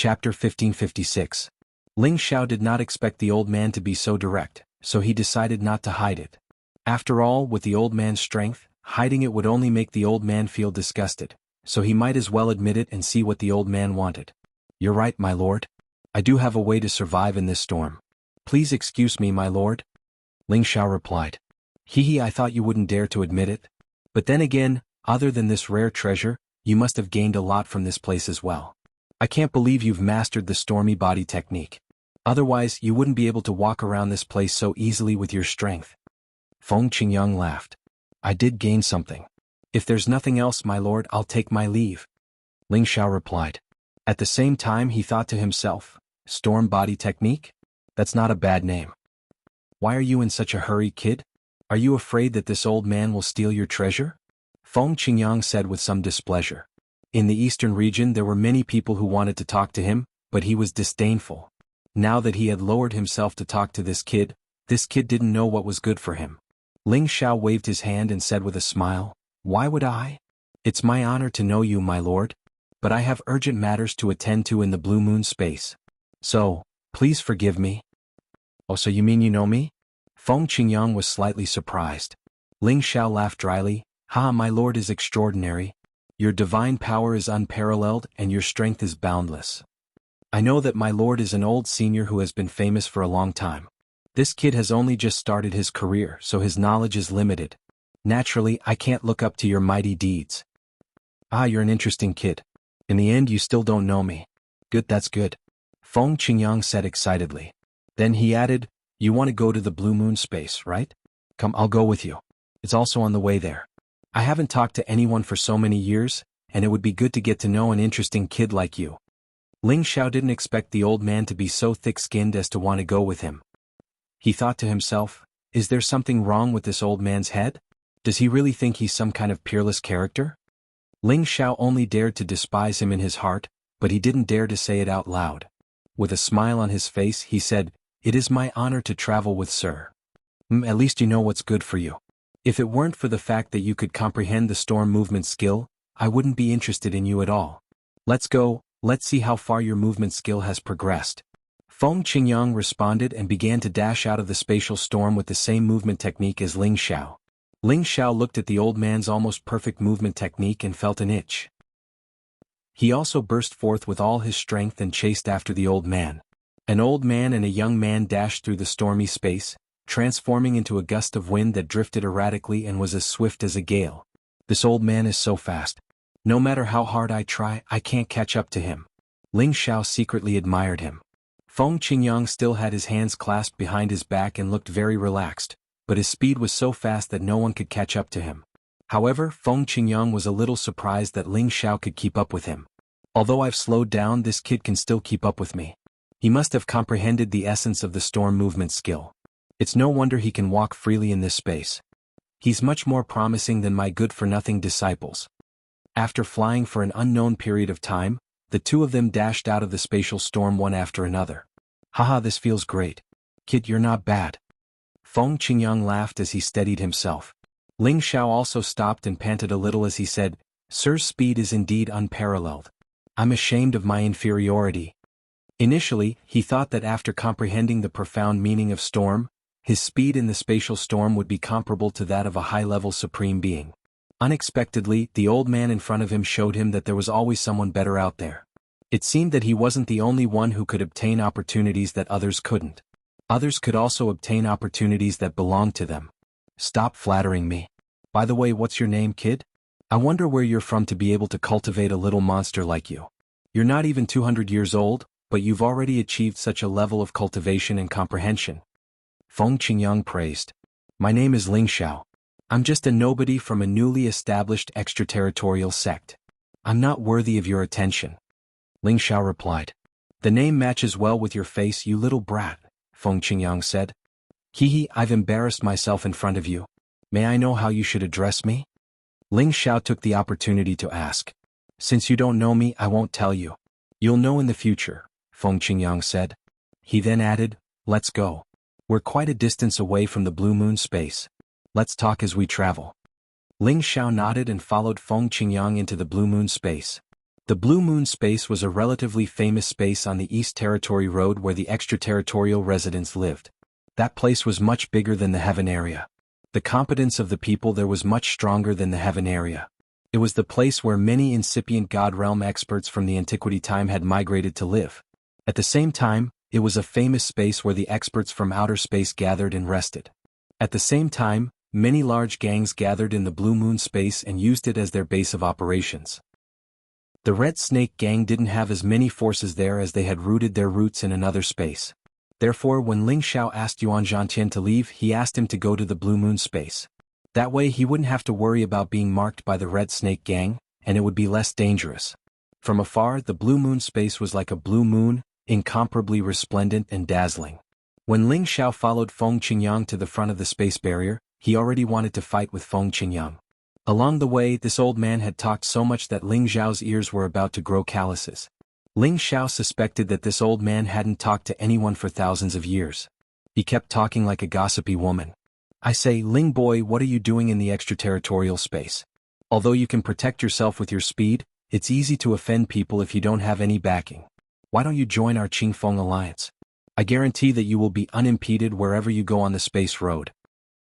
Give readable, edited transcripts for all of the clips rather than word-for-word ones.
Chapter 1556. Ling Xiao did not expect the old man to be so direct, so he decided not to hide it. After all, with the old man's strength, hiding it would only make the old man feel disgusted, so he might as well admit it and see what the old man wanted. "You're right, my lord. I do have a way to survive in this storm. Please excuse me, my lord." Ling Xiao replied. I thought you wouldn't dare to admit it. But then again, other than this rare treasure, you must have gained a lot from this place as well. I can't believe you've mastered the stormy body technique. Otherwise, you wouldn't be able to walk around this place so easily with your strength. Feng Qingyang laughed. I did gain something. If there's nothing else, my lord, I'll take my leave. Ling Xiao replied. At the same time, he thought to himself, storm body technique? That's not a bad name. Why are you in such a hurry, kid? Are you afraid that this old man will steal your treasure? Feng Qingyang said with some displeasure. In the eastern region there were many people who wanted to talk to him, but he was disdainful. Now that he had lowered himself to talk to this kid didn't know what was good for him. Ling Xiao waved his hand and said with a smile, Why would I? It's my honor to know you, my lord. But I have urgent matters to attend to in the Blue Moon space. So, please forgive me. Oh, so you mean you know me? Feng Qingyang was slightly surprised. Ling Xiao laughed dryly. My lord is extraordinary. Your divine power is unparalleled and your strength is boundless. I know that my lord is an old senior who has been famous for a long time. This kid has only just started his career, so his knowledge is limited. Naturally, I can't look up to your mighty deeds. You're an interesting kid. In the end, you still don't know me. Good, that's good. Feng Qingyang said excitedly. Then he added, You want to go to the Blue Moon space, right? Come, I'll go with you. It's also on the way there. I haven't talked to anyone for so many years, and it would be good to get to know an interesting kid like you. Ling Xiao didn't expect the old man to be so thick-skinned as to want to go with him. He thought to himself, Is there something wrong with this old man's head? Does he really think he's some kind of peerless character? Ling Xiao only dared to despise him in his heart, but he didn't dare to say it out loud. With a smile on his face, he said, It is my honor to travel with sir. At least you know what's good for you. If it weren't for the fact that you could comprehend the storm movement skill, I wouldn't be interested in you at all. Let's go, let's see how far your movement skill has progressed. Feng Qingyang responded and began to dash out of the spatial storm with the same movement technique as Ling Xiao. Ling Xiao looked at the old man's almost perfect movement technique and felt an itch. He also burst forth with all his strength and chased after the old man. An old man and a young man dashed through the stormy space, transforming into a gust of wind that drifted erratically and was as swift as a gale. This old man is so fast. No matter how hard I try, I can't catch up to him. Ling Xiao secretly admired him. Feng Qingyang still had his hands clasped behind his back and looked very relaxed, but his speed was so fast that no one could catch up to him. However, Feng Qingyang was a little surprised that Ling Xiao could keep up with him. Although I've slowed down, this kid can still keep up with me. He must have comprehended the essence of the storm movement skill. It's no wonder he can walk freely in this space. He's much more promising than my good-for-nothing disciples. After flying for an unknown period of time, the two of them dashed out of the spatial storm one after another. This feels great. Kid, you're not bad. Feng Qingyang laughed as he steadied himself. Ling Xiao also stopped and panted a little as he said, Sir's speed is indeed unparalleled. I'm ashamed of my inferiority. Initially, he thought that after comprehending the profound meaning of storm, his speed in the spatial storm would be comparable to that of a high-level supreme being. Unexpectedly, the old man in front of him showed him that there was always someone better out there. It seemed that he wasn't the only one who could obtain opportunities that others couldn't. Others could also obtain opportunities that belonged to them. Stop flattering me. By the way, what's your name, kid? I wonder where you're from to be able to cultivate a little monster like you. You're not even 200 years old, but you've already achieved such a level of cultivation and comprehension. Feng Qingyang praised. My name is Ling Xiao. I'm just a nobody from a newly established extraterritorial sect. I'm not worthy of your attention. Ling Xiao replied. The name matches well with your face, you little brat, Feng Qingyang said. I've embarrassed myself in front of you. May I know how you should address me? Ling Xiao took the opportunity to ask. Since you don't know me, I won't tell you. You'll know in the future, Feng Qingyang said. He then added, Let's go. We're quite a distance away from the Blue Moon space. Let's talk as we travel. Ling Xiao nodded and followed Feng Qingyang into the Blue Moon space. The Blue Moon space was a relatively famous space on the East Territory Road where the extraterritorial residents lived. That place was much bigger than the Heaven area. The competence of the people there was much stronger than the Heaven area. It was the place where many incipient God realm experts from the antiquity time had migrated to live. At the same time, it was a famous space where the experts from outer space gathered and rested. At the same time, many large gangs gathered in the Blue Moon space and used it as their base of operations. The Red Snake Gang didn't have as many forces there as they had rooted their roots in another space. Therefore, when Ling Xiao asked Yuan Zhantian to leave, he asked him to go to the Blue Moon space. That way he wouldn't have to worry about being marked by the Red Snake Gang, and it would be less dangerous. From afar, the Blue Moon space was like a blue moon, incomparably resplendent and dazzling. When Ling Xiao followed Feng Qingyang to the front of the space barrier, he already wanted to fight with Feng Qingyang. Along the way, this old man had talked so much that Ling Xiao's ears were about to grow calluses. Ling Xiao suspected that this old man hadn't talked to anyone for thousands of years. He kept talking like a gossipy woman. I say, Ling boy, what are you doing in the extraterritorial space? Although you can protect yourself with your speed, it's easy to offend people if you don't have any backing. Why don't you join our Qingfeng alliance? I guarantee that you will be unimpeded wherever you go on the space road.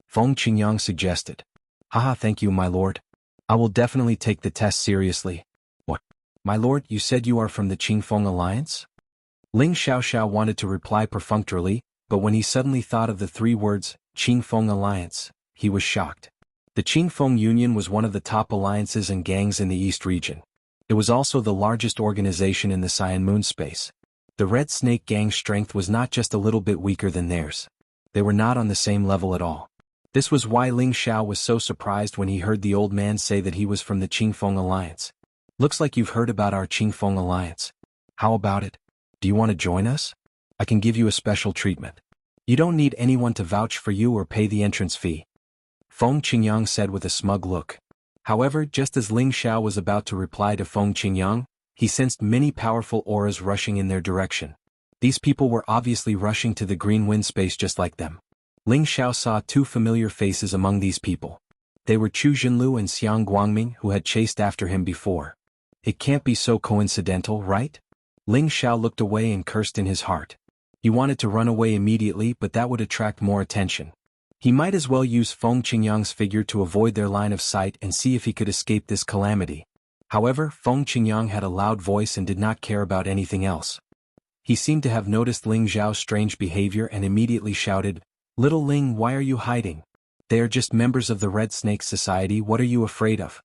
Feng Qingyang suggested. Haha, thank you, my lord. I will definitely take the test seriously. What? My lord, you said you are from the Qingfeng alliance? Ling Xiaoxiao wanted to reply perfunctorily, but when he suddenly thought of the three words, Qingfeng alliance, he was shocked. The Qingfeng Union was one of the top alliances and gangs in the East region. It was also the largest organization in the Cyan Moon space. The Red Snake Gang's strength was not just a little bit weaker than theirs. They were not on the same level at all. This was why Ling Xiao was so surprised when he heard the old man say that he was from the Qingfeng alliance. Looks like you've heard about our Qingfeng alliance. How about it? Do you want to join us? I can give you a special treatment. You don't need anyone to vouch for you or pay the entrance fee. Feng Qingyang said with a smug look. However, just as Ling Xiao was about to reply to Feng Qingyang, he sensed many powerful auras rushing in their direction. These people were obviously rushing to the green wind space just like them. Ling Xiao saw two familiar faces among these people. They were Chu Jinlu and Xiang Guangming, who had chased after him before. It can't be so coincidental, right? Ling Xiao looked away and cursed in his heart. He wanted to run away immediately, but that would attract more attention. He might as well use Feng Qingyang's figure to avoid their line of sight and see if he could escape this calamity. However, Feng Qingyang had a loud voice and did not care about anything else. He seemed to have noticed Ling Xiao's strange behavior and immediately shouted, "Little Ling, why are you hiding? They are just members of the Red Snake Society, what are you afraid of?"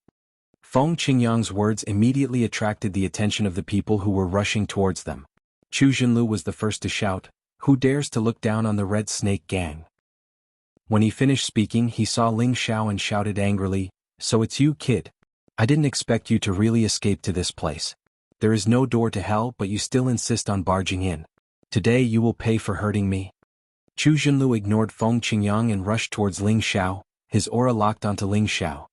Feng Qingyang's words immediately attracted the attention of the people who were rushing towards them. Chu Jinlu was the first to shout, "Who dares to look down on the Red Snake Gang?" When he finished speaking, he saw Ling Xiao and shouted angrily, "So it's you, kid? I didn't expect you to really escape to this place. There is no door to hell, but you still insist on barging in. Today you will pay for hurting me." Chu Jinlu ignored Feng Qingyang and rushed towards Ling Xiao, his aura locked onto Ling Xiao.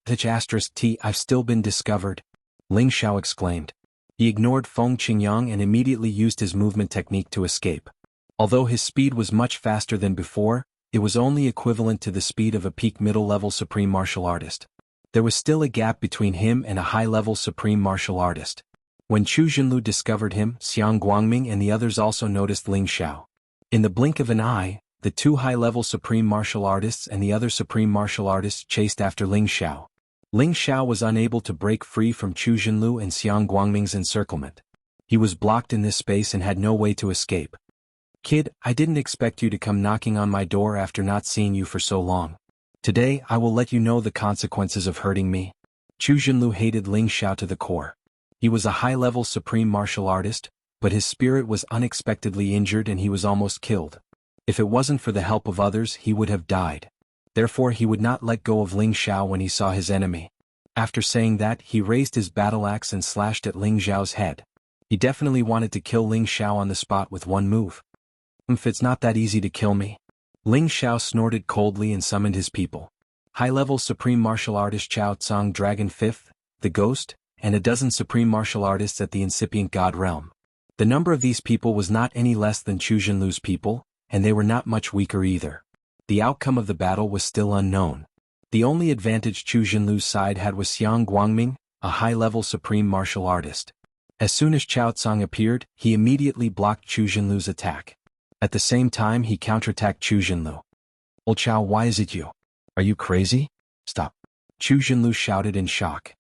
"T, I've still been discovered," Ling Xiao exclaimed. He ignored Feng Qingyang and immediately used his movement technique to escape. Although his speed was much faster than before, it was only equivalent to the speed of a peak middle-level supreme martial artist. There was still a gap between him and a high-level supreme martial artist. When Chu Jinlu discovered him, Xiang Guangming and the others also noticed Ling Xiao. In the blink of an eye, the two high-level supreme martial artists and the other supreme martial artists chased after Ling Xiao. Ling Xiao was unable to break free from Chu Jinlu and Xiang Guangming's encirclement. He was blocked in this space and had no way to escape. "Kid, I didn't expect you to come knocking on my door after not seeing you for so long. Today I will let you know the consequences of hurting me." Chu Jinlu hated Ling Xiao to the core. He was a high-level supreme martial artist, but his spirit was unexpectedly injured and he was almost killed. If it wasn't for the help of others, he would have died. Therefore he would not let go of Ling Xiao when he saw his enemy. After saying that, he raised his battle axe and slashed at Ling Xiao's head. He definitely wanted to kill Ling Xiao on the spot with one move. It's not that easy to kill me." Ling Xiao snorted coldly and summoned his people. High-level supreme martial artist Chao Tsang Dragon Fifth, the Ghost, and a dozen supreme martial artists at the incipient God realm. The number of these people was not any less than Chu Jinlu's people, and they were not much weaker either. The outcome of the battle was still unknown. The only advantage Chu Jinlu's side had was Xiang Guangming, a high-level supreme martial artist. As soon as Chao Tsang appeared, he immediately blocked Chu Jinlu's attack. At the same time he counterattacked Chu Jinlu. "Old Chao, why is it you? Are you crazy? Stop!" Chu Jinlu shouted in shock.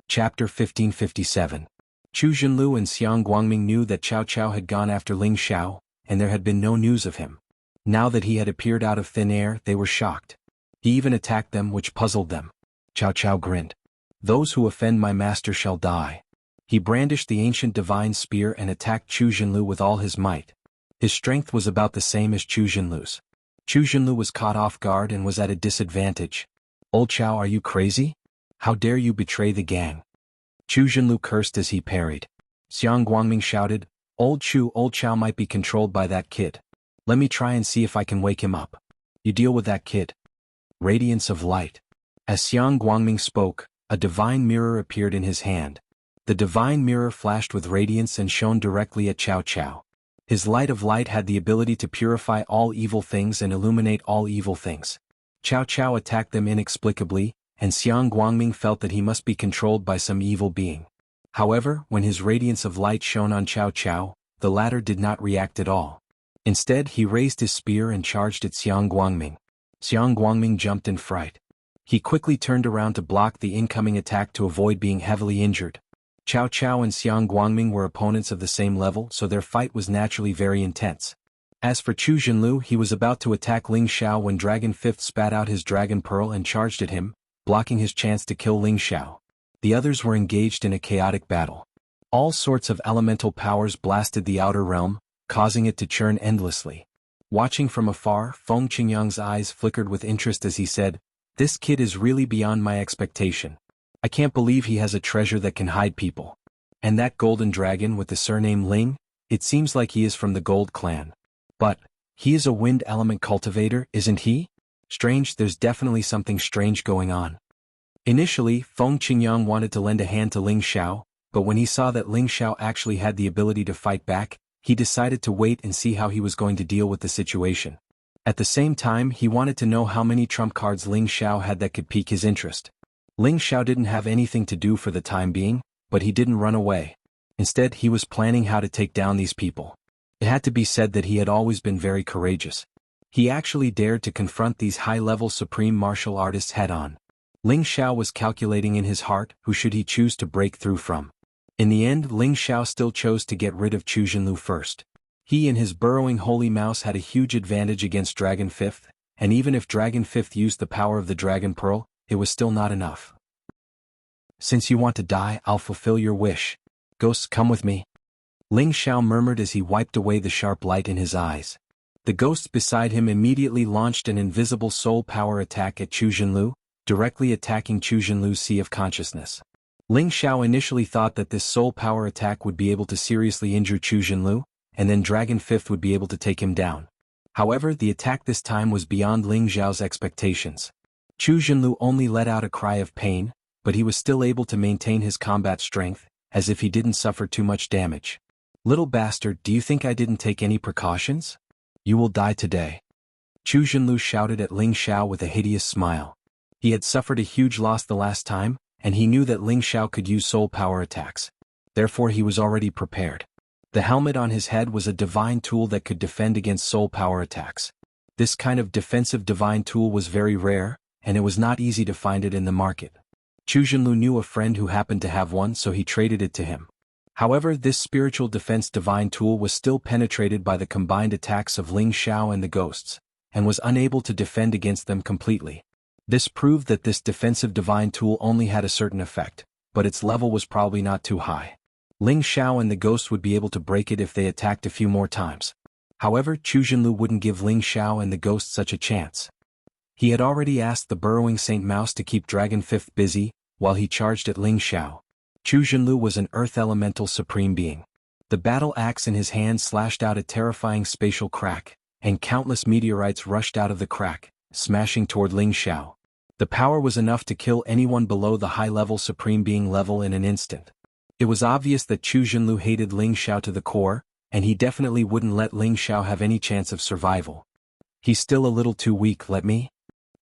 Chapter 1557. Chu Jinlu and Xiang Guangming knew that Cao Cao had gone after Ling Xiao, and there had been no news of him. Now that he had appeared out of thin air, they were shocked. He even attacked them, which puzzled them. Cao Cao grinned. "Those who offend my master shall die." He brandished the ancient divine spear and attacked Chu Jinlu with all his might. His strength was about the same as Chu Jinlu's. Chu Jinlu was caught off guard and was at a disadvantage. "Old Chao, are you crazy? How dare you betray the gang?" Chu Jinlu cursed as he parried. Xiang Guangming shouted, Old Chao might be controlled by that kid. Let me try and see if I can wake him up. You deal with that kid." Radiance of light. As Xiang Guangming spoke, a divine mirror appeared in his hand. The divine mirror flashed with radiance and shone directly at Cao Cao. His light of light had the ability to purify all evil things and illuminate all evil things. Cao Cao attacked them inexplicably, and Xiang Guangming felt that he must be controlled by some evil being. However, when his radiance of light shone on Cao Cao, the latter did not react at all. Instead, he raised his spear and charged at Xiang Guangming. Xiang Guangming jumped in fright. He quickly turned around to block the incoming attack to avoid being heavily injured. Cao Cao and Xiang Guangming were opponents of the same level, so their fight was naturally very intense. As for Chu Jinlu, he was about to attack Ling Xiao when Dragon Fifth spat out his Dragon Pearl and charged at him, blocking his chance to kill Ling Xiao. The others were engaged in a chaotic battle. All sorts of elemental powers blasted the outer realm, causing it to churn endlessly. Watching from afar, Feng Qingyang's eyes flickered with interest as he said, "This kid is really beyond my expectation. I can't believe he has a treasure that can hide people. And that golden dragon with the surname Ling, it seems like he is from the Gold Clan. But, he is a wind element cultivator, isn't he? Strange, there's definitely something strange going on." Initially, Feng Qingyang wanted to lend a hand to Ling Xiao, but when he saw that Ling Xiao actually had the ability to fight back, he decided to wait and see how he was going to deal with the situation. At the same time, he wanted to know how many trump cards Ling Xiao had that could pique his interest. Ling Xiao didn't have anything to do for the time being, but he didn't run away. Instead, he was planning how to take down these people. It had to be said that he had always been very courageous. He actually dared to confront these high-level supreme martial artists head-on. Ling Xiao was calculating in his heart who should he choose to break through from. In the end, Ling Xiao still chose to get rid of Chu Jinlu first. He and his burrowing holy mouse had a huge advantage against Dragon Fifth, and even if Dragon Fifth used the power of the Dragon Pearl, it was still not enough. "Since you want to die, I'll fulfill your wish. Ghosts, come with me." Ling Xiao murmured as he wiped away the sharp light in his eyes. The ghosts beside him immediately launched an invisible soul power attack at Chu Jinlu, directly attacking Chu Jinlu's sea of consciousness. Ling Xiao initially thought that this soul power attack would be able to seriously injure Chu Jinlu, and then Dragon Fifth would be able to take him down. However, the attack this time was beyond Ling Xiao's expectations. Chu Jinlu only let out a cry of pain, but he was still able to maintain his combat strength, as if he didn't suffer too much damage. "Little bastard, do you think I didn't take any precautions? You will die today." Chu Jinlu shouted at Ling Xiao with a hideous smile. He had suffered a huge loss the last time, and he knew that Ling Xiao could use soul power attacks. Therefore he was already prepared. The helmet on his head was a divine tool that could defend against soul power attacks. This kind of defensive divine tool was very rare, and it was not easy to find it in the market. Chu Jinlu knew a friend who happened to have one, so he traded it to him. However, this spiritual defense divine tool was still penetrated by the combined attacks of Ling Xiao and the ghosts, and was unable to defend against them completely. This proved that this defensive divine tool only had a certain effect, but its level was probably not too high. Ling Xiao and the ghosts would be able to break it if they attacked a few more times. However, Chu Jinlu wouldn't give Ling Xiao and the ghosts such a chance. He had already asked the burrowing Saint Mouse to keep Dragon Fifth busy, while he charged at Ling Xiao. Chu Jinlu was an earth elemental supreme being. The battle axe in his hand slashed out a terrifying spatial crack, and countless meteorites rushed out of the crack, smashing toward Ling Xiao. The power was enough to kill anyone below the high-level supreme being level in an instant. It was obvious that Chu Jinlu hated Ling Xiao to the core, and he definitely wouldn't let Ling Xiao have any chance of survival. "He's still a little too weak, let me?"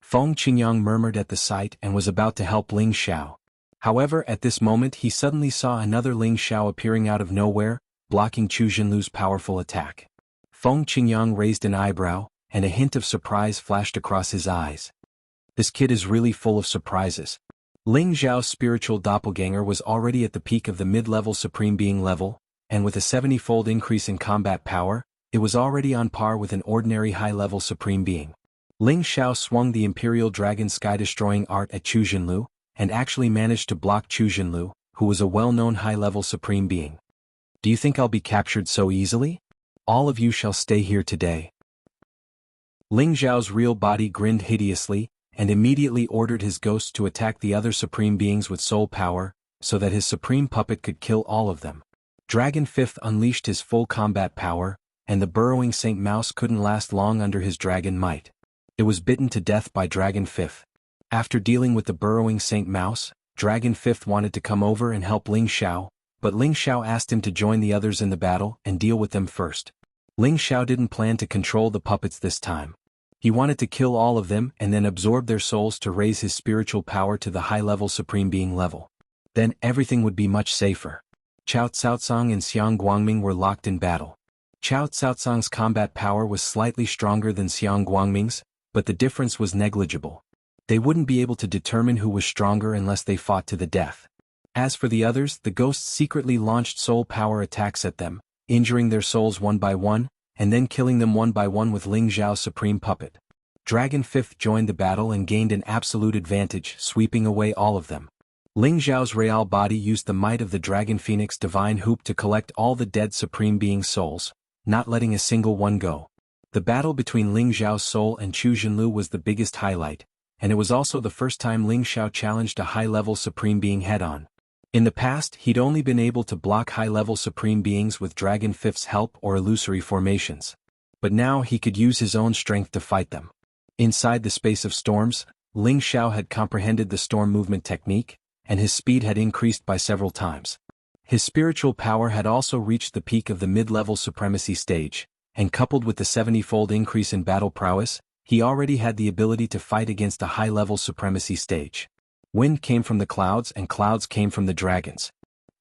Feng Qingyang murmured at the sight and was about to help Ling Xiao. However, at this moment he suddenly saw another Ling Xiao appearing out of nowhere, blocking Chu Jinlu's powerful attack. Feng Qingyang raised an eyebrow, and a hint of surprise flashed across his eyes. This kid is really full of surprises. Ling Xiao's spiritual doppelganger was already at the peak of the mid-level Supreme Being level, and with a 70-fold increase in combat power, it was already on par with an ordinary high-level Supreme Being. Ling Xiao swung the Imperial Dragon Sky-destroying art at Chu Jinlu, and actually managed to block Chu Jinlu, who was a well-known high-level Supreme Being. Do you think I'll be captured so easily? All of you shall stay here today. Ling Xiao's real body grinned hideously, and immediately ordered his ghosts to attack the other Supreme Beings with soul power, so that his Supreme Puppet could kill all of them. Dragon Fifth unleashed his full combat power, and the burrowing Saint Mouse couldn't last long under his dragon might. It was bitten to death by Dragon Fifth. After dealing with the burrowing Saint Mouse, Dragon Fifth wanted to come over and help Ling Xiao, but Ling Xiao asked him to join the others in the battle and deal with them first. Ling Xiao didn't plan to control the puppets this time. He wanted to kill all of them and then absorb their souls to raise his spiritual power to the high-level Supreme Being level. Then everything would be much safer. Cao Caocong and Xiang Guangming were locked in battle. Cao Caocong's combat power was slightly stronger than Xiang Guangming's, but the difference was negligible. They wouldn't be able to determine who was stronger unless they fought to the death. As for the others, the ghosts secretly launched soul power attacks at them, injuring their souls one by one, and then killing them one by one with Ling Xiao's supreme puppet. Dragon Fifth joined the battle and gained an absolute advantage, sweeping away all of them. Ling Xiao's real body used the might of the Dragon Phoenix Divine Hoop to collect all the dead Supreme Being souls, not letting a single one go. The battle between Ling Xiao's soul and Chu Jinlu was the biggest highlight, and it was also the first time Ling Xiao challenged a high-level Supreme Being head-on. In the past, he'd only been able to block high-level Supreme Beings with Dragon Fifth's help or illusory formations. But now he could use his own strength to fight them. Inside the space of storms, Ling Xiao had comprehended the storm movement technique, and his speed had increased by several times. His spiritual power had also reached the peak of the mid-level supremacy stage, and coupled with the 70-fold increase in battle prowess, he already had the ability to fight against a high-level supremacy stage. Wind came from the clouds and clouds came from the dragons.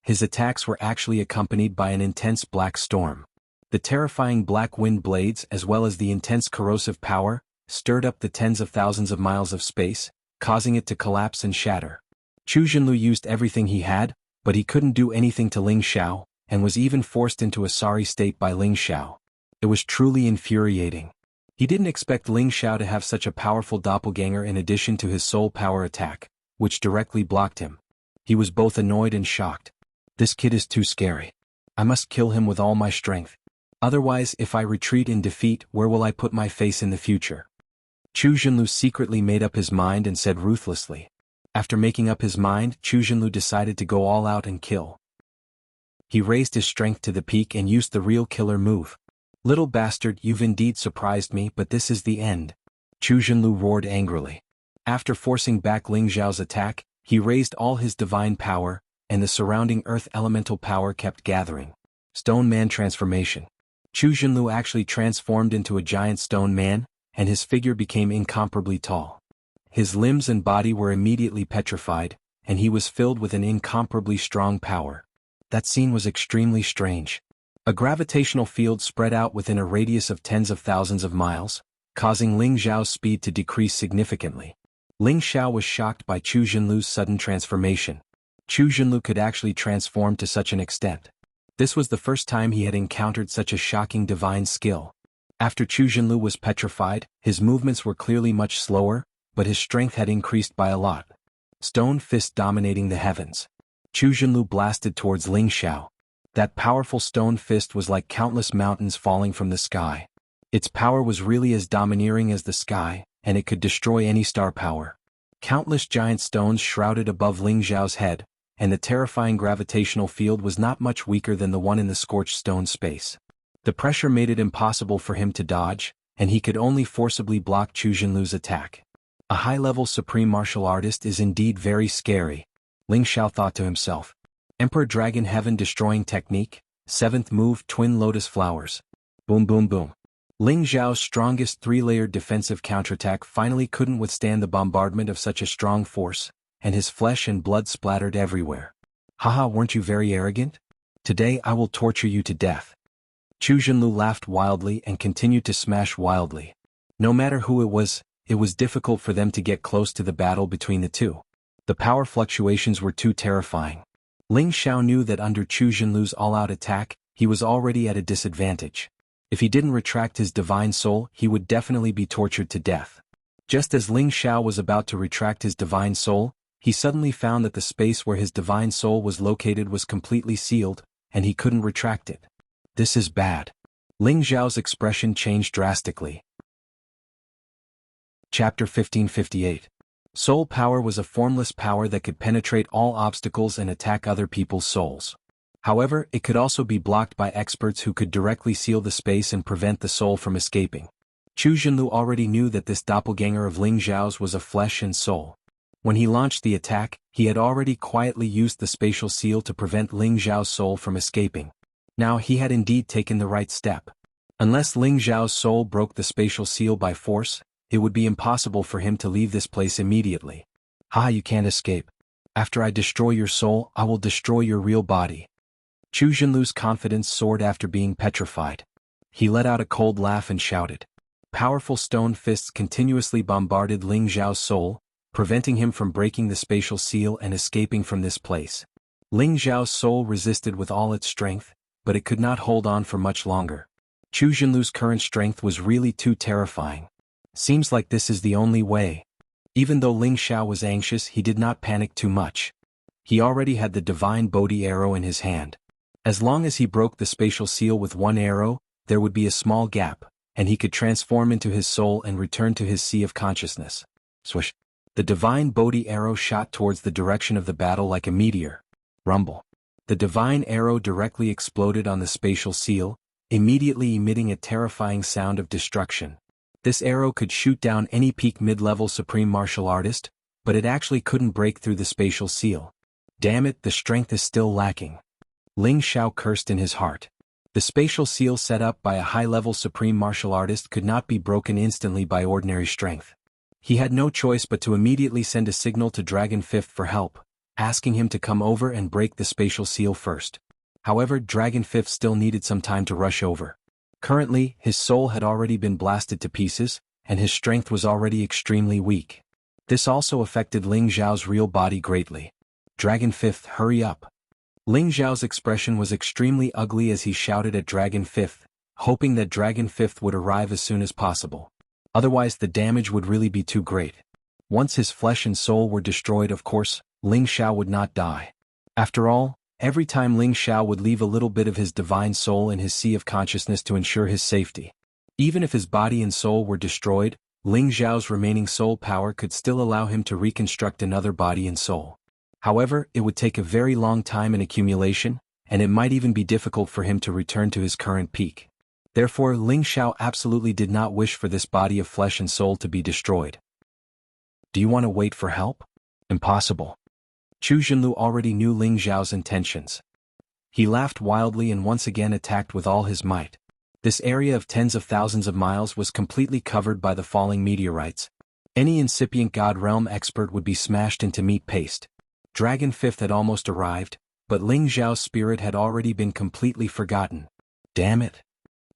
His attacks were actually accompanied by an intense black storm. The terrifying black wind blades as well as the intense corrosive power stirred up the tens of thousands of miles of space, causing it to collapse and shatter. Chu Jinlu used everything he had, but he couldn't do anything to Ling Xiao, and was even forced into a sorry state by Ling Xiao. It was truly infuriating. He didn't expect Ling Xiao to have such a powerful doppelganger in addition to his soul power attack, which directly blocked him. He was both annoyed and shocked. This kid is too scary. I must kill him with all my strength. Otherwise, if I retreat in defeat, where will I put my face in the future? Chu Jinlu secretly made up his mind and said ruthlessly. After making up his mind, Chu Jinlu decided to go all out and kill. He raised his strength to the peak and used the real killer move. Little bastard, you've indeed surprised me, but this is the end. Chu Jinlu roared angrily. After forcing back Ling Xiao's attack, he raised all his divine power, and the surrounding earth elemental power kept gathering. Stone Man transformation. Chu Jinlu actually transformed into a giant stone man, and his figure became incomparably tall. His limbs and body were immediately petrified, and he was filled with an incomparably strong power. That scene was extremely strange. A gravitational field spread out within a radius of tens of thousands of miles, causing Ling Xiao's speed to decrease significantly. Ling Xiao was shocked by Chu Jinlu's sudden transformation. Chu Jinlu could actually transform to such an extent. This was the first time he had encountered such a shocking divine skill. After Chu Jinlu was petrified, his movements were clearly much slower, but his strength had increased by a lot. Stone fist dominating the heavens. Chu Jinlu blasted towards Ling Xiao. That powerful stone fist was like countless mountains falling from the sky. Its power was really as domineering as the sky, and it could destroy any star power. Countless giant stones shrouded above Ling Xiao's head, and the terrifying gravitational field was not much weaker than the one in the scorched stone space. The pressure made it impossible for him to dodge, and he could only forcibly block Chu Jinlu's attack. A high-level supreme martial artist is indeed very scary, Ling Xiao thought to himself. Emperor Dragon Heaven destroying technique, 7th move Twin Lotus Flowers. Boom boom boom. Ling Zhao's strongest three-layered defensive counterattack finally couldn't withstand the bombardment of such a strong force, and his flesh and blood splattered everywhere. Haha, weren't you very arrogant? Today I will torture you to death. Chu Junlu laughed wildly and continued to smash wildly. No matter who it was difficult for them to get close to the battle between the two. The power fluctuations were too terrifying. Ling Xiao knew that under Chu Junlu's all-out attack, he was already at a disadvantage. If he didn't retract his divine soul, he would definitely be tortured to death. Just as Ling Xiao was about to retract his divine soul, he suddenly found that the space where his divine soul was located was completely sealed, and he couldn't retract it. This is bad. Ling Xiao's expression changed drastically. Chapter 1558. Soul power was a formless power that could penetrate all obstacles and attack other people's souls. However, it could also be blocked by experts who could directly seal the space and prevent the soul from escaping. Chu Junlu already knew that this doppelganger of Ling Zhao's was a flesh and soul. When he launched the attack, he had already quietly used the spatial seal to prevent Ling Zhao's soul from escaping. Now he had indeed taken the right step. Unless Ling Zhao's soul broke the spatial seal by force, it would be impossible for him to leave this place immediately. Ha, you can't escape. After I destroy your soul, I will destroy your real body. Chu Junlu's confidence soared after being petrified. He let out a cold laugh and shouted. Powerful stone fists continuously bombarded Ling Zhao's soul, preventing him from breaking the spatial seal and escaping from this place. Ling Zhao's soul resisted with all its strength, but it could not hold on for much longer. Chu Junlu's current strength was really too terrifying. Seems like this is the only way. Even though Ling Xiao was anxious, he did not panic too much. He already had the divine Bodhi arrow in his hand. As long as he broke the spatial seal with one arrow, there would be a small gap, and he could transform into his soul and return to his sea of consciousness. Swish! The divine Bodhi arrow shot towards the direction of the battle like a meteor. Rumble! The divine arrow directly exploded on the spatial seal, immediately emitting a terrifying sound of destruction. This arrow could shoot down any peak mid-level supreme martial artist, but it actually couldn't break through the spatial seal. Damn it, the strength is still lacking. Ling Xiao cursed in his heart. The spatial seal set up by a high-level supreme martial artist could not be broken instantly by ordinary strength. He had no choice but to immediately send a signal to Dragon Fifth for help, asking him to come over and break the spatial seal first. However, Dragon Fifth still needed some time to rush over. Currently, his soul had already been blasted to pieces, and his strength was already extremely weak. This also affected Ling Zhao's real body greatly. Dragon Fifth, hurry up. Ling Zhao's expression was extremely ugly as he shouted at Dragon Fifth, hoping that Dragon Fifth would arrive as soon as possible. Otherwise the damage would really be too great. Once his flesh and soul were destroyed, of course, Ling Xiao would not die. After all, every time Ling Xiao would leave a little bit of his divine soul in his sea of consciousness to ensure his safety. Even if his body and soul were destroyed, Ling Zhao's remaining soul power could still allow him to reconstruct another body and soul. However, it would take a very long time in accumulation, and it might even be difficult for him to return to his current peak. Therefore, Ling Xiao absolutely did not wish for this body of flesh and soul to be destroyed. Do you want to wait for help? Impossible. Chu Junlu already knew Ling Zhao's intentions. He laughed wildly and once again attacked with all his might. This area of tens of thousands of miles was completely covered by the falling meteorites. Any incipient God Realm expert would be smashed into meat paste. Dragon Fifth had almost arrived, but Ling Zhao's spirit had already been completely forgotten. Damn it!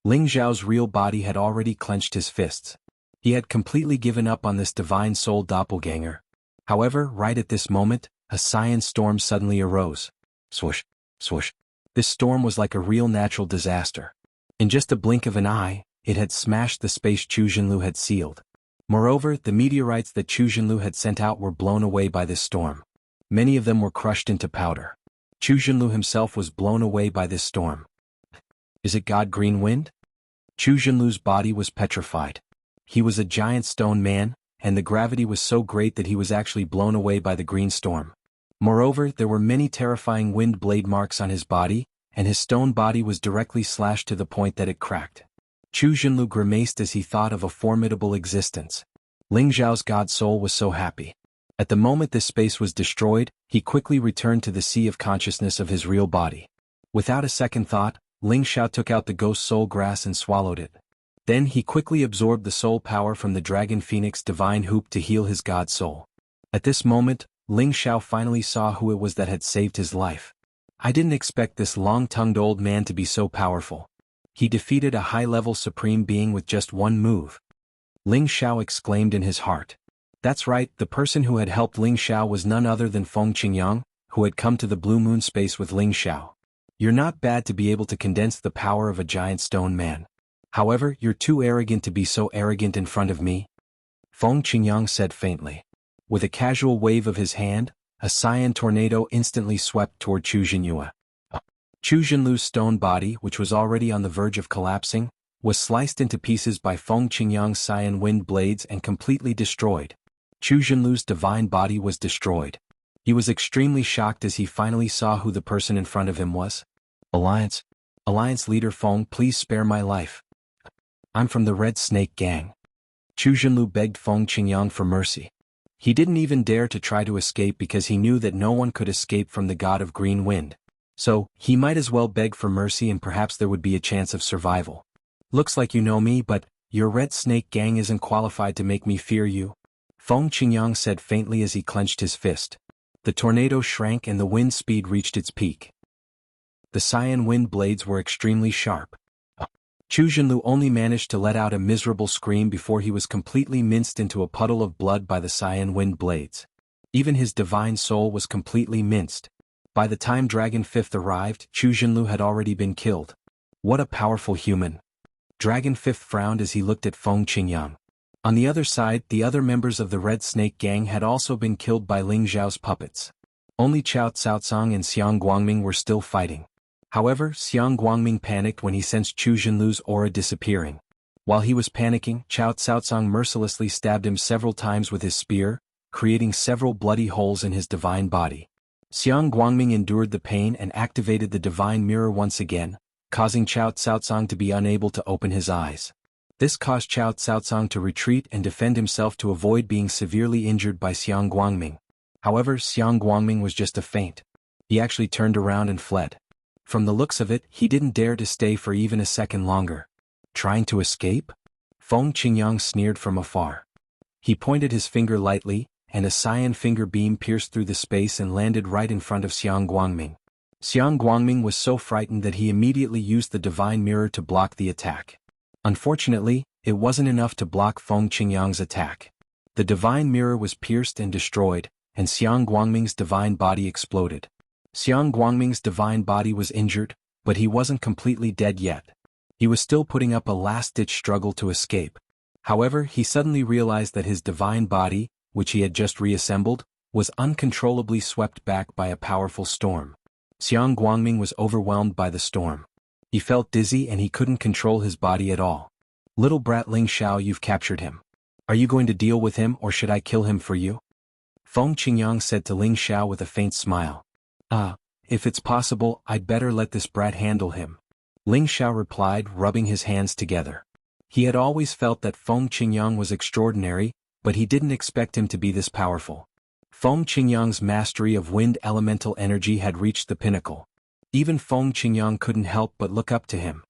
Ling Zhao's real body had already clenched his fists. He had completely given up on this divine soul doppelganger. However, right at this moment, a cyan storm suddenly arose. Swoosh! Swoosh! This storm was like a real natural disaster. In just a blink of an eye, it had smashed the space Chu Junlu had sealed. Moreover, the meteorites that Chu Junlu had sent out were blown away by this storm. Many of them were crushed into powder. Chu Junlu himself was blown away by this storm. Is it God Green Wind? Chu Junlu's body was petrified. He was a giant stone man, and the gravity was so great that he was actually blown away by the green storm. Moreover, there were many terrifying wind blade marks on his body, and his stone body was directly slashed to the point that it cracked. Chu Junlu grimaced as he thought of a formidable existence. Ling Zhao's god soul was so happy. At the moment this space was destroyed, he quickly returned to the sea of consciousness of his real body. Without a second thought, Ling Xiao took out the ghost soul grass and swallowed it. Then he quickly absorbed the soul power from the dragon phoenix divine hoop to heal his god soul. At this moment, Ling Xiao finally saw who it was that had saved his life. I didn't expect this long-tongued old man to be so powerful. He defeated a high-level supreme being with just one move. Ling Xiao exclaimed in his heart. That's right, the person who had helped Ling Xiao was none other than Feng Qingyang, who had come to the Blue Moon space with Ling Xiao. You're not bad to be able to condense the power of a giant stone man. However, you're too arrogant to be so arrogant in front of me. Feng Qingyang said faintly. With a casual wave of his hand, a cyan tornado instantly swept toward Chu Jinyue. Chu Jinlu's stone body, which was already on the verge of collapsing, was sliced into pieces by Feng Qingyang's cyan wind blades and completely destroyed. Chu Jinlu's divine body was destroyed. He was extremely shocked as he finally saw who the person in front of him was. Alliance leader Feng, please spare my life. I'm from the Red Snake Gang. Chu Jinlu begged Feng Qingyang for mercy. He didn't even dare to try to escape because he knew that no one could escape from the god of green wind. So, he might as well beg for mercy and perhaps there would be a chance of survival. Looks like you know me, but your Red Snake Gang isn't qualified to make me fear you. Feng Qingyang said faintly as he clenched his fist. The tornado shrank and the wind speed reached its peak. The cyan wind blades were extremely sharp. Chu Jinlu only managed to let out a miserable scream before he was completely minced into a puddle of blood by the cyan wind blades. Even his divine soul was completely minced. By the time Dragon 5th arrived, Chu Jinlu had already been killed. What a powerful human. Dragon 5th frowned as he looked at Feng Qingyang. On the other side, the other members of the Red Snake Gang had also been killed by Ling Zhao's puppets. Only Chao Caocang and Xiang Guangming were still fighting. However, Xiang Guangming panicked when he sensed Chu Jinlu's aura disappearing. While he was panicking, Chao Caocang mercilessly stabbed him several times with his spear, creating several bloody holes in his divine body. Xiang Guangming endured the pain and activated the divine mirror once again, causing Chao Caocang to be unable to open his eyes. This caused Chao Caocang to retreat and defend himself to avoid being severely injured by Xiang Guangming. However, Xiang Guangming was just a feint. He actually turned around and fled. From the looks of it, he didn't dare to stay for even a second longer. Trying to escape? Feng Qingyang sneered from afar. He pointed his finger lightly, and a cyan finger beam pierced through the space and landed right in front of Xiang Guangming. Xiang Guangming was so frightened that he immediately used the divine mirror to block the attack. Unfortunately, it wasn't enough to block Feng Qingyang's attack. The divine mirror was pierced and destroyed, and Xiang Guangming's divine body exploded. Xiang Guangming's divine body was injured, but he wasn't completely dead yet. He was still putting up a last-ditch struggle to escape. However, he suddenly realized that his divine body, which he had just reassembled, was uncontrollably swept back by a powerful storm. Xiang Guangming was overwhelmed by the storm. He felt dizzy and he couldn't control his body at all. Little brat Ling Xiao, you've captured him. Are you going to deal with him or should I kill him for you? Feng Qingyang said to Ling Xiao with a faint smile. If it's possible, I'd better let this brat handle him. Ling Xiao replied, rubbing his hands together. He had always felt that Feng Qingyang was extraordinary, but he didn't expect him to be this powerful. Feng Qingyang's mastery of wind elemental energy had reached the pinnacle. Even Feng Qingyang couldn't help but look up to him.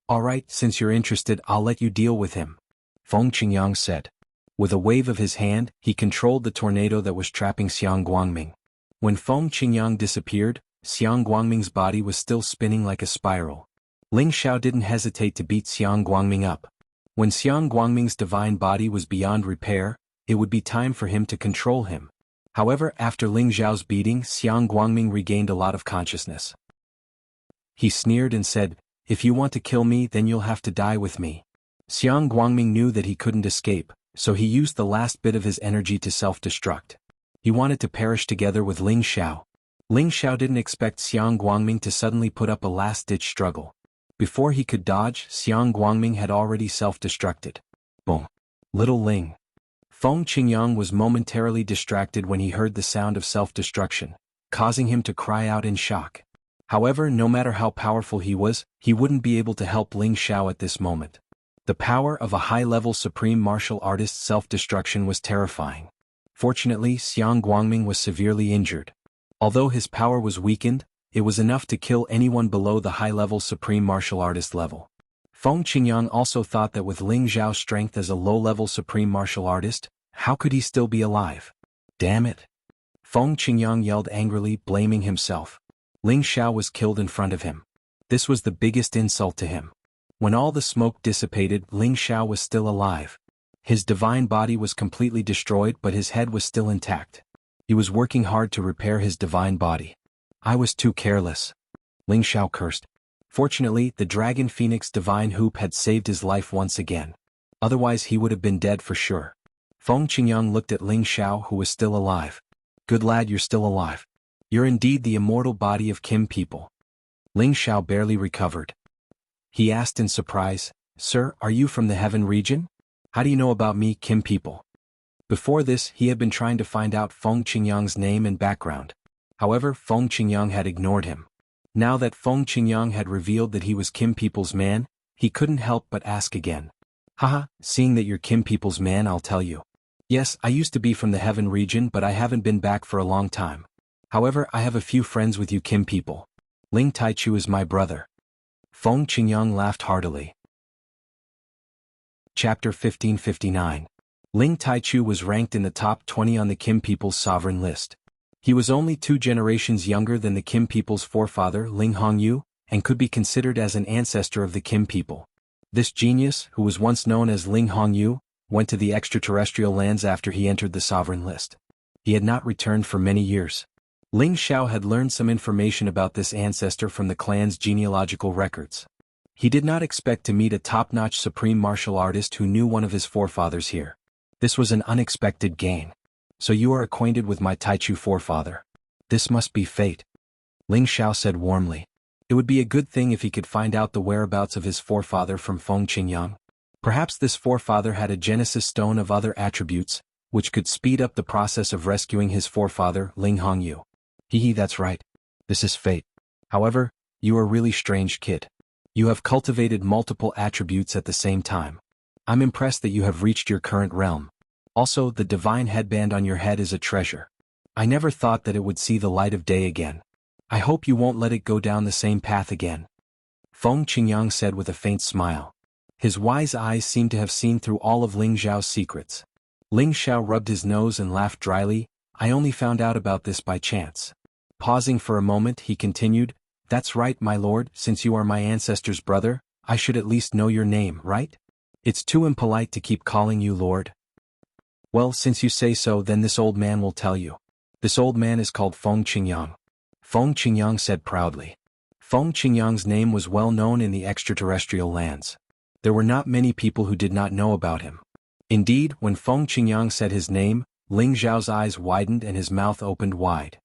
Alright, since you're interested, I'll let you deal with him. Feng Qingyang said. With a wave of his hand, he controlled the tornado that was trapping Xiang Guangming. When Feng Qingyang disappeared, Xiang Guangming's body was still spinning like a spiral. Ling Xiao didn't hesitate to beat Xiang Guangming up. When Xiang Guangming's divine body was beyond repair, it would be time for him to control him. However, after Ling Zhao's beating, Xiang Guangming regained a lot of consciousness. He sneered and said, if you want to kill me, then you'll have to die with me. Xiang Guangming knew that he couldn't escape, so he used the last bit of his energy to self-destruct. He wanted to perish together with Ling Xiao. Ling Xiao didn't expect Xiang Guangming to suddenly put up a last-ditch struggle. Before he could dodge, Xiang Guangming had already self-destructed. Boom. Little Ling. Feng Qingyang was momentarily distracted when he heard the sound of self-destruction, causing him to cry out in shock. However, no matter how powerful he was, he wouldn't be able to help Ling Xiao at this moment. The power of a high-level supreme martial artist's self-destruction was terrifying. Fortunately, Xiang Guangming was severely injured. Although his power was weakened, it was enough to kill anyone below the high-level supreme martial artist level. Feng Qingyang also thought that with Ling Zhao's strength as a low-level supreme martial artist, how could he still be alive? Damn it! Feng Qingyang yelled angrily, blaming himself. Ling Zhao was killed in front of him. This was the biggest insult to him. When all the smoke dissipated, Ling Zhao was still alive. His divine body was completely destroyed, but his head was still intact. He was working hard to repair his divine body. I was too careless. Ling Zhao cursed. Fortunately, the Dragon Phoenix Divine Hoop had saved his life once again. Otherwise he would have been dead for sure. Feng Qingyang looked at Ling Zhao, who was still alive. Good lad, you're still alive. You're indeed the immortal body of Kim people. Ling Zhao barely recovered. He asked in surprise, Sir, are you from the heaven region? How do you know about me, Kim people? Before this, he had been trying to find out Feng Qingyang's name and background. However, Feng Qingyang had ignored him. Now that Feng Qingyang had revealed that he was Kim people's man, he couldn't help but ask again. Haha, seeing that you're Kim people's man, I'll tell you. Yes, I used to be from the heaven region, but I haven't been back for a long time. However, I have a few friends with you Kim people. Ling Taichu is my brother. Feng Qingyang laughed heartily. Chapter 1559. Ling Taichu was ranked in the top 20 on the Kim people's sovereign list. He was only 2 generations younger than the Kim people's forefather Ling Hongyu, and could be considered as an ancestor of the Kim people. This genius, who was once known as Ling Hongyu, went to the extraterrestrial lands after he entered the sovereign list. He had not returned for many years. Ling Zhao had learned some information about this ancestor from the clan's genealogical records. He did not expect to meet a top-notch supreme martial artist who knew one of his forefathers here. This was an unexpected gain. So you are acquainted with my Taichu forefather. This must be fate. Ling Zhao said warmly. It would be a good thing if he could find out the whereabouts of his forefather from Feng Qingyang. Perhaps this forefather had a Genesis stone of other attributes, which could speed up the process of rescuing his forefather Ling Hongyu. Hee, that's right. This is fate. However, you are really strange kid. You have cultivated multiple attributes at the same time. I'm impressed that you have reached your current realm. Also, the divine headband on your head is a treasure. I never thought that it would see the light of day again. I hope you won't let it go down the same path again. Feng Qingyang said with a faint smile. His wise eyes seemed to have seen through all of Ling Zhao's secrets. Ling Zhao rubbed his nose and laughed dryly. I only found out about this by chance. Pausing for a moment, he continued, That's right, my lord, since you are my ancestor's brother, I should at least know your name, right? It's too impolite to keep calling you lord. Well, since you say so, then this old man will tell you. This old man is called Feng Qingyang. Feng Qingyang said proudly. Feng Qingyang's name was well known in the extraterrestrial lands. There were not many people who did not know about him. Indeed, when Feng Qingyang said his name, Ling Zhao's eyes widened and his mouth opened wide.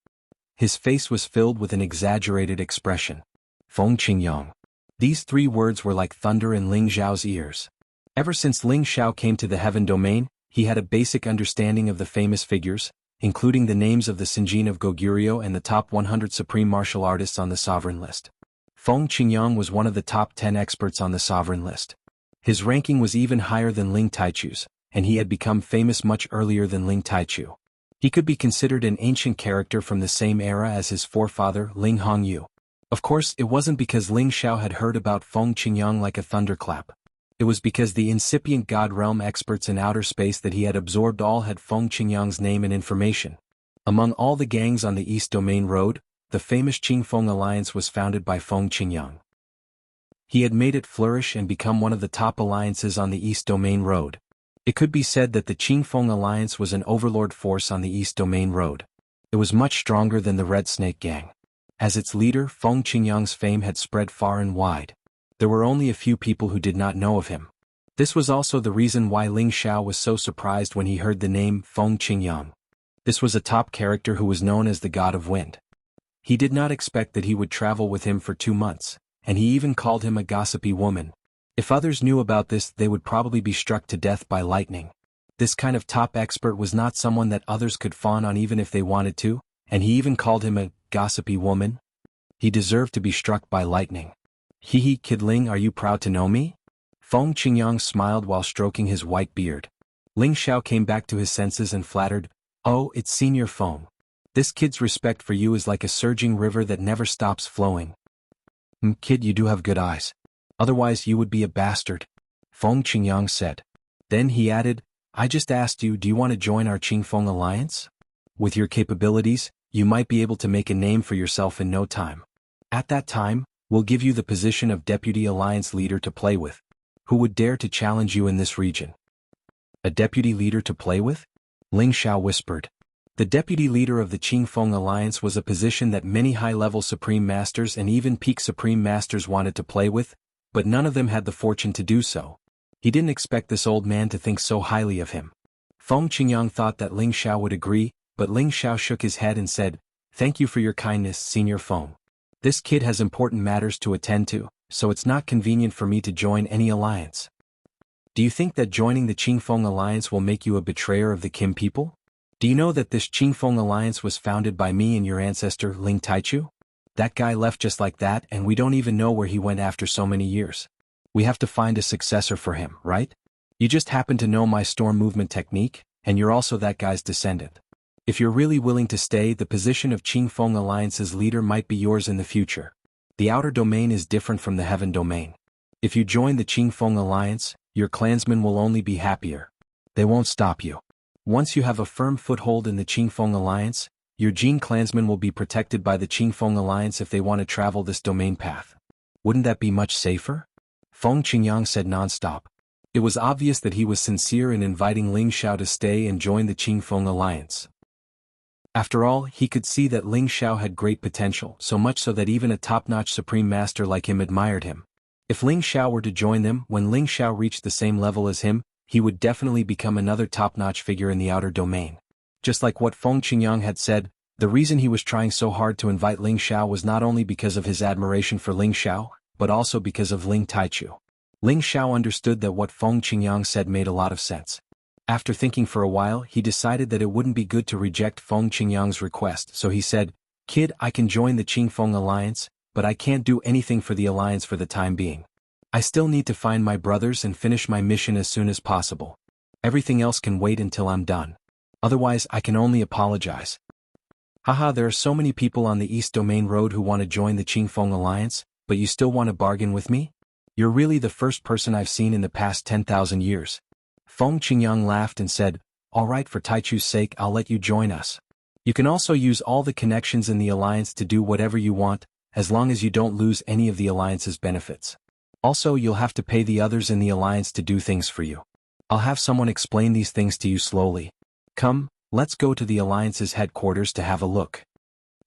His face was filled with an exaggerated expression. Feng Qingyang. These 3 words were like thunder in Ling Zhao's ears. Ever since Ling Zhao came to the heaven domain, he had a basic understanding of the famous figures, including the names of the Sinjin of Goguryeo and the top 100 supreme martial artists on the sovereign list. Feng Qingyang was one of the top 10 experts on the sovereign list. His ranking was even higher than Ling Taichu's, and he had become famous much earlier than Ling Taichu. He could be considered an ancient character from the same era as his forefather Ling Hongyu. Of course, it wasn't because Ling Zhao had heard about Feng Qingyang like a thunderclap. It was because the incipient God realm experts in outer space that he had absorbed all had Feng Qingyang's name and information. Among all the gangs on the East Domain Road, the famous Qingfeng Alliance was founded by Feng Qingyang. He had made it flourish and become one of the top alliances on the East Domain Road. It could be said that the Qingfeng Alliance was an overlord force on the East Domain Road. It was much stronger than the Red Snake Gang. As its leader, Feng Qingyang's fame had spread far and wide. There were only a few people who did not know of him. This was also the reason why Ling Zhao was so surprised when he heard the name Feng Qingyang. This was a top character who was known as the God of Wind. He did not expect that he would travel with him for 2 months, and he even called him a gossipy woman. If others knew about this, they would probably be struck to death by lightning. This kind of top expert was not someone that others could fawn on even if they wanted to, and he even called him a gossipy woman. He deserved to be struck by lightning. Hee, Kid Ling, are you proud to know me? Feng Qingyang smiled while stroking his white beard. Ling Zhao came back to his senses and flattered, Oh, it's Senior Feng. This kid's respect for you is like a surging river that never stops flowing. Kid, you do have good eyes. Otherwise you would be a bastard. Feng Qingyang said. Then he added, I just asked you, do you want to join our Qingfeng alliance? With your capabilities, you might be able to make a name for yourself in no time. At that time, we'll give you the position of Deputy Alliance Leader to play with. Who would dare to challenge you in this region? A deputy leader to play with? Ling Xiao whispered. The deputy leader of the Qingfeng Alliance was a position that many high-level Supreme Masters and even peak Supreme Masters wanted to play with, but none of them had the fortune to do so. He didn't expect this old man to think so highly of him. Feng Qingyang thought that Ling Xiao would agree, but Ling Xiao shook his head and said, Thank you for your kindness, Senior Feng. This kid has important matters to attend to, so it's not convenient for me to join any alliance. Do you think that joining the Qingfeng Alliance will make you a betrayer of the Kim people? Do you know that this Qingfeng Alliance was founded by me and your ancestor Ling Taichu? That guy left just like that and we don't even know where he went after so many years. We have to find a successor for him, right? You just happen to know my storm movement technique, and you're also that guy's descendant. If you're really willing to stay, the position of Qingfeng Alliance's leader might be yours in the future. The outer domain is different from the heaven domain. If you join the Qingfeng Alliance, your clansmen will only be happier. They won't stop you. Once you have a firm foothold in the Qingfeng Alliance, your Jin clansmen will be protected by the Qingfeng Alliance if they want to travel this domain path. Wouldn't that be much safer? Feng Qingyang said non-stop. It was obvious that he was sincere in inviting Ling Xiao to stay and join the Qingfeng Alliance. After all, he could see that Ling Xiao had great potential, so much so that even a top-notch Supreme Master like him admired him. If Ling Xiao were to join them, when Ling Xiao reached the same level as him, he would definitely become another top-notch figure in the outer domain. Just like what Feng Qingyang had said, the reason he was trying so hard to invite Ling Xiao was not only because of his admiration for Ling Xiao, but also because of Ling Taichu. Ling Xiao understood that what Feng Qingyang said made a lot of sense. After thinking for a while, he decided that it wouldn't be good to reject Feng Qingyang's request, so he said, Kid, I can join the Qingfeng Alliance, but I can't do anything for the alliance for the time being. I still need to find my brothers and finish my mission as soon as possible. Everything else can wait until I'm done. Otherwise, I can only apologize. Haha, there are so many people on the East Domain Road who want to join the Qingfeng Alliance, but you still want to bargain with me? You're really the first person I've seen in the past 10,000 years. Feng Qingyang laughed and said, All right, for Taichu's sake, I'll let you join us. You can also use all the connections in the alliance to do whatever you want, as long as you don't lose any of the alliance's benefits. Also, you'll have to pay the others in the alliance to do things for you. I'll have someone explain these things to you slowly. Come, let's go to the alliance's headquarters to have a look.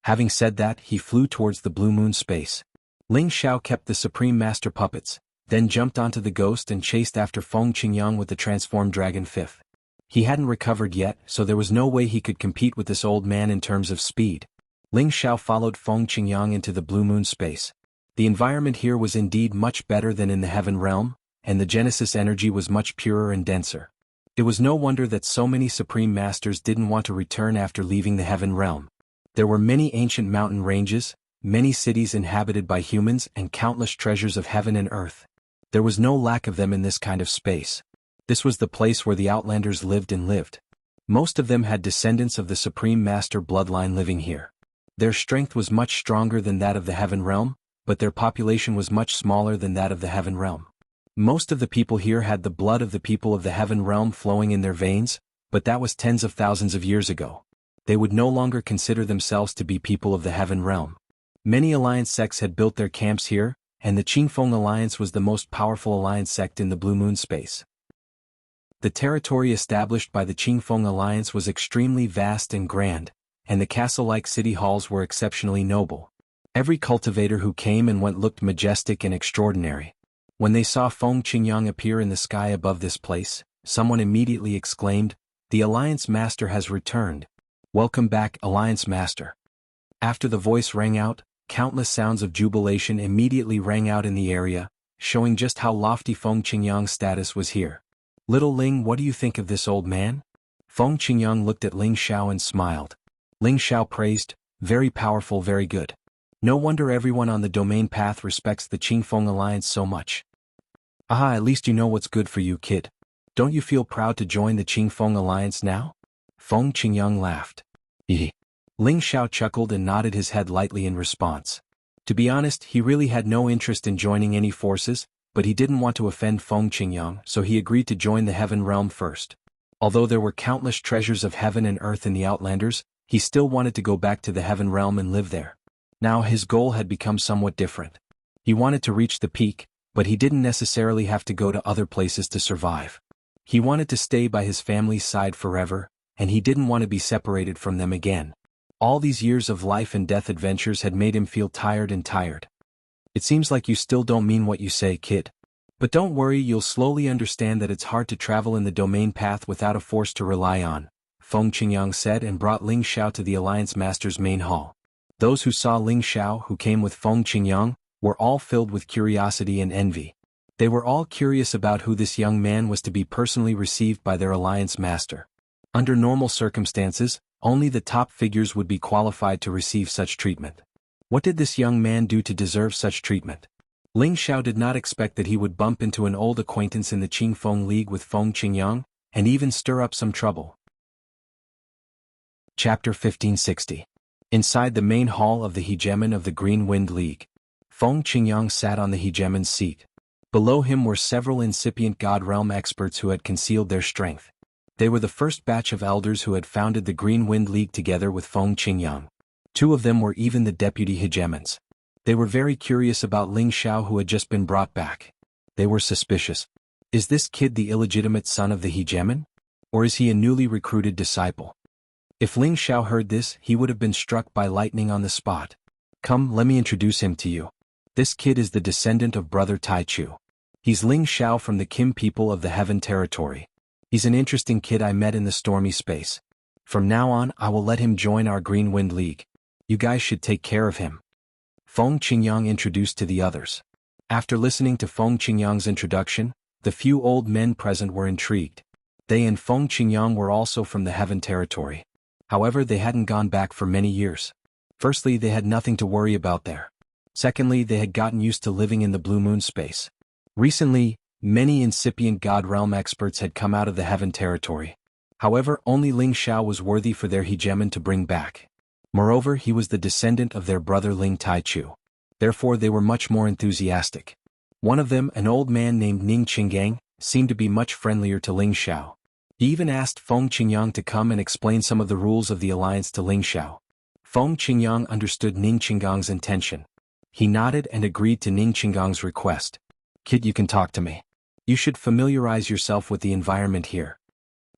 Having said that, he flew towards the Blue Moon space. Ling Xiao kept the Supreme Master puppets, then jumped onto the ghost and chased after Feng Qingyang with the transformed dragon fifth. He hadn't recovered yet, so there was no way he could compete with this old man in terms of speed. Ling Xiao followed Feng Qingyang into the Blue Moon space. The environment here was indeed much better than in the Heaven Realm, and the Genesis energy was much purer and denser. It was no wonder that so many Supreme Masters didn't want to return after leaving the Heaven Realm. There were many ancient mountain ranges, many cities inhabited by humans, and countless treasures of heaven and earth. There was no lack of them in this kind of space. This was the place where the Outlanders lived. Most of them had descendants of the Supreme Master bloodline living here. Their strength was much stronger than that of the Heaven Realm, but their population was much smaller than that of the Heaven Realm. Most of the people here had the blood of the people of the Heaven Realm flowing in their veins, but that was tens of thousands of years ago. They would no longer consider themselves to be people of the Heaven Realm. Many alliance sects had built their camps here, and the Qingfeng Alliance was the most powerful alliance sect in the Blue Moon space. The territory established by the Qingfeng Alliance was extremely vast and grand, and the castle-like city halls were exceptionally noble. Every cultivator who came and went looked majestic and extraordinary. When they saw Feng Qingyang appear in the sky above this place, someone immediately exclaimed, The Alliance Master has returned. Welcome back, Alliance Master. After the voice rang out, countless sounds of jubilation immediately rang out in the area, showing just how lofty Feng Qingyang's status was here. Little Ling, what do you think of this old man? Feng Qingyang looked at Ling Xiao and smiled. Ling Xiao praised, Very powerful, very good. No wonder everyone on the domain path respects the Qingfeng Alliance so much. Aha, at least you know what's good for you, kid. Don't you feel proud to join the Qingfeng Alliance now? Feng Qingyang laughed. Ling Xiao chuckled and nodded his head lightly in response. To be honest, he really had no interest in joining any forces, but he didn't want to offend Feng Qingyang, so he agreed to join the heaven realm first. Although there were countless treasures of heaven and earth in the Outlanders, he still wanted to go back to the heaven realm and live there. Now his goal had become somewhat different. He wanted to reach the peak, but he didn't necessarily have to go to other places to survive. He wanted to stay by his family's side forever, and he didn't want to be separated from them again. All these years of life and death adventures had made him feel tired. It seems like you still don't mean what you say, kid. But don't worry, you'll slowly understand that it's hard to travel in the domain path without a force to rely on, Feng Qingyang said, and brought Ling Xiao to the Alliance Master's main hall. Those who saw Ling Xiao, who came with Feng Qingyang, were all filled with curiosity and envy. They were all curious about who this young man was to be personally received by their Alliance Master. Under normal circumstances, only the top figures would be qualified to receive such treatment. What did this young man do to deserve such treatment? Ling Xiao did not expect that he would bump into an old acquaintance in the Qingfeng League with Feng Qingyang, and even stir up some trouble. Chapter 1560. Inside the main hall of the hegemon of the Green Wind League, Feng Qingyang sat on the hegemon's seat. Below him were several incipient God Realm experts who had concealed their strength. They were the first batch of elders who had founded the Green Wind League together with Feng Qingyang. Two of them were even the deputy hegemons. They were very curious about Ling Xiao, who had just been brought back. They were suspicious. Is this kid the illegitimate son of the hegemon? Or is he a newly recruited disciple? If Ling Xiao heard this, he would have been struck by lightning on the spot. Come, let me introduce him to you. This kid is the descendant of Brother Tai Chu. He's Ling Xiao from the Kim people of the Heaven Territory. He's an interesting kid I met in the stormy space. From now on, I will let him join our Green Wind League. You guys should take care of him. Feng Qingyang introduced to the others. After listening to Feng Qingyang's introduction, the few old men present were intrigued. They and Feng Qingyang were also from the Heaven Territory. However, they hadn't gone back for many years. Firstly, they had nothing to worry about there. Secondly, they had gotten used to living in the Blue Moon space. Recently, many incipient God Realm experts had come out of the Heaven Territory. However, only Ling Xiao was worthy for their hegemon to bring back. Moreover, he was the descendant of their brother Ling Tai Chu. Therefore, they were much more enthusiastic. One of them, an old man named Ning Qinggang, seemed to be much friendlier to Ling Xiao. He even asked Feng Qingyang to come and explain some of the rules of the alliance to Ling Xiao. Feng Qingyang understood Ning Qinggang's intention. He nodded and agreed to Ning Qinggang's request. Kid, you can talk to me. You should familiarize yourself with the environment here,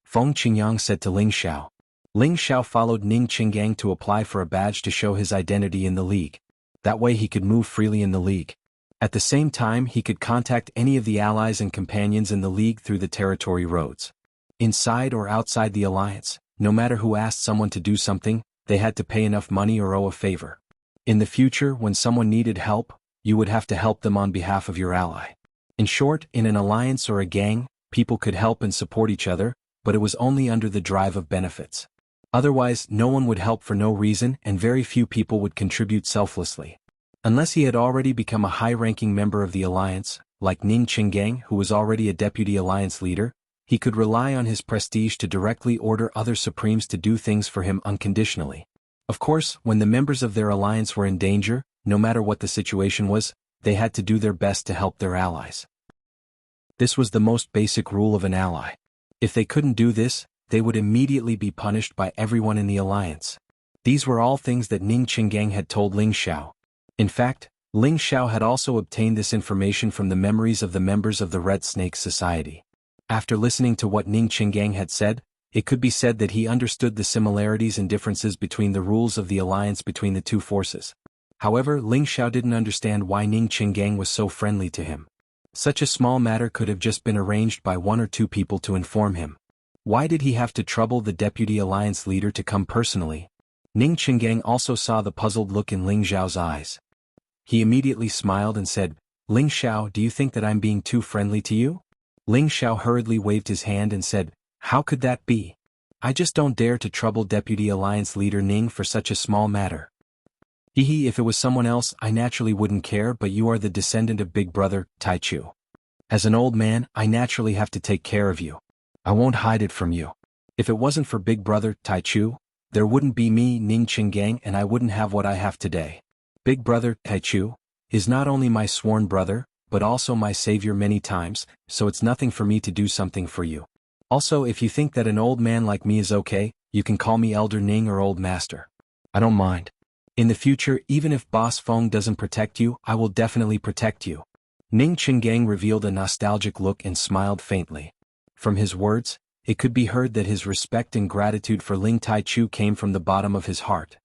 Feng Qingyang said to Ling Xiao. Ling Xiao followed Ning Qinggang to apply for a badge to show his identity in the league. That way he could move freely in the league. At the same time, he could contact any of the allies and companions in the league through the territory roads. Inside or outside the alliance, no matter who asked someone to do something, they had to pay enough money or owe a favor. In the future, when someone needed help, you would have to help them on behalf of your ally. In short, in an alliance or a gang, people could help and support each other, but it was only under the drive of benefits. Otherwise, no one would help for no reason, and very few people would contribute selflessly. Unless he had already become a high-ranking member of the alliance, like Ning Qinggang, who was already a deputy alliance leader, he could rely on his prestige to directly order other supremes to do things for him unconditionally. Of course, when the members of their alliance were in danger, no matter what the situation was, they had to do their best to help their allies. This was the most basic rule of an ally. If they couldn't do this, they would immediately be punished by everyone in the alliance. These were all things that Ning Qinggang had told Ling Xiao. In fact, Ling Xiao had also obtained this information from the memories of the members of the Red Snake Society. After listening to what Ning Qinggang had said, it could be said that he understood the similarities and differences between the rules of the alliance between the two forces. However, Ling Xiao didn't understand why Ning Qinggang was so friendly to him. Such a small matter could have just been arranged by one or two people to inform him. Why did he have to trouble the deputy alliance leader to come personally? Ning Qinggang also saw the puzzled look in Ling Xiao's eyes. He immediately smiled and said, Ling Xiao, do you think that I'm being too friendly to you? Ling Xiao hurriedly waved his hand and said, How could that be? I just don't dare to trouble Deputy Alliance Leader Ning for such a small matter. If it was someone else, I naturally wouldn't care, but you are the descendant of Big Brother, Tai Chu. As an old man, I naturally have to take care of you. I won't hide it from you. If it wasn't for Big Brother, Tai Chu, there wouldn't be me, Ning Qinggang, and I wouldn't have what I have today. Big Brother, Tai Chu, is not only my sworn brother, but also my savior many times, so it's nothing for me to do something for you. Also, if you think that an old man like me is okay, you can call me Elder Ning or Old Master. I don't mind. In the future, even if Boss Feng doesn't protect you, I will definitely protect you. Ning Qinggang revealed a nostalgic look and smiled faintly. From his words, it could be heard that his respect and gratitude for Ling Taichu came from the bottom of his heart.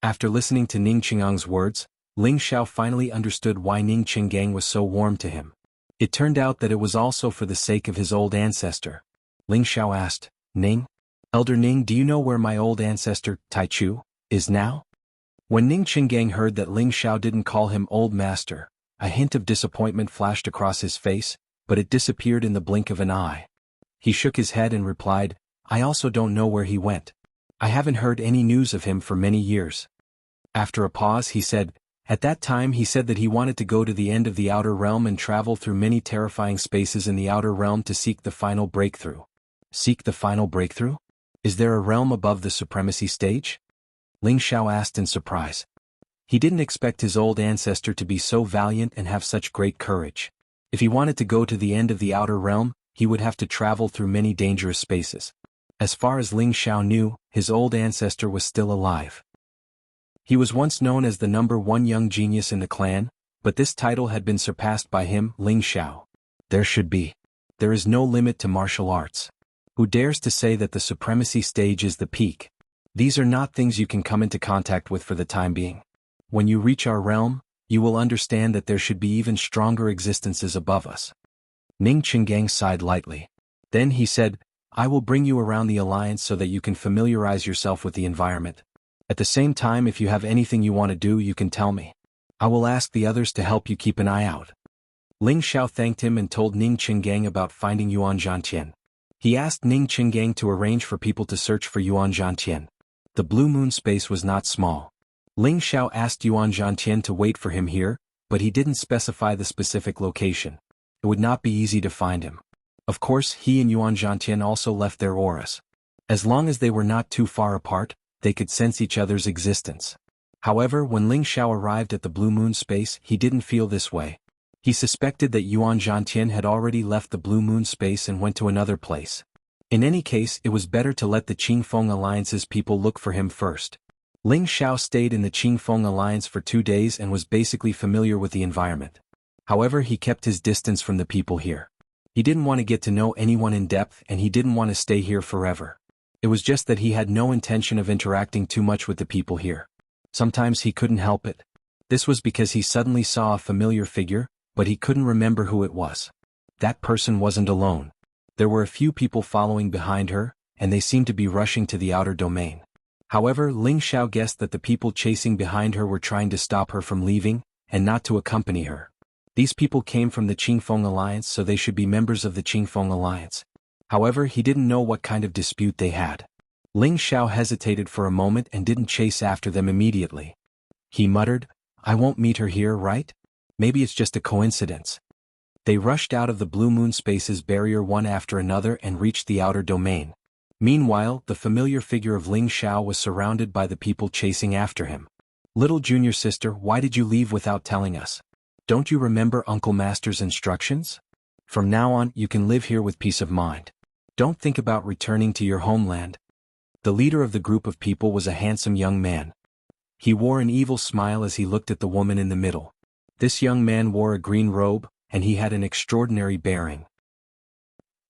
After listening to Ning Qingyang's words, Ling Xiao finally understood why Ning Qinggang was so warm to him. It turned out that it was also for the sake of his old ancestor. Ling Xiao asked, Ning? Elder Ning, do you know where my old ancestor, Taichu, is now? When Ning Qinggang heard that Ling Xiao didn't call him Old Master, a hint of disappointment flashed across his face, but it disappeared in the blink of an eye. He shook his head and replied, I also don't know where he went. I haven't heard any news of him for many years. After a pause he said, at that time he said that he wanted to go to the end of the outer realm and travel through many terrifying spaces in the outer realm to seek the final breakthrough. Seek the final breakthrough? Is there a realm above the supremacy stage? Ling Xiao asked in surprise. He didn't expect his old ancestor to be so valiant and have such great courage. If he wanted to go to the end of the outer realm, he would have to travel through many dangerous spaces. As far as Ling Xiao knew, his old ancestor was still alive. He was once known as the #1 young genius in the clan, but this title had been surpassed by him, Ling Xiao. There should be. There is no limit to martial arts. Who dares to say that the supremacy stage is the peak? These are not things you can come into contact with for the time being. When you reach our realm, you will understand that there should be even stronger existences above us. Ning Qinggang sighed lightly. Then he said, I will bring you around the alliance so that you can familiarize yourself with the environment. At the same time, if you have anything you want to do, you can tell me. I will ask the others to help you keep an eye out. Ling Xiao thanked him and told Ning Qinggang about finding Yuan Zhantian. He asked Ning Qinggang to arrange for people to search for Yuan Zhantian. The Blue Moon space was not small. Ling Xiao asked Yuan Zhantian to wait for him here, but he didn't specify the specific location. It would not be easy to find him. Of course, he and Yuan Zhantian also left their auras. As long as they were not too far apart, they could sense each other's existence. However, when Ling Xiao arrived at the Blue Moon space, he didn't feel this way. He suspected that Yuan Zhantian had already left the Blue Moon space and went to another place. In any case, it was better to let the Qingfeng Alliance's people look for him first. Ling Xiao stayed in the Qingfeng Alliance for 2 days and was basically familiar with the environment. However, he kept his distance from the people here. He didn't want to get to know anyone in depth and he didn't want to stay here forever. It was just that he had no intention of interacting too much with the people here. Sometimes he couldn't help it. This was because he suddenly saw a familiar figure, but he couldn't remember who it was. That person wasn't alone. There were a few people following behind her, and they seemed to be rushing to the outer domain. However, Ling Xiao guessed that the people chasing behind her were trying to stop her from leaving, and not to accompany her. These people came from the Qingfeng Alliance, so they should be members of the Qingfeng Alliance. However, he didn't know what kind of dispute they had. Ling Xiao hesitated for a moment and didn't chase after them immediately. He muttered, I won't meet her here, right? Maybe it's just a coincidence. They rushed out of the Blue Moon Space's barrier one after another and reached the outer domain. Meanwhile, the familiar figure of Ling Xiao was surrounded by the people chasing after him. Little junior sister, why did you leave without telling us? Don't you remember Uncle Master's instructions? From now on, you can live here with peace of mind. Don't think about returning to your homeland. The leader of the group of people was a handsome young man. He wore an evil smile as he looked at the woman in the middle. This young man wore a green robe, and he had an extraordinary bearing.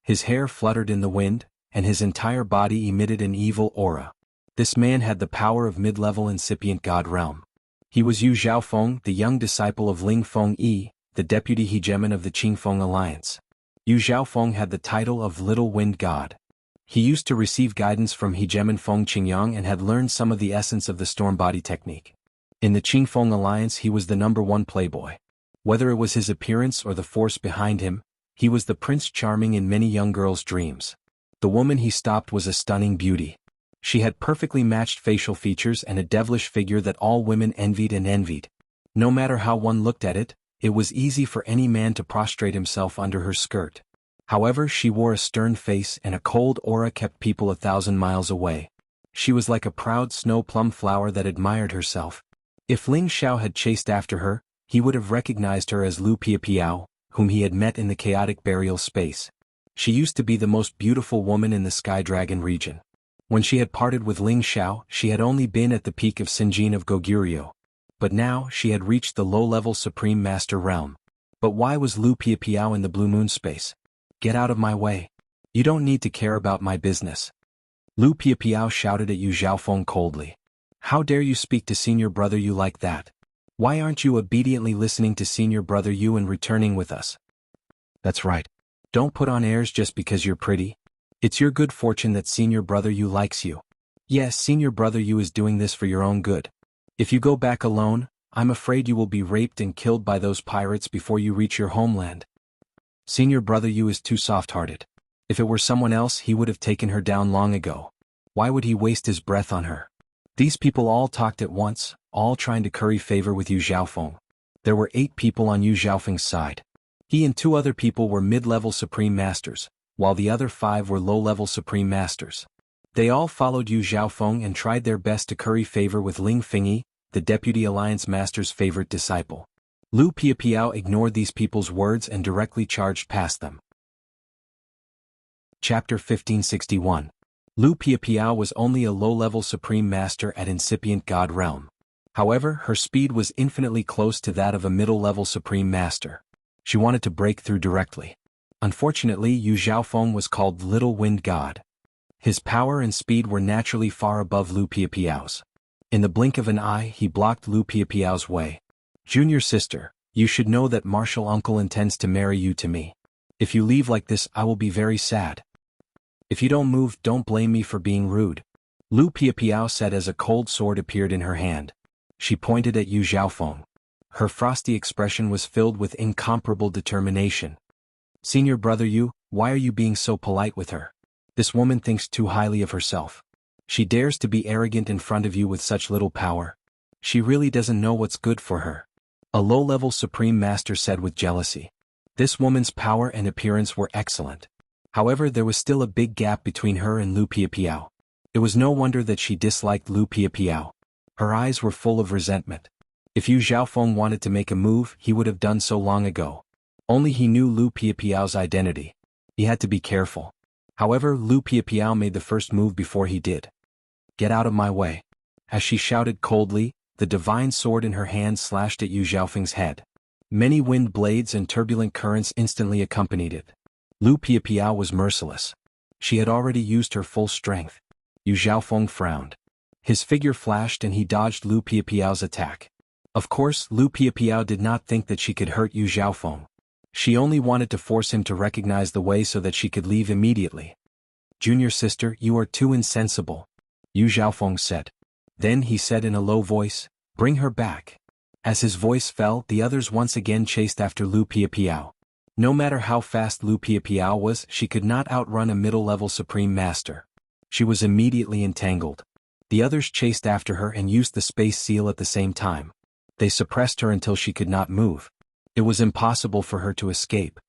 His hair fluttered in the wind, and his entire body emitted an evil aura. This man had the power of mid-level incipient god realm. He was Yu Zhaofeng, the young disciple of Ling Feng-yi, the deputy hegemon of the Qingfeng Alliance. Yu Zhaofeng had the title of Little Wind God. He used to receive guidance from hegemon Feng Qingyang and had learned some of the essence of the storm body technique. In the Qingfeng Alliance he was the #1 playboy. Whether it was his appearance or the force behind him, he was the Prince Charming in many young girls' dreams. The woman he stopped was a stunning beauty. She had perfectly matched facial features and a devilish figure that all women envied and envied. No matter how one looked at it, it was easy for any man to prostrate himself under her skirt. However, she wore a stern face and a cold aura kept people 1,000 miles away. She was like a proud snow plum flower that admired herself. If Ling Xiao had chased after her, he would have recognized her as Lu Piapiao, whom he had met in the chaotic burial space. She used to be the most beautiful woman in the Sky Dragon region. When she had parted with Ling Xiao, she had only been at the peak of Sinjin of Goguryeo. But now she had reached the low-level Supreme Master realm. But why was Lu Piapiao in the Blue Moon space? Get out of my way. You don't need to care about my business. Lu Piapiao shouted at Yu Zhaofeng coldly. How dare you speak to senior brother Yu like that? Why aren't you obediently listening to senior brother Yu and returning with us? That's right. Don't put on airs just because you're pretty. It's your good fortune that senior brother Yu likes you. Yes, senior brother Yu is doing this for your own good. If you go back alone, I'm afraid you will be raped and killed by those pirates before you reach your homeland. Senior brother Yu is too soft-hearted. If it were someone else, he would have taken her down long ago. Why would he waste his breath on her? These people all talked at once, all trying to curry favor with Yu Zhaofeng. There were 8 people on Yu Zhaofeng's side. He and 2 other people were mid-level Supreme Masters, while the other 5 were low-level Supreme Masters. They all followed Yu Zhaofeng and tried their best to curry favor with Ling Fingyi, the Deputy Alliance Master's favorite disciple. Lu Piapiao ignored these people's words and directly charged past them. Chapter 1561. Lu Piapiao was only a low-level Supreme Master at incipient God Realm. However, her speed was infinitely close to that of a middle-level Supreme Master. She wanted to break through directly. Unfortunately, Yu Zhaofeng was called Little Wind God. His power and speed were naturally far above Lu Piapiao's. In the blink of an eye, he blocked Lu Piapiao's way. Junior sister, you should know that Martial Uncle intends to marry you to me. If you leave like this, I will be very sad. If you don't move, don't blame me for being rude. Lu Piapiao said as a cold sword appeared in her hand. She pointed at Yu Zhaofeng. Her frosty expression was filled with incomparable determination. Senior brother Yu, why are you being so polite with her? This woman thinks too highly of herself. She dares to be arrogant in front of you with such little power. She really doesn't know what's good for her. A low-level Supreme Master said with jealousy. This woman's power and appearance were excellent. However, there was still a big gap between her and Lu Piapiao. It was no wonder that she disliked Lu Piapiao. Her eyes were full of resentment. If Yu Zhaofeng wanted to make a move, he would have done so long ago. Only he knew Lu Piapiao's identity. He had to be careful. However, Lu Piapiao made the first move before he did. Get out of my way. As she shouted coldly, the divine sword in her hand slashed at Yu Zhaofeng's head. Many wind blades and turbulent currents instantly accompanied it. Lu Piapiao was merciless. She had already used her full strength. Yu Zhaofeng frowned. His figure flashed and he dodged Lu Piapiao's attack. Of course, Lu Piapiao did not think that she could hurt Yu Zhaofeng. She only wanted to force him to recognize the way so that she could leave immediately. Junior sister, you are too insensible, Yu Zhaofeng said. Then he said in a low voice, bring her back. As his voice fell, the others once again chased after Lu Piapiao. No matter how fast Lu Piapiao was, she could not outrun a middle-level Supreme Master. She was immediately entangled. The others chased after her and used the space seal at the same time. They suppressed her until she could not move. It was impossible for her to escape.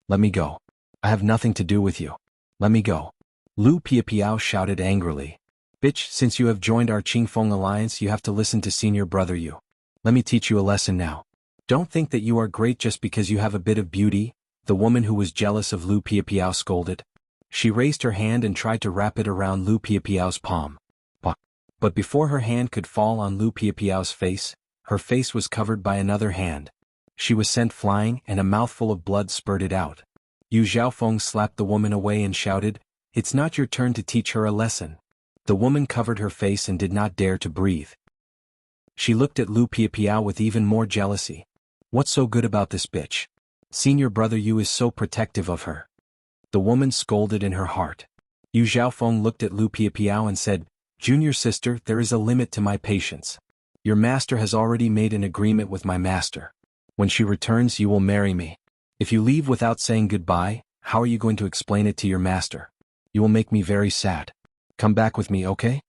Let me go. I have nothing to do with you. Let me go. Lu Piapiao shouted angrily. Bitch, since you have joined our Qingfeng alliance, you have to listen to senior brother Yu. Let me teach you a lesson now. Don't think that you are great just because you have a bit of beauty, the woman who was jealous of Lu Piapiao scolded. She raised her hand and tried to wrap it around Lu Piapiao's palm. But before her hand could fall on Lu Piapiao's face, her face was covered by another hand. She was sent flying and a mouthful of blood spurted out. Yu Zhaofeng slapped the woman away and shouted, it's not your turn to teach her a lesson. The woman covered her face and did not dare to breathe. She looked at Lu Piapiao with even more jealousy. What's so good about this bitch? Senior brother Yu is so protective of her. The woman scolded in her heart. Yu Zhaofeng looked at Lu Piapiao and said, Junior sister, there is a limit to my patience. Your master has already made an agreement with my master. When she returns, you will marry me. If you leave without saying goodbye, how are you going to explain it to your master? You will make me very sad. Come back with me, okay?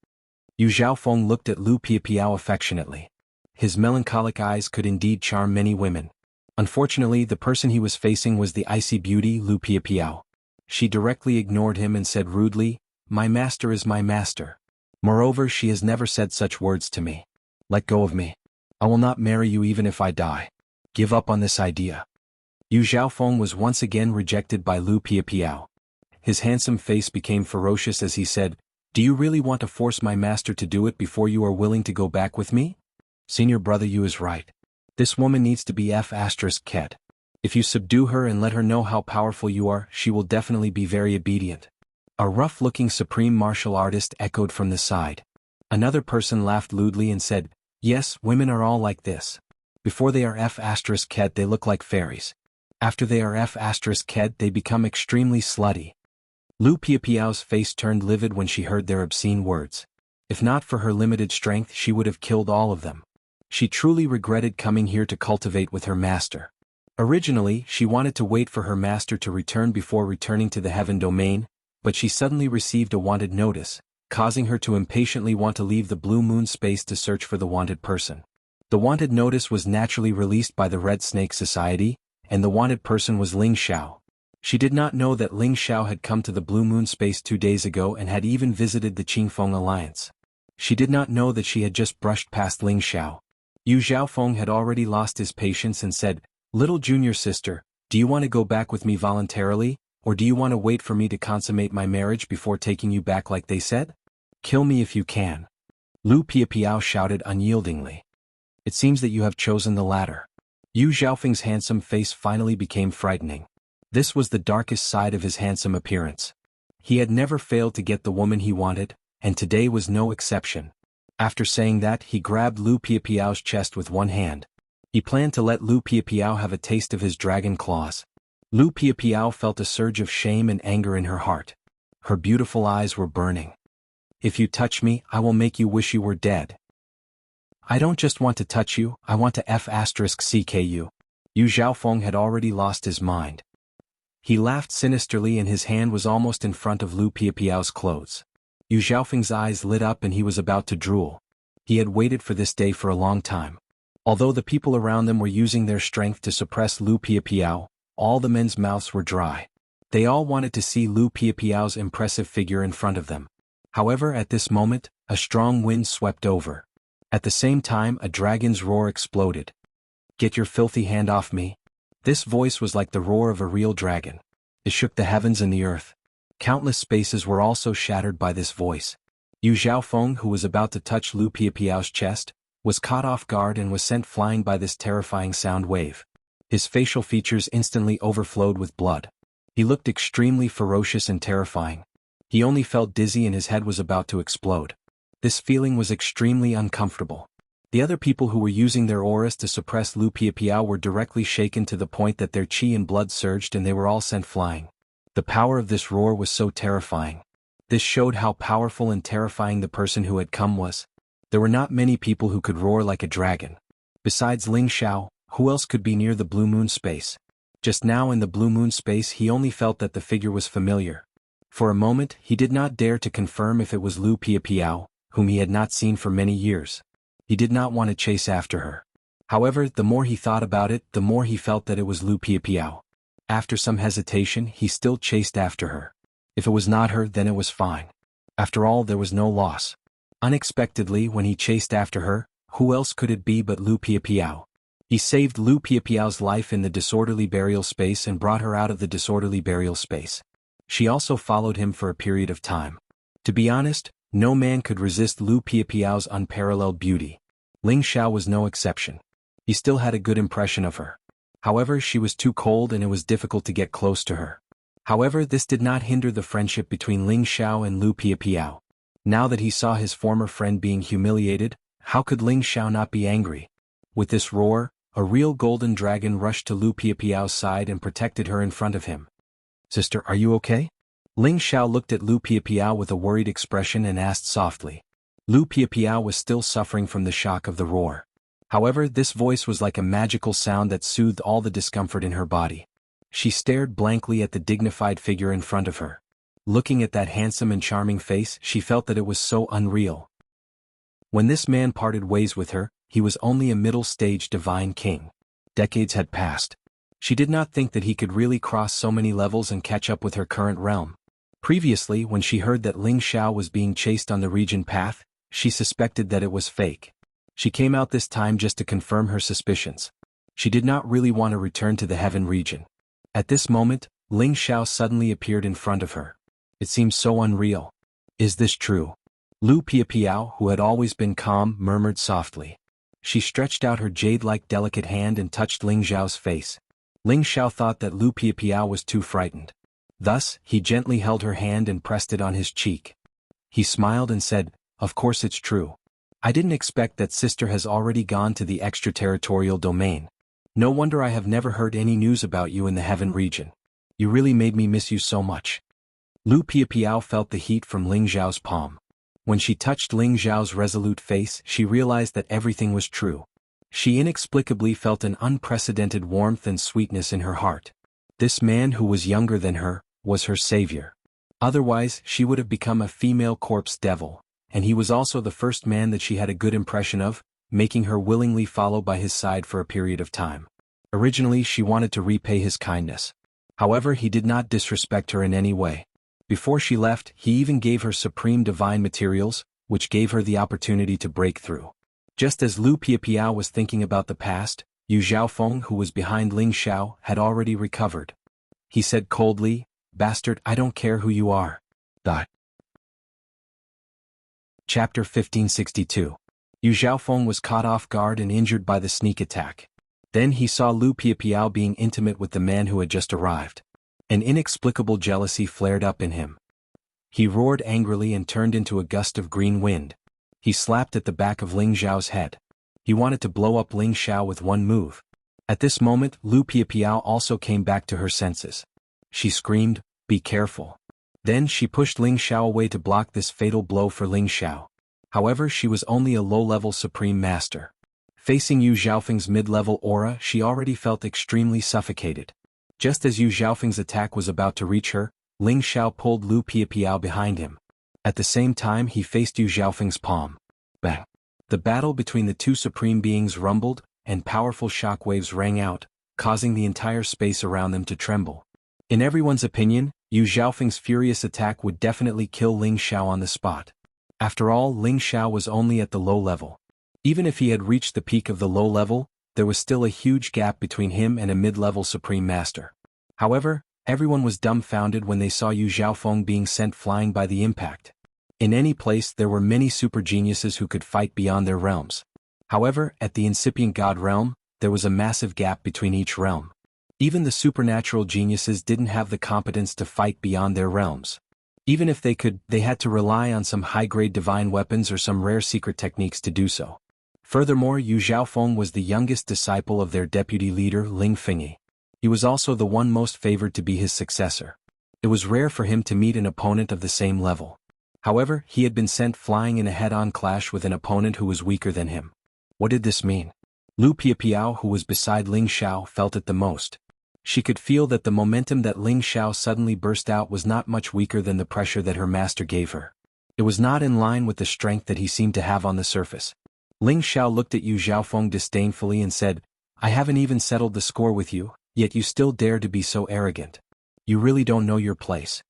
Yu Zhaofeng looked at Lu Piapiao affectionately. His melancholic eyes could indeed charm many women. Unfortunately, the person he was facing was the icy beauty Lu Piapiao. She directly ignored him and said rudely, my master is my master. Moreover, she has never said such words to me. Let go of me. I will not marry you even if I die. Give up on this idea. Yu Zhaofeng was once again rejected by Lu Piapiao. His handsome face became ferocious as he said, "Do you really want to force my master to do it before you are willing to go back with me? Senior brother Yu is right. This woman needs to be F***ed. If you subdue her and let her know how powerful you are, she will definitely be very obedient." A rough-looking supreme martial artist echoed from the side. Another person laughed lewdly and said, "Yes, women are all like this. Before they are F***ed they look like fairies. After they are F***ed they become extremely slutty." Lu Piapiao's face turned livid when she heard their obscene words. If not for her limited strength she would have killed all of them. She truly regretted coming here to cultivate with her master. Originally, she wanted to wait for her master to return before returning to the heaven domain, but she suddenly received a wanted notice, causing her to impatiently want to leave the Blue Moon space to search for the wanted person. The wanted notice was naturally released by the Red Snake Society, and the wanted person was Ling Xiao. She did not know that Ling Xiao had come to the Blue Moon space 2 days ago and had even visited the Qingfeng Alliance. She did not know that she had just brushed past Ling Xiao. Yu Zhaofeng had already lost his patience and said, "Little junior sister, do you want to go back with me voluntarily, or do you want to wait for me to consummate my marriage before taking you back like they said? Kill me if you can." Lu Piapiao shouted unyieldingly. "It seems that you have chosen the latter." Yu Zhaofeng's handsome face finally became frightening. This was the darkest side of his handsome appearance. He had never failed to get the woman he wanted, and today was no exception. After saying that, he grabbed Lu Piapiao's chest with one hand. He planned to let Lu Piapiao have a taste of his dragon claws. Lu Piapiao felt a surge of shame and anger in her heart. Her beautiful eyes were burning. "If you touch me, I will make you wish you were dead." "I don't just want to touch you, I want to F***ck you." Yu Zhaofeng had already lost his mind. He laughed sinisterly and his hand was almost in front of Lu Piapiao's clothes. Yu Zhaofeng's eyes lit up and he was about to drool. He had waited for this day for a long time. Although the people around them were using their strength to suppress Lu Piapiao, all the men's mouths were dry. They all wanted to see Lu Piapiao's impressive figure in front of them. However, at this moment, a strong wind swept over. At the same time, a dragon's roar exploded. "Get your filthy hand off me." This voice was like the roar of a real dragon. It shook the heavens and the earth. Countless spaces were also shattered by this voice. Yu Zhaofeng, who was about to touch Lu Piapiao's chest, was caught off guard and was sent flying by this terrifying sound wave. His facial features instantly overflowed with blood. He looked extremely ferocious and terrifying. He only felt dizzy and his head was about to explode. This feeling was extremely uncomfortable. The other people who were using their auras to suppress Lu Piapiao were directly shaken to the point that their chi and blood surged and they were all sent flying. The power of this roar was so terrifying. This showed how powerful and terrifying the person who had come was. There were not many people who could roar like a dragon. Besides Ling Xiao, who else could be near the Blue Moon space? Just now in the Blue Moon space he only felt that the figure was familiar. For a moment he did not dare to confirm if it was Lu Piapiao, whom he had not seen for many years. He did not want to chase after her. However, the more he thought about it, the more he felt that it was Lu Piapiao. After some hesitation, he still chased after her. If it was not her, then it was fine. After all, there was no loss. Unexpectedly, when he chased after her, who else could it be but Lu Piapiao? He saved Lu Piapiao's life in the disorderly burial space and brought her out of the disorderly burial space. She also followed him for a period of time. To be honest, no man could resist Lu Piapiao's unparalleled beauty. Ling Xiao was no exception. He still had a good impression of her. However, she was too cold and it was difficult to get close to her. However, this did not hinder the friendship between Ling Xiao and Lu Piapiao. Now that he saw his former friend being humiliated, how could Ling Xiao not be angry? With this roar, a real golden dragon rushed to Lu Piapiao's side and protected her in front of him. "Sister, are you okay?" Ling Xiao looked at Lu Piapiao with a worried expression and asked softly. Lu Piapiao was still suffering from the shock of the roar. However, this voice was like a magical sound that soothed all the discomfort in her body. She stared blankly at the dignified figure in front of her. Looking at that handsome and charming face, she felt that it was so unreal. When this man parted ways with her, he was only a middle-stage divine king. Decades had passed. She did not think that he could really cross so many levels and catch up with her current realm. Previously, when she heard that Ling Xiao was being chased on the region path, she suspected that it was fake. She came out this time just to confirm her suspicions. She did not really want to return to the heaven region. At this moment, Ling Xiao suddenly appeared in front of her. It seemed so unreal. Is this true? Lu Piapiao, who had always been calm, murmured softly. She stretched out her jade-like delicate hand and touched Ling Xiao's face. Ling Xiao thought that Lu Piapiao was too frightened. Thus, he gently held her hand and pressed it on his cheek. He smiled and said, "Of course it's true. I didn't expect that sister has already gone to the extraterritorial domain. No wonder I have never heard any news about you in the heaven region. You really made me miss you so much." Lu Piapiao felt the heat from Ling Xiao's palm. When she touched Ling Xiao's resolute face, she realized that everything was true. She inexplicably felt an unprecedented warmth and sweetness in her heart. This man who was younger than her was her savior. Otherwise, she would have become a female corpse devil, and he was also the first man that she had a good impression of, making her willingly follow by his side for a period of time. Originally, she wanted to repay his kindness. However, he did not disrespect her in any way. Before she left, he even gave her supreme divine materials, which gave her the opportunity to break through. Just as Lu Piapiao was thinking about the past, Yu Xiaofeng, who was behind Ling Xiao, had already recovered. He said coldly, "Bastard, I don't care who you are." Chapter 1562. Yu Xiaofeng was caught off guard and injured by the sneak attack. Then he saw Lu Piapiao being intimate with the man who had just arrived. An inexplicable jealousy flared up in him. He roared angrily and turned into a gust of green wind. He slapped at the back of Ling Xiao's head. He wanted to blow up Ling Xiao with one move. At this moment, Lu Piapiao also came back to her senses. She screamed, "Be careful." Then she pushed Ling Xiao away to block this fatal blow for Ling Xiao. However, she was only a low-level supreme master. Facing Yu Xiaofeng's mid-level aura, she already felt extremely suffocated. Just as Yu Xiaofeng's attack was about to reach her, Ling Xiao pulled Lu Piapiao behind him. At the same time, he faced Yu Xiaofeng's palm. Bang! The battle between the two supreme beings rumbled, and powerful shockwaves rang out, causing the entire space around them to tremble. In everyone's opinion, Yu Xiaofeng's furious attack would definitely kill Ling Xiao on the spot. After all, Ling Xiao was only at the low level. Even if he had reached the peak of the low level, there was still a huge gap between him and a mid-level supreme master. However, everyone was dumbfounded when they saw Yu Xiaofeng being sent flying by the impact. In any place there were many super geniuses who could fight beyond their realms. However, at the incipient god realm, there was a massive gap between each realm. Even the supernatural geniuses didn't have the competence to fight beyond their realms. Even if they could, they had to rely on some high-grade divine weapons or some rare secret techniques to do so. Furthermore, Yu Xiaofeng was the youngest disciple of their deputy leader Ling Fengyi. He was also the one most favored to be his successor. It was rare for him to meet an opponent of the same level. However, he had been sent flying in a head-on clash with an opponent who was weaker than him. What did this mean? Lu Piapiao, who was beside Ling Xiao, felt it the most. She could feel that the momentum that Ling Xiao suddenly burst out was not much weaker than the pressure that her master gave her. It was not in line with the strength that he seemed to have on the surface. Ling Xiao looked at Yu Xiaofeng disdainfully and said, "I haven't even settled the score with you, yet you still dare to be so arrogant. You really don't know your place."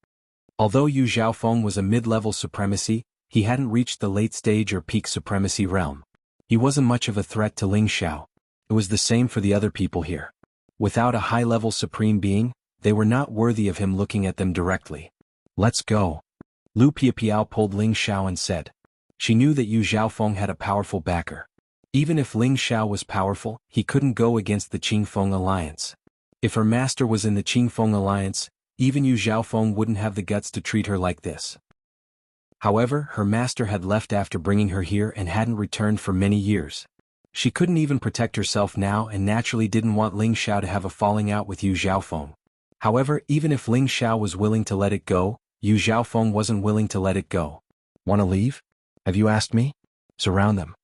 Although Yu Xiaofeng was a mid-level supremacy, he hadn't reached the late stage or peak supremacy realm. He wasn't much of a threat to Ling Xiao. It was the same for the other people here. Without a high-level supreme being, they were not worthy of him looking at them directly. "Let's go." Lu Piapiao pulled Ling Xiao and said. She knew that Yu Xiaofeng had a powerful backer. Even if Ling Xiao was powerful, he couldn't go against the Qingfeng alliance. If her master was in the Qingfeng alliance, even Yu Xiaofeng wouldn't have the guts to treat her like this. However, her master had left after bringing her here and hadn't returned for many years. She couldn't even protect herself now and naturally didn't want Ling Xiao to have a falling out with Yu Xiaofeng. However, even if Ling Xiao was willing to let it go, Yu Xiaofeng wasn't willing to let it go. "Want to leave? Have you asked me? Surround them."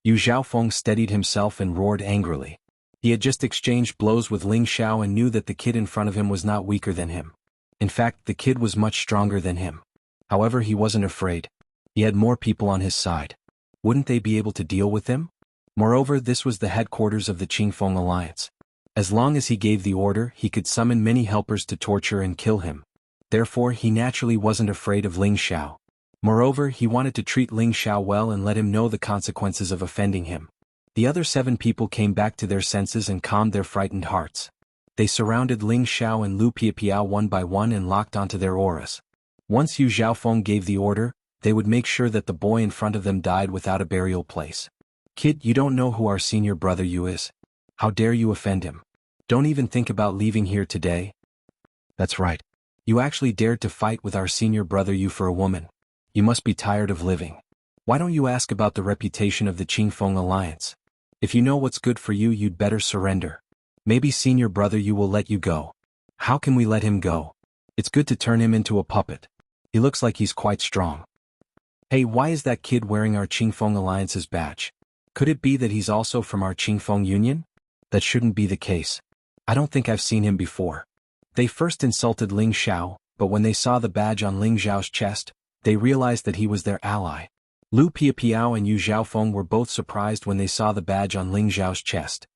Yu Xiaofeng steadied himself and roared angrily. He had just exchanged blows with Ling Xiao and knew that the kid in front of him was not weaker than him. In fact, the kid was much stronger than him. However, he wasn't afraid. He had more people on his side. Wouldn't they be able to deal with him? Moreover, this was the headquarters of the Qingfeng alliance. As long as he gave the order, he could summon many helpers to torture and kill him. Therefore, he naturally wasn't afraid of Ling Xiao. Moreover, he wanted to treat Ling Xiao well and let him know the consequences of offending him. The other 7 people came back to their senses and calmed their frightened hearts. They surrounded Ling Xiao and Lu Piapiao one by one and locked onto their auras. Once Yu Zhaofeng gave the order, they would make sure that the boy in front of them died without a burial place. Kid, you don't know who our senior brother Yu is. How dare you offend him? Don't even think about leaving here today. That's right. You actually dared to fight with our senior brother Yu for a woman. You must be tired of living. Why don't you ask about the reputation of the Qingfeng Alliance? If you know what's good for you, you'd better surrender. Maybe senior brother Yu will let you go. How can we let him go? It's good to turn him into a puppet. He looks like he's quite strong. Hey, why is that kid wearing our Qingfeng Alliance's badge? Could it be that he's also from our Qingfeng Union? That shouldn't be the case. I don't think I've seen him before. They first insulted Ling Xiao, but when they saw the badge on Ling Xiao's chest, they realized that he was their ally. Lu Piapiao and Yu Zhaofeng were both surprised when they saw the badge on Ling Xiao's chest.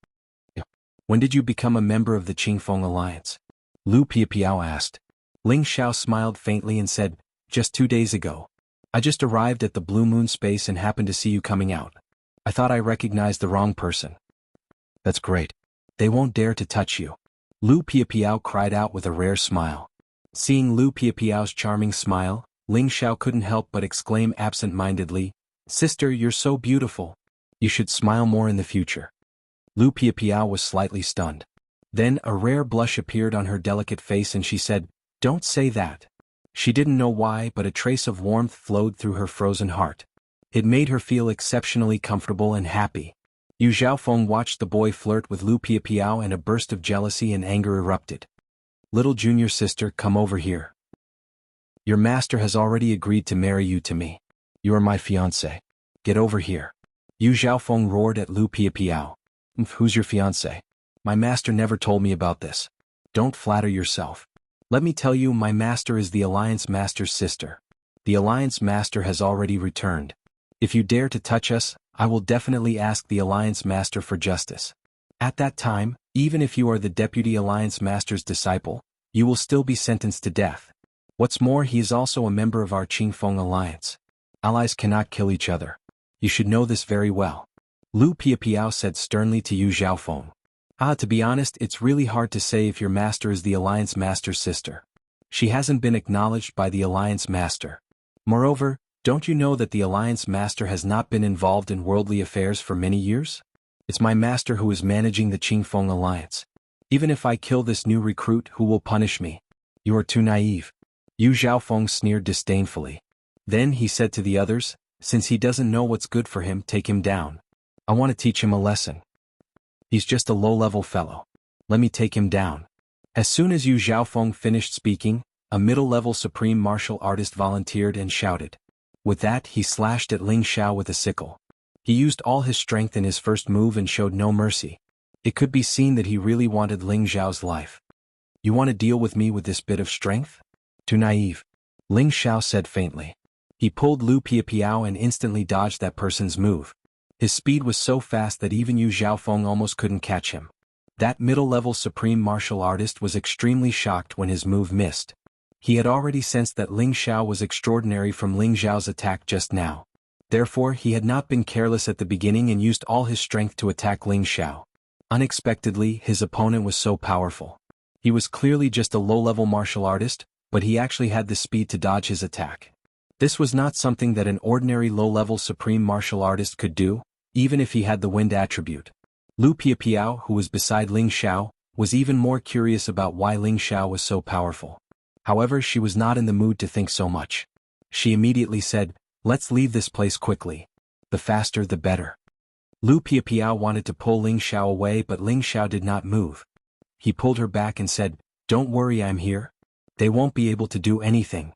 When did you become a member of the Qingfeng Alliance? Lu Piapiao asked. Ling Xiao smiled faintly and said, just 2 days ago. I just arrived at the Blue Moon space and happened to see you coming out. I thought I recognized the wrong person. That's great. They won't dare to touch you. Lu Piapiao cried out with a rare smile. Seeing Lu Piapiao's charming smile, Ling Xiao couldn't help but exclaim absent-mindedly, Sister, you're so beautiful. You should smile more in the future. Lu Piapiao was slightly stunned. Then a rare blush appeared on her delicate face and she said, Don't say that. She didn't know why, but a trace of warmth flowed through her frozen heart. It made her feel exceptionally comfortable and happy. Yu Zhaofeng watched the boy flirt with Lu Piapiao and a burst of jealousy and anger erupted. Little junior sister, come over here. Your master has already agreed to marry you to me. You are my fiancé. Get over here. Yu Zhaofeng roared at Lu Piapiao. Who's your fiancé? My master never told me about this. Don't flatter yourself. Let me tell you, my master is the Alliance Master's sister. The Alliance Master has already returned. If you dare to touch us, I will definitely ask the Alliance Master for justice. At that time, even if you are the Deputy Alliance Master's disciple, you will still be sentenced to death. What's more, he is also a member of our Qingfeng Alliance. Allies cannot kill each other. You should know this very well. Lu Piapiao said sternly to Yu Zhaofeng. To be honest, it's really hard to say if your master is the Alliance Master's sister. She hasn't been acknowledged by the Alliance Master. Moreover, don't you know that the Alliance Master has not been involved in worldly affairs for many years? It's my master who is managing the Qingfeng Alliance. Even if I kill this new recruit, who will punish me? You are too naive. Yu Zhaofeng sneered disdainfully. Then he said to the others, since he doesn't know what's good for him, take him down. I want to teach him a lesson. He's just a low-level fellow. Let me take him down. As soon as Yu Zhaofeng finished speaking, a middle-level supreme martial artist volunteered and shouted. With that, he slashed at Ling Xiao with a sickle. He used all his strength in his first move and showed no mercy. It could be seen that he really wanted Ling Xiao's life. You want to deal with me with this bit of strength? Too naive. Ling Xiao said faintly. He pulled Lu Piapiao and instantly dodged that person's move. His speed was so fast that even Yu Zhaofeng almost couldn't catch him. That middle-level supreme martial artist was extremely shocked when his move missed. He had already sensed that Ling Xiao was extraordinary from Ling Xiao's attack just now. Therefore, he had not been careless at the beginning and used all his strength to attack Ling Xiao. Unexpectedly, his opponent was so powerful. He was clearly just a low-level martial artist, but he actually had the speed to dodge his attack. This was not something that an ordinary low-level supreme martial artist could do, even if he had the wind attribute. Lu Piapiao, who was beside Ling Xiao, was even more curious about why Ling Xiao was so powerful. However, she was not in the mood to think so much. She immediately said, let's leave this place quickly. The faster the better. Lu Piapiao wanted to pull Ling Xiao away, but Ling Xiao did not move. He pulled her back and said, don't worry, I'm here. They won't be able to do anything.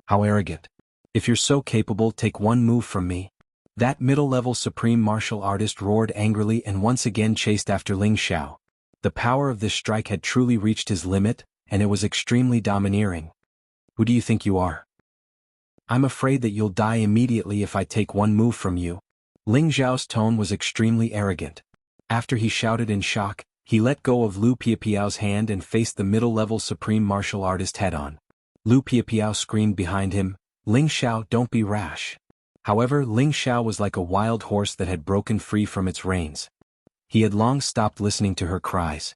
How arrogant. If you're so capable, take one move from me. That middle-level supreme martial artist roared angrily and once again chased after Ling Xiao. The power of this strike had truly reached his limit, and it was extremely domineering. Who do you think you are? I'm afraid that you'll die immediately if I take one move from you. Ling Xiao's tone was extremely arrogant. After he shouted in shock, he let go of Lu Piapiao's hand and faced the middle-level supreme martial artist head-on. Lu Piapiao screamed behind him, Ling Xiao, don't be rash. However, Ling Xiao was like a wild horse that had broken free from its reins. He had long stopped listening to her cries.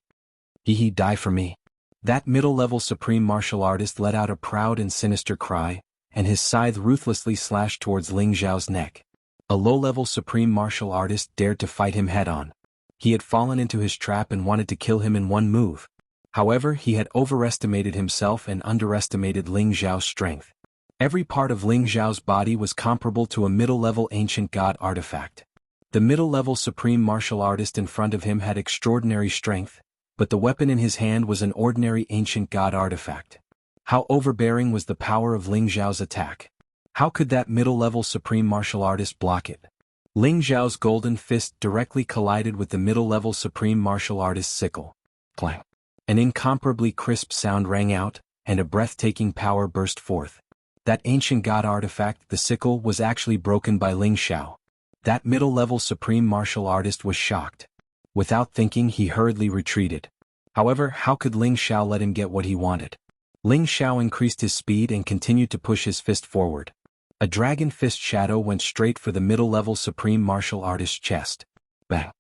"He die for me." That middle-level supreme martial artist let out a proud and sinister cry, and his scythe ruthlessly slashed towards Ling Xiao's neck. A low-level supreme martial artist dared to fight him head-on. He had fallen into his trap and wanted to kill him in one move. However, he had overestimated himself and underestimated Ling Xiao's strength. Every part of Ling Xiao's body was comparable to a middle-level ancient god artifact. The middle-level supreme martial artist in front of him had extraordinary strength, but the weapon in his hand was an ordinary ancient god artifact. How overbearing was the power of Ling Xiao's attack? How could that middle-level supreme martial artist block it? Ling Xiao's golden fist directly collided with the middle-level supreme martial artist's sickle. Clang! An incomparably crisp sound rang out, and a breathtaking power burst forth. That ancient god artifact, the sickle, was actually broken by Ling Xiao. That middle-level supreme martial artist was shocked. Without thinking, he hurriedly retreated. However, how could Ling Xiao let him get what he wanted? Ling Xiao increased his speed and continued to push his fist forward. A dragon fist shadow went straight for the middle-level supreme martial artist's chest. Bang!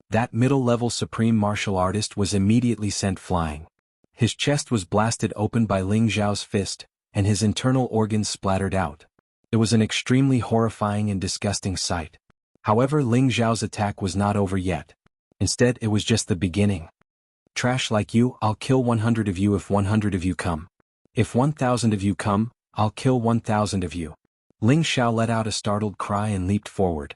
That middle-level supreme martial artist was immediately sent flying. His chest was blasted open by Ling Xiao's fist, and his internal organs splattered out. It was an extremely horrifying and disgusting sight. However, Ling Xiao's attack was not over yet. Instead, it was just the beginning. "Trash like you, I'll kill 100 of you if 100 of you come. If 1,000 of you come, I'll kill 1,000 of you." Ling Xiao let out a startled cry and leaped forward.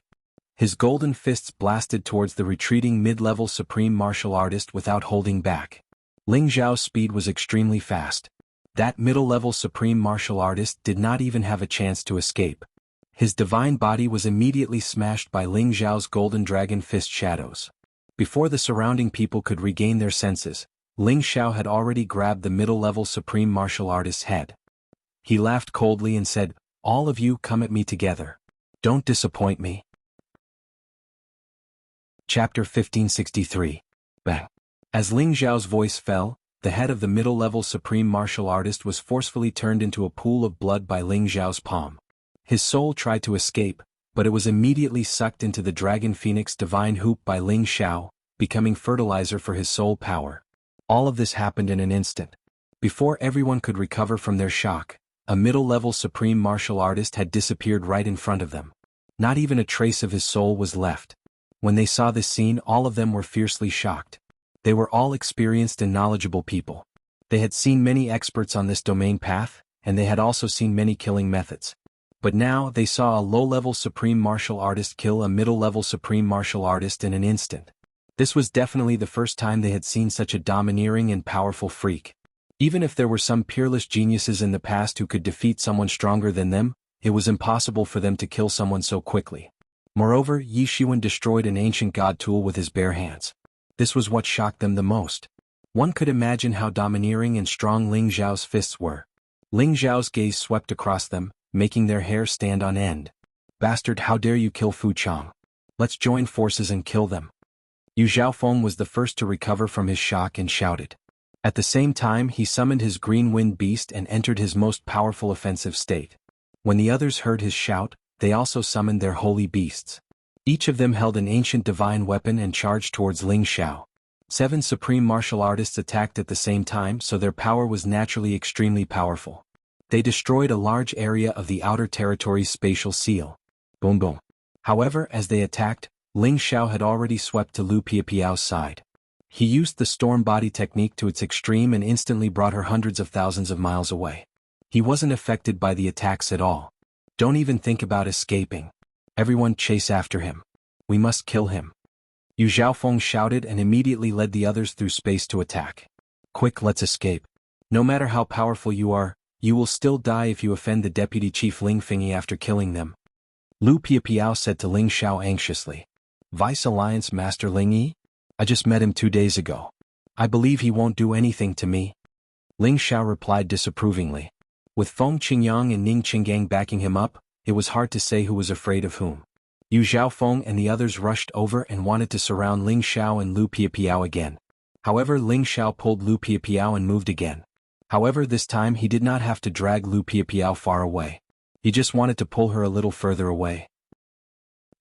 His golden fists blasted towards the retreating mid-level supreme martial artist without holding back. Ling Xiao's speed was extremely fast. That middle-level supreme martial artist did not even have a chance to escape. His divine body was immediately smashed by Ling Xiao's golden dragon fist shadows. Before the surrounding people could regain their senses, Ling Xiao had already grabbed the middle-level supreme martial artist's head. He laughed coldly and said, "All of you come at me together. Don't disappoint me." Chapter 1563. Bang. As Ling Xiao's voice fell, the head of the middle-level supreme martial artist was forcefully turned into a pool of blood by Ling Xiao's palm. His soul tried to escape, but it was immediately sucked into the Dragon Phoenix Divine Hoop by Ling Xiao, becoming fertilizer for his soul power. All of this happened in an instant. Before everyone could recover from their shock, a middle-level supreme martial artist had disappeared right in front of them. Not even a trace of his soul was left. When they saw this scene, all of them were fiercely shocked. They were all experienced and knowledgeable people. They had seen many experts on this domain path, and they had also seen many killing methods. But now they saw a low-level supreme martial artist kill a middle-level supreme martial artist in an instant. This was definitely the first time they had seen such a domineering and powerful freak. Even if there were some peerless geniuses in the past who could defeat someone stronger than them, it was impossible for them to kill someone so quickly. Moreover, Yi Shiwen destroyed an ancient god tool with his bare hands. This was what shocked them the most. One could imagine how domineering and strong Ling Xiao's fists were. Ling Xiao's gaze swept across them, making their hair stand on end. "Bastard, how dare you kill Fu Chang? Let's join forces and kill them." Yu Xiaofeng was the first to recover from his shock and shouted. At the same time, he summoned his green wind beast and entered his most powerful offensive state. When the others heard his shout, they also summoned their holy beasts. Each of them held an ancient divine weapon and charged towards Ling Xiao. 7 supreme martial artists attacked at the same time, so their power was naturally extremely powerful. They destroyed a large area of the outer territory's spatial seal. Boom boom. However, as they attacked, Ling Xiao had already swept to Lu Piapiao's side. He used the storm body technique to its extreme and instantly brought her hundreds of thousands of miles away. He wasn't affected by the attacks at all. "Don't even think about escaping. Everyone chase after him. We must kill him." Yu Xiaofeng shouted and immediately led the others through space to attack. "Quick, let's escape. No matter how powerful you are, you will still die if you offend the Deputy Chief Ling Fingyi after killing them." Lu Piapiao said to Ling Xiao anxiously. "Vice Alliance Master Ling Yi? I just met him 2 days ago. I believe he won't do anything to me." Ling Xiao replied disapprovingly. With Feng Qingyang and Ning Qinggang backing him up, it was hard to say who was afraid of whom. Yu Xiaofeng and the others rushed over and wanted to surround Ling Xiao and Lu Piapiao again. However, Ling Xiao pulled Lu Piapiao and moved again. However, this time he did not have to drag Lu Piapiao far away. He just wanted to pull her a little further away.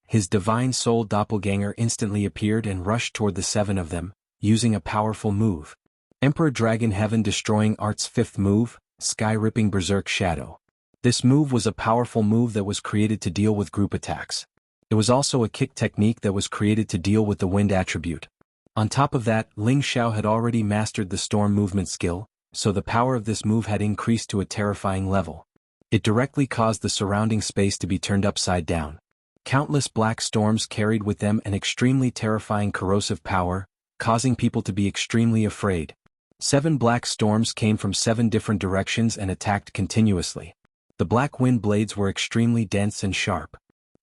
His divine soul doppelganger instantly appeared and rushed toward the seven of them, using a powerful move. Emperor Dragon Heaven Destroying Art's fifth move, Sky-Ripping Berserk Shadow. This move was a powerful move that was created to deal with group attacks. It was also a kick technique that was created to deal with the wind attribute. On top of that, Ling Xiao had already mastered the storm movement skill, so the power of this move had increased to a terrifying level. It directly caused the surrounding space to be turned upside down. Countless black storms carried with them an extremely terrifying corrosive power, causing people to be extremely afraid. 7 black storms came from 7 different directions and attacked continuously. The black wind blades were extremely dense and sharp.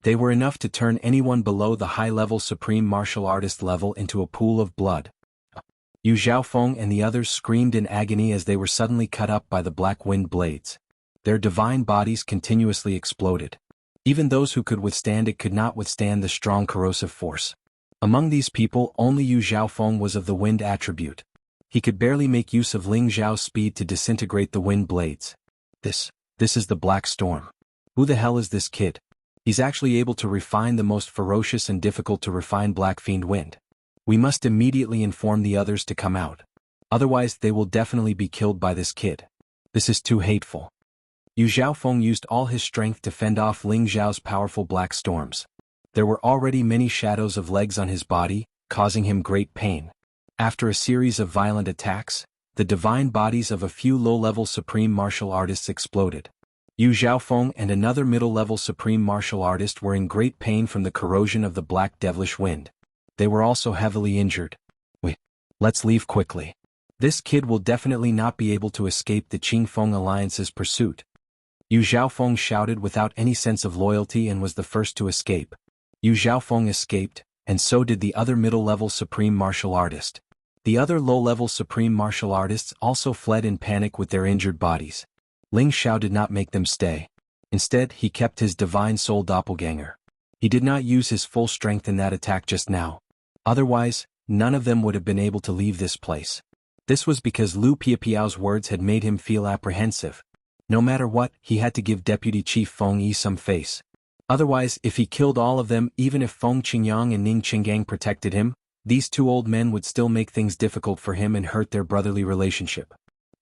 They were enough to turn anyone below the high-level supreme martial artist level into a pool of blood. Yu Zhaofeng and the others screamed in agony as they were suddenly cut up by the black wind blades. Their divine bodies continuously exploded. Even those who could withstand it could not withstand the strong corrosive force. Among these people, only Yu Zhaofeng was of the wind attribute. He could barely make use of Ling Xiao's speed to disintegrate the wind blades. This is the Black Storm. Who the hell is this kid? He's actually able to refine the most ferocious and difficult to refine Black Fiend Wind. We must immediately inform the others to come out. Otherwise they will definitely be killed by this kid. This is too hateful. Yu Zhaofeng used all his strength to fend off Ling Xiao's powerful black storms. There were already many shadows of legs on his body, causing him great pain. After a series of violent attacks, the divine bodies of a few low-level supreme martial artists exploded. Yu Zhaofeng and another middle-level supreme martial artist were in great pain from the corrosion of the black devilish wind. They were also heavily injured. Let's leave quickly. This kid will definitely not be able to escape the Qingfeng Alliance's pursuit. Yu Zhaofeng shouted without any sense of loyalty and was the first to escape. Yu Zhaofeng escaped, and so did the other middle-level supreme martial artist. The other low-level supreme martial artists also fled in panic with their injured bodies. Ling Xiao did not make them stay. Instead, he kept his divine soul doppelganger. He did not use his full strength in that attack just now. Otherwise, none of them would have been able to leave this place. This was because Lu Piapiao's words had made him feel apprehensive. No matter what, he had to give Deputy Chief Feng Yi some face. Otherwise, if he killed all of them, even if Feng Qingyang and Ning Qinggang protected him, these two old men would still make things difficult for him and hurt their brotherly relationship.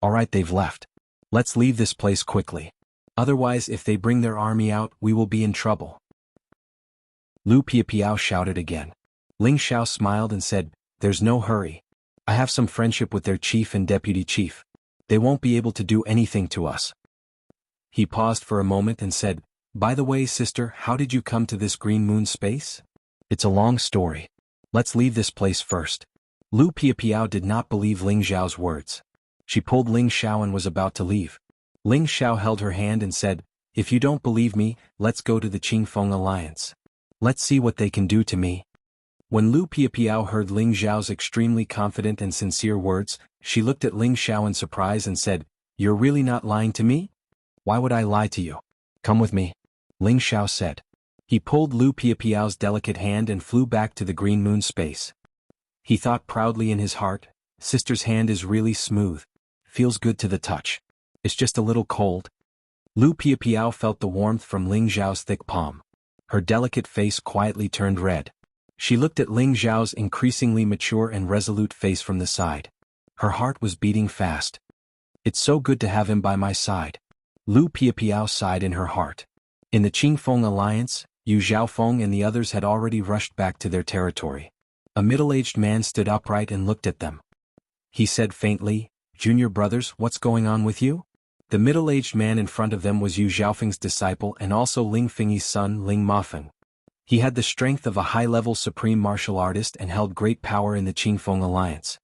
Alright, they've left. Let's leave this place quickly. Otherwise, if they bring their army out, we will be in trouble. Lu Piapiao shouted again. Ling Xiao smiled and said, "There's no hurry. I have some friendship with their chief and deputy chief. They won't be able to do anything to us." He paused for a moment and said, "By the way, sister, how did you come to this green moon space? It's a long story. Let's leave this place first." Lu Piapiao did not believe Ling Xiao's words. She pulled Ling Xiao and was about to leave. Ling Xiao held her hand and said, "If you don't believe me, let's go to the Qingfeng Alliance. Let's see what they can do to me." When Lu Piapiao heard Ling Xiao's extremely confident and sincere words, she looked at Ling Xiao in surprise and said, "You're really not lying to me? Why would I lie to you? Come with me," Ling Xiao said. He pulled Lu Piapiao's delicate hand and flew back to the green moon space. He thought proudly in his heart, "Sister's hand is really smooth. Feels good to the touch. It's just a little cold." Lu Piapiao felt the warmth from Ling Xiao's thick palm. Her delicate face quietly turned red. She looked at Ling Xiao's increasingly mature and resolute face from the side. Her heart was beating fast. "It's so good to have him by my side." Lu Piapiao sighed in her heart. In the Qingfeng Alliance, Yu Zhaofeng and the others had already rushed back to their territory. A middle-aged man stood upright and looked at them. He said faintly, "Junior brothers, what's going on with you?" The middle-aged man in front of them was Yu Zhaofeng's disciple and also Ling Fengyi's son, Ling Mafeng. He had the strength of a high-level supreme martial artist and held great power in the Qingfeng Alliance.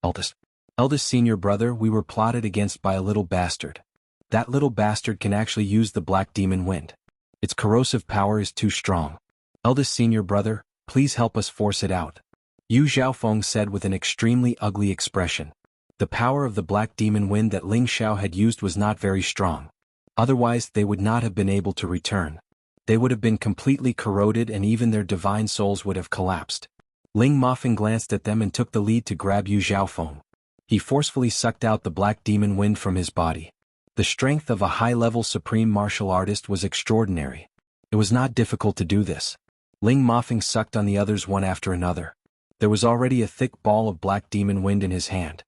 Eldest senior brother, we were plotted against by a little bastard. That little bastard can actually use the black demon wind. Its corrosive power is too strong. Eldest senior brother, please help us force it out," Yu Zhaofeng said with an extremely ugly expression. The power of the black demon wind that Ling Xiao had used was not very strong. Otherwise, they would not have been able to return. They would have been completely corroded and even their divine souls would have collapsed. Ling Mafeng glanced at them and took the lead to grab Yu Zhaofeng. He forcefully sucked out the black demon wind from his body. The strength of a high-level supreme martial artist was extraordinary. It was not difficult to do this. Ling Mafeng sucked on the others one after another. There was already a thick ball of black demon wind in his hand.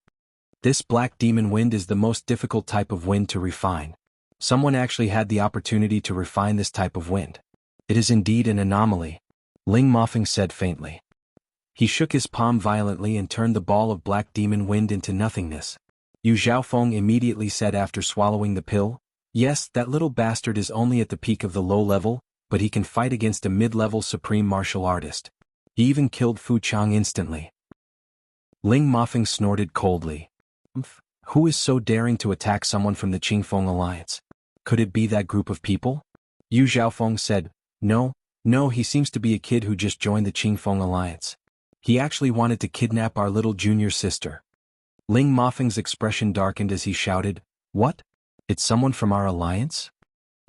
This black demon wind is the most difficult type of wind to refine. Someone actually had the opportunity to refine this type of wind. It is indeed an anomaly, Ling Mafeng said faintly. He shook his palm violently and turned the ball of black demon wind into nothingness. Yu Zhaofeng immediately said after swallowing the pill, "Yes, that little bastard is only at the peak of the low level, but he can fight against a mid-level supreme martial artist. He even killed Fu Chang instantly." Ling Mafeng snorted coldly. Who is so daring to attack someone from the Qingfeng Alliance? Could it be that group of people? Yu Zhaofeng said, No, he seems to be a kid who just joined the Qingfeng Alliance. He actually wanted to kidnap our little junior sister. Ling Mafeng's expression darkened as he shouted, What? It's someone from our alliance?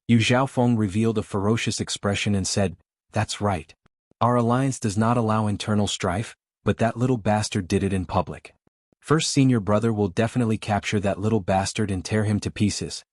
Yu Zhaofeng revealed a ferocious expression and said, That's right. Our alliance does not allow internal strife, but that little bastard did it in public. First senior brother will definitely capture that little bastard and tear him to pieces.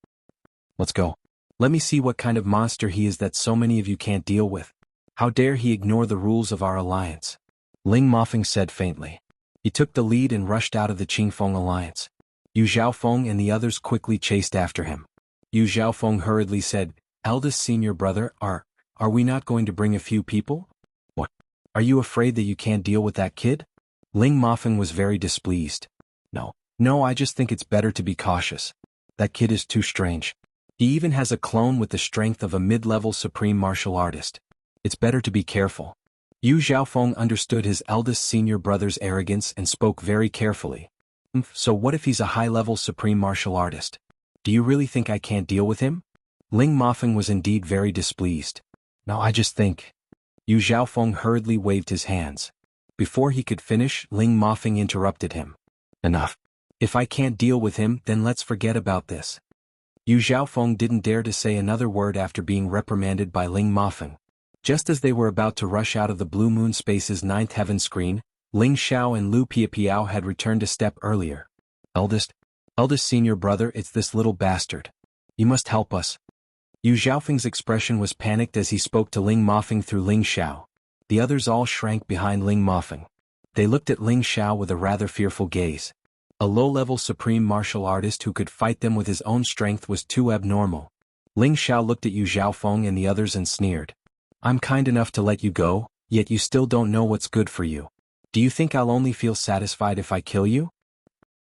Let's go. Let me see what kind of monster he is that so many of you can't deal with. How dare he ignore the rules of our alliance? Ling Mafeng said faintly. He took the lead and rushed out of the Qingfeng Alliance. Yu Zhaofeng and the others quickly chased after him. Yu Zhaofeng hurriedly said, Eldest senior brother, are we not going to bring a few people? What? Are you afraid that you can't deal with that kid? Ling Mafeng was very displeased. No, I just think it's better to be cautious. That kid is too strange. He even has a clone with the strength of a mid-level supreme martial artist. It's better to be careful. Yu Zhaofeng understood his eldest senior brother's arrogance and spoke very carefully. So what if he's a high-level supreme martial artist? Do you really think I can't deal with him? Ling Mafeng was indeed very displeased. No, I just think. Yu Zhaofeng hurriedly waved his hands. Before he could finish, Ling Mafeng interrupted him. Enough. If I can't deal with him, then let's forget about this. Yu Zhaofeng didn't dare to say another word after being reprimanded by Ling Mafeng. Just as they were about to rush out of the Blue Moon Space's ninth heaven screen, Ling Xiao and Lu Piapiao had returned a step earlier. Eldest senior brother, it's this little bastard. You must help us. Yu Zhaofeng's expression was panicked as he spoke to Ling Mafeng through Ling Xiao. The others all shrank behind Ling Mafeng. They looked at Ling Xiao with a rather fearful gaze. A low-level supreme martial artist who could fight them with his own strength was too abnormal. Ling Xiao looked at Yu Zhaofeng and the others and sneered. I'm kind enough to let you go, yet you still don't know what's good for you. Do you think I'll only feel satisfied if I kill you?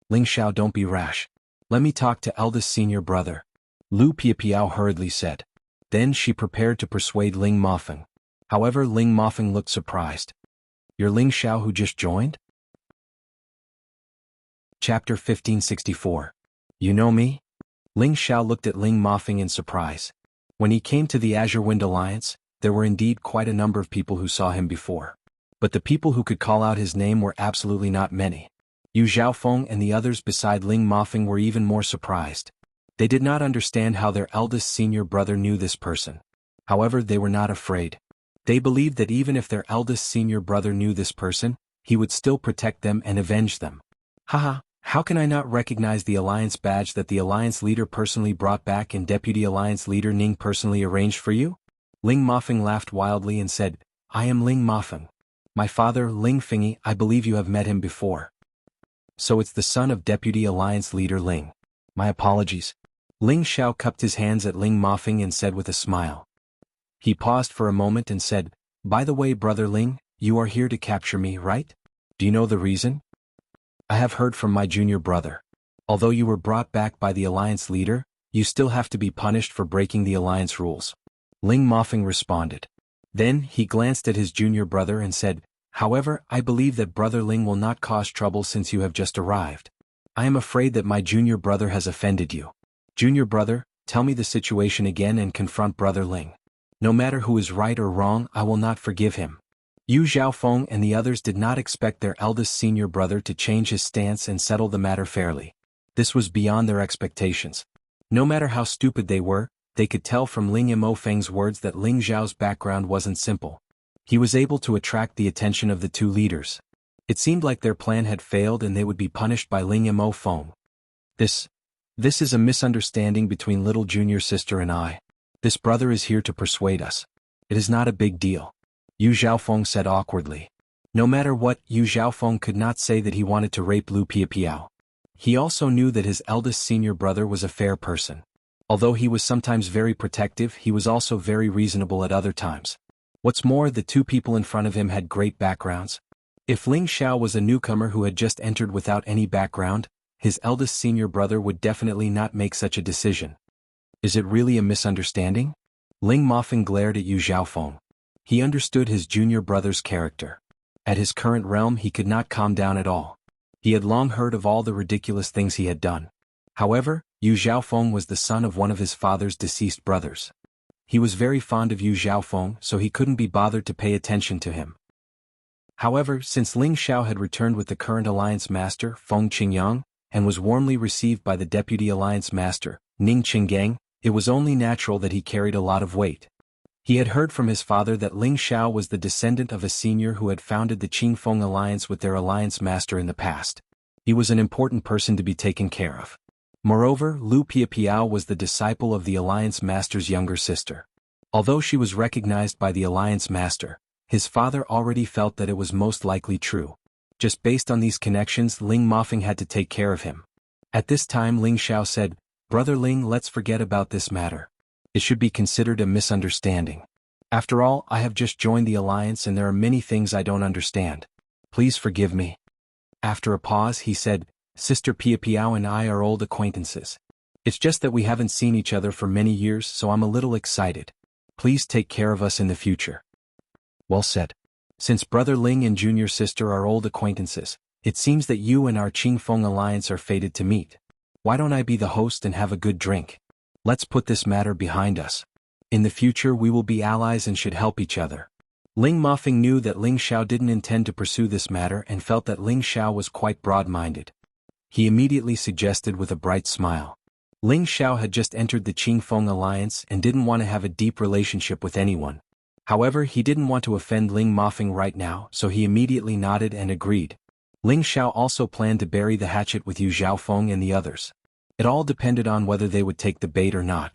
Ling Xiao, don't be rash. Let me talk to eldest senior brother. Lu Piapiao hurriedly said. Then she prepared to persuade Ling Mafeng. However, Ling Mafeng looked surprised. You're Ling Xiao who just joined? Chapter 1564. You know me? Ling Xiao looked at Ling Mafeng in surprise. When he came to the Azure Wind Alliance, there were indeed quite a number of people who saw him before. But the people who could call out his name were absolutely not many. Yu Zhaofeng and the others beside Ling Mafeng were even more surprised. They did not understand how their eldest senior brother knew this person. However, they were not afraid. They believed that even if their eldest senior brother knew this person, he would still protect them and avenge them. Haha, how can I not recognize the Alliance badge that the Alliance leader personally brought back and Deputy Alliance leader Ning personally arranged for you? Ling Mafeng laughed wildly and said, I am Ling Mafeng. My father, Ling Fingy, I believe you have met him before. So it's the son of Deputy Alliance leader Ling. My apologies. Ling Xiao cupped his hands at Ling Mafeng and said with a smile. He paused for a moment and said, By the way, brother Ling, you are here to capture me, right? Do you know the reason? I have heard from my junior brother. Although you were brought back by the Alliance leader, you still have to be punished for breaking the Alliance rules. Ling Mafeng responded. Then he glanced at his junior brother and said, However, I believe that brother Ling will not cause trouble since you have just arrived. I am afraid that my junior brother has offended you. Junior brother, tell me the situation again and confront brother Ling. No matter who is right or wrong, I will not forgive him. Yu Zhaofeng and the others did not expect their eldest senior brother to change his stance and settle the matter fairly. This was beyond their expectations. No matter how stupid they were, they could tell from Ling Mo Feng's words that Ling Zhao's background wasn't simple. He was able to attract the attention of the two leaders. It seemed like their plan had failed and they would be punished by Ling Mo Feng. This This is a misunderstanding between little junior sister and I. This brother is here to persuade us. It is not a big deal. Yu Zhaofeng said awkwardly. No matter what, Yu Zhaofeng could not say that he wanted to rape Lu Piapiao. He also knew that his eldest senior brother was a fair person. Although he was sometimes very protective, he was also very reasonable at other times. What's more, the two people in front of him had great backgrounds. If Ling Xiao was a newcomer who had just entered without any background, his eldest senior brother would definitely not make such a decision. Is it really a misunderstanding? Ling Mofeng glared at Yu Zhaofeng. He understood his junior brother's character. At his current realm he could not calm down at all. He had long heard of all the ridiculous things he had done. However, Yu Zhaofeng was the son of one of his father's deceased brothers. He was very fond of Yu Zhaofeng, so he couldn't be bothered to pay attention to him. However, since Ling Xiao had returned with the current alliance master, Feng Qingyang, and was warmly received by the deputy alliance master, Ning Qinggang, it was only natural that he carried a lot of weight. He had heard from his father that Ling Xiao was the descendant of a senior who had founded the Qingfeng alliance with their alliance master in the past. He was an important person to be taken care of. Moreover, Lu Piapiao was the disciple of the alliance master's younger sister. Although she was recognized by the alliance master, his father already felt that it was most likely true. Just based on these connections, Ling Mofeng had to take care of him. At this time Ling Xiao said, "Brother Ling, let's forget about this matter. It should be considered a misunderstanding. After all, I have just joined the alliance and there are many things I don't understand. Please forgive me." After a pause he said, "Sister Piapiao and I are old acquaintances. It's just that we haven't seen each other for many years, so I'm a little excited. Please take care of us in the future." Well said. Since Brother Ling and junior sister are old acquaintances, it seems that you and our Qingfeng alliance are fated to meet. Why don't I be the host and have a good drink? Let's put this matter behind us. In the future we will be allies and should help each other. Ling Mofeng knew that Ling Xiao didn't intend to pursue this matter and felt that Ling Xiao was quite broad-minded. He immediately suggested with a bright smile. Ling Xiao had just entered the Qingfeng alliance and didn't want to have a deep relationship with anyone. However, he didn't want to offend Ling Mofeng right now, so he immediately nodded and agreed. Ling Xiao also planned to bury the hatchet with Yu Zhaofeng and the others. It all depended on whether they would take the bait or not.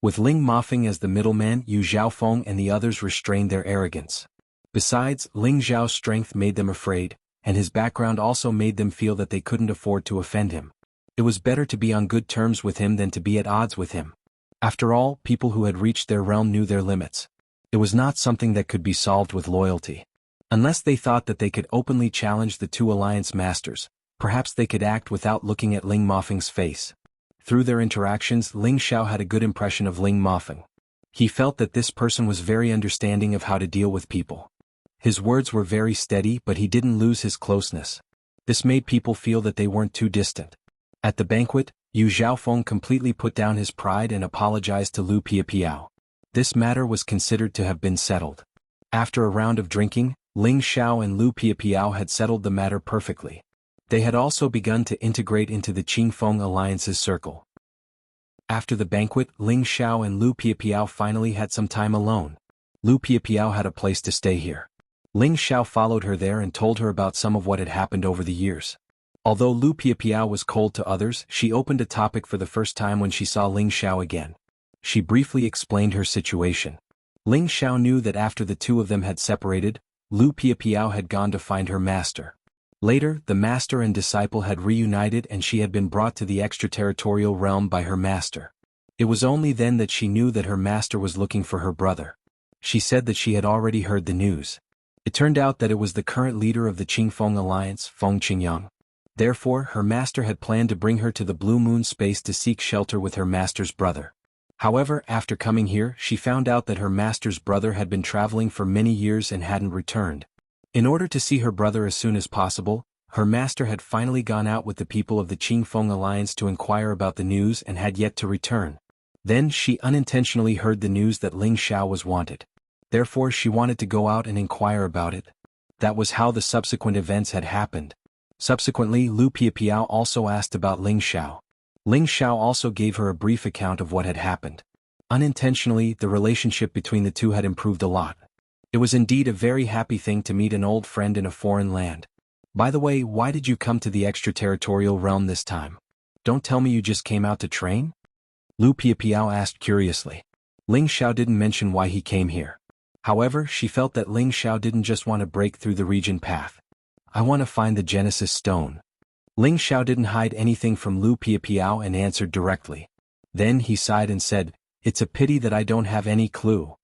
With Ling Mofeng as the middleman, Yu Zhaofeng and the others restrained their arrogance. Besides, Ling Xiao's strength made them afraid, and his background also made them feel that they couldn't afford to offend him. It was better to be on good terms with him than to be at odds with him. After all, people who had reached their realm knew their limits. It was not something that could be solved with loyalty. Unless they thought that they could openly challenge the two alliance masters, perhaps they could act without looking at Ling Mofeng's face. Through their interactions, Ling Xiao had a good impression of Ling Mofeng. He felt that this person was very understanding of how to deal with people. His words were very steady, but he didn't lose his closeness. This made people feel that they weren't too distant. At the banquet, Yu Zhaofeng completely put down his pride and apologized to Lu Piapiao. This matter was considered to have been settled. After a round of drinking, Ling Xiao and Lu Piapiao had settled the matter perfectly. They had also begun to integrate into the Qingfeng alliance's circle. After the banquet, Ling Xiao and Lu Piapiao finally had some time alone. Lu Piapiao had a place to stay here. Ling Xiao followed her there and told her about some of what had happened over the years. Although Lu Piapiao was cold to others, she opened a topic for the first time when she saw Ling Xiao again. She briefly explained her situation. Ling Xiao knew that after the two of them had separated, Lu Piapiao had gone to find her master. Later, the master and disciple had reunited and she had been brought to the extraterritorial realm by her master. It was only then that she knew that her master was looking for her brother. She said that she had already heard the news. It turned out that it was the current leader of the Qingfeng alliance, Feng Qingyang. Therefore, her master had planned to bring her to the Blue Moon space to seek shelter with her master's brother. However, after coming here, she found out that her master's brother had been traveling for many years and hadn't returned. In order to see her brother as soon as possible, her master had finally gone out with the people of the Qingfeng alliance to inquire about the news and had yet to return. Then she unintentionally heard the news that Ling Xiao was wanted. Therefore she wanted to go out and inquire about it. That was how the subsequent events had happened. Subsequently, Lu Piapiao also asked about Ling Xiao. Ling Xiao also gave her a brief account of what had happened. Unintentionally, the relationship between the two had improved a lot. It was indeed a very happy thing to meet an old friend in a foreign land. By the way, why did you come to the extraterritorial realm this time? Don't tell me you just came out to train? Lu Piapiao asked curiously. Ling Xiao didn't mention why he came here. However, she felt that Ling Xiao didn't just want to break through the region path. I want to find the Genesis Stone. Ling Xiao didn't hide anything from Lu Piapiao and answered directly. Then he sighed and said, It's a pity that I don't have any clue.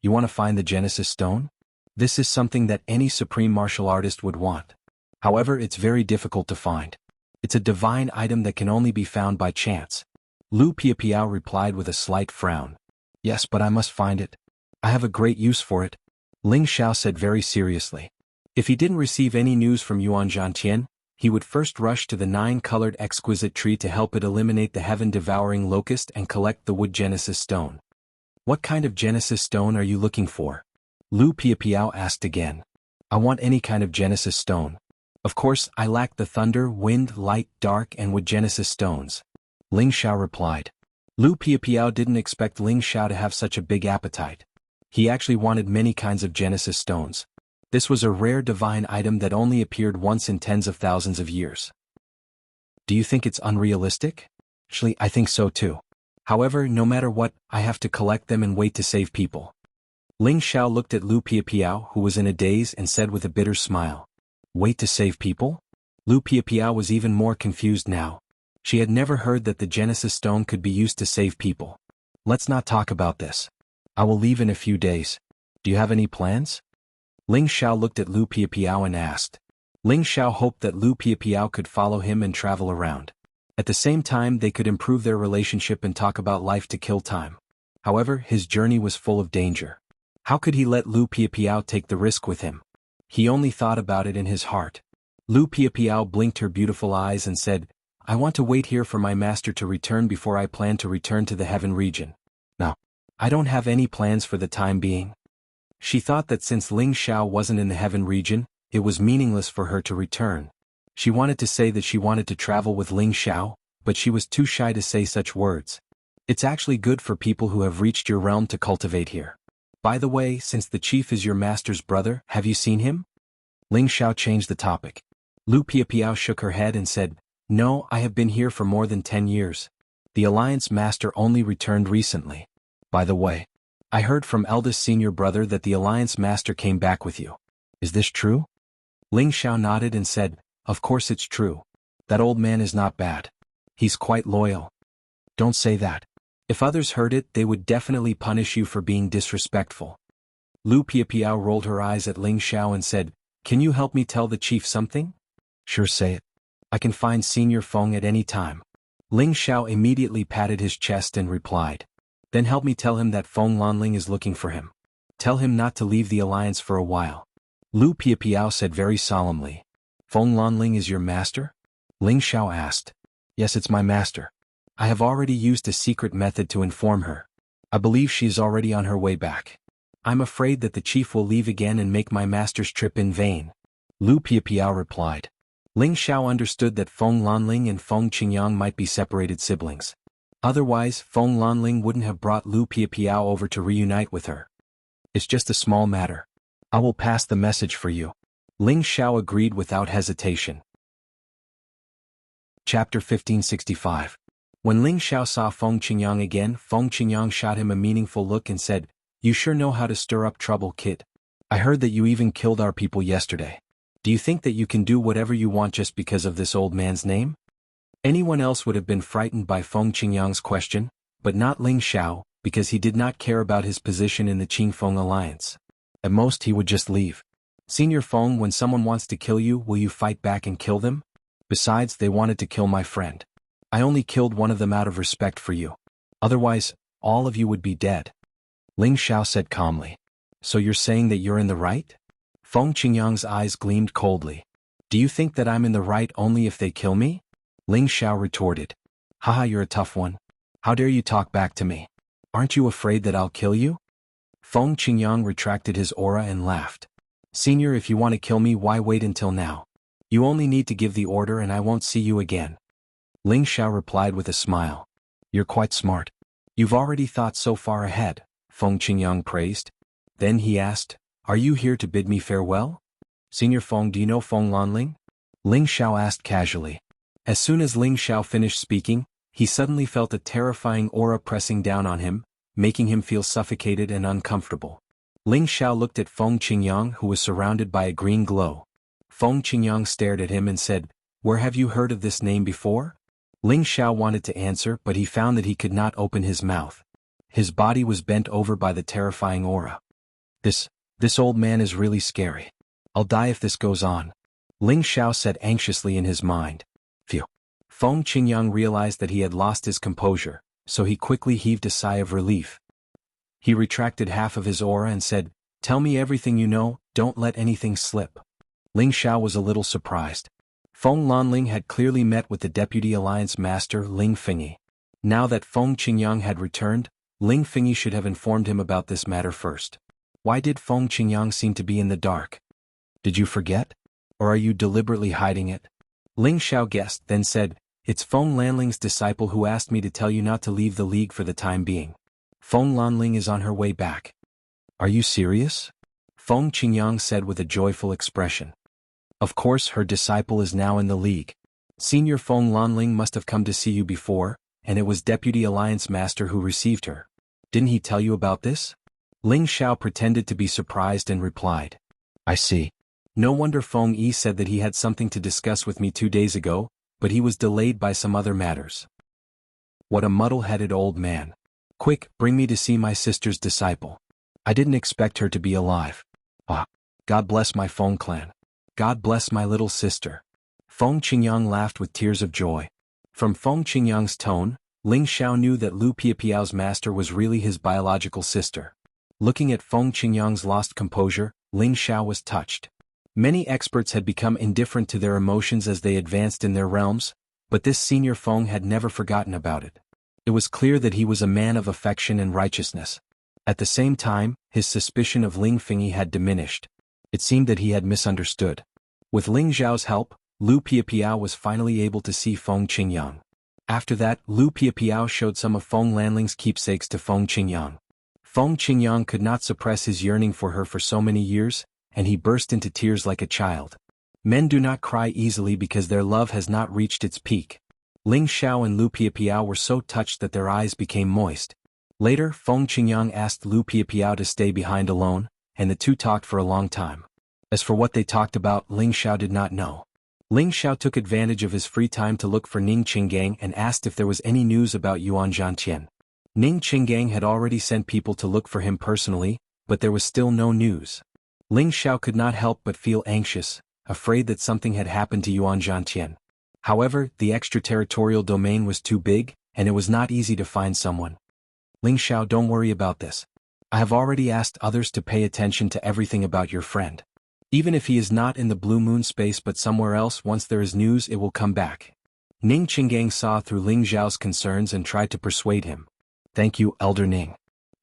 You want to find the Genesis Stone? This is something that any supreme martial artist would want. However, it's very difficult to find. It's a divine item that can only be found by chance. Lu Piapiao replied with a slight frown. Yes, but I must find it. I have a great use for it. Ling Xiao said very seriously. If he didn't receive any news from Yuan Zhantian, he would first rush to the 9-colored exquisite tree to help it eliminate the heaven-devouring locust and collect the wood Genesis Stone. What kind of Genesis Stone are you looking for? Lu Piapiao asked again. I want any kind of Genesis Stone. Of course, I lack the thunder, wind, light, dark and wood Genesis Stones. Ling Xiao replied. Lu Piapiao didn't expect Ling Xiao to have such a big appetite. He actually wanted many kinds of Genesis Stones. This was a rare divine item that only appeared once in tens of thousands of years. Do you think it's unrealistic? Actually, I think so too. However, no matter what, I have to collect them and wait to save people. Ling Xiao looked at Lu Piapiao, who was in a daze, and said with a bitter smile, Wait to save people? Lu Piapiao was even more confused now. She had never heard that the Genesis Stone could be used to save people. Let's not talk about this. I will leave in a few days. Do you have any plans? Ling Xiao looked at Lu Piapiao and asked. Ling Xiao hoped that Lu Piapiao could follow him and travel around. At the same time, they could improve their relationship and talk about life to kill time. However, his journey was full of danger. How could he let Lu Piapiao take the risk with him? He only thought about it in his heart. Lu Piapiao blinked her beautiful eyes and said, I want to wait here for my master to return before I plan to return to the heaven region. Now, I don't have any plans for the time being. She thought that since Ling Xiao wasn't in the heaven region, it was meaningless for her to return. She wanted to say that she wanted to travel with Ling Xiao, but she was too shy to say such words. It's actually good for people who have reached your realm to cultivate here. By the way, since the chief is your master's brother, have you seen him? Ling Xiao changed the topic. Lu Piapiao shook her head and said, No, I have been here for more than 10 years. The Alliance Master only returned recently. By the way, I heard from eldest senior brother that the Alliance Master came back with you. Is this true? Ling Xiao nodded and said, Of course it's true. That old man is not bad. He's quite loyal. Don't say that. If others heard it, they would definitely punish you for being disrespectful. Lu Piapiao rolled her eyes at Ling Xiao and said, Can you help me tell the chief something? Sure, say it. I can find Senior Feng at any time. Ling Xiao immediately patted his chest and replied. Then help me tell him that Feng Lanling is looking for him. Tell him not to leave the alliance for a while. Lu Piapiao said very solemnly. Feng Lanling is your master? Ling Xiao asked. Yes, it's my master. I have already used a secret method to inform her. I believe she is already on her way back. I'm afraid that the chief will leave again and make my master's trip in vain. Lu Piapiao replied. Ling Xiao understood that Feng Lanling and Feng Qingyang might be separated siblings. Otherwise, Feng Lanling wouldn't have brought Lu Piapiao over to reunite with her. It's just a small matter. I will pass the message for you. Ling Xiao agreed without hesitation. Chapter 1565. When Ling Xiao saw Feng Qingyang again, Feng Qingyang shot him a meaningful look and said, You sure know how to stir up trouble, kid. I heard that you even killed our people yesterday. Do you think that you can do whatever you want just because of this old man's name? Anyone else would have been frightened by Feng Qingyang's question, but not Ling Xiao, because he did not care about his position in the Qingfeng alliance. At most he would just leave. Senior Feng, when someone wants to kill you, will you fight back and kill them? Besides, they wanted to kill my friend. I only killed one of them out of respect for you. Otherwise, all of you would be dead. Ling Xiao said calmly. So you're saying that you're in the right? Feng Qingyang's eyes gleamed coldly. Do you think that I'm in the right only if they kill me? Ling Xiao retorted. Haha, you're a tough one. How dare you talk back to me? Aren't you afraid that I'll kill you? Feng Qingyang retracted his aura and laughed. Senior, if you want to kill me, why wait until now? You only need to give the order and I won't see you again. Ling Xiao replied with a smile. You're quite smart. You've already thought so far ahead, Feng Qingyang praised. Then he asked, Are you here to bid me farewell? Senior Feng, do you know Feng Lanling? Ling Xiao asked casually. As soon as Ling Xiao finished speaking, he suddenly felt a terrifying aura pressing down on him, making him feel suffocated and uncomfortable. Ling Xiao looked at Feng Qingyang, who was surrounded by a green glow. Feng Qingyang stared at him and said, "Where have you heard of this name before?" Ling Xiao wanted to answer, but he found that he could not open his mouth. His body was bent over by the terrifying aura. This old man is really scary. I'll die if this goes on," Ling Xiao said anxiously in his mind. Phew. Feng Qingyang realized that he had lost his composure, so he quickly heaved a sigh of relief. He retracted half of his aura and said, "Tell me everything you know, don't let anything slip." Ling Xiao was a little surprised. Feng Lanling had clearly met with the Deputy Alliance Master Ling Fengyi. Now that Feng Qingyang had returned, Ling Fengyi should have informed him about this matter first. Why did Feng Qingyang seem to be in the dark? Did you forget? Or are you deliberately hiding it? Ling Xiao guessed, then said, "It's Feng Lanling's disciple who asked me to tell you not to leave the League for the time being. Feng Lanling is on her way back." "Are you serious?" Feng Qingyang said with a joyful expression. "Of course, her disciple is now in the League. Senior Feng Lanling must have come to see you before, and it was Deputy Alliance Master who received her. Didn't he tell you about this?" Ling Xiao pretended to be surprised and replied, "I see. No wonder Feng Yi said that he had something to discuss with me 2 days ago, but he was delayed by some other matters. What a muddle-headed old man. Quick, bring me to see my sister's disciple. I didn't expect her to be alive. Ah, God bless my Feng clan. God bless my little sister." Feng Qingyang laughed with tears of joy. From Feng Qingyang's tone, Ling Xiao knew that Lu Piapiao's master was really his biological sister. Looking at Feng Qingyang's lost composure, Ling Xiao was touched. Many experts had become indifferent to their emotions as they advanced in their realms, but this senior Feng had never forgotten about it. It was clear that he was a man of affection and righteousness. At the same time, his suspicion of Ling Fengyi had diminished. It seemed that he had misunderstood. With Ling Zhao's help, Lu Piapiao was finally able to see Feng Qingyang. After that, Lu Piapiao showed some of Feng Lanling's keepsakes to Feng Qingyang. Feng Qingyang could not suppress his yearning for her for so many years, and he burst into tears like a child. Men do not cry easily because their love has not reached its peak. Ling Xiao and Lu Piapiao were so touched that their eyes became moist. Later, Feng Qingyang asked Lu Piapiao to stay behind alone, and the two talked for a long time. As for what they talked about, Ling Xiao did not know. Ling Xiao took advantage of his free time to look for Ning Qinggang and asked if there was any news about Yuan Zhantian. Ning Qinggang had already sent people to look for him personally, but there was still no news. Ling Xiao could not help but feel anxious, afraid that something had happened to Yuan Zhantian. However, the extraterritorial domain was too big, and it was not easy to find someone. "Ling Xiao, don't worry about this. I have already asked others to pay attention to everything about your friend. Even if he is not in the Blue Moon space but somewhere else, once there is news it will come back." Ning Qinggang saw through Ling Zhao's concerns and tried to persuade him. "Thank you, Elder Ning."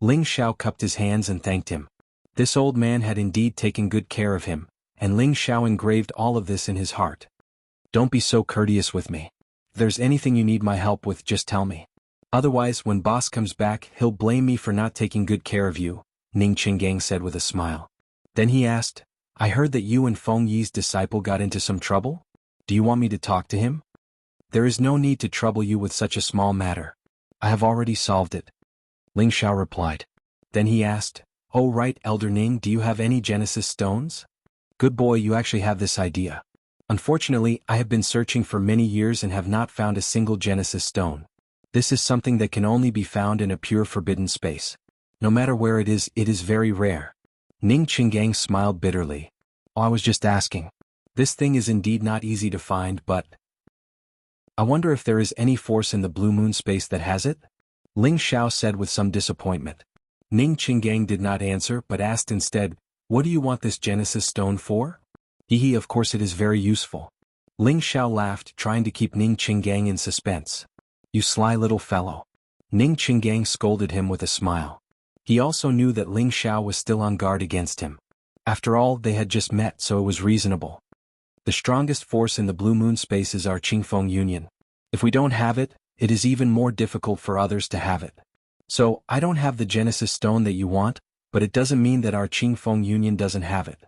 Ling Xiao cupped his hands and thanked him. This old man had indeed taken good care of him, and Ling Xiao engraved all of this in his heart. "Don't be so courteous with me. If there's anything you need my help with, just tell me. Otherwise, when boss comes back, he'll blame me for not taking good care of you," Ning Qinggang said with a smile. Then he asked, "I heard that you and Feng Yi's disciple got into some trouble? Do you want me to talk to him?" "There is no need to trouble you with such a small matter. I have already solved it," Ling Xiao replied. Then he asked, "Oh right, Elder Ning, do you have any Genesis stones?" "Good boy, you actually have this idea. Unfortunately, I have been searching for many years and have not found a single Genesis stone. This is something that can only be found in a pure forbidden space. No matter where it is very rare." Ning Qinggang smiled bitterly. "Oh, I was just asking. This thing is indeed not easy to find, but I wonder if there is any force in the Blue Moon space that has it?" Ling Xiao said with some disappointment. Ning Qinggang did not answer but asked instead, "What do you want this Genesis stone for?" "Hee, of course it is very useful." Ling Xiao laughed, trying to keep Ning Qinggang in suspense. "You sly little fellow." Ning Qinggang scolded him with a smile. He also knew that Ling Xiao was still on guard against him. After all, they had just met, so it was reasonable. The strongest force in the Blue Moon space is our Qingfeng Union. If we don't have it, it is even more difficult for others to have it. So, I don't have the Genesis stone that you want, but it doesn't mean that our Qingfeng Union doesn't have it.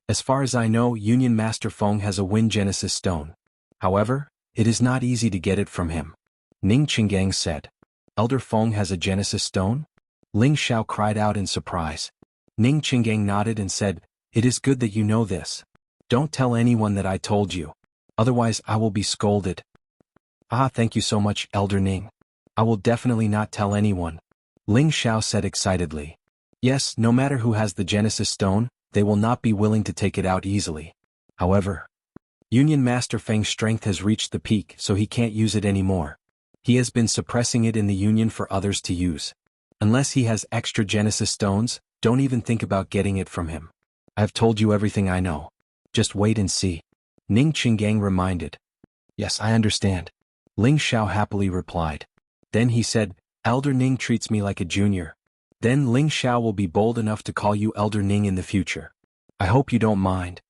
As far as I know, Union Master Feng has a Wind Genesis stone. However, It is not easy to get it from him. Ning Qinggang said. Elder Feng has a Genesis stone? Ling Xiao cried out in surprise. Ning Qinggang nodded and said, It is good that you know this. Don't tell anyone that I told you. Otherwise I will be scolded. Ah, thank you so much, Elder Ning. I will definitely not tell anyone. Ling Xiao said excitedly. Yes, no matter who has the Genesis stone, they will not be willing to take it out easily. However, Union Master Feng's strength has reached the peak, so he can't use it anymore. He has been suppressing it in the Union for others to use. Unless he has extra Genesis stones, don't even think about getting it from him. I have told you everything I know. Just wait and see. Ning Qinggang reminded. Yes, I understand. Ling Xiao happily replied. Then he said, Elder Ning treats me like a junior. Then Ling Xiao will be bold enough to call you Elder Ning in the future. I hope you don't mind.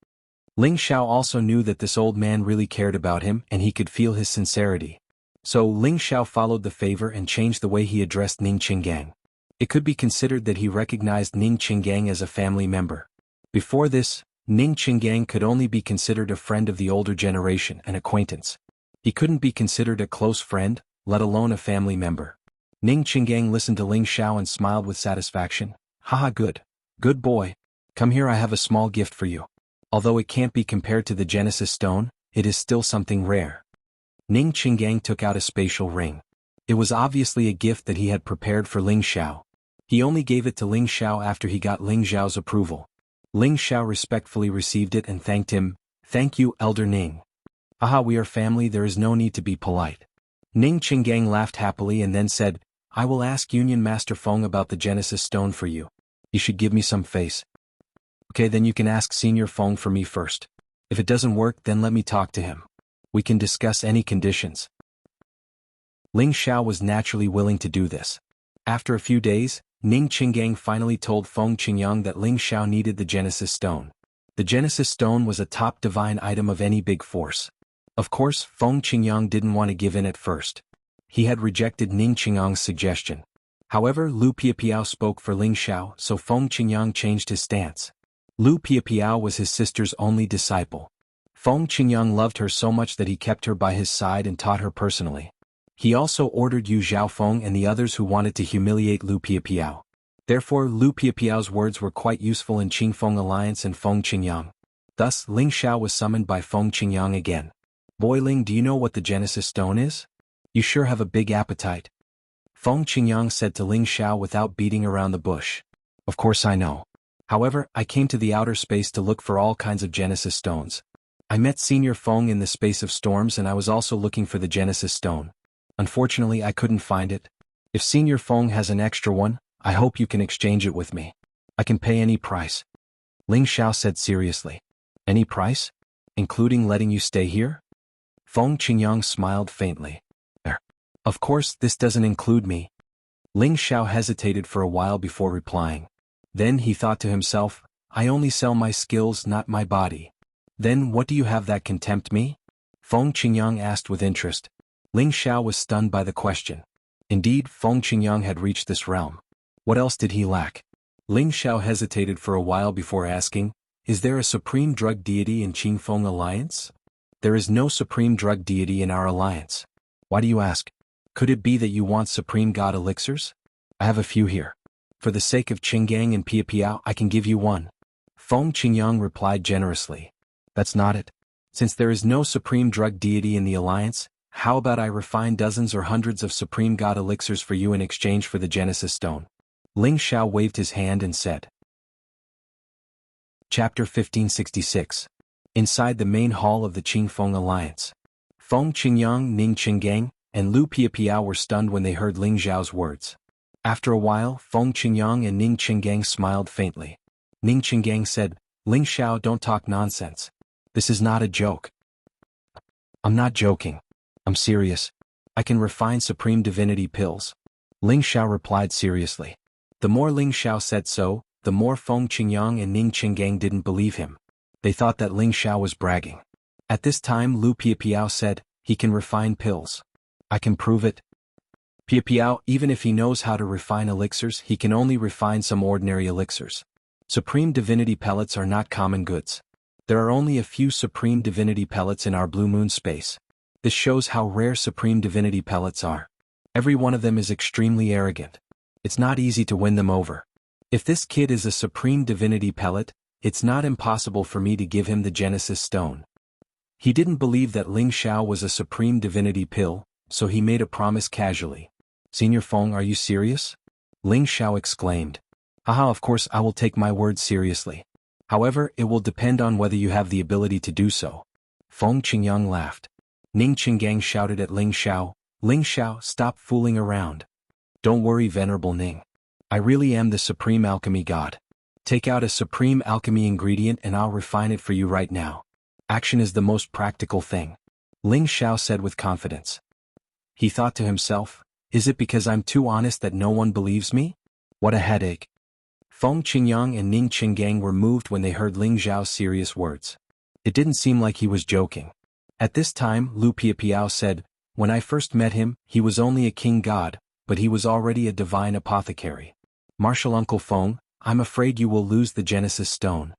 Ling Xiao also knew that this old man really cared about him and he could feel his sincerity. So Ling Xiao followed the favor and changed the way he addressed Ning Qinggang. It could be considered that he recognized Ning Qinggang as a family member. Before this, Ning Qinggang could only be considered a friend of the older generation, an acquaintance. He couldn't be considered a close friend, let alone a family member. Ning Qinggang listened to Ling Xiao and smiled with satisfaction. Haha, good. Good boy. Come here, I have a small gift for you. Although it can't be compared to the Genesis stone, it is still something rare. Ning Qinggang took out a spatial ring. It was obviously a gift that he had prepared for Ling Xiao. He only gave it to Ling Xiao after he got Ling Xiao's approval. Ling Xiao respectfully received it and thanked him. Thank you, Elder Ning. Aha, we are family, there is no need to be polite. Ning Qinggang laughed happily and then said, I will ask Union Master Feng about the Genesis stone for you. You should give me some face. Okay, then you can ask Senior Feng for me first. If it doesn't work, then let me talk to him. We can discuss any conditions. Ling Xiao was naturally willing to do this. After a few days, Ning Qinggang finally told Feng Qingyang that Ling Xiao needed the Genesis stone. The Genesis stone was a top divine item of any big force. Of course, Feng Qingyang didn't want to give in at first. He had rejected Ning Qingyang's suggestion. However, Lu Piapiao spoke for Ling Xiao, so Feng Qingyang changed his stance. Lu Piapiao was his sister's only disciple. Feng Qingyang loved her so much that he kept her by his side and taught her personally. He also ordered Yu Zhaofeng and the others who wanted to humiliate Lu Piapiao. Therefore, Lu Piapiao's words were quite useful in Qingfeng Alliance and Feng Qingyang. Thus, Ling Xiao was summoned by Feng Qingyang again. Boy Ling, do you know what the Genesis stone is? You sure have a big appetite. Feng Qingyang said to Ling Xiao without beating around the bush. Of course I know. However, I came to the outer space to look for all kinds of Genesis stones. I met Senior Feng in the space of storms and I was also looking for the Genesis stone. Unfortunately, I couldn't find it. If Senior Feng has an extra one, I hope you can exchange it with me. I can pay any price. Ling Xiao said seriously. Any price? Including letting you stay here? Feng Qingyang smiled faintly. Of course, this doesn't include me. Ling Xiao hesitated for a while before replying. Then he thought to himself, I only sell my skills, not my body. Then what do you have that can tempt me? Feng Qingyang asked with interest. Ling Xiao was stunned by the question. Indeed, Feng Qingyang had reached this realm. What else did he lack? Ling Xiao hesitated for a while before asking, Is there a supreme drug deity in Qingfeng Alliance? There is no supreme drug deity in our alliance. Why do you ask? Could it be that you want supreme god elixirs? I have a few here. For the sake of Qinggang and Piapiao, I can give you one. Feng Qingyang replied generously. That's not it. Since there is no supreme drug deity in the alliance, how about I refine dozens or hundreds of supreme god elixirs for you in exchange for the Genesis stone? Ling Xiao waved his hand and said. Chapter 1566. Inside the main hall of the Qingfeng Alliance. Feng Qingyang, Ning Qinggang, and Lu Piapiao were stunned when they heard Ling Xiao's words. After a while, Feng Qingyang and Ning Qinggang smiled faintly. Ning Qinggang said, Ling Xiao, don't talk nonsense. This is not a joke. I'm not joking. I'm serious. I can refine supreme divinity pills. Ling Xiao replied seriously. The more Ling Xiao said so, the more Feng Qingyang and Ning Qinggang didn't believe him. They thought that Ling Xiao was bragging. At this time, Lu Piapiao said, he can refine pills. I can prove it. Piapiao, even if he knows how to refine elixirs, he can only refine some ordinary elixirs. Supreme divinity pellets are not common goods. There are only a few supreme divinity pellets in our blue moon space. This shows how rare supreme divinity pellets are. Every one of them is extremely arrogant. It's not easy to win them over. If this kid is a supreme divinity pellet, it's not impossible for me to give him the Genesis Stone. He didn't believe that Ling Xiao was a supreme divinity pill, so he made a promise casually. Senior Feng, are you serious? Ling Xiao exclaimed. Haha, of course I will take my words seriously. However, it will depend on whether you have the ability to do so. Feng Qingyang laughed. Ning Qinggang shouted at Ling Xiao, Ling Xiao, stop fooling around. Don't worry, Venerable Ning. I really am the supreme alchemy god. Take out a supreme alchemy ingredient and I'll refine it for you right now. Action is the most practical thing. Ling Xiao said with confidence. He thought to himself, is it because I'm too honest that no one believes me? What a headache. Feng Qingyang and Ning Qinggang were moved when they heard Ling Xiao's serious words. It didn't seem like he was joking. At this time, Lu Piapiao said, when I first met him, he was only a king god, but he was already a divine apothecary. Martial Uncle Feng, I'm afraid you will lose the Genesis Stone.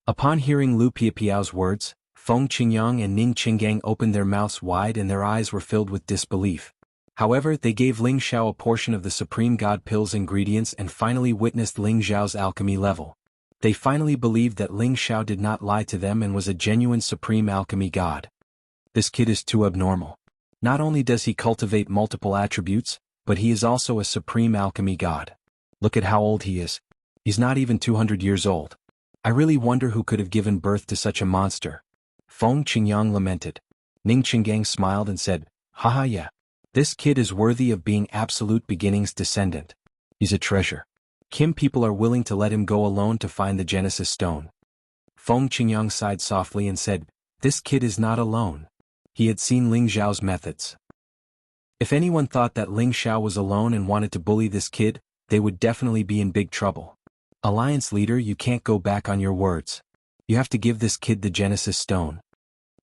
Upon hearing Lu Piapiao's words, Feng Qingyang and Ning Qinggang opened their mouths wide and their eyes were filled with disbelief. However, they gave Ling Xiao a portion of the Supreme God Pill's ingredients and finally witnessed Ling Xiao's alchemy level. They finally believed that Ling Xiao did not lie to them and was a genuine supreme alchemy god. This kid is too abnormal. Not only does he cultivate multiple attributes, but he is also a supreme alchemy god. Look at how old he is. He's not even 200 years old. I really wonder who could have given birth to such a monster. Feng Qingyang lamented. Ning Qinggang smiled and said, haha, yeah. This kid is worthy of being absolute beginning's descendant. He's a treasure. Kim people are willing to let him go alone to find the Genesis Stone. Feng Qingyang sighed softly and said, this kid is not alone. He had seen Ling Xiao's methods. If anyone thought that Ling Xiao was alone and wanted to bully this kid, they would definitely be in big trouble. Alliance leader, you can't go back on your words. You have to give this kid the Genesis Stone.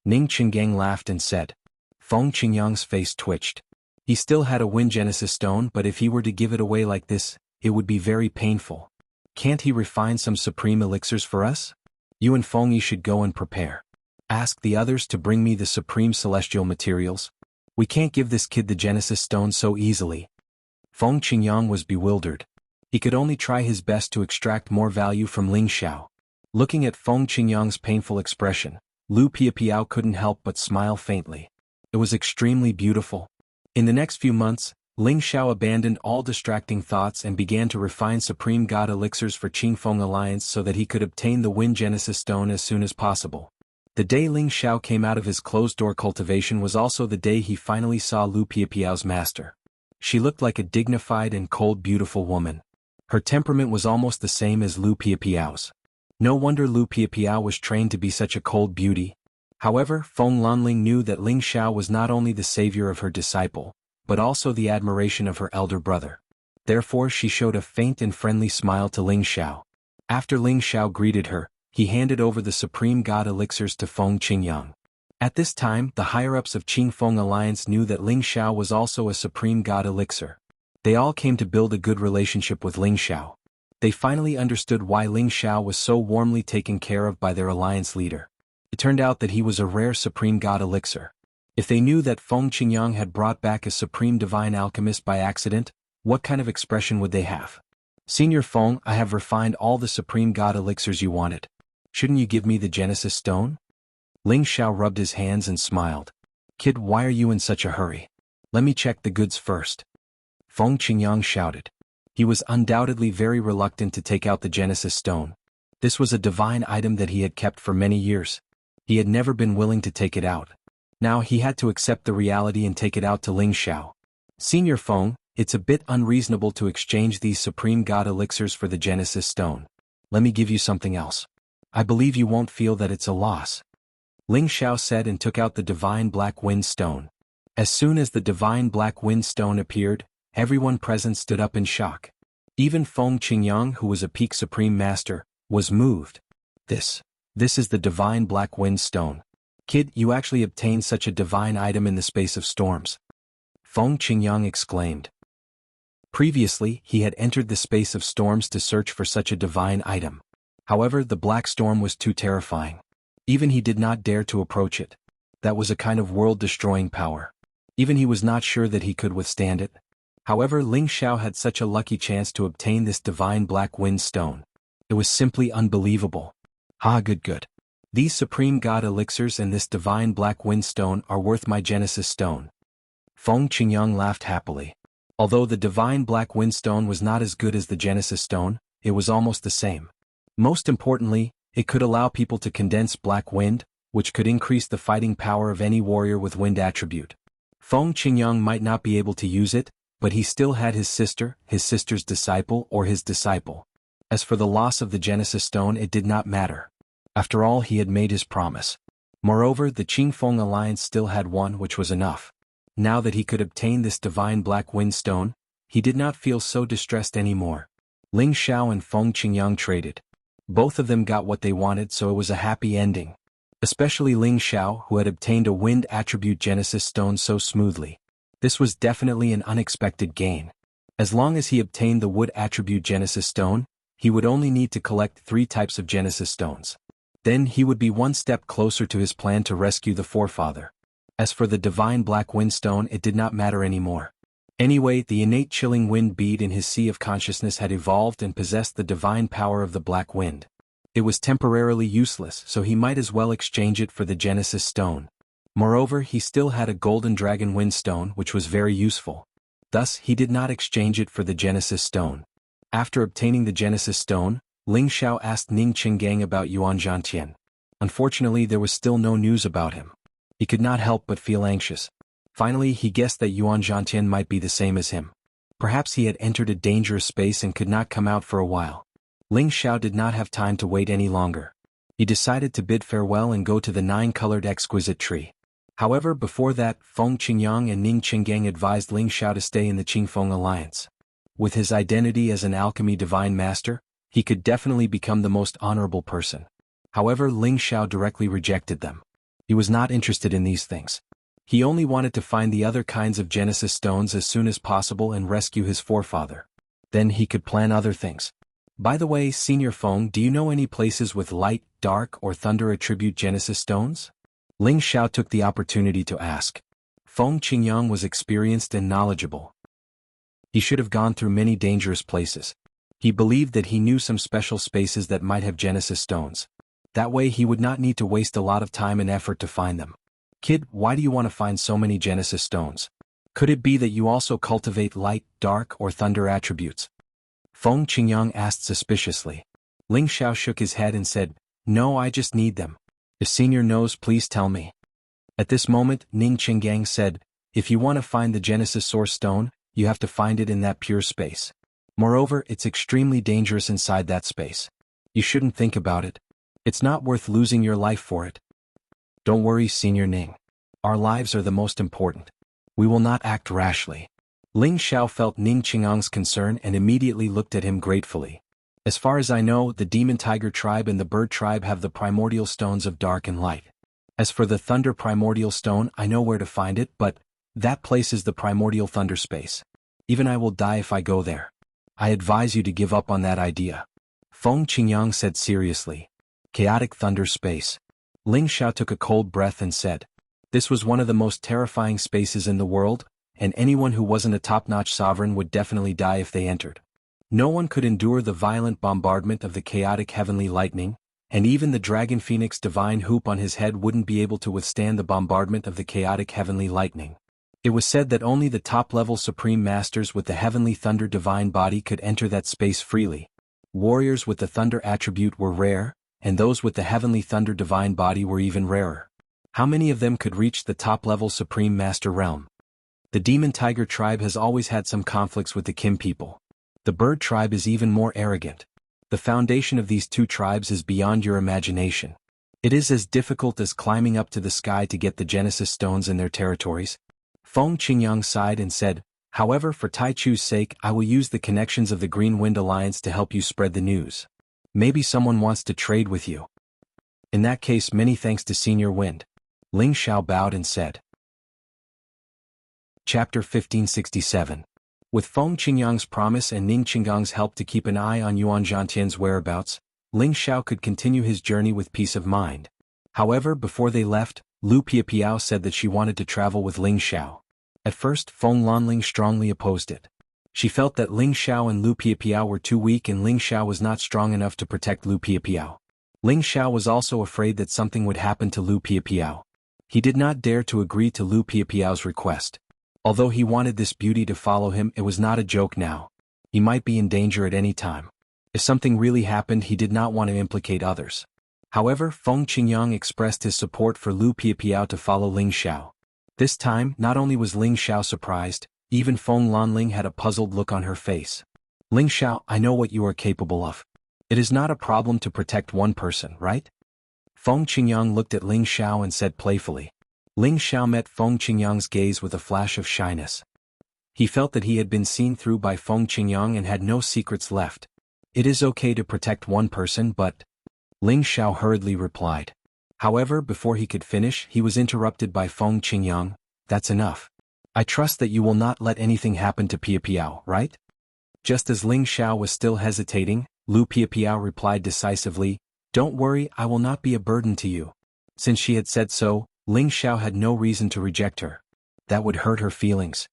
Ning Qinggang laughed and said. Feng Qingyang's face twitched. He still had a win Genesis Stone, but if he were to give it away like this, it would be very painful. Can't he refine some supreme elixirs for us? You and Feng Yi should go and prepare. Ask the others to bring me the supreme celestial materials. We can't give this kid the Genesis Stone so easily. Feng Qingyang was bewildered. He could only try his best to extract more value from Ling Xiao. Looking at Feng Qingyang's painful expression, Lu Piapiao couldn't help but smile faintly. It was extremely beautiful. In the next few months, Ling Xiao abandoned all distracting thoughts and began to refine Supreme God elixirs for Qingfeng Alliance so that he could obtain the Wind Genesis Stone as soon as possible. The day Ling Xiao came out of his closed-door cultivation was also the day he finally saw Lu Piapiao's master. She looked like a dignified and cold beautiful woman. Her temperament was almost the same as Lu Piapiao's. No wonder Lu Piapiao was trained to be such a cold beauty. However, Feng Lanling knew that Ling Xiao was not only the savior of her disciple, but also the admiration of her elder brother. Therefore she showed a faint and friendly smile to Ling Xiao. After Ling Xiao greeted her, he handed over the Supreme God elixirs to Feng Qingyang. At this time, the higher-ups of Qingfeng Alliance knew that Ling Xiao was also a Supreme God elixir. They all came to build a good relationship with Ling Xiao. They finally understood why Ling Xiao was so warmly taken care of by their alliance leader. It turned out that he was a rare Supreme God elixir. If they knew that Feng Qingyang had brought back a Supreme Divine Alchemist by accident, what kind of expression would they have? Senior Feng, I have refined all the Supreme God elixirs you wanted. Shouldn't you give me the Genesis Stone? Ling Xiao rubbed his hands and smiled. Kid, why are you in such a hurry? Let me check the goods first. Feng Qingyang shouted. He was undoubtedly very reluctant to take out the Genesis Stone. This was a divine item that he had kept for many years. He had never been willing to take it out. Now he had to accept the reality and take it out to Ling Xiao. Senior Feng, it's a bit unreasonable to exchange these Supreme God elixirs for the Genesis Stone. Let me give you something else. I believe you won't feel that it's a loss. Ling Xiao said and took out the Divine Black Wind Stone. As soon as the Divine Black Wind Stone appeared, everyone present stood up in shock. Even Feng Qingyang, who was a peak Supreme Master, was moved. This is the Divine Black Wind Stone. Kid, you actually obtained such a divine item in the space of storms. Feng Qingyang exclaimed. Previously, he had entered the space of storms to search for such a divine item. However, the black storm was too terrifying. Even he did not dare to approach it. That was a kind of world-destroying power. Even he was not sure that he could withstand it. However, Ling Xiao had such a lucky chance to obtain this divine black wind stone. It was simply unbelievable. Good. These supreme god elixirs and this divine black wind stone are worth my Genesis stone. Feng Qingyang laughed happily. Although the divine black wind stone was not as good as the Genesis stone, it was almost the same. Most importantly, it could allow people to condense black wind, which could increase the fighting power of any warrior with wind attribute. Feng Qingyang might not be able to use it, but he still had his sister's disciple or his disciple. As for the loss of the Genesis stone, it did not matter. After all, he had made his promise. Moreover, the Qingfeng alliance still had one, which was enough. Now that he could obtain this divine black wind stone, he did not feel so distressed anymore. Ling Xiao and Feng Qingyang traded. Both of them got what they wanted, so it was a happy ending. Especially Ling Xiao, who had obtained a wind attribute Genesis stone so smoothly. This was definitely an unexpected gain. As long as he obtained the wood attribute Genesis stone, he would only need to collect 3 types of Genesis stones. Then he would be one step closer to his plan to rescue the forefather. As for the divine black wind stone, it did not matter anymore. Anyway, the innate chilling wind bead in his sea of consciousness had evolved and possessed the divine power of the black wind. It was temporarily useless, so he might as well exchange it for the Genesis stone. Moreover, he still had a golden dragon wind stone, which was very useful. Thus, he did not exchange it for the Genesis stone. After obtaining the Genesis stone, Ling Xiao asked Ning Qinggang about Yuan Zhantian. Unfortunately, there was still no news about him. He could not help but feel anxious. Finally, he guessed that Yuan Zhantian might be the same as him. Perhaps he had entered a dangerous space and could not come out for a while. Ling Xiao did not have time to wait any longer. He decided to bid farewell and go to the 9-colored exquisite tree. However, before that, Feng Qingyang and Ning Qinggang advised Ling Xiao to stay in the Qingfeng alliance. With his identity as an alchemy divine master, he could definitely become the most honorable person. However, Ling Xiao directly rejected them. He was not interested in these things. He only wanted to find the other kinds of Genesis stones as soon as possible and rescue his forefather. Then he could plan other things. By the way, Senior Feng, do you know any places with light, dark, or thunder attribute Genesis stones? Ling Xiao took the opportunity to ask. Feng Qingyang was experienced and knowledgeable. He should have gone through many dangerous places. He believed that he knew some special spaces that might have Genesis stones. That way he would not need to waste a lot of time and effort to find them. Kid, why do you want to find so many Genesis stones? Could it be that you also cultivate light, dark, or thunder attributes? Feng Qingyang asked suspiciously. Ling Xiao shook his head and said, No, I just need them. If Senior knows, please tell me. At this moment, Ning Qinggang said, If you want to find the Genesis source stone, you have to find it in that pure space. Moreover, it's extremely dangerous inside that space. You shouldn't think about it. It's not worth losing your life for it. Don't worry, Senior Ning. Our lives are the most important. We will not act rashly. Ling Xiao felt Ning Qingyang's concern and immediately looked at him gratefully. As far as I know, the Demon Tiger tribe and the Bird tribe have the primordial stones of dark and light. As for the Thunder primordial stone, I know where to find it, but that place is the primordial thunder space. Even I will die if I go there. I advise you to give up on that idea. Feng Qingyang said seriously. Chaotic thunder space. Ling Xiao took a cold breath and said. This was one of the most terrifying spaces in the world, and anyone who wasn't a top-notch sovereign would definitely die if they entered. No one could endure the violent bombardment of the chaotic heavenly lightning, and even the dragon phoenix divine hoop on his head wouldn't be able to withstand the bombardment of the chaotic heavenly lightning. It was said that only the top-level supreme masters with the heavenly thunder divine body could enter that space freely. Warriors with the thunder attribute were rare, and those with the heavenly thunder divine body were even rarer. How many of them could reach the top-level supreme master realm? The Demon Tiger tribe has always had some conflicts with the Kim people. The Bird tribe is even more arrogant. The foundation of these two tribes is beyond your imagination. It is as difficult as climbing up to the sky to get the Genesis stones in their territories. Feng Qingyang sighed and said, However, for Tai Chu's sake, I will use the connections of the Green Wind Alliance to help you spread the news. Maybe someone wants to trade with you. In that case, many thanks to Senior Wind. Ling Xiao bowed and said. Chapter 1567. With Feng Qingyang's promise and Ning Qinggang's help to keep an eye on Yuan Zhantian's whereabouts, Ling Xiao could continue his journey with peace of mind. However, before they left, Lu Piapiao said that she wanted to travel with Ling Xiao. At first, Feng Lanling strongly opposed it. She felt that Ling Xiao and Lu Piapiao were too weak and Ling Xiao was not strong enough to protect Lu Piapiao. Ling Xiao was also afraid that something would happen to Lu Piapiao. He did not dare to agree to Lu Piapiao's request. Although he wanted this beauty to follow him, it was not a joke now. He might be in danger at any time. If something really happened, he did not want to implicate others. However, Feng Qingyang expressed his support for Lu Piapiao to follow Ling Xiao. This time, not only was Ling Xiao surprised, even Feng Lanling had a puzzled look on her face. Ling Xiao, I know what you are capable of. It is not a problem to protect one person, right? Feng Qingyang looked at Ling Xiao and said playfully. Ling Xiao met Feng Qingyang's gaze with a flash of shyness. He felt that he had been seen through by Feng Qingyang and had no secrets left. It is okay to protect one person, but... Ling Xiao hurriedly replied. However, before he could finish, he was interrupted by Feng Qingyang. That's enough. I trust that you will not let anything happen to Piapiao, right? Just as Ling Xiao was still hesitating, Lu Piapiao replied decisively, Don't worry, I will not be a burden to you. Since she had said so, Ling Xiao had no reason to reject her. That would hurt her feelings.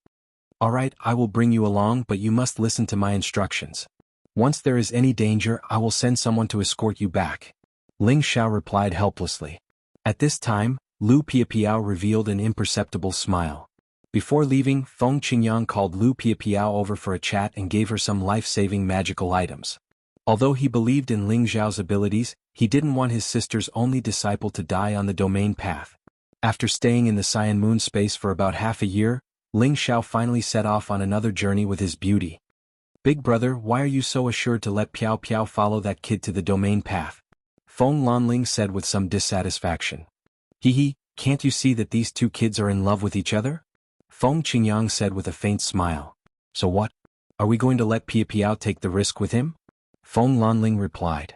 Alright, I will bring you along, but you must listen to my instructions. Once there is any danger, I will send someone to escort you back. Ling Xiao replied helplessly. At this time, Lu Piapiao revealed an imperceptible smile. Before leaving, Feng Qingyang called Lu Piapiao over for a chat and gave her some life-saving magical items. Although he believed in Ling Xiao's abilities, he didn't want his sister's only disciple to die on the domain path. After staying in the Cyan Moon space for about half a year, Ling Xiao finally set off on another journey with his beauty. Big brother, why are you so assured to let Piao Piao follow that kid to the domain path? Feng Lanling said with some dissatisfaction. Hee, can't you see that these two kids are in love with each other? Feng Qingyang said with a faint smile. So what? Are we going to let Piapiao take the risk with him? Feng Lanling replied.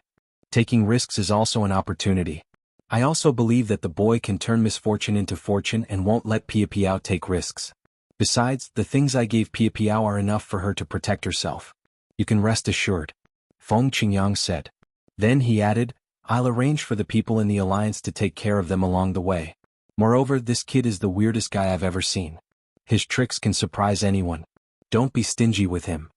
Taking risks is also an opportunity. I also believe that the boy can turn misfortune into fortune and won't let Piapiao take risks. Besides, the things I gave Piapiao are enough for her to protect herself. You can rest assured. Feng Qingyang said. Then he added, I'll arrange for the people in the alliance to take care of them along the way. Moreover, this kid is the weirdest guy I've ever seen. His tricks can surprise anyone. Don't be stingy with him.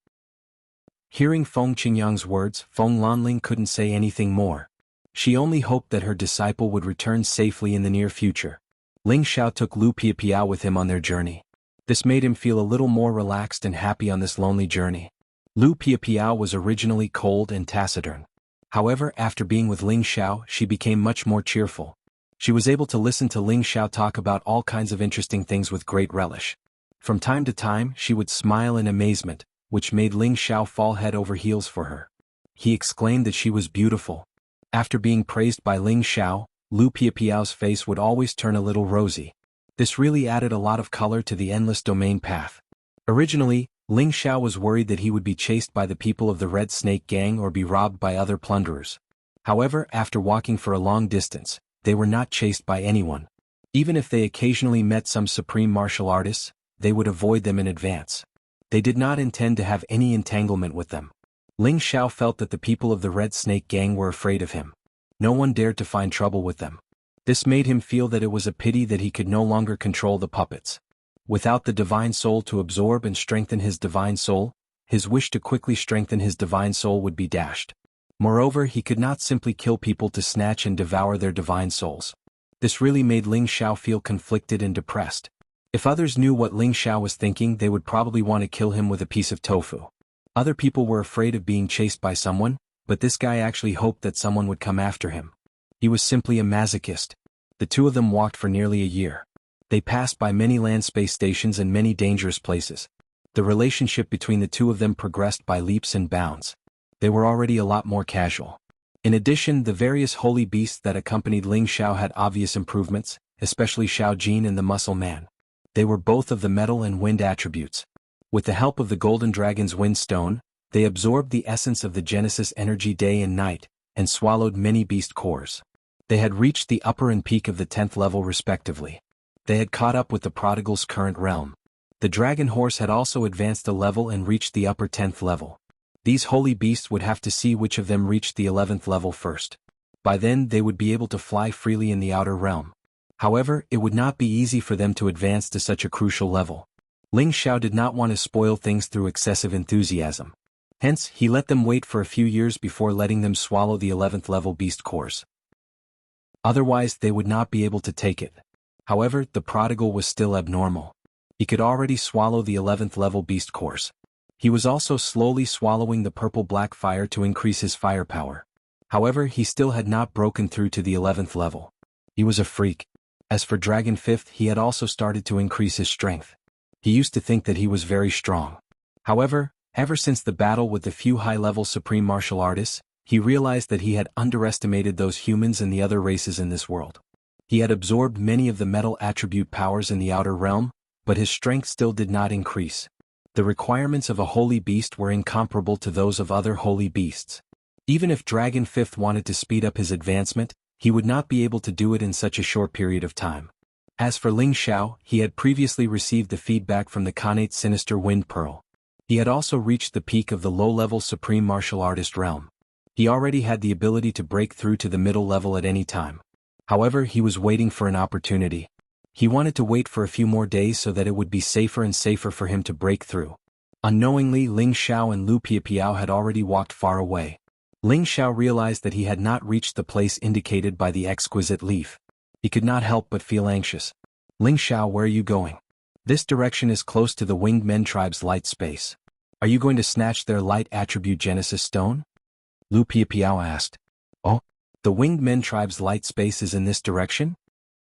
Hearing Feng Qingyang's words, Feng Lanling couldn't say anything more. She only hoped that her disciple would return safely in the near future. Ling Xiao took Lu Piapiao with him on their journey. This made him feel a little more relaxed and happy on this lonely journey. Lu Piapiao was originally cold and taciturn. However, after being with Ling Xiao, she became much more cheerful. She was able to listen to Ling Xiao talk about all kinds of interesting things with great relish. From time to time, she would smile in amazement, which made Ling Xiao fall head over heels for her. He exclaimed that she was beautiful. After being praised by Ling Xiao, Lu Piapiao's face would always turn a little rosy. This really added a lot of color to the endless domain path. Originally, Ling Xiao was worried that he would be chased by the people of the Red Snake Gang or be robbed by other plunderers. However, after walking for a long distance, they were not chased by anyone. Even if they occasionally met some supreme martial artists, they would avoid them in advance. They did not intend to have any entanglement with them. Ling Xiao felt that the people of the Red Snake Gang were afraid of him. No one dared to find trouble with them. This made him feel that it was a pity that he could no longer control the puppets. Without the divine soul to absorb and strengthen his divine soul, his wish to quickly strengthen his divine soul would be dashed. Moreover, he could not simply kill people to snatch and devour their divine souls. This really made Ling Xiao feel conflicted and depressed. If others knew what Ling Xiao was thinking, they would probably want to kill him with a piece of tofu. Other people were afraid of being chased by someone, but this guy actually hoped that someone would come after him. He was simply a masochist. The two of them walked for nearly a year. They passed by many land space stations and many dangerous places. The relationship between the two of them progressed by leaps and bounds. They were already a lot more casual. In addition, the various holy beasts that accompanied Ling Xiao had obvious improvements, especially Xiao Jin and the Muscle Man. They were both of the metal and wind attributes. With the help of the Golden Dragon's Wind Stone, they absorbed the essence of the Genesis energy day and night, and swallowed many beast cores. They had reached the upper and peak of the 10th level respectively. They had caught up with the Prodigal's current realm. The Dragon Horse had also advanced a level and reached the upper 10th level. These holy beasts would have to see which of them reached the 11th level first. By then they would be able to fly freely in the outer realm. However, it would not be easy for them to advance to such a crucial level. Ling Xiao did not want to spoil things through excessive enthusiasm. Hence, he let them wait for a few years before letting them swallow the 11th level beast cores. Otherwise, they would not be able to take it. However, the prodigal was still abnormal. He could already swallow the 11th level beast cores. He was also slowly swallowing the purple-black fire to increase his firepower. However, he still had not broken through to the 11th level. He was a freak. As for Dragon 5th, he had also started to increase his strength. He used to think that he was very strong. However, ever since the battle with the few high-level supreme martial artists, he realized that he had underestimated those humans and the other races in this world. He had absorbed many of the metal attribute powers in the outer realm, but his strength still did not increase. The requirements of a holy beast were incomparable to those of other holy beasts. Even if Dragon 5th wanted to speed up his advancement, he would not be able to do it in such a short period of time. As for Ling Xiao, he had previously received the feedback from the Khanate Sinister Wind Pearl. He had also reached the peak of the low-level supreme martial artist realm. He already had the ability to break through to the middle level at any time. However, he was waiting for an opportunity. He wanted to wait for a few more days so that it would be safer and safer for him to break through. Unknowingly, Ling Xiao and Lu Piapiao had already walked far away. Ling Xiao realized that he had not reached the place indicated by the exquisite leaf. He could not help but feel anxious. Ling Xiao, where are you going? This direction is close to the Winged Men tribe's light space. Are you going to snatch their light attribute Genesis Stone? Lu Piapiao asked. Oh, the Winged Men tribe's light space is in this direction?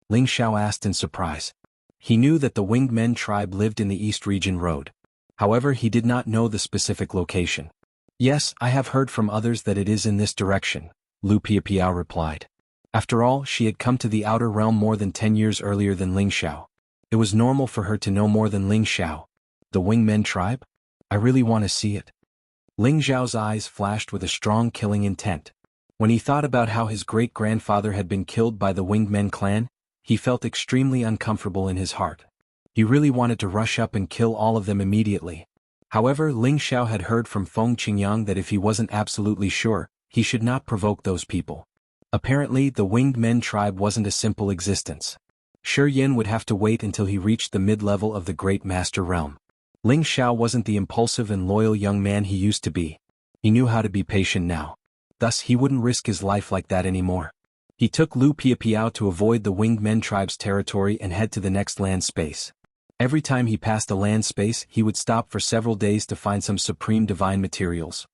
Ling Xiao asked in surprise. He knew that the Winged Men tribe lived in the East Region Road. However, he did not know the specific location. Yes, I have heard from others that it is in this direction, Lu Piapiao replied. After all, she had come to the outer realm more than 10 years earlier than Ling Xiao. It was normal for her to know more than Ling Xiao. The Winged Men tribe? I really want to see it. Ling Xiao's eyes flashed with a strong killing intent. When he thought about how his great-grandfather had been killed by the Winged Men clan, he felt extremely uncomfortable in his heart. He really wanted to rush up and kill all of them immediately. However, Ling Xiao had heard from Feng Qingyang that if he wasn't absolutely sure, he should not provoke those people. Apparently, the Winged Men tribe wasn't a simple existence. Shi Yin would have to wait until he reached the mid-level of the Great Master Realm. Ling Xiao wasn't the impulsive and loyal young man he used to be. He knew how to be patient now. Thus, he wouldn't risk his life like that anymore. He took Lu Piapiao to avoid the Winged Men tribe's territory and head to the next land space. Every time he passed a land space, he would stop for several days to find some supreme divine materials.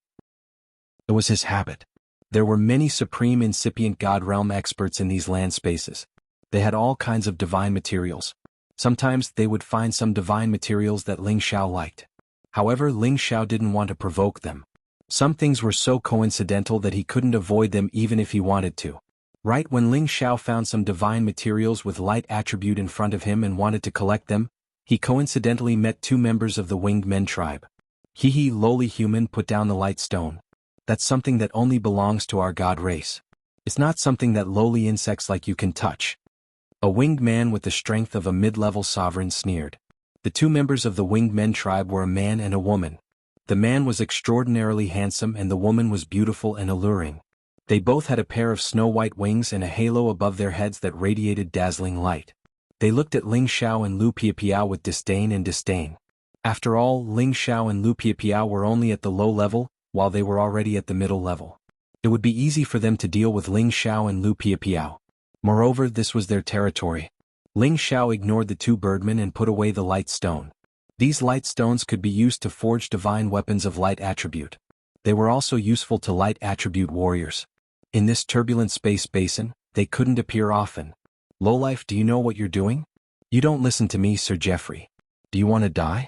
It was his habit. There were many supreme incipient God realm experts in these land spaces. They had all kinds of divine materials. Sometimes they would find some divine materials that Ling Xiao liked. However, Ling Xiao didn't want to provoke them. Some things were so coincidental that he couldn't avoid them even if he wanted to. Right when Ling Xiao found some divine materials with light attribute in front of him and wanted to collect them, he coincidentally met two members of the Winged Men tribe. Hee lowly human, put down the light stone. That's something that only belongs to our god race. It's not something that lowly insects like you can touch. A winged man with the strength of a mid-level sovereign sneered. The two members of the Winged Men tribe were a man and a woman. The man was extraordinarily handsome and the woman was beautiful and alluring. They both had a pair of snow-white wings and a halo above their heads that radiated dazzling light. They looked at Ling Xiao and Lu Piapiao with disdain. After all, Ling Xiao and Lu Piapiao were only at the low level, while they were already at the middle level. It would be easy for them to deal with Ling Xiao and Lu Piapiao. Moreover, this was their territory. Ling Xiao ignored the two birdmen and put away the light stone. These light stones could be used to forge divine weapons of light attribute. They were also useful to light attribute warriors. In this turbulent space basin, they couldn't appear often. Lowlife, do you know what you're doing? You don't listen to me, Sir Geoffrey. Do you want to die?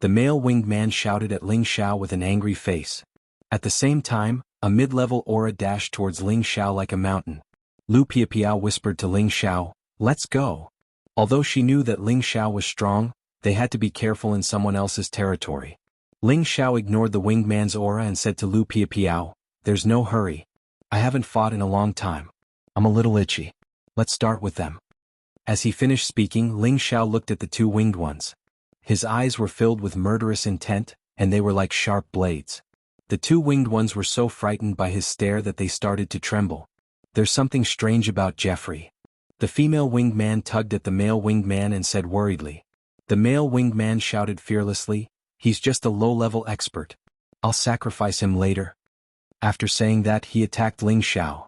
The male winged man shouted at Ling Xiao with an angry face. At the same time, a mid-level aura dashed towards Ling Xiao like a mountain. Lu Piapiao whispered to Ling Xiao, "Let's go." Although she knew that Ling Xiao was strong, they had to be careful in someone else's territory. Ling Xiao ignored the winged man's aura and said to Lu Piapiao, "There's no hurry. I haven't fought in a long time. I'm a little itchy. Let's start with them." As he finished speaking, Ling Xiao looked at the two winged ones. His eyes were filled with murderous intent, and they were like sharp blades. The two winged ones were so frightened by his stare that they started to tremble. There's something strange about Geoffrey. The female winged man tugged at the male winged man and said worriedly. The male winged man shouted fearlessly, "He's just a low-level expert. I'll sacrifice him later." After saying that, he attacked Ling Xiao.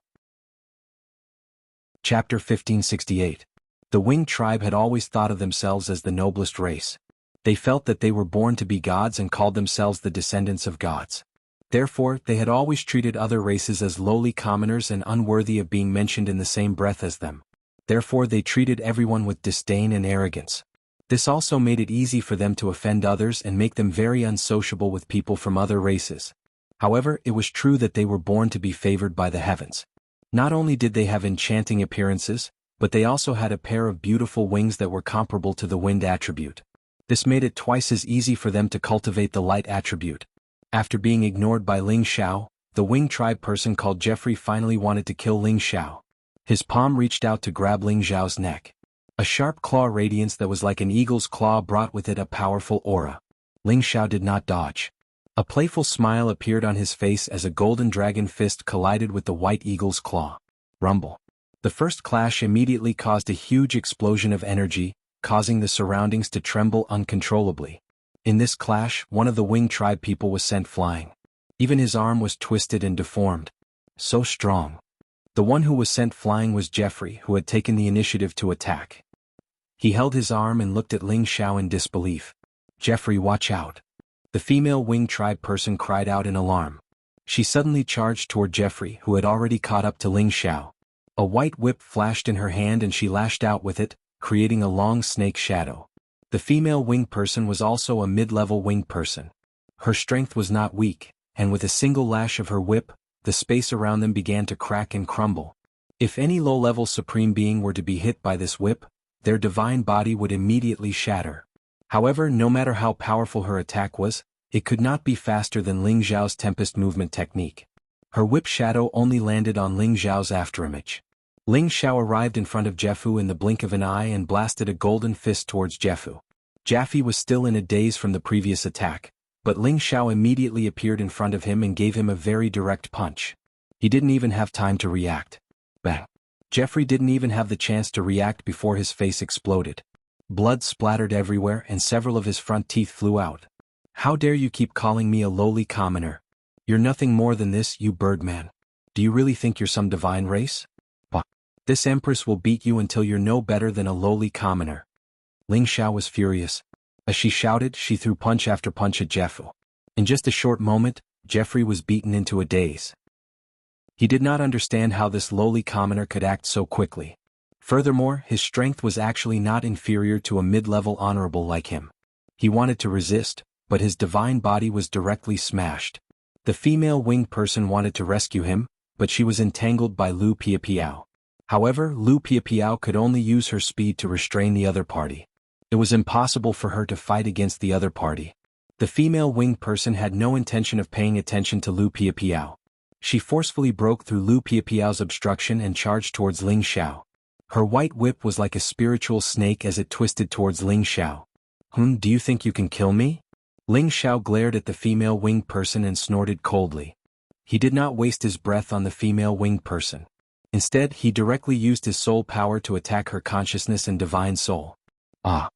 Chapter 1568. The winged tribe had always thought of themselves as the noblest race. They felt that they were born to be gods and called themselves the descendants of gods. Therefore, they had always treated other races as lowly commoners and unworthy of being mentioned in the same breath as them. Therefore, they treated everyone with disdain and arrogance. This also made it easy for them to offend others and make them very unsociable with people from other races. However, it was true that they were born to be favored by the heavens. Not only did they have enchanting appearances, but they also had a pair of beautiful wings that were comparable to the wind attribute. This made it twice as easy for them to cultivate the light attribute. After being ignored by Ling Xiao, the winged tribe person called Jeffrey finally wanted to kill Ling Xiao. His palm reached out to grab Ling Xiao's neck. A sharp claw radiance that was like an eagle's claw brought with it a powerful aura. Ling Xiao did not dodge. A playful smile appeared on his face as a golden dragon fist collided with the white eagle's claw. Rumble. The first clash immediately caused a huge explosion of energy, causing the surroundings to tremble uncontrollably. In this clash, one of the winged tribe people was sent flying. Even his arm was twisted and deformed. So strong. The one who was sent flying was Jeffrey, who had taken the initiative to attack. He held his arm and looked at Ling Xiao in disbelief. "Jeffrey, watch out." The female winged tribe person cried out in alarm. She suddenly charged toward Jeffrey, who had already caught up to Ling Xiao. A white whip flashed in her hand and she lashed out with it, creating a long snake shadow. The female winged person was also a mid-level winged person. Her strength was not weak, and with a single lash of her whip, the space around them began to crack and crumble. If any low-level supreme being were to be hit by this whip, their divine body would immediately shatter. However, no matter how powerful her attack was, it could not be faster than Ling Xiao's Tempest movement technique. Her whip shadow only landed on Ling Xiao's afterimage. Ling Xiao arrived in front of Jeffu in the blink of an eye and blasted a golden fist towards Jeffu. Jaffe was still in a daze from the previous attack, but Ling Xiao immediately appeared in front of him and gave him a very direct punch. He didn't even have time to react. Bang! Jeffrey didn't even have the chance to react before his face exploded. Blood splattered everywhere and several of his front teeth flew out. "How dare you keep calling me a lowly commoner? You're nothing more than this, you birdman. Do you really think you're some divine race? Bah! This empress will beat you until you're no better than a lowly commoner." Ling Xiao was furious. As she shouted, she threw punch after punch at Jeffu. In just a short moment, Jeffrey was beaten into a daze. He did not understand how this lowly commoner could act so quickly. Furthermore, his strength was actually not inferior to a mid-level honorable like him. He wanted to resist, but his divine body was directly smashed. The female winged person wanted to rescue him, but she was entangled by Lu Piapiao. However, Lu Piapiao could only use her speed to restrain the other party. It was impossible for her to fight against the other party. The female winged person had no intention of paying attention to Lu Piapiao. She forcefully broke through Lu Piapiao's obstruction and charged towards Ling Xiao. Her white whip was like a spiritual snake as it twisted towards Ling Xiao. Do you think you can kill me?" Ling Xiao glared at the female winged person and snorted coldly. He did not waste his breath on the female winged person. Instead, he directly used his soul power to attack her consciousness and divine soul. Ah!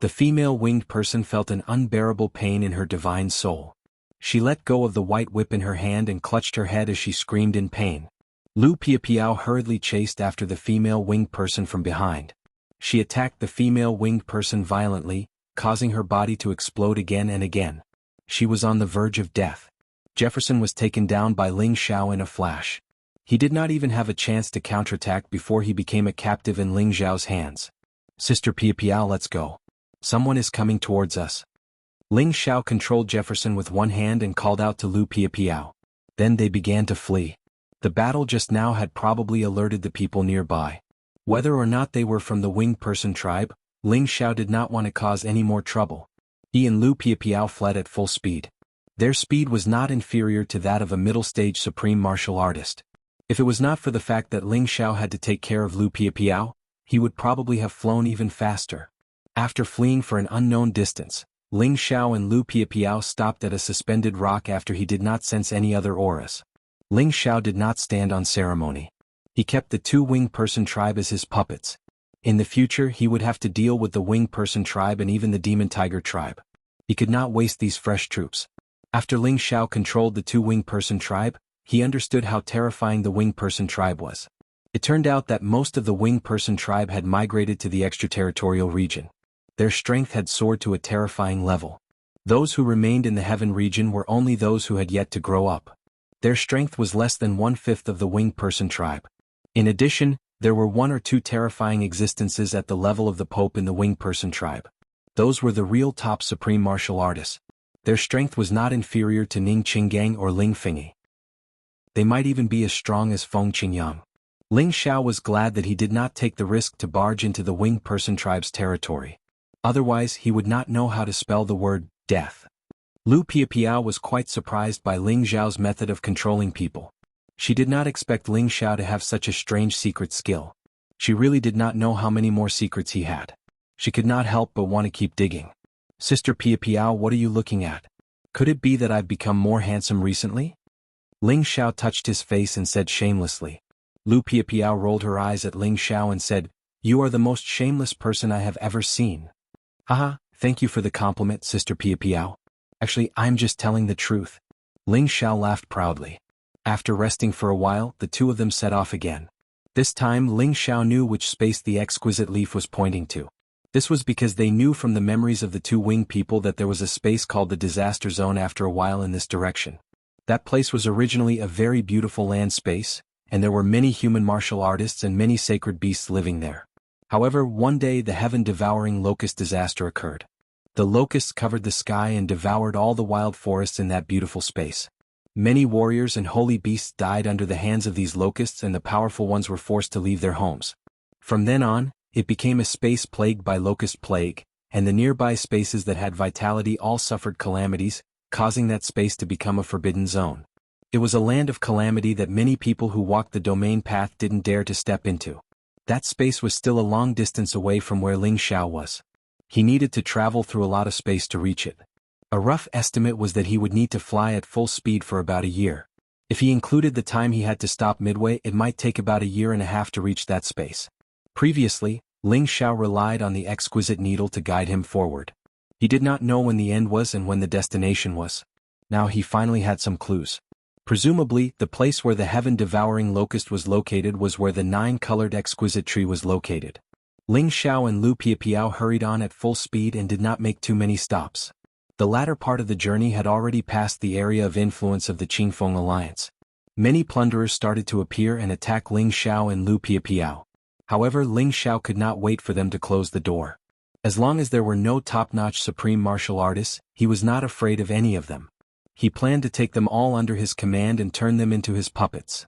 The female winged person felt an unbearable pain in her divine soul. She let go of the white whip in her hand and clutched her head as she screamed in pain. Lu Piapiao hurriedly chased after the female winged person from behind. She attacked the female winged person violently, causing her body to explode again and again. She was on the verge of death. Jefferson was taken down by Ling Xiao in a flash. He did not even have a chance to counterattack before he became a captive in Ling Xiao's hands. "Sister Piapiao, let's go. Someone is coming towards us." Ling Xiao controlled Jefferson with one hand and called out to Lu Piapiao. Then they began to flee. The battle just now had probably alerted the people nearby. Whether or not they were from the winged person tribe, Ling Xiao did not want to cause any more trouble. He and Lu Piapiao fled at full speed. Their speed was not inferior to that of a middle-stage supreme martial artist. If it was not for the fact that Ling Xiao had to take care of Lu Piapiao, he would probably have flown even faster. After fleeing for an unknown distance, Ling Xiao and Lu Piapiao stopped at a suspended rock after he did not sense any other auras. Ling Xiao did not stand on ceremony. He kept the two-winged person tribe as his puppets. In the future he would have to deal with the winged person tribe and even the demon tiger tribe. He could not waste these fresh troops. After Ling Xiao controlled the two-winged person tribe, he understood how terrifying the winged person tribe was. It turned out that most of the winged person tribe had migrated to the extraterritorial region. Their strength had soared to a terrifying level. Those who remained in the heaven region were only those who had yet to grow up. Their strength was less than 1/5 of the winged person tribe. In addition, there were one or two terrifying existences at the level of the Pope in the winged person tribe. Those were the real top supreme martial artists. Their strength was not inferior to Ning Qinggang or Ling Fengyi. They might even be as strong as Feng Qingyang. Ling Xiao was glad that he did not take the risk to barge into the winged person tribe's territory. Otherwise he would not know how to spell the word death. Lu Piapiao was quite surprised by Ling Xiao's method of controlling people. She did not expect Ling Xiao to have such a strange secret skill. She really did not know how many more secrets he had. She could not help but want to keep digging. Sister Piapiao, what are you looking at? Could it be that I've become more handsome recently? Ling Xiao touched his face and said shamelessly. Lu Piapiao rolled her eyes at Ling Xiao and said, "You are the most shameless person I have ever seen." "Haha, thank you for the compliment, Sister Piapiao. Actually, I'm just telling the truth." Ling Xiao laughed proudly. After resting for a while, the two of them set off again. This time Ling Xiao knew which space the exquisite leaf was pointing to. This was because they knew from the memories of the two winged people that there was a space called the disaster zone after a while in this direction. That place was originally a very beautiful land space, and there were many human martial artists and many sacred beasts living there. However, one day the heaven-devouring locust disaster occurred. The locusts covered the sky and devoured all the wild forests in that beautiful space. Many warriors and holy beasts died under the hands of these locusts, and the powerful ones were forced to leave their homes. From then on, it became a space plagued by locust plague, and the nearby spaces that had vitality all suffered calamities, causing that space to become a forbidden zone. It was a land of calamity that many people who walked the domain path didn't dare to step into. That space was still a long distance away from where Ling Xiao was. He needed to travel through a lot of space to reach it. A rough estimate was that he would need to fly at full speed for about a year. If he included the time he had to stop midway, it might take about a year and a half to reach that space. Previously, Ling Xiao relied on the exquisite needle to guide him forward. He did not know when the end was and when the destination was. Now he finally had some clues. Presumably, the place where the heaven-devouring locust was located was where the 9-colored exquisite tree was located. Ling Xiao and Lu Piapiao hurried on at full speed and did not make too many stops. The latter part of the journey had already passed the area of influence of the Qingfeng Alliance. Many plunderers started to appear and attack Ling Xiao and Lu Piapiao. However, Ling Xiao could not wait for them to close the door. As long as there were no top-notch supreme martial artists, he was not afraid of any of them. He planned to take them all under his command and turn them into his puppets.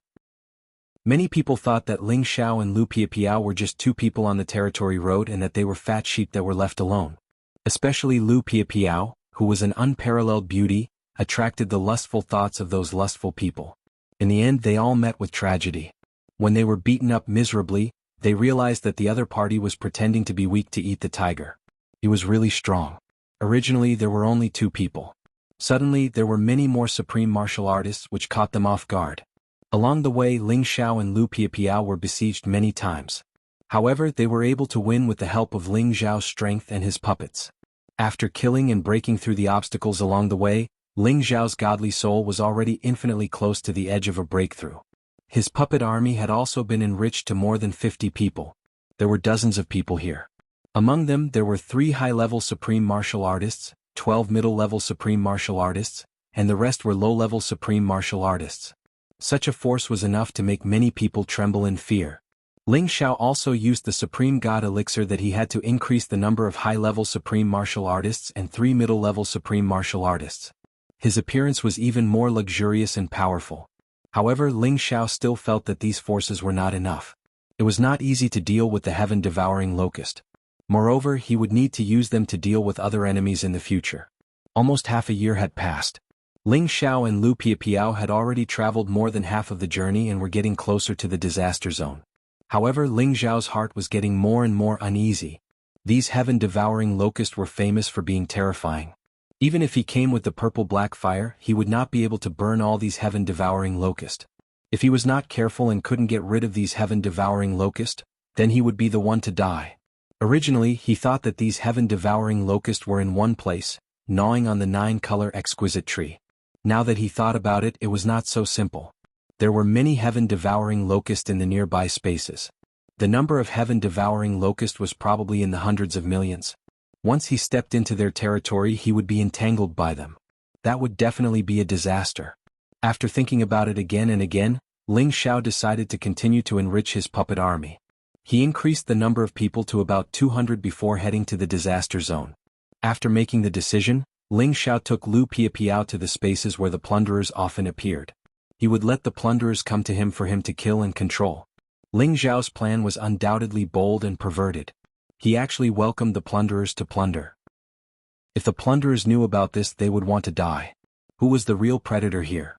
Many people thought that Ling Xiao and Lu Piapiao were just two people on the territory road and that they were fat sheep that were left alone. Especially Lu Piapiao, who was an unparalleled beauty, attracted the lustful thoughts of those lustful people. In the end, they all met with tragedy. When they were beaten up miserably, they realized that the other party was pretending to be weak to eat the tiger. He was really strong. Originally, there were only two people. Suddenly, there were many more supreme martial artists, which caught them off guard. Along the way, Ling Xiao and Lu Piapiao were besieged many times. However, they were able to win with the help of Ling Xiao's strength and his puppets. After killing and breaking through the obstacles along the way, Ling Xiao's godly soul was already infinitely close to the edge of a breakthrough. His puppet army had also been enriched to more than 50 people. There were dozens of people here. Among them, there were 3 high-level supreme martial artists, 12 middle-level supreme martial artists, and the rest were low-level supreme martial artists. Such a force was enough to make many people tremble in fear. Ling Xiao also used the Supreme God Elixir that he had to increase the number of high-level supreme martial artists and 3 middle-level supreme martial artists. His appearance was even more luxurious and powerful. However, Ling Xiao still felt that these forces were not enough. It was not easy to deal with the heaven-devouring locust. Moreover, he would need to use them to deal with other enemies in the future. Almost half a year had passed. Ling Xiao and Lu Piapiao had already traveled more than half of the journey and were getting closer to the disaster zone. However, Ling Xiao's heart was getting more and more uneasy. These heaven-devouring locusts were famous for being terrifying. Even if he came with the purple-black fire, he would not be able to burn all these heaven-devouring locusts. If he was not careful and couldn't get rid of these heaven-devouring locusts, then he would be the one to die. Originally, he thought that these heaven-devouring locusts were in one place, gnawing on the 9-color exquisite tree. Now that he thought about it, it was not so simple. There were many heaven-devouring locusts in the nearby spaces. The number of heaven-devouring locusts was probably in the hundreds of millions. Once he stepped into their territory, he would be entangled by them. That would definitely be a disaster. After thinking about it again and again, Ling Xiao decided to continue to enrich his puppet army. He increased the number of people to about 200 before heading to the disaster zone. After making the decision, Ling Xiao took Lu Piapiao to the spaces where the plunderers often appeared. He would let the plunderers come to him for him to kill and control. Ling Xiao's plan was undoubtedly bold and perverted. He actually welcomed the plunderers to plunder. If the plunderers knew about this, they would want to die. Who was the real predator here?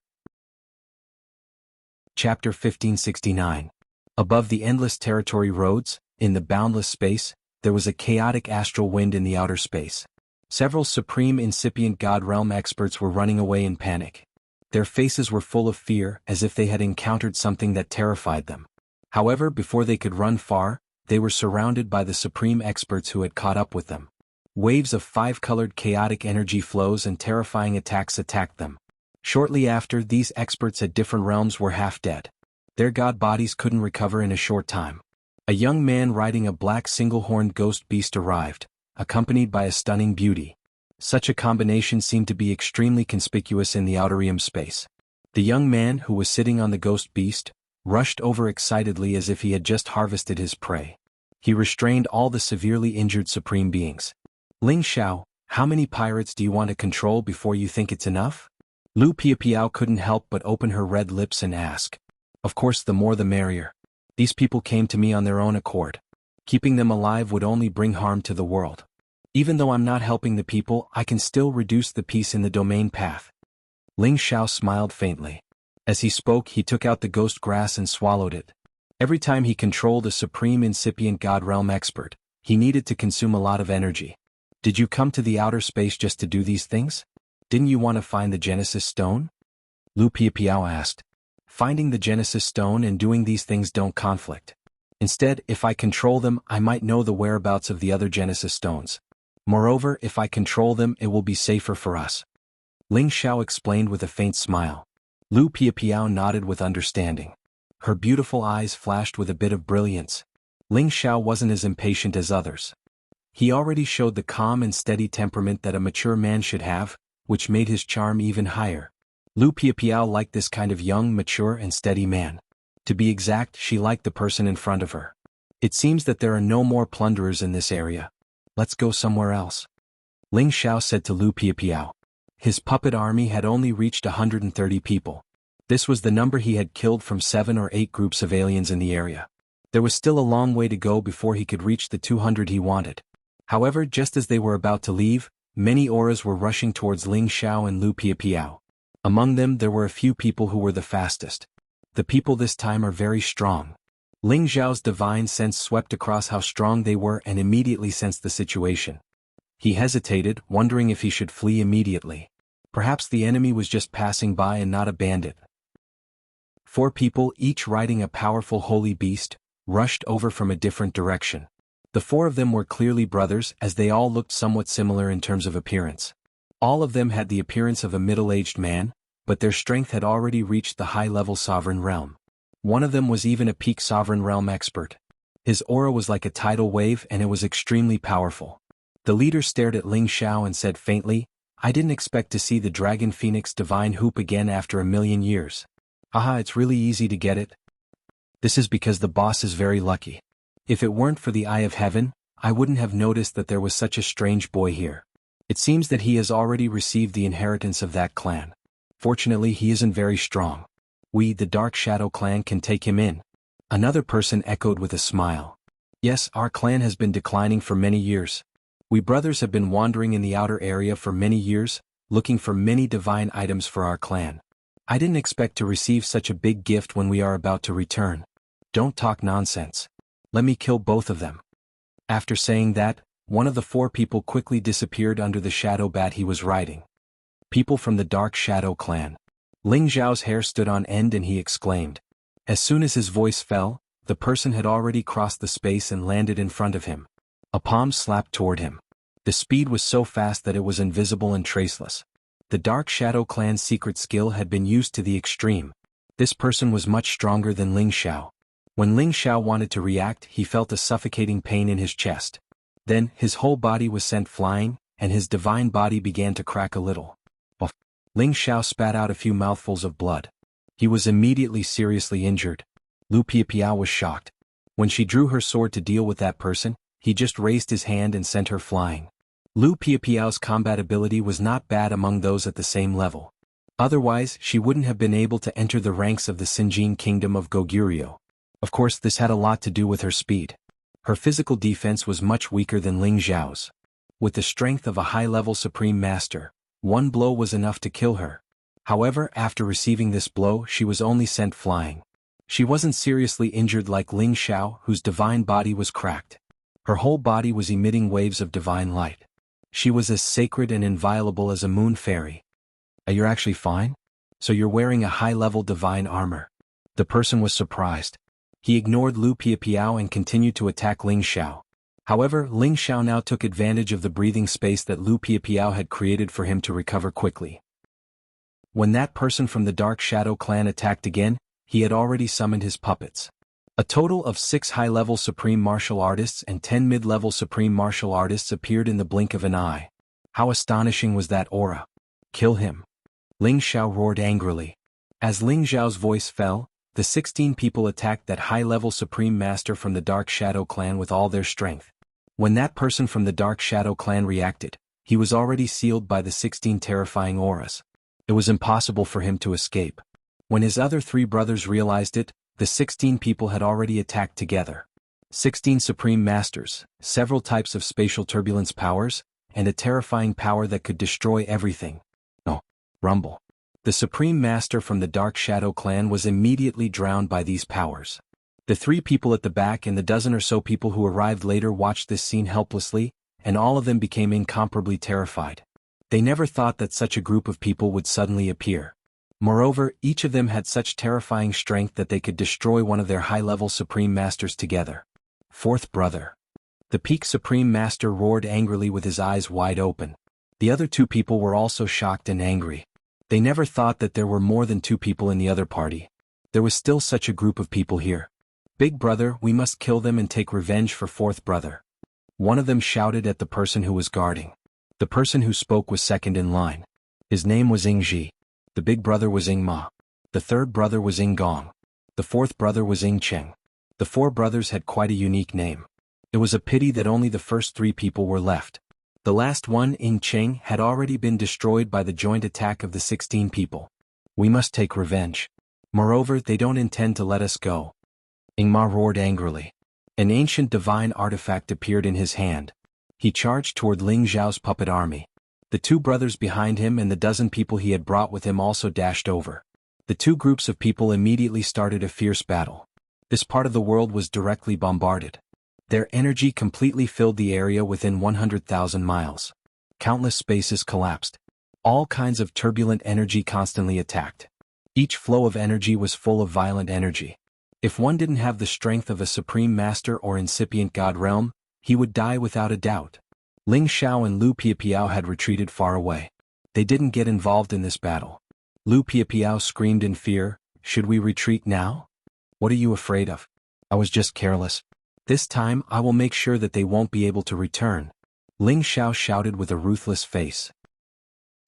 Chapter 1569. Above the endless territory roads, in the boundless space, there was a chaotic astral wind in the outer space. Several supreme incipient God realm experts were running away in panic. Their faces were full of fear, as if they had encountered something that terrified them. However, before they could run far, they were surrounded by the supreme experts who had caught up with them. Waves of 5-colored chaotic energy flows and terrifying attacks attacked them. Shortly after, these experts at different realms were half dead. Their god bodies couldn't recover in a short time. A young man riding a black single-horned ghost beast arrived, accompanied by a stunning beauty. Such a combination seemed to be extremely conspicuous in the outer realm space. The young man, who was sitting on the ghost beast, rushed over excitedly as if he had just harvested his prey. He restrained all the severely injured supreme beings. Ling Xiao, how many pirates do you want to control before you think it's enough? Lu Piapiao couldn't help but open her red lips and ask. Of course, the more the merrier. These people came to me on their own accord. Keeping them alive would only bring harm to the world. Even though I'm not helping the people, I can still reduce the peace in the domain path. Ling Xiao smiled faintly. As he spoke, he took out the ghost grass and swallowed it. Every time he controlled a supreme incipient God realm expert, he needed to consume a lot of energy. Did you come to the outer space just to do these things? Didn't you want to find the Genesis Stone? Lu Piapiao asked. Finding the Genesis Stone and doing these things don't conflict. Instead, if I control them, I might know the whereabouts of the other Genesis Stones. Moreover, if I control them, it will be safer for us. Ling Xiao explained with a faint smile. Lu Piapiao nodded with understanding. Her beautiful eyes flashed with a bit of brilliance. Ling Xiao wasn't as impatient as others. He already showed the calm and steady temperament that a mature man should have, which made his charm even higher. Lu Piapiao liked this kind of young, mature and steady man. To be exact, she liked the person in front of her. It seems that there are no more plunderers in this area. Let's go somewhere else. Ling Xiao said to Lu Piapiao. His puppet army had only reached 130 people. This was the number he had killed from 7 or 8 groups of aliens in the area. There was still a long way to go before he could reach the 200 he wanted. However, just as they were about to leave, many auras were rushing towards Ling Xiao and Lu Piapiao. Among them, there were a few people who were the fastest. The people this time are very strong. Ling Xiao's divine sense swept across how strong they were and immediately sensed the situation. He hesitated, wondering if he should flee immediately. Perhaps the enemy was just passing by and not a bandit. 4 people, each riding a powerful holy beast, rushed over from a different direction. The 4 of them were clearly brothers, as they all looked somewhat similar in terms of appearance. All of them had the appearance of a middle-aged man, but their strength had already reached the high-level sovereign realm. One of them was even a peak sovereign realm expert. His aura was like a tidal wave and it was extremely powerful. The leader stared at Ling Xiao and said faintly, I didn't expect to see the Dragon Phoenix Divine Hoop again after 1,000,000 years. Haha, it's really easy to get it. This is because the boss is very lucky. If it weren't for the Eye of Heaven, I wouldn't have noticed that there was such a strange boy here. It seems that he has already received the inheritance of that clan. Fortunately, he isn't very strong. We, the Dark Shadow clan, can take him in. Another person echoed with a smile. Yes, our clan has been declining for many years. We brothers have been wandering in the outer area for many years, looking for many divine items for our clan. I didn't expect to receive such a big gift when we are about to return. Don't talk nonsense. Let me kill both of them. After saying that, one of the 4 people quickly disappeared under the shadow bat he was riding. People from the Dark Shadow clan. Ling Xiao's hair stood on end and he exclaimed. As soon as his voice fell, the person had already crossed the space and landed in front of him. A palm slapped toward him. The speed was so fast that it was invisible and traceless. The Dark Shadow Clan's secret skill had been used to the extreme. This person was much stronger than Ling Xiao. When Ling Xiao wanted to react, he felt a suffocating pain in his chest. Then, his whole body was sent flying, and his divine body began to crack a little. Ling Xiao spat out a few mouthfuls of blood. He was immediately seriously injured. Lu Piapiao was shocked. When she drew her sword to deal with that person, he just raised his hand and sent her flying. Lu Piapiao's combat ability was not bad among those at the same level. Otherwise, she wouldn't have been able to enter the ranks of the Xinjiang Kingdom of Goguryeo. Of course, this had a lot to do with her speed. Her physical defense was much weaker than Ling Xiao's. With the strength of a high-level Supreme Master, one blow was enough to kill her. However, after receiving this blow, she was only sent flying. She wasn't seriously injured like Ling Xiao, whose divine body was cracked. Her whole body was emitting waves of divine light. She was as sacred and inviolable as a moon fairy. You're actually fine? So you're wearing a high-level divine armor. The person was surprised. He ignored Lu Piapiao and continued to attack Ling Xiao. However, Ling Xiao now took advantage of the breathing space that Lu Piapiao had created for him to recover quickly. When that person from the Dark Shadow Clan attacked again, he had already summoned his puppets. A total of 6 high-level Supreme Martial Artists and 10 mid-level Supreme Martial Artists appeared in the blink of an eye. How astonishing was that aura! Kill him! Ling Xiao roared angrily. As Ling Xiao's voice fell, the 16 people attacked that high-level Supreme Master from the Dark Shadow Clan with all their strength. When that person from the Dark Shadow Clan reacted, he was already sealed by the 16 terrifying auras. It was impossible for him to escape. When his other 3 brothers realized it, the 16 people had already attacked together. 16 Supreme Masters, several types of spatial turbulence powers, and a terrifying power that could destroy everything. Oh, rumble. The Supreme Master from the Dark Shadow Clan was immediately drowned by these powers. The 3 people at the back and the dozen or so people who arrived later watched this scene helplessly, and all of them became incomparably terrified. They never thought that such a group of people would suddenly appear. Moreover, each of them had such terrifying strength that they could destroy one of their high-level Supreme Masters together. 4th brother. The Peak Supreme Master roared angrily with his eyes wide open. The other 2 people were also shocked and angry. They never thought that there were more than 2 people in the other party. There was still such a group of people here. Big brother, we must kill them and take revenge for 4th brother. One of them shouted at the person who was guarding. The person who spoke was second in line. His name was Ying Ji. The big brother was Ying Ma. The 3rd brother was Ying Gong. The 4th brother was Ying Cheng. The 4 brothers had quite a unique name. It was a pity that only the first 3 people were left. The last one, Ying Cheng, had already been destroyed by the joint attack of the 16 people. We must take revenge. Moreover, they don't intend to let us go. Ying Ma roared angrily. An ancient divine artifact appeared in his hand. He charged toward Ling Xiao's puppet army. The 2 brothers behind him and the dozen people he had brought with him also dashed over. The 2 groups of people immediately started a fierce battle. This part of the world was directly bombarded. Their energy completely filled the area within 100,000 miles. Countless spaces collapsed. All kinds of turbulent energy constantly attacked. Each flow of energy was full of violent energy. If one didn't have the strength of a Supreme Master or incipient God realm, he would die without a doubt. Ling Xiao and Lu Piapiao had retreated far away. They didn't get involved in this battle. Lu Piapiao screamed in fear, "Should we retreat now? What are you afraid of? I was just careless. This time I will make sure that they won't be able to return." Ling Xiao shouted with a ruthless face.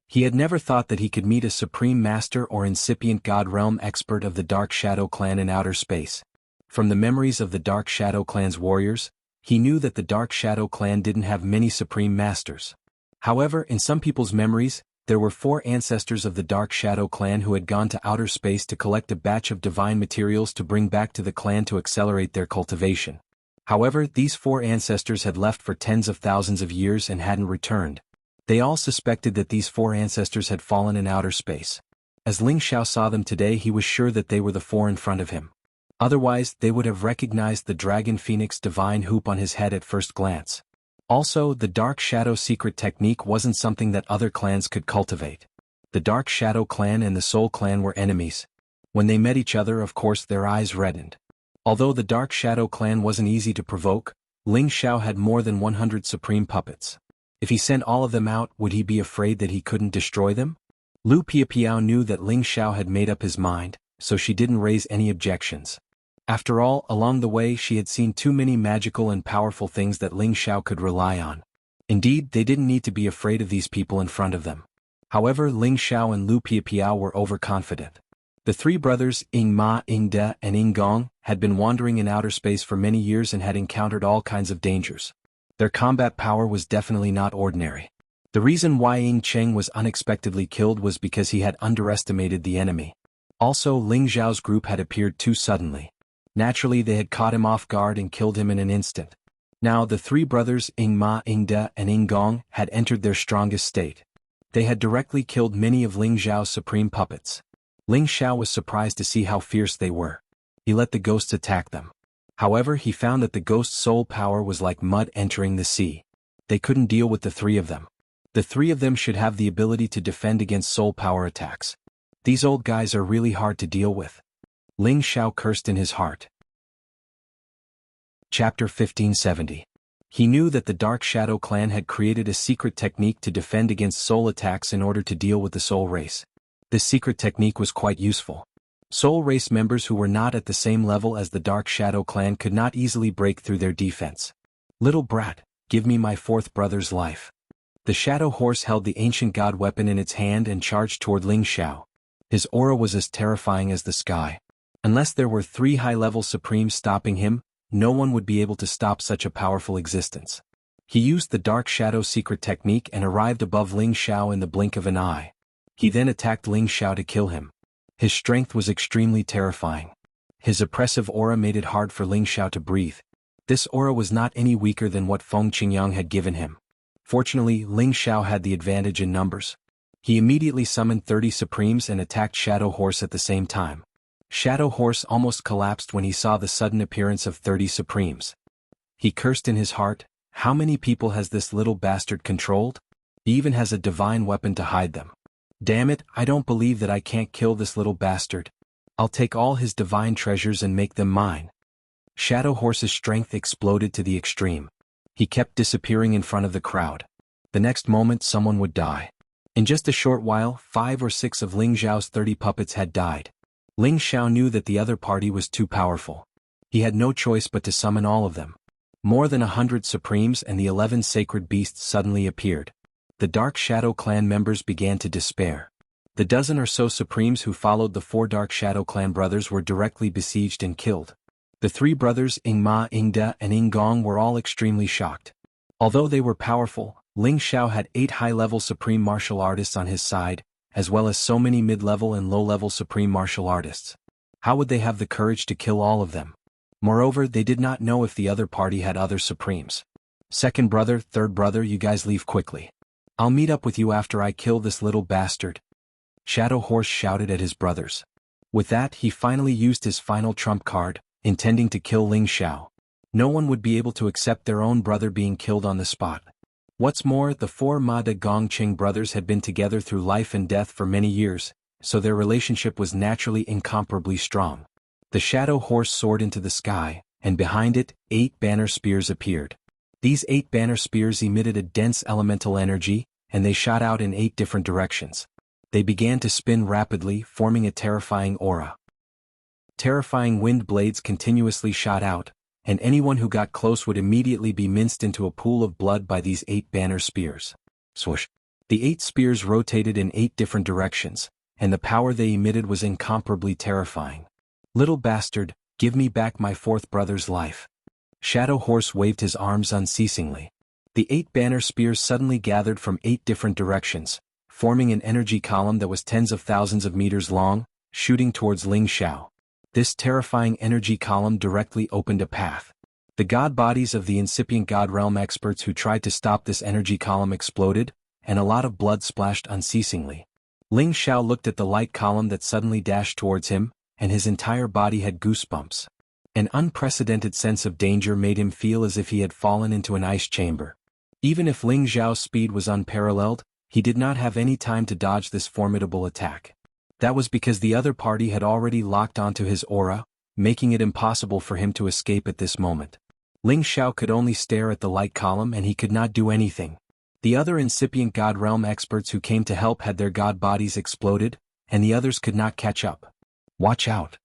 He had never thought that he could meet a Supreme Master or incipient God realm expert of the Dark Shadow Clan in outer space. From the memories of the Dark Shadow Clan's warriors, he knew that the Dark Shadow Clan didn't have many Supreme Masters. However, in some people's memories, there were 4 ancestors of the Dark Shadow Clan who had gone to outer space to collect a batch of divine materials to bring back to the clan to accelerate their cultivation. However, these 4 ancestors had left for tens of thousands of years and hadn't returned. They all suspected that these 4 ancestors had fallen in outer space. As Ling Xiao saw them today, he was sure that they were the 4 in front of him. Otherwise, they would have recognized the Dragon Phoenix divine hoop on his head at first glance. Also, the Dark Shadow secret technique wasn't something that other clans could cultivate. The Dark Shadow Clan and the Soul Clan were enemies. When they met each other, of course, their eyes reddened. Although the Dark Shadow Clan wasn't easy to provoke, Ling Xiao had more than 100 supreme puppets. If he sent all of them out, would he be afraid that he couldn't destroy them? Lu Piapiao knew that Ling Xiao had made up his mind, so she didn't raise any objections. After all, along the way she had seen too many magical and powerful things that Ling Xiao could rely on. Indeed, they didn't need to be afraid of these people in front of them. However, Ling Xiao and Lu Piapiao were overconfident. The three brothers, Ying Ma, Ying De, and Ying Gong, had been wandering in outer space for many years and had encountered all kinds of dangers. Their combat power was definitely not ordinary. The reason why Ying Cheng was unexpectedly killed was because he had underestimated the enemy. Also, Ling Xiao's group had appeared too suddenly. Naturally, they had caught him off guard and killed him in an instant. Now, the three brothers, Ying Ma, Ying De, and Ying Gong, had entered their strongest state. They had directly killed many of Ling Xiao's supreme puppets. Ling Xiao was surprised to see how fierce they were. He let the ghosts attack them. However, he found that the ghosts' soul power was like mud entering the sea. They couldn't deal with the three of them. The three of them should have the ability to defend against soul power attacks. These old guys are really hard to deal with. Ling Xiao cursed in his heart. Chapter 1570. He knew that the Dark Shadow Clan had created a secret technique to defend against soul attacks in order to deal with the soul race. This secret technique was quite useful. Soul race members who were not at the same level as the Dark Shadow Clan could not easily break through their defense. Little brat, give me my fourth brother's life. The Shadow Horse held the ancient god weapon in its hand and charged toward Ling Xiao. His aura was as terrifying as the sky. Unless there were 3 high-level supremes stopping him, no one would be able to stop such a powerful existence. He used the Dark Shadow secret technique and arrived above Ling Xiao in the blink of an eye. He then attacked Ling Xiao to kill him. His strength was extremely terrifying. His oppressive aura made it hard for Ling Xiao to breathe. This aura was not any weaker than what Feng Qingyang had given him. Fortunately, Ling Xiao had the advantage in numbers. He immediately summoned 30 Supremes and attacked Shadow Horse at the same time. Shadow Horse almost collapsed when he saw the sudden appearance of 30 Supremes. He cursed in his heart, how many people has this little bastard controlled? He even has a divine weapon to hide them. Damn it, I don't believe that I can't kill this little bastard. I'll take all his divine treasures and make them mine. Shadow Horse's strength exploded to the extreme. He kept disappearing in front of the crowd. The next moment someone would die. In just a short while, 5 or 6 of Ling Xiao's 30 puppets had died. Ling Xiao knew that the other party was too powerful. He had no choice but to summon all of them. More than 100 Supremes and the 11 sacred beasts suddenly appeared. The Dark Shadow Clan members began to despair. The dozen or so Supremes who followed the 4 Dark Shadow Clan brothers were directly besieged and killed. The 3 brothers Ying Ma, Ying De, and Ying Gong were all extremely shocked. Although they were powerful, Ling Xiao had 8 high-level supreme martial artists on his side, as well as so many mid-level and low-level supreme martial artists. How would they have the courage to kill all of them? Moreover, they did not know if the other party had other Supremes. Second brother, third brother, you guys leave quickly. I'll meet up with you after I kill this little bastard. Shadow Horse shouted at his brothers. With that, he finally used his final trump card, intending to kill Ling Xiao. No one would be able to accept their own brother being killed on the spot. What's more, the 4 Ma De Gong Qing brothers had been together through life and death for many years, so their relationship was naturally incomparably strong. The Shadow Horse soared into the sky, and behind it, 8 banner spears appeared. These 8 banner spears emitted a dense elemental energy, and they shot out in 8 different directions. They began to spin rapidly, forming a terrifying aura. Terrifying wind blades continuously shot out, and anyone who got close would immediately be minced into a pool of blood by these 8 banner spears. Swoosh! The 8 spears rotated in 8 different directions, and the power they emitted was incomparably terrifying. Little bastard, give me back my 4th brother's life. Shadow Horse waved his arms unceasingly. The 8 banner spears suddenly gathered from 8 different directions, forming an energy column that was tens of thousands of meters long, shooting towards Ling Xiao. This terrifying energy column directly opened a path. The god bodies of the incipient god realm experts who tried to stop this energy column exploded, and a lot of blood splashed unceasingly. Ling Xiao looked at the light column that suddenly dashed towards him, and his entire body had goosebumps. An unprecedented sense of danger made him feel as if he had fallen into an ice chamber. Even if Ling Xiao's speed was unparalleled, He did not have any time to dodge this formidable attack. That was because the other party had already locked onto his aura, making it impossible for him to escape at this moment. Ling Xiao could only stare at the light column and he could not do anything. The other incipient God Realm experts who came to help had their god bodies exploded, and the others could not catch up. Watch out!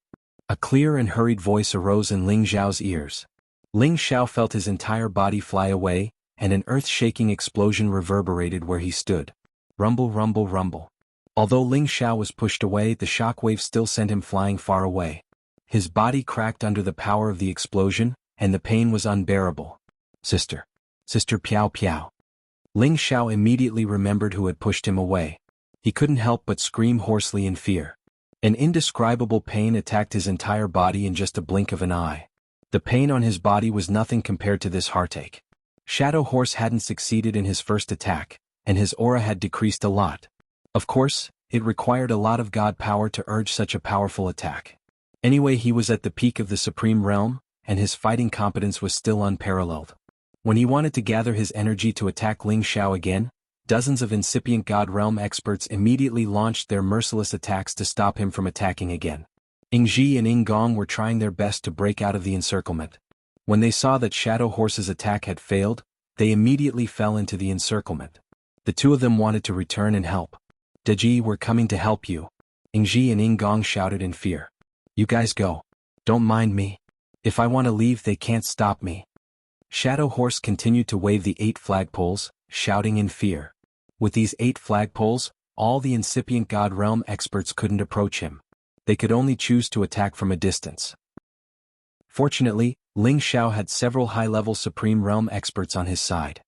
A clear and hurried voice arose in Ling Xiao's ears. Ling Xiao felt his entire body fly away, and an earth-shaking explosion reverberated where he stood. Rumble, rumble, rumble. Although Ling Xiao was pushed away, the shockwave still sent him flying far away. His body cracked under the power of the explosion, and the pain was unbearable. Sister. Sister Piao Piao. Ling Xiao immediately remembered who had pushed him away. He couldn't help but scream hoarsely in fear. An indescribable pain attacked his entire body in just a blink of an eye. The pain on his body was nothing compared to this heartache. Shadow Horse hadn't succeeded in his first attack, and his aura had decreased a lot. Of course, it required a lot of god power to urge such a powerful attack. Anyway, he was at the peak of the Supreme Realm, and his fighting competence was still unparalleled. When he wanted to gather his energy to attack Ling Xiao again, dozens of incipient God Realm experts immediately launched their merciless attacks to stop him from attacking again. Ying Ji and Ying Gong were trying their best to break out of the encirclement. When they saw that Shadow Horse's attack had failed, they immediately fell into the encirclement. The two of them wanted to return and help. Deji, we're coming to help you. Ying Ji and Ying Gong shouted in fear. You guys go. Don't mind me. If I want to leave, they can't stop me. Shadow Horse continued to wave the 8 flagpoles, shouting in fear. With these 8 flagpoles, all the incipient God Realm experts couldn't approach him. They could only choose to attack from a distance. Fortunately, Ling Xiao had several high-level Supreme Realm experts on his side.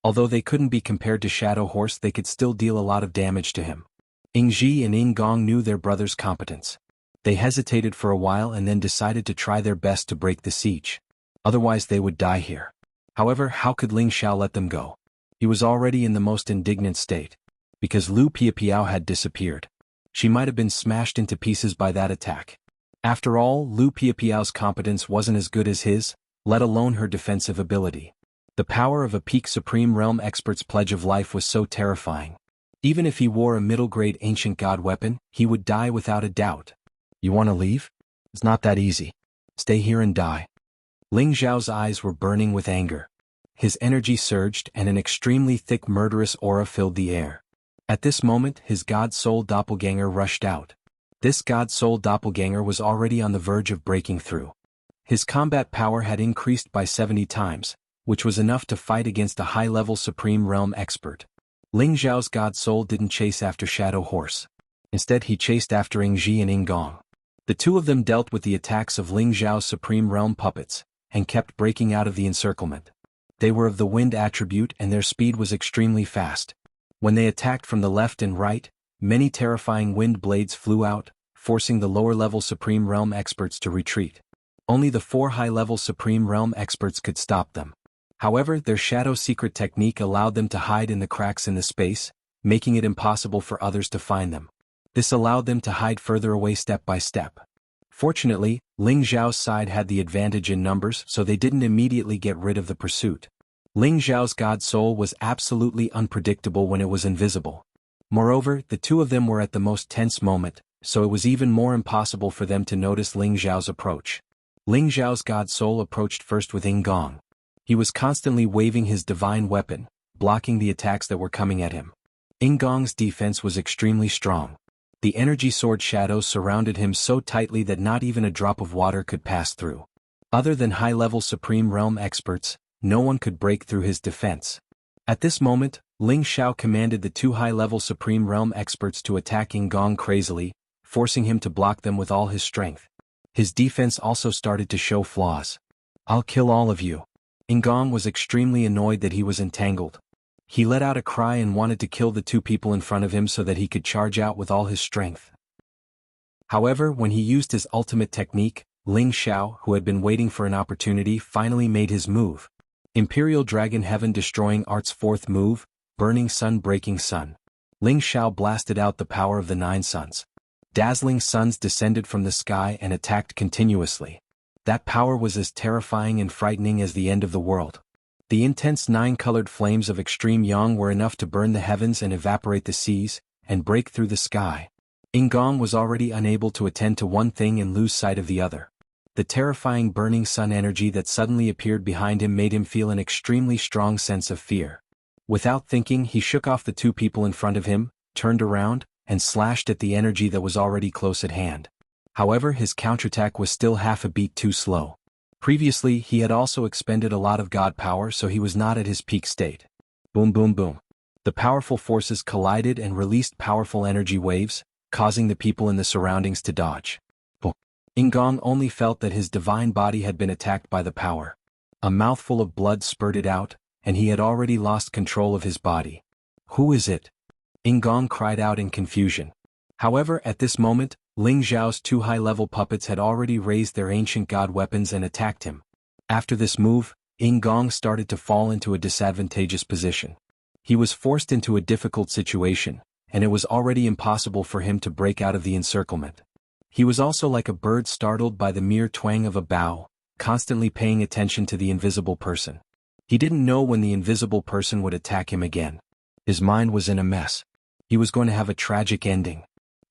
Although they couldn't be compared to Shadow Horse, they could still deal a lot of damage to him. Ying Ji and Ying Gong knew their brother's competence. They hesitated for a while and then decided to try their best to break the siege. Otherwise they would die here. However, how could Ling Xiao let them go? He was already in the most indignant state. Because Lu Piapiao had disappeared. She might have been smashed into pieces by that attack. After all, Lu Piapiao's competence wasn't as good as his, let alone her defensive ability. The power of a peak Supreme Realm expert's pledge of life was so terrifying. Even if he wore a middle-grade ancient god weapon, he would die without a doubt. You want to leave? It's not that easy. Stay here and die. Ling Xiao's eyes were burning with anger. His energy surged and an extremely thick murderous aura filled the air. At this moment, his god soul doppelganger rushed out. This god soul doppelganger was already on the verge of breaking through. His combat power had increased by 70 times, which was enough to fight against a high-level Supreme Realm expert. Ling Xiao's god soul didn't chase after Shadow Horse. Instead, he chased after Ying Ji and Ying Gong. The two of them dealt with the attacks of Ling Xiao's Supreme Realm puppets, and kept breaking out of the encirclement. They were of the wind attribute and their speed was extremely fast. When they attacked from the left and right, many terrifying wind blades flew out, forcing the lower-level Supreme Realm experts to retreat. Only the 4 high-level Supreme Realm experts could stop them. However, their shadow secret technique allowed them to hide in the cracks in the space, making it impossible for others to find them. This allowed them to hide further away step by step. Fortunately, Ling Xiao's side had the advantage in numbers, so they didn't immediately get rid of the pursuit. Ling Xiao's god soul was absolutely unpredictable when it was invisible. Moreover, the two of them were at the most tense moment, so it was even more impossible for them to notice Ling Xiao's approach. Ling Xiao's god soul approached first with Ying Gong. He was constantly waving his divine weapon, blocking the attacks that were coming at him. Ying Gong's defense was extremely strong. The energy sword shadows surrounded him so tightly that not even a drop of water could pass through. Other than high-level Supreme Realm experts, no one could break through his defense. At this moment, Ling Xiao commanded the 2 high-level Supreme Realm experts to attack Ying Gong crazily, forcing him to block them with all his strength. His defense also started to show flaws. I'll kill all of you. Ying Gong was extremely annoyed that he was entangled. He let out a cry and wanted to kill the 2 people in front of him so that he could charge out with all his strength. However, when he used his ultimate technique, Ling Xiao, who had been waiting for an opportunity, finally made his move. Imperial Dragon Heaven Destroying Art's 4th move, Burning Sun Breaking Sun. Ling Xiao blasted out the power of the 9 suns. Dazzling suns descended from the sky and attacked continuously. That power was as terrifying and frightening as the end of the world. The intense 9-colored flames of extreme yang were enough to burn the heavens and evaporate the seas, and break through the sky. Gong was already unable to attend to one thing and lose sight of the other. The terrifying burning sun energy that suddenly appeared behind him made him feel an extremely strong sense of fear. Without thinking, he shook off the two people in front of him, turned around, and slashed at the energy that was already close at hand. However, his counterattack was still half a beat too slow. Previously, he had also expended a lot of god power, so he was not at his peak state. Boom boom boom. The powerful forces collided and released powerful energy waves, causing the people in the surroundings to dodge. Gong only felt that his divine body had been attacked by the power. A mouthful of blood spurted out, and he had already lost control of his body. Who is it? Gong cried out in confusion. However, at this moment, Ling Zhao's two high-level puppets had already raised their ancient god weapons and attacked him. After this move, Gong started to fall into a disadvantageous position. He was forced into a difficult situation, and it was already impossible for him to break out of the encirclement. He was also like a bird startled by the mere twang of a bow, constantly paying attention to the invisible person. He didn't know when the invisible person would attack him again. His mind was in a mess. He was going to have a tragic ending.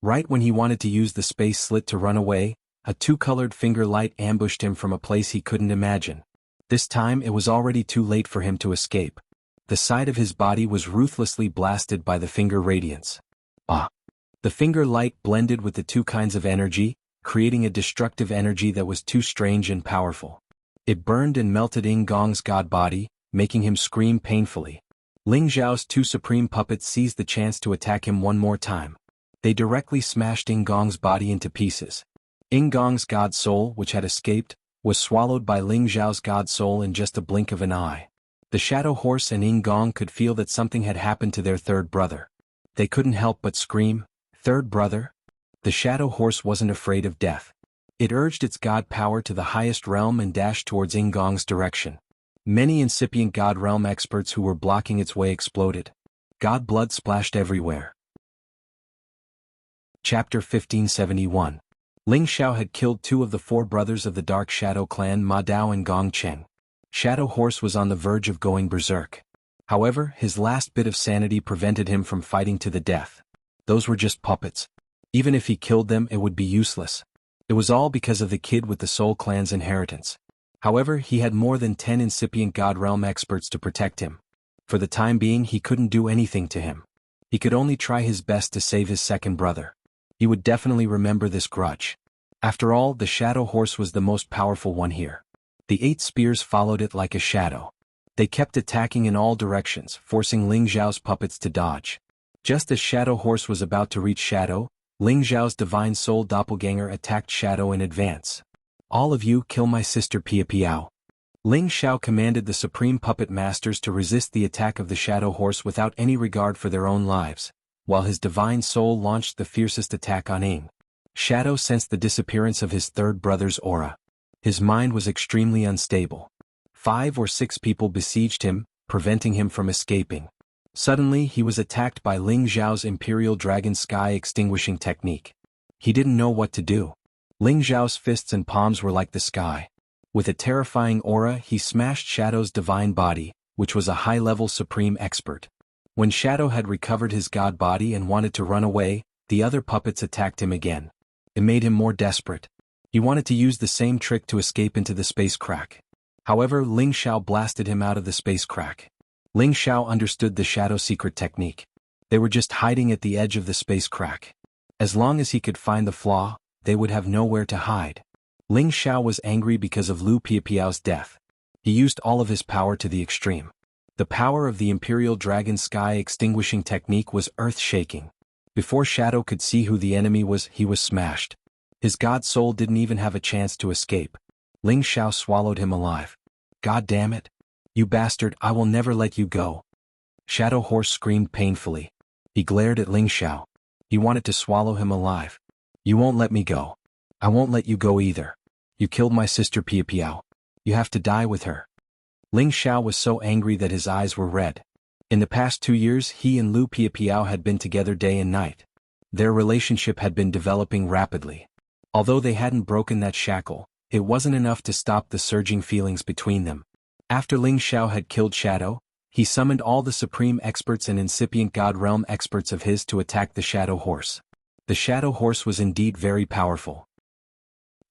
Right when he wanted to use the space slit to run away, a two-colored finger light ambushed him from a place he couldn't imagine. This time it was already too late for him to escape. The side of his body was ruthlessly blasted by the finger radiance. The finger light blended with the two kinds of energy, creating a destructive energy that was too strange and powerful. It burned and melted Gong's god body, making him scream painfully. Ling Zhao's two supreme puppets seized the chance to attack him one more time. They directly smashed Gong's body into pieces. Gong's god soul, which had escaped, was swallowed by Ling Zhao's god soul in just a blink of an eye. The Shadow Horse and Gong could feel that something had happened to their third brother. They couldn't help but scream, "Third brother?" The Shadow Horse wasn't afraid of death. It urged its god power to the highest realm and dashed towards Gong's direction. Many incipient god realm experts who were blocking its way exploded. God blood splashed everywhere. Chapter 1571. Ling Xiao had killed two of the four brothers of the Dark Shadow clan, Ma Dao and Gong Cheng. Shadow Horse was on the verge of going berserk. However, his last bit of sanity prevented him from fighting to the death. Those were just puppets. Even if he killed them, it would be useless. It was all because of the kid with the Soul Clan's inheritance. However, he had more than 10 incipient God Realm experts to protect him. For the time being, he couldn't do anything to him. He could only try his best to save his second brother. He would definitely remember this grudge. After all, the Shadow Horse was the most powerful one here. The 8 spears followed it like a shadow. They kept attacking in all directions, forcing Ling Zhao's puppets to dodge. Just as Shadow Horse was about to reach Shadow, Ling Zhao's divine soul doppelganger attacked Shadow in advance. "All of you kill my sister Pia Piao." Ling Xiao commanded the supreme puppet masters to resist the attack of the Shadow Horse without any regard for their own lives, while his divine soul launched the fiercest attack on Ing. Shadow sensed the disappearance of his third brother's aura. His mind was extremely unstable. 5 or 6 people besieged him, preventing him from escaping. Suddenly, he was attacked by Ling Zhao's Imperial Dragon Sky Extinguishing Technique. He didn't know what to do. Ling Zhao's fists and palms were like the sky. With a terrifying aura, he smashed Shadow's divine body, which was a high-level supreme expert. When Shadow had recovered his god body and wanted to run away, the other puppets attacked him again. It made him more desperate. He wanted to use the same trick to escape into the space crack. However, Ling Xiao blasted him out of the space crack. Ling Xiao understood the Shadow secret technique. They were just hiding at the edge of the space crack. As long as he could find the flaw, they would have nowhere to hide. Ling Xiao was angry because of Lu Piapiao's death. He used all of his power to the extreme. The power of the Imperial Dragon Sky Extinguishing Technique was earth-shaking. Before Shadow could see who the enemy was, he was smashed. His god soul didn't even have a chance to escape. Ling Xiao swallowed him alive. "God damn it! You bastard, I will never let you go." Shadow Horse screamed painfully. He glared at Ling Xiao. He wanted to swallow him alive. "You won't let me go. I won't let you go either. You killed my sister Pia Piao. You have to die with her." Ling Xiao was so angry that his eyes were red. In the past 2 years, he and Lu Piapiao had been together day and night. Their relationship had been developing rapidly. Although they hadn't broken that shackle, it wasn't enough to stop the surging feelings between them. After Ling Xiao had killed Shadow, he summoned all the supreme experts and incipient God realm experts of his to attack the Shadow Horse. The Shadow Horse was indeed very powerful.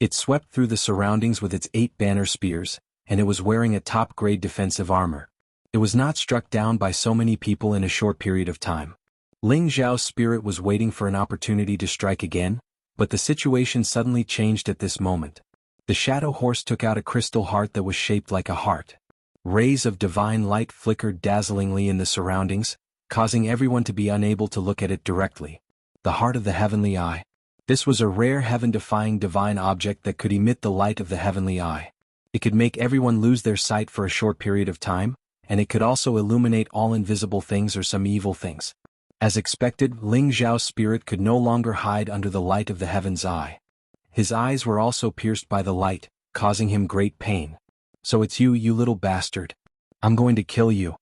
It swept through the surroundings with its 8 banner spears, and it was wearing a top-grade defensive armor. It was not struck down by so many people in a short period of time. Ling Xiao's spirit was waiting for an opportunity to strike again, but the situation suddenly changed at this moment. The Shadow Horse took out a crystal heart that was shaped like a heart. Rays of divine light flickered dazzlingly in the surroundings, causing everyone to be unable to look at it directly. The heart of the heavenly eye. This was a rare heaven-defying divine object that could emit the light of the heavenly eye. It could make everyone lose their sight for a short period of time, and it could also illuminate all invisible things or some evil things. As expected, Ling Xiao's spirit could no longer hide under the light of the heaven's eye. His eyes were also pierced by the light, causing him great pain. "So it's you, you little bastard. I'm going to kill you."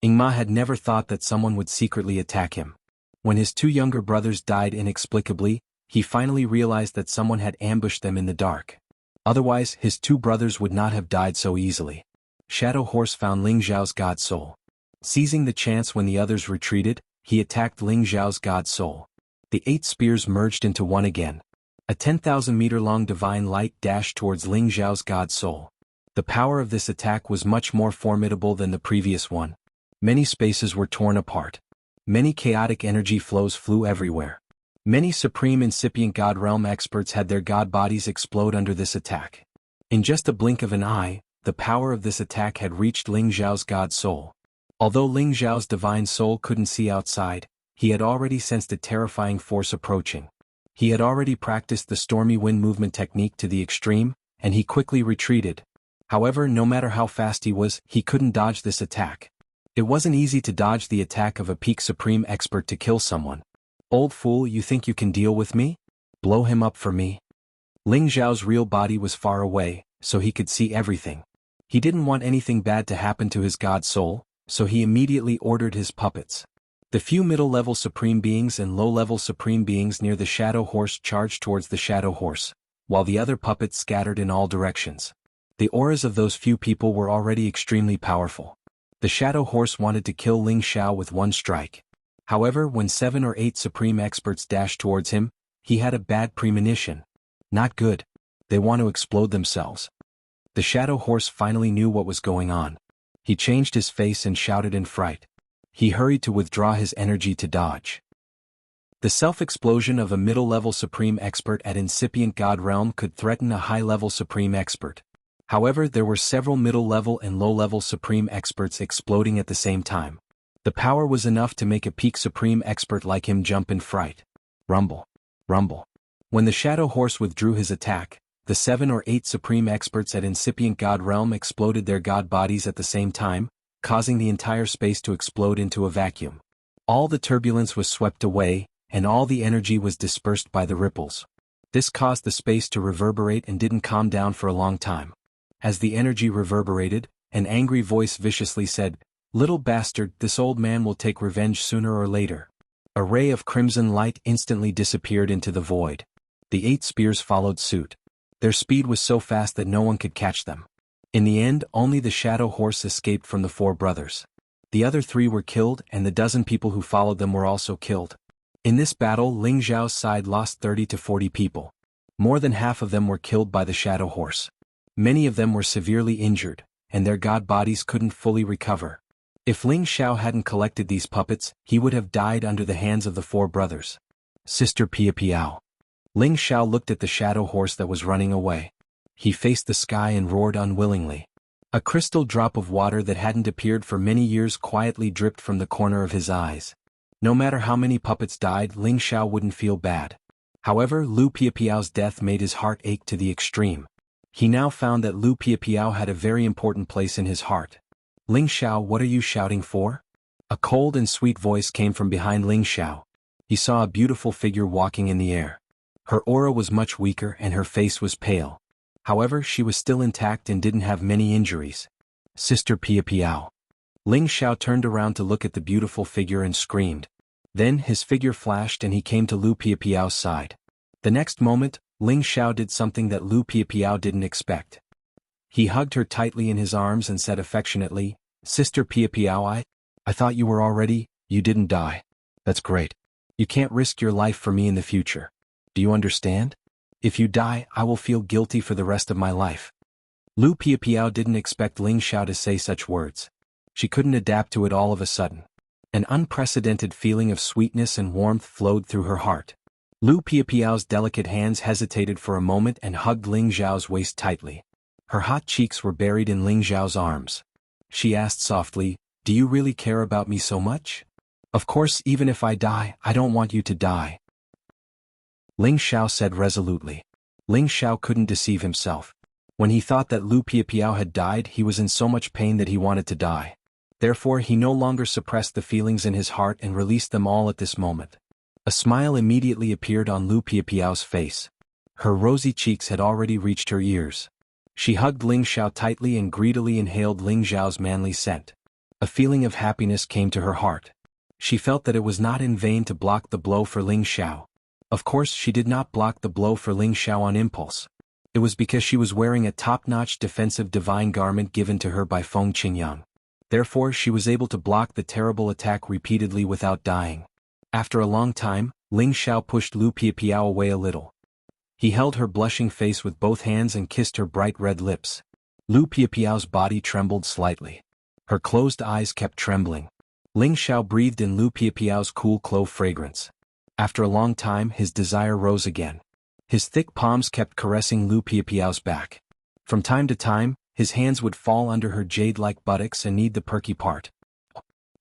Ingma had never thought that someone would secretly attack him. When his 2 younger brothers died inexplicably, he finally realized that someone had ambushed them in the dark. Otherwise, his 2 brothers would not have died so easily. Shadow Horse found Ling Xiao's God Soul. Seizing the chance when the others retreated, he attacked Ling Xiao's God Soul. The 8 spears merged into one again. A 10,000-meter-long divine light dashed towards Ling Xiao's God Soul. The power of this attack was much more formidable than the previous one. Many spaces were torn apart. Many chaotic energy flows flew everywhere. Many supreme incipient God realm experts had their god bodies explode under this attack. In just a blink of an eye, the power of this attack had reached Ling Xiao's God Soul. Although Ling Xiao's divine soul couldn't see outside, he had already sensed a terrifying force approaching. He had already practiced the stormy wind movement technique to the extreme, and he quickly retreated. However, no matter how fast he was, he couldn't dodge this attack. It wasn't easy to dodge the attack of a peak supreme expert to kill someone. "Old fool, you think you can deal with me? Blow him up for me." Ling Xiao's real body was far away, so he could see everything. He didn't want anything bad to happen to his god soul, so he immediately ordered his puppets. The few middle-level supreme beings and low-level supreme beings near the Shadow Horse charged towards the Shadow Horse, while the other puppets scattered in all directions. The auras of those few people were already extremely powerful. The Shadow Horse wanted to kill Ling Xiao with one strike. However, when 7 or 8 supreme experts dashed towards him, he had a bad premonition. Not good. They want to explode themselves. The Shadow Horse finally knew what was going on. He changed his face and shouted in fright. He hurried to withdraw his energy to dodge. The self-explosion of a middle-level supreme expert at incipient God realm could threaten a high-level supreme expert. However, there were several middle-level and low-level supreme experts exploding at the same time. The power was enough to make a peak supreme expert like him jump in fright. Rumble. Rumble. When the Shadow Horse withdrew his attack, the 7 or 8 supreme experts at incipient God realm exploded their god bodies at the same time, causing the entire space to explode into a vacuum. All the turbulence was swept away, and all the energy was dispersed by the ripples. This caused the space to reverberate and didn't calm down for a long time. As the energy reverberated, an angry voice viciously said, "Little bastard, this old man will take revenge sooner or later." A ray of crimson light instantly disappeared into the void. The 8 spears followed suit. Their speed was so fast that no one could catch them. In the end, only the Shadow Horse escaped from the 4 brothers. The other 3 were killed, and the dozen people who followed them were also killed. In this battle, Ling Xiao's side lost 30 to 40 people. More than half of them were killed by the Shadow Horse. Many of them were severely injured, and their god bodies couldn't fully recover. If Ling Xiao hadn't collected these puppets, he would have died under the hands of the 4 brothers. Sister Pia Piao. Ling Xiao looked at the Shadow Horse that was running away. He faced the sky and roared unwillingly. A crystal drop of water that hadn't appeared for many years quietly dripped from the corner of his eyes. No matter how many puppets died, Ling Xiao wouldn't feel bad. However, Lu Piapiao's death made his heart ache to the extreme. He now found that Lu Piapiao had a very important place in his heart. "Ling Xiao, what are you shouting for?" A cold and sweet voice came from behind Ling Xiao. He saw a beautiful figure walking in the air. Her aura was much weaker and her face was pale. However, she was still intact and didn't have many injuries. "Sister Pia Piao." Ling Xiao turned around to look at the beautiful figure and screamed. Then his figure flashed and he came to Lu Piapiao's side. The next moment, Ling Xiao did something that Lu Piapiao didn't expect. He hugged her tightly in his arms and said affectionately, "Sister Pia Piao, I thought you were already, you didn't die. That's great. You can't risk your life for me in the future. Do you understand? If you die, I will feel guilty for the rest of my life." Lu Pia Piao didn't expect Ling Xiao to say such words. She couldn't adapt to it all of a sudden. An unprecedented feeling of sweetness and warmth flowed through her heart. Lu Pia Piao's delicate hands hesitated for a moment and hugged Ling Xiao's waist tightly. Her hot cheeks were buried in Ling Xiao's arms. She asked softly, "Do you really care about me so much?" "Of course, even if I die, I don't want you to die," Ling Xiao said resolutely. Ling Xiao couldn't deceive himself. When he thought that Lu Pia Piao had died, he was in so much pain that he wanted to die. Therefore he no longer suppressed the feelings in his heart and released them all at this moment. A smile immediately appeared on Lu Pia Piao's face. Her rosy cheeks had already reached her ears. She hugged Ling Xiao tightly and greedily inhaled Ling Xiao's manly scent. A feeling of happiness came to her heart. She felt that it was not in vain to block the blow for Ling Xiao. Of course she did not block the blow for Ling Xiao on impulse. It was because she was wearing a top-notch defensive divine garment given to her by Feng Qingyang. Therefore she was able to block the terrible attack repeatedly without dying. After a long time, Ling Xiao pushed Lu Pia Piao away a little. He held her blushing face with both hands and kissed her bright red lips. Lu Pia Piao's body trembled slightly. Her closed eyes kept trembling. Ling Xiao breathed in Lu Pia Piao's cool clove fragrance. After a long time his desire rose again. His thick palms kept caressing Lu Pia Piao's back. From time to time, his hands would fall under her jade-like buttocks and knead the perky part.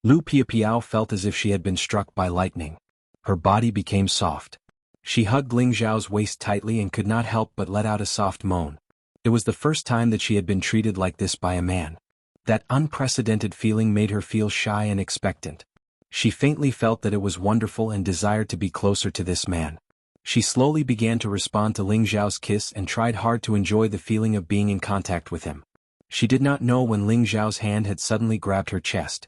Lu Pia Piao felt as if she had been struck by lightning. Her body became soft. She hugged Ling Xiao's waist tightly and could not help but let out a soft moan. It was the first time that she had been treated like this by a man. That unprecedented feeling made her feel shy and expectant. She faintly felt that it was wonderful and desired to be closer to this man. She slowly began to respond to Ling Xiao's kiss and tried hard to enjoy the feeling of being in contact with him. She did not know when Ling Xiao's hand had suddenly grabbed her chest.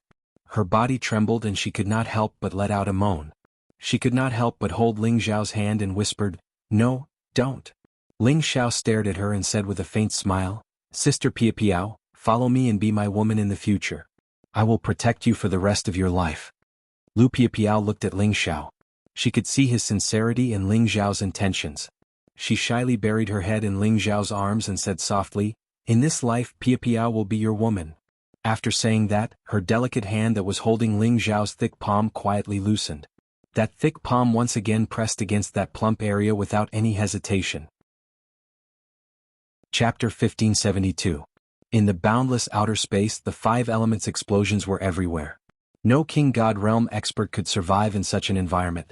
Her body trembled and she could not help but let out a moan. She could not help but hold Ling Xiao's hand and whispered, "No, don't." Ling Xiao stared at her and said with a faint smile, "Sister Pia Piao, follow me and be my woman in the future. I will protect you for the rest of your life." Lu Pia Piao looked at Ling Xiao. She could see his sincerity and Ling Xiao's intentions. She shyly buried her head in Ling Xiao's arms and said softly, "In this life Pia Piao will be your woman." After saying that, her delicate hand that was holding Ling Xiao's thick palm quietly loosened. That thick palm once again pressed against that plump area without any hesitation. Chapter 1572. In the boundless outer space, the five elements explosions were everywhere. No King God Realm expert could survive in such an environment.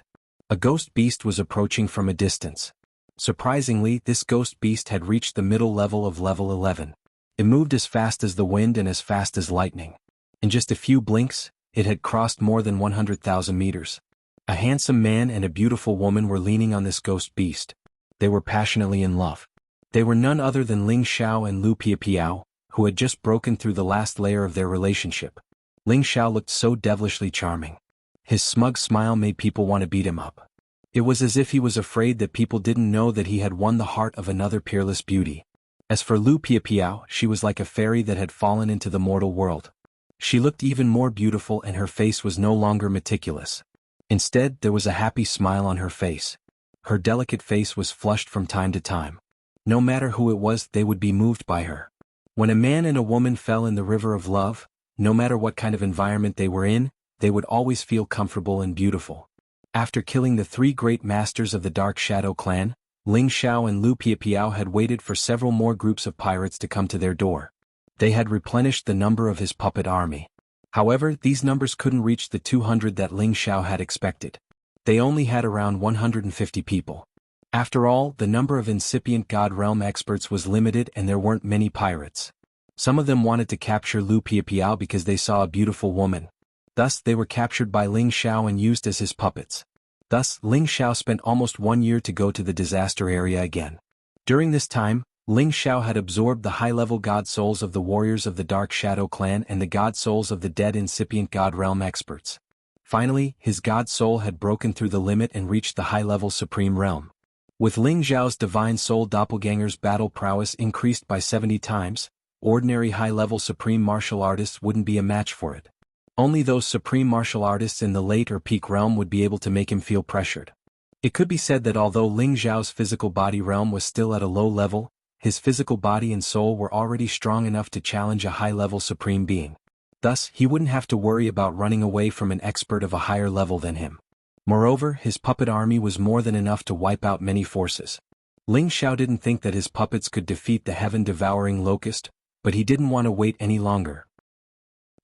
A ghost beast was approaching from a distance. Surprisingly, this ghost beast had reached the middle level of level 11. It moved as fast as the wind and as fast as lightning. In just a few blinks, it had crossed more than 100,000 meters. A handsome man and a beautiful woman were leaning on this ghost beast. They were passionately in love. They were none other than Ling Xiao and Lu Pia Piao, who had just broken through the last layer of their relationship. Ling Xiao looked so devilishly charming. His smug smile made people want to beat him up. It was as if he was afraid that people didn't know that he had won the heart of another peerless beauty. As for Lu Pia Piao, she was like a fairy that had fallen into the mortal world. She looked even more beautiful and her face was no longer meticulous. Instead, there was a happy smile on her face. Her delicate face was flushed from time to time. No matter who it was, they would be moved by her. When a man and a woman fell in the river of love, no matter what kind of environment they were in, they would always feel comfortable and beautiful. After killing the three great masters of the Dark Shadow clan, Ling Xiao and Lu Pia Piao had waited for several more groups of pirates to come to their door. They had replenished the number of his puppet army. However, these numbers couldn't reach the 200 that Ling Xiao had expected. They only had around 150 people. After all, the number of incipient God Realm experts was limited and there weren't many pirates. Some of them wanted to capture Lu Pia Piao because they saw a beautiful woman. Thus, they were captured by Ling Xiao and used as his puppets. Thus, Ling Xiao spent almost 1 year to go to the disaster area again. During this time, Ling Xiao had absorbed the high-level god souls of the warriors of the Dark Shadow clan and the god souls of the dead incipient God Realm experts. Finally, his god soul had broken through the limit and reached the high-level Supreme Realm. With Ling Xiao's divine soul doppelganger's battle prowess increased by 70 times, ordinary high-level supreme martial artists wouldn't be a match for it. Only those supreme martial artists in the late or peak realm would be able to make him feel pressured. It could be said that although Ling Xiao's physical body realm was still at a low level, his physical body and soul were already strong enough to challenge a high-level supreme being. Thus, he wouldn't have to worry about running away from an expert of a higher level than him. Moreover, his puppet army was more than enough to wipe out many forces. Ling Xiao didn't think that his puppets could defeat the heaven-devouring locust, but he didn't want to wait any longer.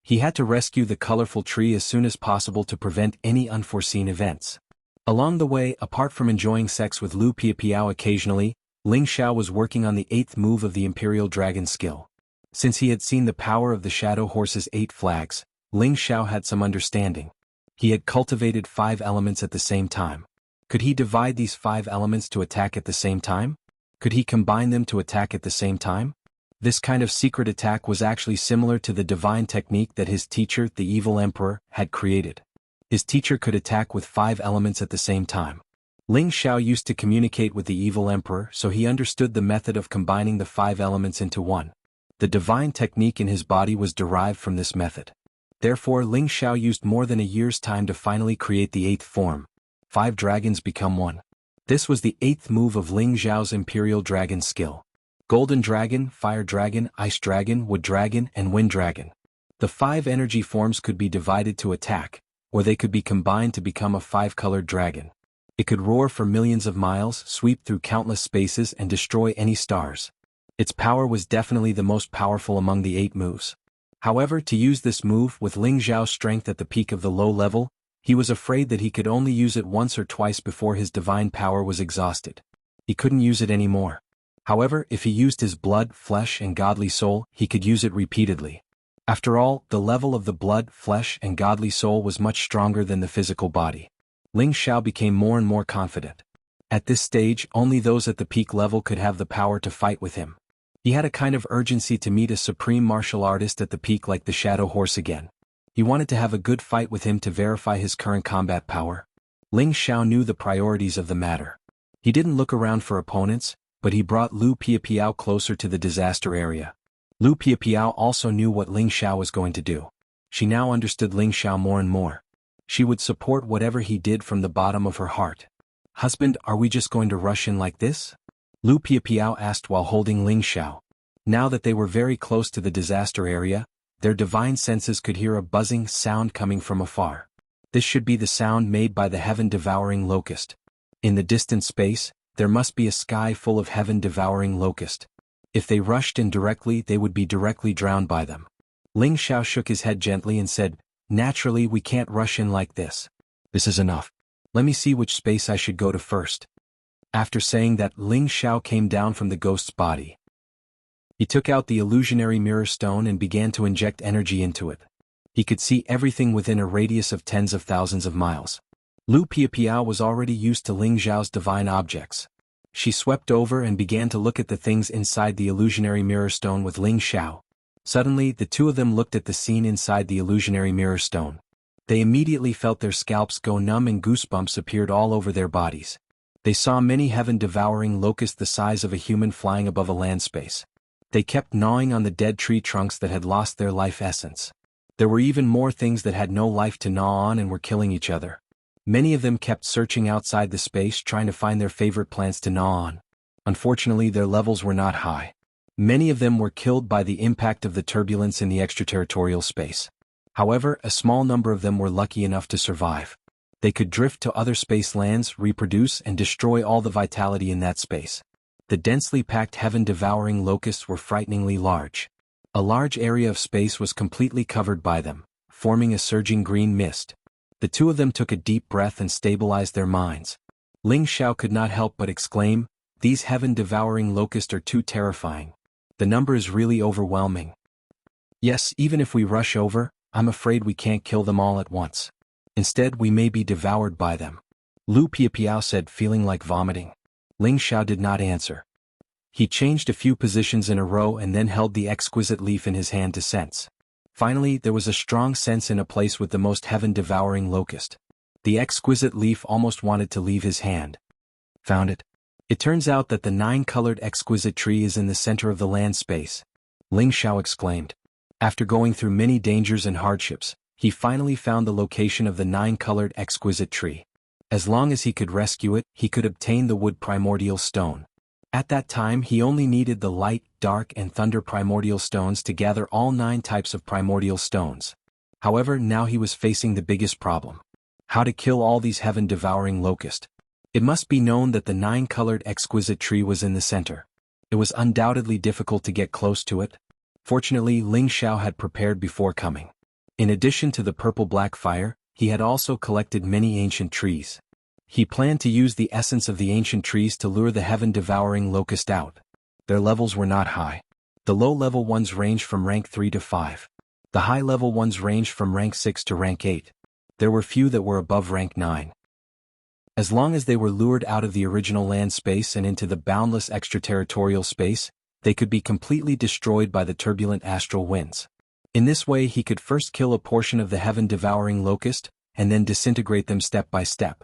He had to rescue the colorful tree as soon as possible to prevent any unforeseen events. Along the way, apart from enjoying sex with Lu Piapiao occasionally, Ling Xiao was working on the 8th move of the Imperial Dragon skill. Since he had seen the power of the Shadow Horse's 8 flags, Ling Xiao had some understanding. He had cultivated 5 elements at the same time. Could he divide these 5 elements to attack at the same time? Could he combine them to attack at the same time? This kind of secret attack was actually similar to the divine technique that his teacher, the evil emperor, had created. His teacher could attack with 5 elements at the same time. Ling Xiao used to communicate with the evil emperor, so he understood the method of combining the 5 elements into one. The divine technique in his body was derived from this method. Therefore, Ling Xiao used more than a year's time to finally create the 8th form. 5 dragons become one. This was the 8th move of Ling Xiao's Imperial Dragon skill. Golden Dragon, Fire Dragon, Ice Dragon, Wood Dragon, and Wind Dragon. The 5 energy forms could be divided to attack, or they could be combined to become a 5-colored dragon. It could roar for millions of miles, sweep through countless spaces, and destroy any stars. Its power was definitely the most powerful among the 8 moves. However, to use this move with Ling Xiao's strength at the peak of the low level, he was afraid that he could only use it once or twice before his divine power was exhausted. He couldn't use it anymore. However, if he used his blood, flesh, and godly soul, he could use it repeatedly. After all, the level of the blood, flesh, and godly soul was much stronger than the physical body. Ling Xiao became more and more confident. At this stage, only those at the peak level could have the power to fight with him. He had a kind of urgency to meet a supreme martial artist at the peak like the Shadow Horse again. He wanted to have a good fight with him to verify his current combat power. Ling Xiao knew the priorities of the matter. He didn't look around for opponents, but he brought Lu Piapiao closer to the disaster area. Lu Piapiao also knew what Ling Xiao was going to do. She now understood Ling Xiao more and more. She would support whatever he did from the bottom of her heart. "Husband, are we just going to rush in like this?" Lu Piapiao asked while holding Ling Xiao. Now that they were very close to the disaster area, their divine senses could hear a buzzing sound coming from afar. This should be the sound made by the heaven-devouring locust. In the distant space, there must be a sky full of heaven-devouring locust. If they rushed in directly, they would be directly drowned by them. Ling Xiao shook his head gently and said, "Naturally, we can't rush in like this. This is enough. Let me see which space I should go to first." After saying that, Ling Xiao came down from the ghost's body. He took out the illusionary mirror stone and began to inject energy into it. He could see everything within a radius of tens of thousands of miles. Lu Piapiao was already used to Ling Xiao's divine objects. She swept over and began to look at the things inside the illusionary mirror stone with Ling Xiao. Suddenly, the two of them looked at the scene inside the illusionary mirror stone. They immediately felt their scalps go numb and goosebumps appeared all over their bodies. They saw many heaven-devouring locusts the size of a human flying above a land space. They kept gnawing on the dead tree trunks that had lost their life essence. There were even more things that had no life to gnaw on and were killing each other. Many of them kept searching outside the space trying to find their favorite plants to gnaw on. Unfortunately, their levels were not high. Many of them were killed by the impact of the turbulence in the extraterritorial space. However, a small number of them were lucky enough to survive. They could drift to other space lands, reproduce, and destroy all the vitality in that space. The densely packed heaven-devouring locusts were frighteningly large. A large area of space was completely covered by them, forming a surging green mist. The two of them took a deep breath and stabilized their minds. Ling Xiao could not help but exclaim, "These heaven-devouring locusts are too terrifying. The number is really overwhelming. Yes, even if we rush over, I'm afraid we can't kill them all at once. Instead, we may be devoured by them." Lu Piapiao said, feeling like vomiting. Ling Xiao did not answer. He changed a few positions in a row and then held the exquisite leaf in his hand to sense. Finally, there was a strong sense in a place with the most heaven-devouring locust. The exquisite leaf almost wanted to leave his hand. Found it. It turns out that the 9-colored exquisite tree is in the center of the land space. Ling Xiao exclaimed. After going through many dangers and hardships, he finally found the location of the 9-colored exquisite tree. As long as he could rescue it, he could obtain the wood primordial stone. At that time he only needed the light, dark and thunder primordial stones to gather all 9 types of primordial stones. However, now he was facing the biggest problem. How to kill all these heaven-devouring locusts. It must be known that the 9-colored exquisite tree was in the center. It was undoubtedly difficult to get close to it. Fortunately, Ling Xiao had prepared before coming. In addition to the purple-black fire, he had also collected many ancient trees. He planned to use the essence of the ancient trees to lure the heaven-devouring locust out. Their levels were not high. The low-level ones ranged from rank 3 to 5. The high-level ones ranged from rank 6 to rank 8. There were few that were above rank 9. As long as they were lured out of the original land space and into the boundless extraterritorial space, they could be completely destroyed by the turbulent astral winds. In this way he could first kill a portion of the heaven-devouring locust, and then disintegrate them step by step.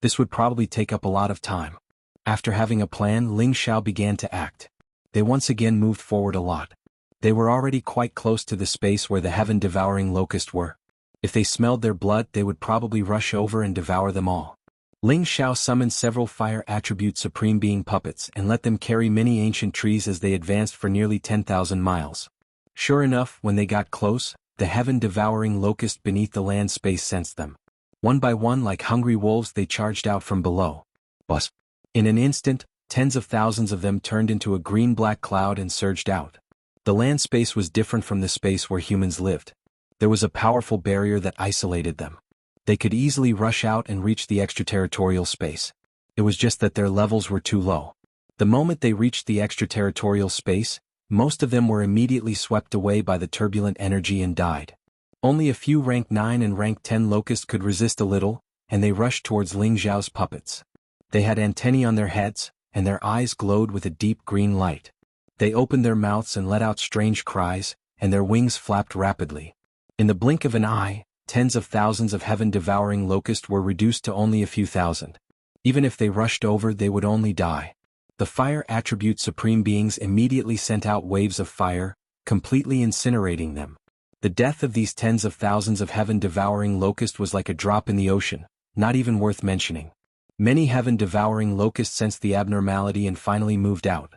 This would probably take up a lot of time. After having a plan, Ling Xiao began to act. They once again moved forward a lot. They were already quite close to the space where the heaven-devouring locusts were. If they smelled their blood, they would probably rush over and devour them all. Ling Xiao summoned several fire attribute supreme being puppets and let them carry many ancient trees as they advanced for nearly 10,000 miles. Sure enough, when they got close, the heaven-devouring locust beneath the land space sensed them. One by one, like hungry wolves, they charged out from below. Buzz! In an instant, tens of thousands of them turned into a green-black cloud and surged out. The land space was different from the space where humans lived. There was a powerful barrier that isolated them. They could easily rush out and reach the extraterritorial space. It was just that their levels were too low. The moment they reached the extraterritorial space, most of them were immediately swept away by the turbulent energy and died. Only a few rank 9 and rank 10 locusts could resist a little, and they rushed towards Ling Xiao's puppets. They had antennae on their heads, and their eyes glowed with a deep green light. They opened their mouths and let out strange cries, and their wings flapped rapidly. In the blink of an eye, tens of thousands of heaven-devouring locusts were reduced to only a few thousand. Even if they rushed over, they would only die. The fire attribute supreme beings immediately sent out waves of fire, completely incinerating them. The death of these tens of thousands of heaven-devouring locusts was like a drop in the ocean, not even worth mentioning. Many heaven-devouring locusts sensed the abnormality and finally moved out.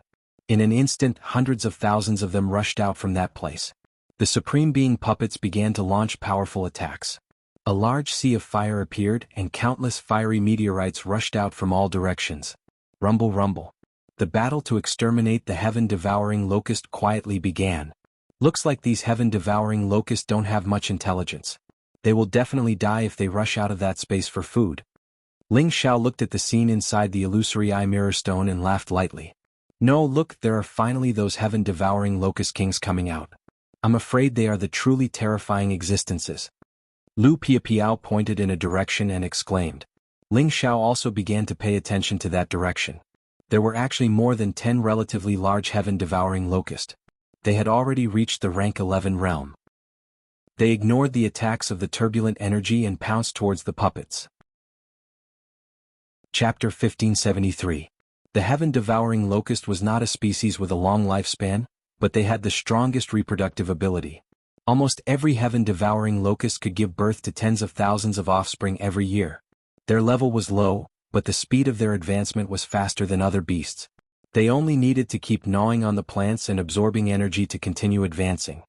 In an instant, hundreds of thousands of them rushed out from that place. The supreme being puppets began to launch powerful attacks. A large sea of fire appeared and countless fiery meteorites rushed out from all directions. Rumble, rumble. The battle to exterminate the heaven-devouring locust quietly began. Looks like these heaven-devouring locusts don't have much intelligence. They will definitely die if they rush out of that space for food. Ling Xiao looked at the scene inside the illusory eye mirror stone and laughed lightly. No, look, there are finally those heaven-devouring locust kings coming out. I'm afraid they are the truly terrifying existences. Lu Piapiao pointed in a direction and exclaimed. Ling Xiao also began to pay attention to that direction. There were actually more than 10 relatively large heaven-devouring locusts. They had already reached the rank 11 realm. They ignored the attacks of the turbulent energy and pounced towards the puppets. Chapter 1573. The heaven-devouring locust was not a species with a long lifespan, but they had the strongest reproductive ability. Almost every heaven-devouring locust could give birth to tens of thousands of offspring every year. Their level was low, but the speed of their advancement was faster than other beasts. They only needed to keep gnawing on the plants and absorbing energy to continue advancing.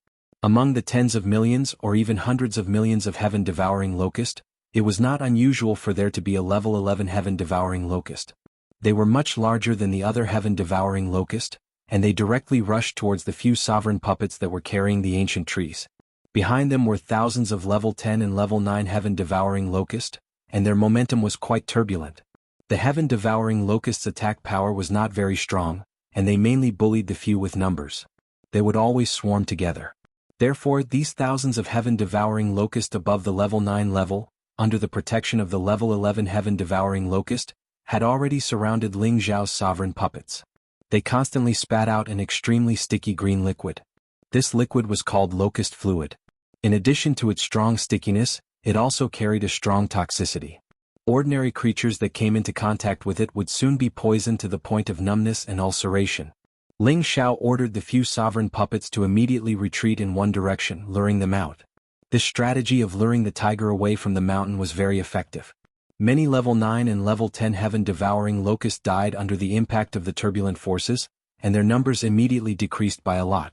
Among the tens of millions or even hundreds of millions of heaven-devouring locusts, it was not unusual for there to be a level 11 heaven-devouring locust. They were much larger than the other heaven-devouring locust, and they directly rushed towards the few sovereign puppets that were carrying the ancient trees. Behind them were thousands of level 10 and level 9 heaven-devouring locusts, and their momentum was quite turbulent. The heaven-devouring locusts' attack power was not very strong, and they mainly bullied the few with numbers. They would always swarm together. Therefore, these thousands of heaven-devouring locusts above the level 9 level, under the protection of the level 11 heaven-devouring locust, had already surrounded Ling Xiao's sovereign puppets. They constantly spat out an extremely sticky green liquid. This liquid was called locust fluid. In addition to its strong stickiness, it also carried a strong toxicity. Ordinary creatures that came into contact with it would soon be poisoned to the point of numbness and ulceration. Ling Xiao ordered the few sovereign puppets to immediately retreat in one direction, luring them out. This strategy of luring the tiger away from the mountain was very effective. Many level 9 and level 10 heaven-devouring locusts died under the impact of the turbulent forces, and their numbers immediately decreased by a lot.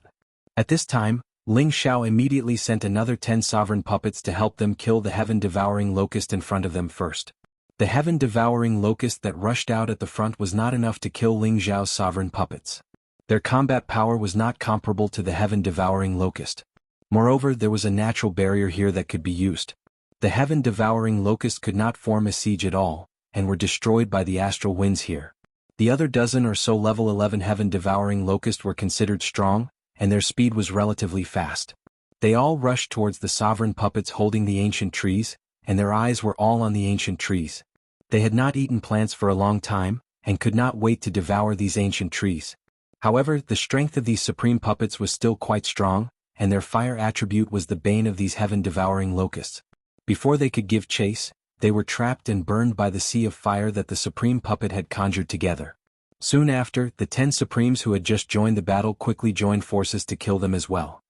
At this time, Ling Xiao immediately sent another 10 sovereign puppets to help them kill the heaven-devouring locust in front of them first. The heaven-devouring locust that rushed out at the front was not enough to kill Ling Xiao's sovereign puppets. Their combat power was not comparable to the heaven-devouring locust. Moreover, there was a natural barrier here that could be used. The heaven-devouring locust could not form a siege at all, and were destroyed by the astral winds here. The other dozen or so level 11 heaven-devouring locusts were considered strong, and their speed was relatively fast. They all rushed towards the sovereign puppets holding the ancient trees, and their eyes were all on the ancient trees. They had not eaten plants for a long time, and could not wait to devour these ancient trees. However, the strength of these supreme puppets was still quite strong, and their fire attribute was the bane of these heaven-devouring locusts. Before they could give chase, they were trapped and burned by the sea of fire that the supreme puppet had conjured together. Soon after, the 10 supremes who had just joined the battle quickly joined forces to kill them as well.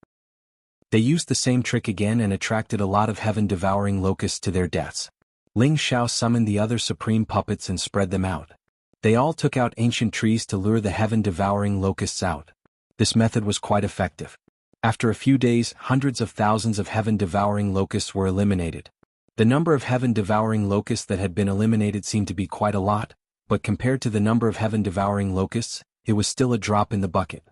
They used the same trick again and attracted a lot of heaven-devouring locusts to their deaths. Ling Xiao summoned the other supreme puppets and spread them out. They all took out ancient trees to lure the heaven-devouring locusts out. This method was quite effective. After a few days, hundreds of thousands of heaven-devouring locusts were eliminated. The number of heaven-devouring locusts that had been eliminated seemed to be quite a lot, but compared to the number of heaven-devouring locusts, it was still a drop in the bucket.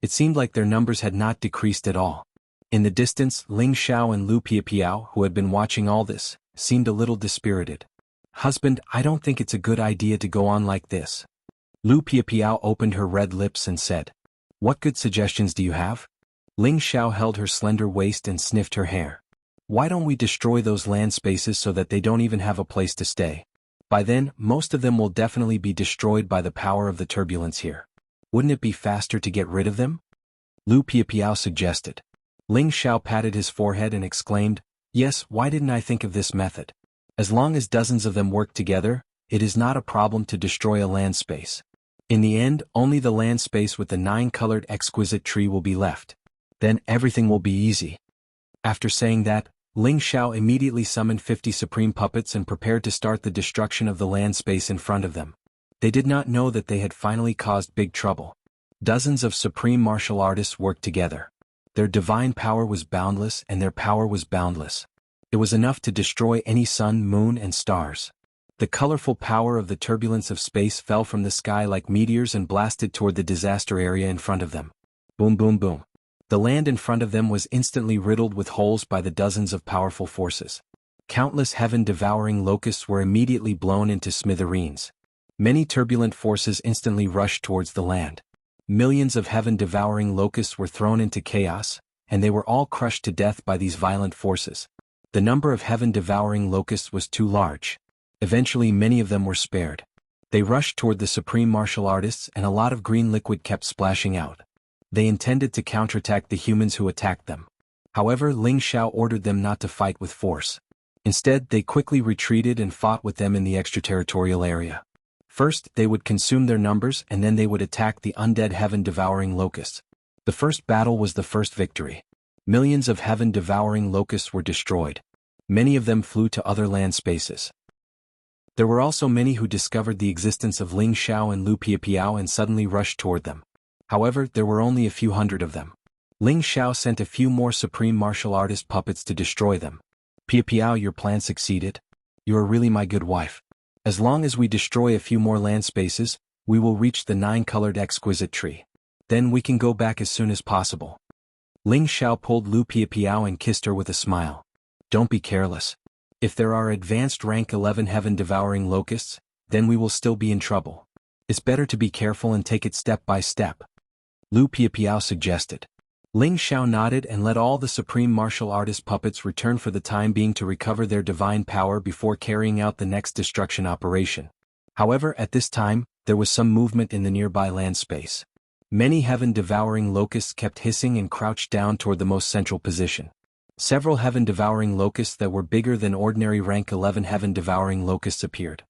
It seemed like their numbers had not decreased at all. In the distance, Ling Xiao and Lu Piapiao, who had been watching all this, seemed a little dispirited. "Husband, I don't think it's a good idea to go on like this." Lu Piapiao opened her red lips and said, "What good suggestions do you have?" Ling Xiao held her slender waist and sniffed her hair. "Why don't we destroy those land spaces so that they don't even have a place to stay? By then, most of them will definitely be destroyed by the power of the turbulence here. Wouldn't it be faster to get rid of them?" Lu Piapiao suggested. Ling Xiao patted his forehead and exclaimed, "Yes, why didn't I think of this method? As long as dozens of them work together, it is not a problem to destroy a land space. In the end, only the land space with the 9-colored exquisite tree will be left. Then everything will be easy." After saying that, Ling Xiao immediately summoned 50 supreme puppets and prepared to start the destruction of the land space in front of them. They did not know that they had finally caused big trouble. Dozens of supreme martial artists worked together. Their divine power was boundless and their power was boundless. It was enough to destroy any sun, moon, and stars. The colorful power of the turbulence of space fell from the sky like meteors and blasted toward the disaster area in front of them. Boom, boom, boom. The land in front of them was instantly riddled with holes by the dozens of powerful forces. Countless heaven-devouring locusts were immediately blown into smithereens. Many turbulent forces instantly rushed towards the land. Millions of heaven-devouring locusts were thrown into chaos, and they were all crushed to death by these violent forces. The number of heaven-devouring locusts was too large. Eventually many of them were spared. They rushed toward the supreme martial artists and a lot of green liquid kept splashing out. They intended to counterattack the humans who attacked them. However, Ling Xiao ordered them not to fight with force. Instead, they quickly retreated and fought with them in the extraterritorial area. First, they would consume their numbers and then they would attack the undead heaven-devouring locusts. The first battle was the first victory. Millions of heaven-devouring locusts were destroyed. Many of them flew to other land spaces. There were also many who discovered the existence of Ling Xiao and Lu Piapiao and suddenly rushed toward them. However, there were only a few hundred of them. Ling Xiao sent a few more supreme martial artist puppets to destroy them. "Piapiao, your plan succeeded. You are really my good wife. As long as we destroy a few more land spaces, we will reach the 9-colored exquisite tree. Then we can go back as soon as possible." Ling Xiao pulled Lu Piapiao and kissed her with a smile. "Don't be careless. If there are advanced rank 11 heaven-devouring locusts, then we will still be in trouble. It's better to be careful and take it step by step," Lu Piapiao suggested. Ling Xiao nodded and let all the supreme martial artist puppets return for the time being to recover their divine power before carrying out the next destruction operation. However, at this time, there was some movement in the nearby land space. Many heaven-devouring locusts kept hissing and crouched down toward the most central position. Several heaven-devouring locusts that were bigger than ordinary rank 11 heaven-devouring locusts appeared.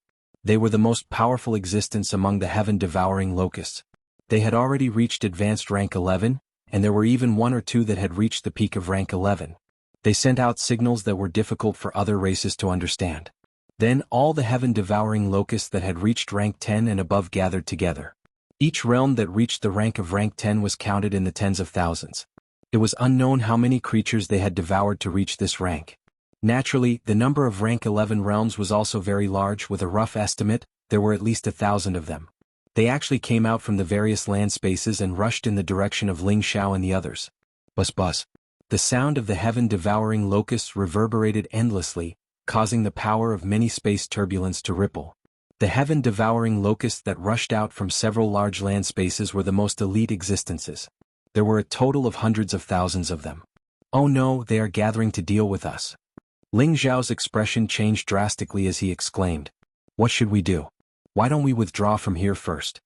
They were the most powerful existence among the heaven-devouring locusts. They had already reached advanced rank 11, and there were even one or two that had reached the peak of rank 11. They sent out signals that were difficult for other races to understand. Then all the heaven-devouring locusts that had reached rank 10 and above gathered together. Each realm that reached the rank of rank 10 was counted in the tens of thousands. It was unknown how many creatures they had devoured to reach this rank. Naturally, the number of rank 11 realms was also very large. With a rough estimate, there were at least 1,000 of them. They actually came out from the various land spaces and rushed in the direction of Ling Xiao and the others. Buzz buzz. The sound of the heaven-devouring locusts reverberated endlessly, causing the power of many space turbulence to ripple. The heaven-devouring locusts that rushed out from several large land spaces were the most elite existences. There were a total of hundreds of thousands of them. Oh no, they are gathering to deal with us. Ling Xiao's expression changed drastically as he exclaimed, "What should we do? Why don't we withdraw from here first?"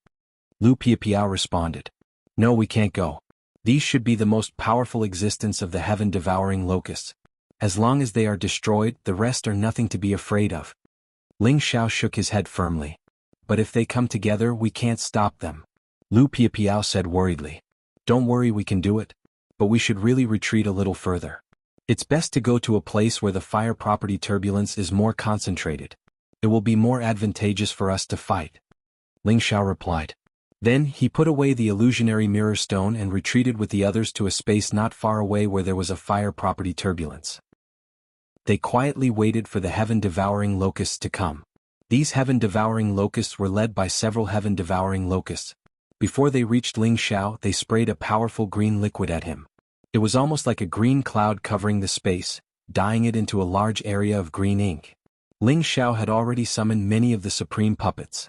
Lu Piapiao responded, "No, we can't go. These should be the most powerful existence of the heaven-devouring locusts. As long as they are destroyed, the rest are nothing to be afraid of." Ling Xiao shook his head firmly. "But if they come together, we can't stop them," Lu Piapiao said worriedly. "Don't worry, we can do it. But we should really retreat a little further. It's best to go to a place where the fire property turbulence is more concentrated. It will be more advantageous for us to fight," Ling Xiao replied. Then he put away the illusionary mirror stone and retreated with the others to a space not far away where there was a fire property turbulence. They quietly waited for the heaven-devouring locusts to come. These heaven-devouring locusts were led by several heaven-devouring locusts. Before they reached Ling Xiao, they sprayed a powerful green liquid at him. It was almost like a green cloud covering the space, dyeing it into a large area of green ink. Ling Xiao had already summoned many of the supreme puppets.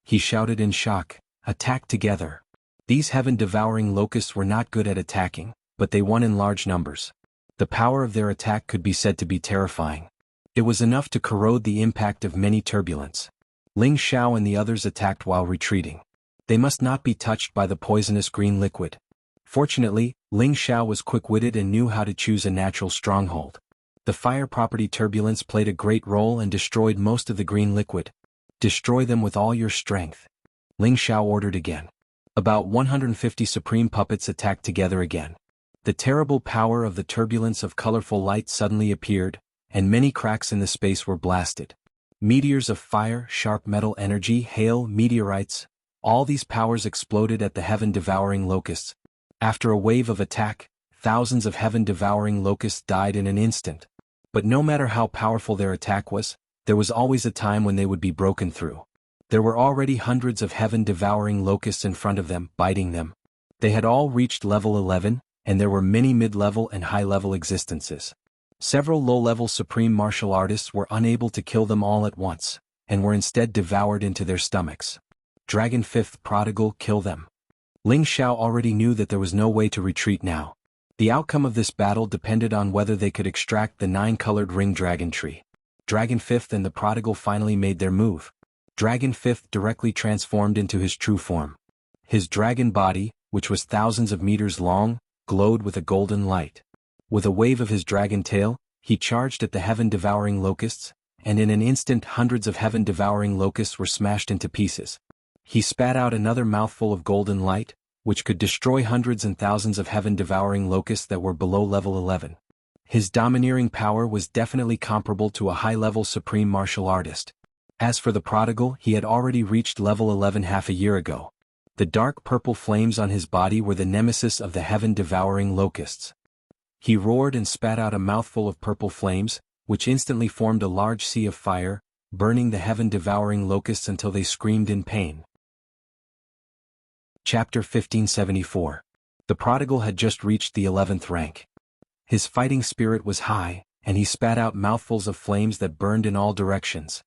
He shouted in shock, "Attack together!" These heaven-devouring locusts were not good at attacking, but they won in large numbers. The power of their attack could be said to be terrifying. It was enough to corrode the impact of many turbulence. Ling Xiao and the others attacked while retreating. They must not be touched by the poisonous green liquid. Fortunately, Ling Xiao was quick-witted and knew how to choose a natural stronghold. The fire property turbulence played a great role and destroyed most of the green liquid. "Destroy them with all your strength," Ling Xiao ordered again. About 150 supreme puppets attacked together again. The terrible power of the turbulence of colorful light suddenly appeared, and many cracks in the space were blasted. Meteors of fire, sharp metal energy, hail, meteorites, all these powers exploded at the heaven-devouring locusts. After a wave of attack, thousands of heaven-devouring locusts died in an instant. But no matter how powerful their attack was, there was always a time when they would be broken through. There were already hundreds of heaven-devouring locusts in front of them, biting them. They had all reached level 11, and there were many mid-level and high-level existences. Several low-level supreme martial artists were unable to kill them all at once, and were instead devoured into their stomachs. Dragon Fifth Prodigal, kill them. Ling Xiao already knew that there was no way to retreat now. The outcome of this battle depended on whether they could extract the 9-colored ring dragon tree. Dragon Fifth and the Prodigal finally made their move. Dragon Fifth directly transformed into his true form. His dragon body, which was thousands of meters long, glowed with a golden light. With a wave of his dragon tail, he charged at the heaven-devouring locusts, and in an instant hundreds of heaven-devouring locusts were smashed into pieces. He spat out another mouthful of golden light, which could destroy hundreds and thousands of heaven-devouring locusts that were below level 11. His domineering power was definitely comparable to a high-level supreme martial artist. As for the Prodigal, he had already reached level 11 half a year ago. The dark purple flames on his body were the nemesis of the heaven-devouring locusts. He roared and spat out a mouthful of purple flames, which instantly formed a large sea of fire, burning the heaven-devouring locusts until they screamed in pain. Chapter 1574. The Prodigal had just reached the 11th rank. His fighting spirit was high, and he spat out mouthfuls of flames that burned in all directions.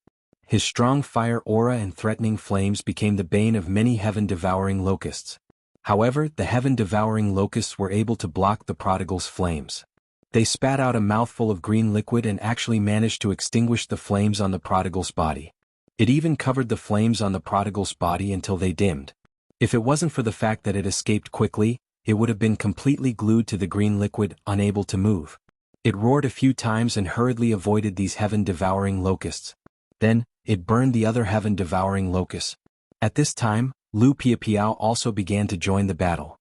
His strong fire aura and threatening flames became the bane of many heaven-devouring locusts. However, the heaven-devouring locusts were able to block the Prodigal's flames. They spat out a mouthful of green liquid and actually managed to extinguish the flames on the Prodigal's body. It even covered the flames on the Prodigal's body until they dimmed. If it wasn't for the fact that it escaped quickly, it would have been completely glued to the green liquid, unable to move. It roared a few times and hurriedly avoided these heaven-devouring locusts. Then, it burned the other heaven-devouring locusts. At this time, Lu Piapiao also began to join the battle.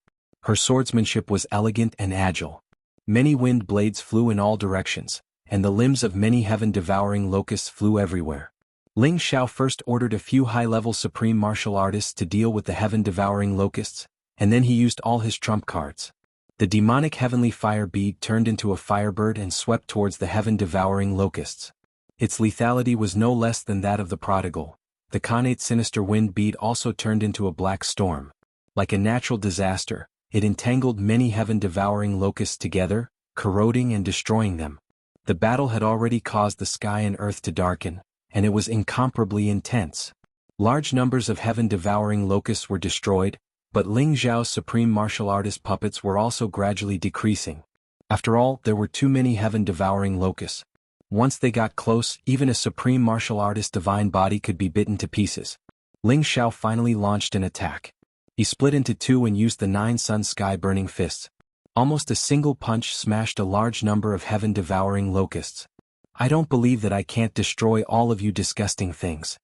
Her swordsmanship was elegant and agile. Many wind blades flew in all directions, and the limbs of many heaven-devouring locusts flew everywhere. Ling Xiao first ordered a few high-level supreme martial artists to deal with the heaven-devouring locusts, and then he used all his trump cards. The demonic heavenly fire bead turned into a firebird and swept towards the heaven-devouring locusts. Its lethality was no less than that of the prodigal. The connate sinister wind bead also turned into a black storm. Like a natural disaster, it entangled many heaven-devouring locusts together, corroding and destroying them. The battle had already caused the sky and earth to darken, and it was incomparably intense. Large numbers of heaven-devouring locusts were destroyed, but Ling Xiao's supreme martial artist puppets were also gradually decreasing. After all, there were too many heaven-devouring locusts. Once they got close, even a supreme martial artist's divine body could be bitten to pieces. Ling Xiao finally launched an attack. He split into two and used the 9 sun sky-burning fists. Almost a single punch smashed a large number of heaven-devouring locusts. "I don't believe that I can't destroy all of you disgusting things."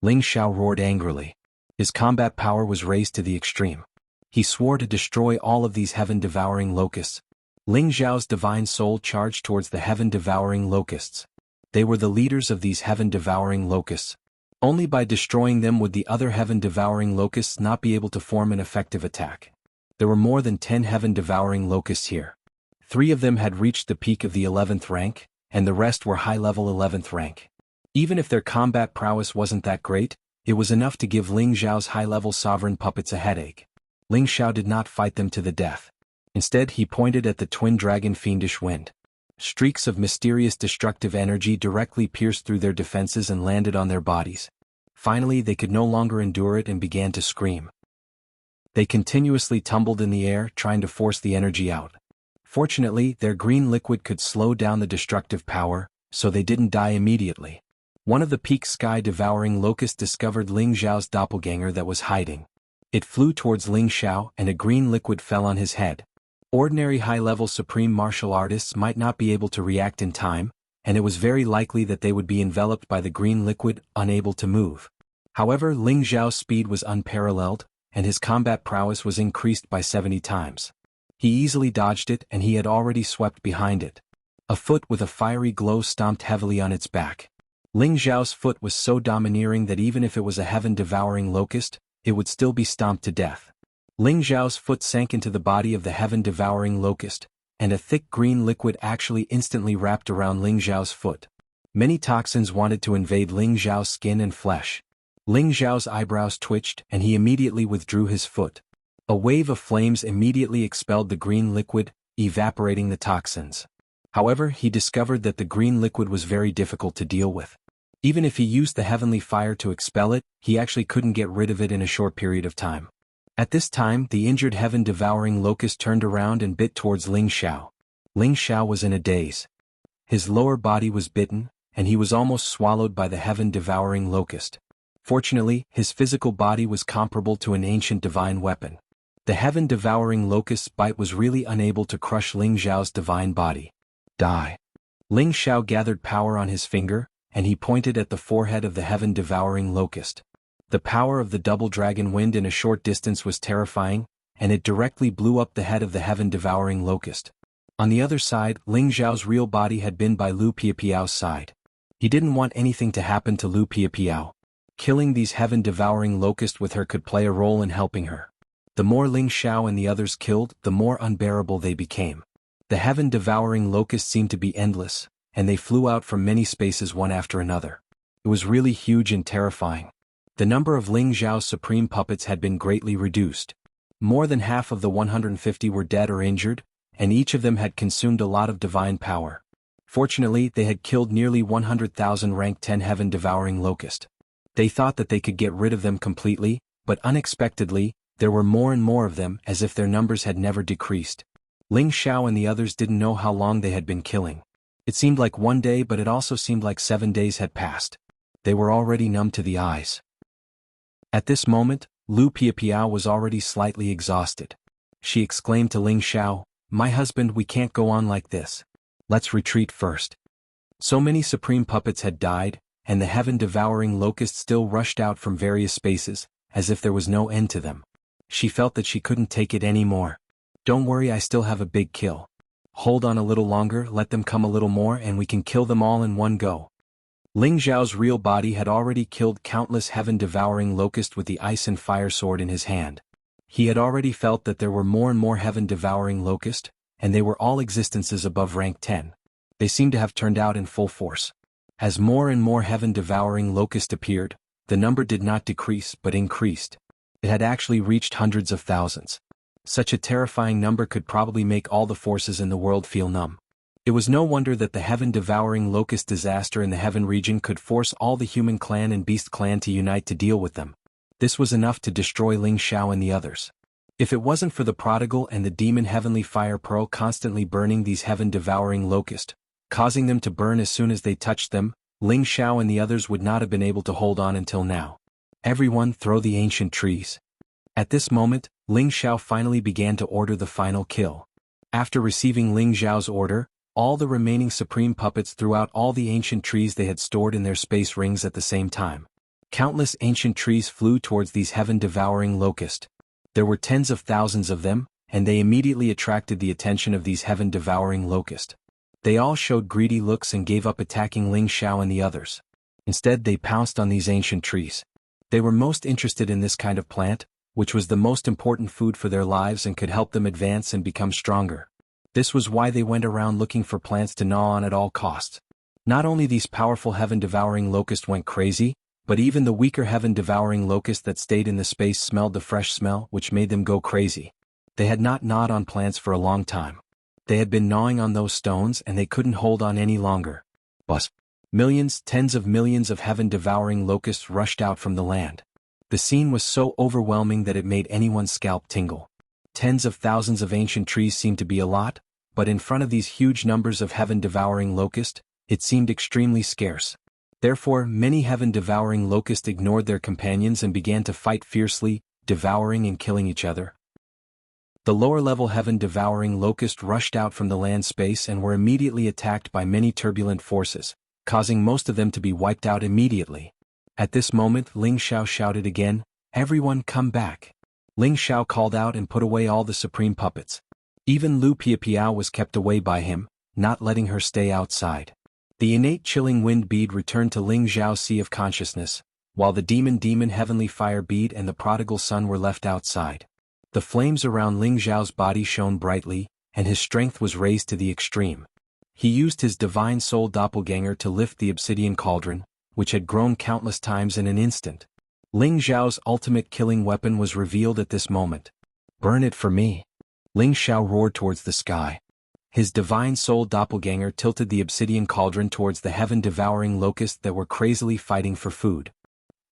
Ling Xiao roared angrily. His combat power was raised to the extreme. He swore to destroy all of these heaven-devouring locusts. Ling Xiao's divine soul charged towards the heaven-devouring locusts. They were the leaders of these heaven-devouring locusts. Only by destroying them would the other heaven-devouring locusts not be able to form an effective attack. There were more than 10 heaven-devouring locusts here. 3 of them had reached the peak of the 11th rank, and the rest were high-level 11th rank. Even if their combat prowess wasn't that great, it was enough to give Ling Xiao's high-level sovereign puppets a headache. Ling Xiao did not fight them to the death. Instead, he pointed at the twin dragon fiendish wind. Streaks of mysterious destructive energy directly pierced through their defenses and landed on their bodies. Finally, they could no longer endure it and began to scream. They continuously tumbled in the air, trying to force the energy out. Fortunately, their green liquid could slow down the destructive power, so they didn't die immediately. One of the peak sky-devouring locusts discovered Ling Xiao's doppelganger that was hiding. It flew towards Ling Xiao and a green liquid fell on his head. Ordinary high-level supreme martial artists might not be able to react in time, and it was very likely that they would be enveloped by the green liquid, unable to move. However, Ling Xiao's speed was unparalleled, and his combat prowess was increased by 70 times. He easily dodged it and he had already swept behind it. A foot with a fiery glow stomped heavily on its back. Ling Xiao's foot was so domineering that even if it was a heaven-devouring locust, it would still be stomped to death. Ling Xiao's foot sank into the body of the heaven-devouring locust, and a thick green liquid actually instantly wrapped around Ling Xiao's foot. Many toxins wanted to invade Ling Xiao's skin and flesh. Ling Xiao's eyebrows twitched and he immediately withdrew his foot. A wave of flames immediately expelled the green liquid, evaporating the toxins. However, he discovered that the green liquid was very difficult to deal with. Even if he used the heavenly fire to expel it, he actually couldn't get rid of it in a short period of time. At this time, the injured heaven-devouring locust turned around and bit towards Ling Xiao. Ling Xiao was in a daze. His lower body was bitten, and he was almost swallowed by the heaven-devouring locust. Fortunately, his physical body was comparable to an ancient divine weapon. The heaven-devouring locust's bite was really unable to crush Ling Xiao's divine body. Die. Ling Xiao gathered power on his finger, and he pointed at the forehead of the heaven-devouring locust. The power of the double dragon wind in a short distance was terrifying, and it directly blew up the head of the heaven-devouring locust. On the other side, Ling Xiao's real body had been by Lu Piapiao's side. He didn't want anything to happen to Lu Piapiao. Killing these heaven-devouring locusts with her could play a role in helping her. The more Ling Xiao and the others killed, the more unbearable they became. The heaven-devouring locusts seemed to be endless, and they flew out from many spaces one after another. It was really huge and terrifying. The number of Ling Xiao's supreme puppets had been greatly reduced. More than half of the 150 were dead or injured, and each of them had consumed a lot of divine power. Fortunately, they had killed nearly 100,000 rank 10 heaven-devouring locusts. They thought that they could get rid of them completely, but unexpectedly, there were more and more of them, as if their numbers had never decreased. Ling Xiao and the others didn't know how long they had been killing. It seemed like one day, but it also seemed like 7 days had passed. They were already numb to the eyes. At this moment, Lu Piapiao was already slightly exhausted. She exclaimed to Ling Xiao, "My husband, we can't go on like this. Let's retreat first." So many supreme puppets had died, and the heaven-devouring locusts still rushed out from various spaces, as if there was no end to them. She felt that she couldn't take it anymore. Don't worry, I still have a big kill. Hold on a little longer, let them come a little more and we can kill them all in one go. Ling Xiao's real body had already killed countless heaven-devouring locusts with the ice and fire sword in his hand. He had already felt that there were more and more heaven-devouring locusts, and they were all existences above rank 10. They seemed to have turned out in full force. As more and more heaven-devouring locusts appeared, the number did not decrease but increased. It had actually reached hundreds of thousands. Such a terrifying number could probably make all the forces in the world feel numb. It was no wonder that the heaven-devouring locust disaster in the heaven region could force all the human clan and beast clan to unite to deal with them. This was enough to destroy Ling Xiao and the others. If it wasn't for the prodigal and the demon heavenly fire pearl constantly burning these heaven-devouring locusts, causing them to burn as soon as they touched them, Ling Xiao and the others would not have been able to hold on until now. Everyone throw the ancient trees. At this moment, Ling Xiao finally began to order the final kill. After receiving Ling Xiao's order, all the remaining supreme puppets threw out all the ancient trees they had stored in their space rings at the same time. Countless ancient trees flew towards these heaven-devouring locusts. There were tens of thousands of them, and they immediately attracted the attention of these heaven-devouring locusts. They all showed greedy looks and gave up attacking Ling Xiao and the others. Instead, they pounced on these ancient trees. They were most interested in this kind of plant, which was the most important food for their lives and could help them advance and become stronger. This was why they went around looking for plants to gnaw on at all costs. Not only these powerful heaven-devouring locusts went crazy, but even the weaker heaven-devouring locusts that stayed in the space smelled the fresh smell, which made them go crazy. They had not gnawed on plants for a long time. They had been gnawing on those stones and they couldn't hold on any longer. Buzz. Millions, tens of millions of heaven-devouring locusts rushed out from the land. The scene was so overwhelming that it made anyone's scalp tingle. Tens of thousands of ancient trees seemed to be a lot, but in front of these huge numbers of heaven-devouring locusts, it seemed extremely scarce. Therefore, many heaven-devouring locusts ignored their companions and began to fight fiercely, devouring and killing each other. The lower-level heaven-devouring locusts rushed out from the land space and were immediately attacked by many turbulent forces, causing most of them to be wiped out immediately. At this moment, Ling Xiao shouted again, "Everyone come back!" Ling Xiao called out and put away all the supreme puppets. Even Lu Piapiao was kept away by him, not letting her stay outside. The innate chilling wind bead returned to Ling Xiao's sea of consciousness, while the demon heavenly fire bead and the prodigal son were left outside. The flames around Ling Xiao's body shone brightly, and his strength was raised to the extreme. He used his divine soul doppelganger to lift the obsidian cauldron, which had grown countless times in an instant. Ling Xiao's ultimate killing weapon was revealed at this moment. "Burn it for me!" Ling Xiao roared towards the sky. His divine soul doppelganger tilted the obsidian cauldron towards the heaven-devouring locusts that were crazily fighting for food.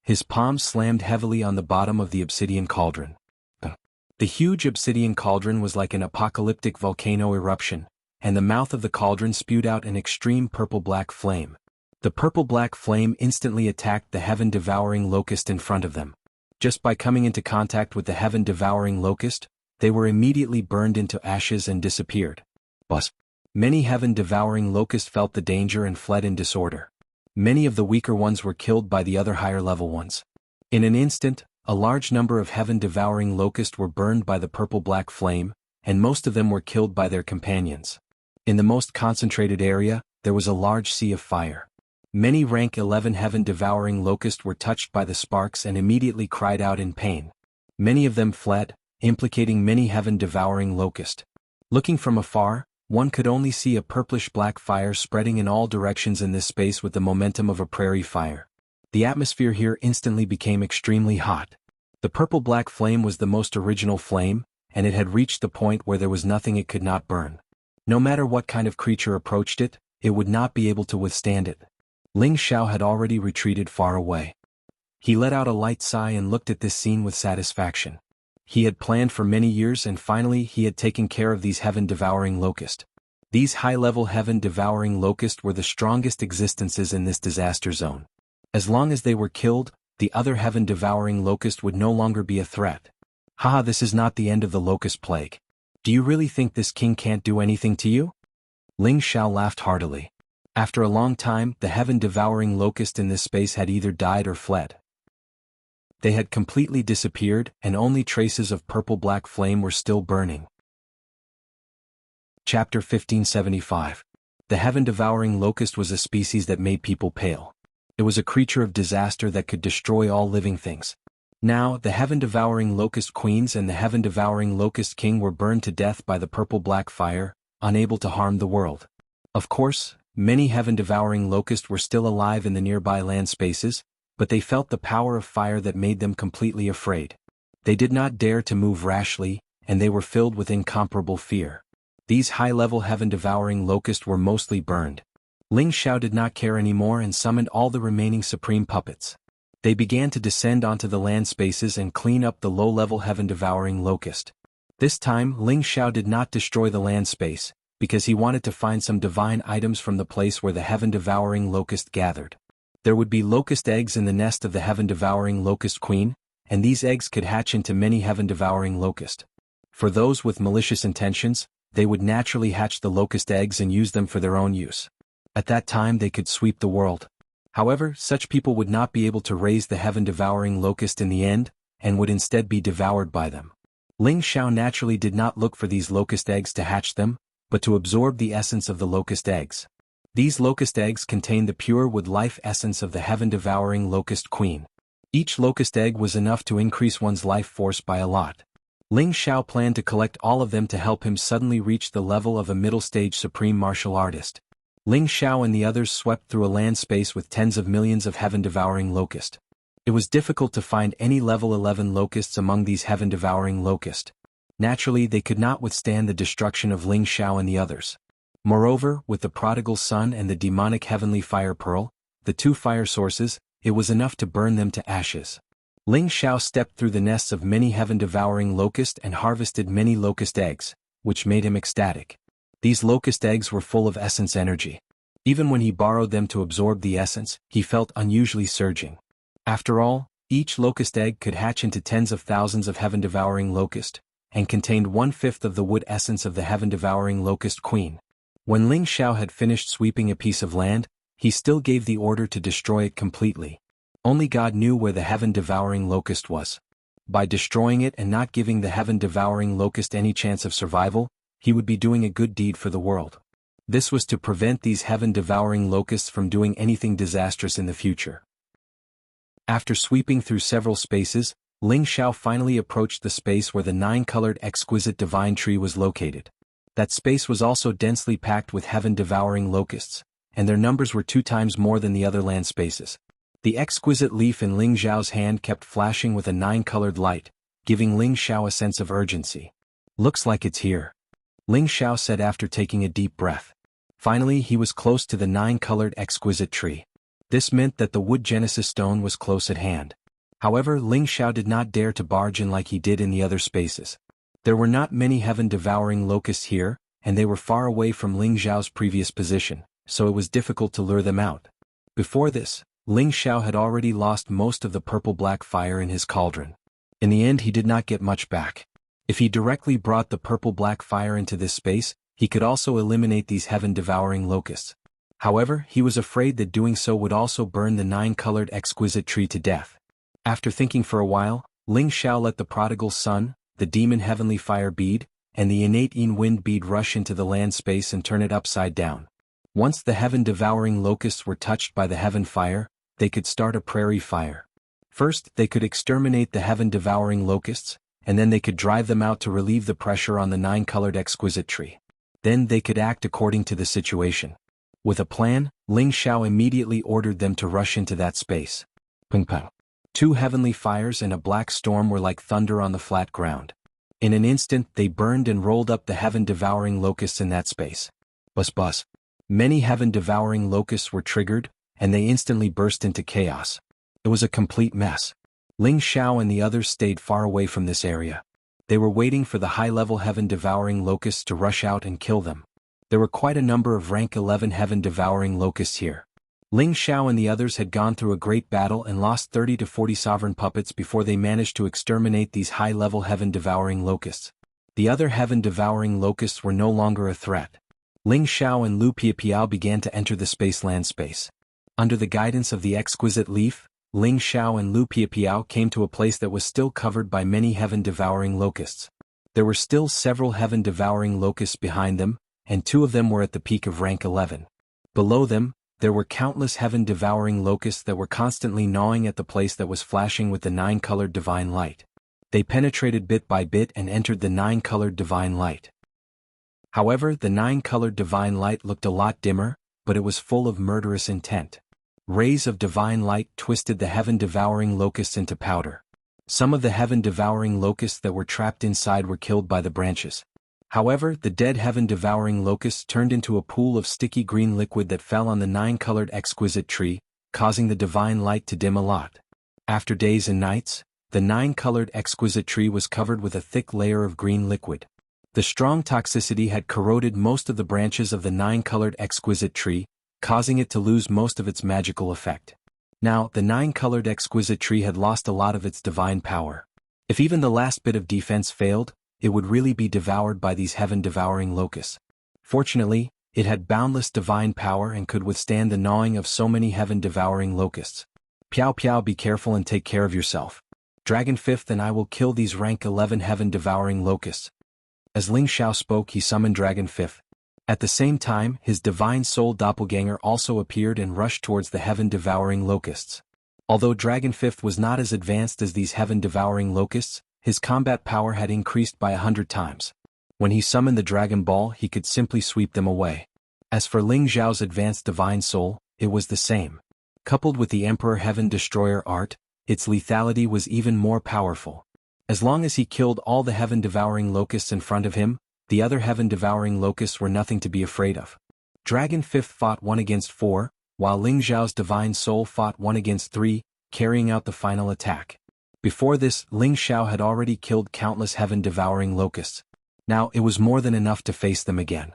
His palms slammed heavily on the bottom of the obsidian cauldron. The huge obsidian cauldron was like an apocalyptic volcano eruption, and the mouth of the cauldron spewed out an extreme purple-black flame. The purple-black flame instantly attacked the heaven-devouring locust in front of them. Just by coming into contact with the heaven-devouring locust, they were immediately burned into ashes and disappeared. Buzz. Many heaven-devouring locusts felt the danger and fled in disorder. Many of the weaker ones were killed by the other higher-level ones. In an instant, a large number of heaven-devouring locusts were burned by the purple-black flame, and most of them were killed by their companions. In the most concentrated area, there was a large sea of fire. Many rank 11 heaven-devouring locusts were touched by the sparks and immediately cried out in pain. Many of them fled, implicating many heaven-devouring locusts. Looking from afar, one could only see a purplish-black fire spreading in all directions in this space with the momentum of a prairie fire. The atmosphere here instantly became extremely hot. The purple-black flame was the most original flame, and it had reached the point where there was nothing it could not burn. No matter what kind of creature approached it, it would not be able to withstand it. Ling Xiao had already retreated far away. He let out a light sigh and looked at this scene with satisfaction. He had planned for many years and finally he had taken care of these heaven-devouring locusts. These high-level heaven-devouring locusts were the strongest existences in this disaster zone. As long as they were killed, the other heaven-devouring locust would no longer be a threat. Haha, this is not the end of the locust plague. Do you really think this king can't do anything to you? Ling Xiao laughed heartily. After a long time, the heaven-devouring locust in this space had either died or fled. They had completely disappeared, and only traces of purple-black flame were still burning. Chapter 1575. The heaven-devouring locust was a species that made people pale. It was a creature of disaster that could destroy all living things. Now, the heaven-devouring locust queens and the heaven-devouring locust king were burned to death by the purple-black fire, unable to harm the world. Of course, many heaven-devouring locusts were still alive in the nearby land spaces, but they felt the power of fire that made them completely afraid. They did not dare to move rashly, and they were filled with incomparable fear. These high-level heaven-devouring locusts were mostly burned. Ling Xiao did not care anymore and summoned all the remaining supreme puppets. They began to descend onto the land spaces and clean up the low-level heaven-devouring locust. This time, Ling Xiao did not destroy the land space, because he wanted to find some divine items from the place where the heaven-devouring locust gathered. There would be locust eggs in the nest of the heaven-devouring locust queen, and these eggs could hatch into many heaven-devouring locusts. For those with malicious intentions, they would naturally hatch the locust eggs and use them for their own use. At that time they could sweep the world. However, such people would not be able to raise the heaven-devouring locust in the end, and would instead be devoured by them. Ling Xiao naturally did not look for these locust eggs to hatch them, but to absorb the essence of the locust eggs. These locust eggs contained the pure wood-life essence of the heaven-devouring locust queen. Each locust egg was enough to increase one's life force by a lot. Ling Xiao planned to collect all of them to help him suddenly reach the level of a middle-stage supreme martial artist. Ling Xiao and the others swept through a land space with tens of millions of heaven-devouring locusts. It was difficult to find any level 11 locusts among these heaven-devouring locusts. Naturally, they could not withstand the destruction of Ling Xiao and the others. Moreover, with the prodigal son and the demonic heavenly fire pearl, the two fire sources, it was enough to burn them to ashes. Ling Xiao stepped through the nests of many heaven-devouring locusts and harvested many locust eggs, which made him ecstatic. These locust eggs were full of essence energy. Even when he borrowed them to absorb the essence, he felt unusually surging. After all, each locust egg could hatch into tens of thousands of heaven-devouring locusts, and contained 1/5 of the wood essence of the heaven-devouring locust queen. When Ling Xiao had finished sweeping a piece of land, he still gave the order to destroy it completely. Only God knew where the heaven-devouring locust was. By destroying it and not giving the heaven-devouring locust any chance of survival, he would be doing a good deed for the world. This was to prevent these heaven-devouring locusts from doing anything disastrous in the future. After sweeping through several spaces, Ling Xiao finally approached the space where the 9-colored exquisite divine tree was located. That space was also densely packed with heaven-devouring locusts, and their numbers were 2 times more than the other land spaces. The exquisite leaf in Ling Xiao's hand kept flashing with a 9-colored light, giving Ling Xiao a sense of urgency. "Looks like it's here," Ling Xiao said after taking a deep breath. Finally, he was close to the 9-colored exquisite tree. This meant that the wood genesis stone was close at hand. However, Ling Xiao did not dare to barge in like he did in the other spaces. There were not many heaven-devouring locusts here, and they were far away from Ling Xiao's previous position, so it was difficult to lure them out. Before this, Ling Xiao had already lost most of the purple-black fire in his cauldron. In the end, he did not get much back. If he directly brought the purple-black fire into this space, he could also eliminate these heaven-devouring locusts. However, he was afraid that doing so would also burn the 9-colored exquisite tree to death. After thinking for a while, Ling Xiao let the prodigal son, the demon heavenly fire bead, and the innate yin wind bead rush into the land space and turn it upside down. Once the heaven-devouring locusts were touched by the heaven fire, they could start a prairie fire. First, they could exterminate the heaven-devouring locusts, and then they could drive them out to relieve the pressure on the 9-colored exquisite tree. Then they could act according to the situation. With a plan, Ling Xiao immediately ordered them to rush into that space. Ping pong. 2 heavenly fires and a black storm were like thunder on the flat ground. In an instant they burned and rolled up the heaven-devouring locusts in that space. Buzz buzz. Many heaven-devouring locusts were triggered, and they instantly burst into chaos. It was a complete mess. Ling Xiao and the others stayed far away from this area. They were waiting for the high-level heaven-devouring locusts to rush out and kill them. There were quite a number of rank 11 heaven-devouring locusts here. Ling Xiao and the others had gone through a great battle and lost 30 to 40 sovereign puppets before they managed to exterminate these high-level heaven-devouring locusts. The other heaven-devouring locusts were no longer a threat. Ling Xiao and Lu Piapiao began to enter the spaceland space. Under the guidance of the exquisite leaf, Ling Xiao and Lu Piapiao came to a place that was still covered by many heaven-devouring locusts. There were still several heaven-devouring locusts behind them, and 2 of them were at the peak of rank 11. Below them, there were countless heaven-devouring locusts that were constantly gnawing at the place that was flashing with the 9-colored divine light. They penetrated bit by bit and entered the 9-colored divine light. However, the 9-colored divine light looked a lot dimmer, but it was full of murderous intent. Rays of divine light twisted the heaven-devouring locusts into powder. Some of the heaven-devouring locusts that were trapped inside were killed by the branches. However, the dead heaven-devouring locusts turned into a pool of sticky green liquid that fell on the 9-colored exquisite tree, causing the divine light to dim a lot. After days and nights, the 9-colored exquisite tree was covered with a thick layer of green liquid. The strong toxicity had corroded most of the branches of the 9-colored exquisite tree, causing it to lose most of its magical effect. Now, the 9-colored exquisite tree had lost a lot of its divine power. If even the last bit of defense failed, it would really be devoured by these heaven-devouring locusts. Fortunately, it had boundless divine power and could withstand the gnawing of so many heaven-devouring locusts. Piao Piao, be careful and take care of yourself. Dragon 5th and I will kill these rank 11 heaven-devouring locusts. As Ling Xiao spoke, he summoned Dragon 5th. At the same time, his divine soul doppelganger also appeared and rushed towards the heaven-devouring locusts. Although Dragon 5th was not as advanced as these heaven-devouring locusts, his combat power had increased by 100 times. When he summoned the Dragon Ball, he could simply sweep them away. As for Ling Xiao's advanced divine soul, it was the same. Coupled with the Emperor Heaven Destroyer art, its lethality was even more powerful. As long as he killed all the heaven-devouring locusts in front of him, the other heaven-devouring locusts were nothing to be afraid of. Dragon 5th fought 1 against 4, while Ling Xiao's divine soul fought 1 against 3, carrying out the final attack. Before this, Ling Xiao had already killed countless heaven-devouring locusts. Now it was more than enough to face them again.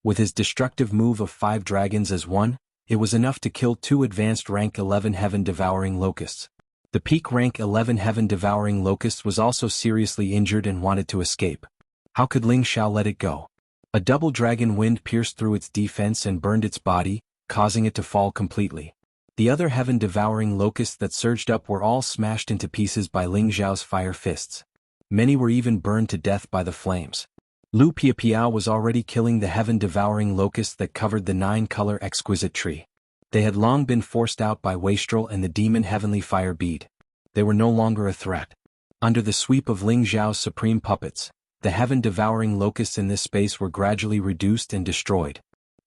With his destructive move of 5 dragons as one, it was enough to kill 2 advanced rank 11 heaven-devouring locusts. The peak rank 11 heaven-devouring locust was also seriously injured and wanted to escape. How could Ling Xiao let it go? A double dragon wind pierced through its defense and burned its body, causing it to fall completely. The other heaven-devouring locusts that surged up were all smashed into pieces by Ling Xiao's fire fists. Many were even burned to death by the flames. Lu Piapiao was already killing the heaven-devouring locusts that covered the 9-color exquisite tree. They had long been forced out by Wastrel and the demon heavenly fire bead. They were no longer a threat. Under the sweep of Ling Xiao's supreme puppets, the heaven-devouring locusts in this space were gradually reduced and destroyed.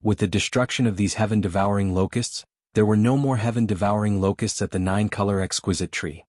With the destruction of these heaven-devouring locusts, there were no more heaven-devouring locusts at the 9-color exquisite tree.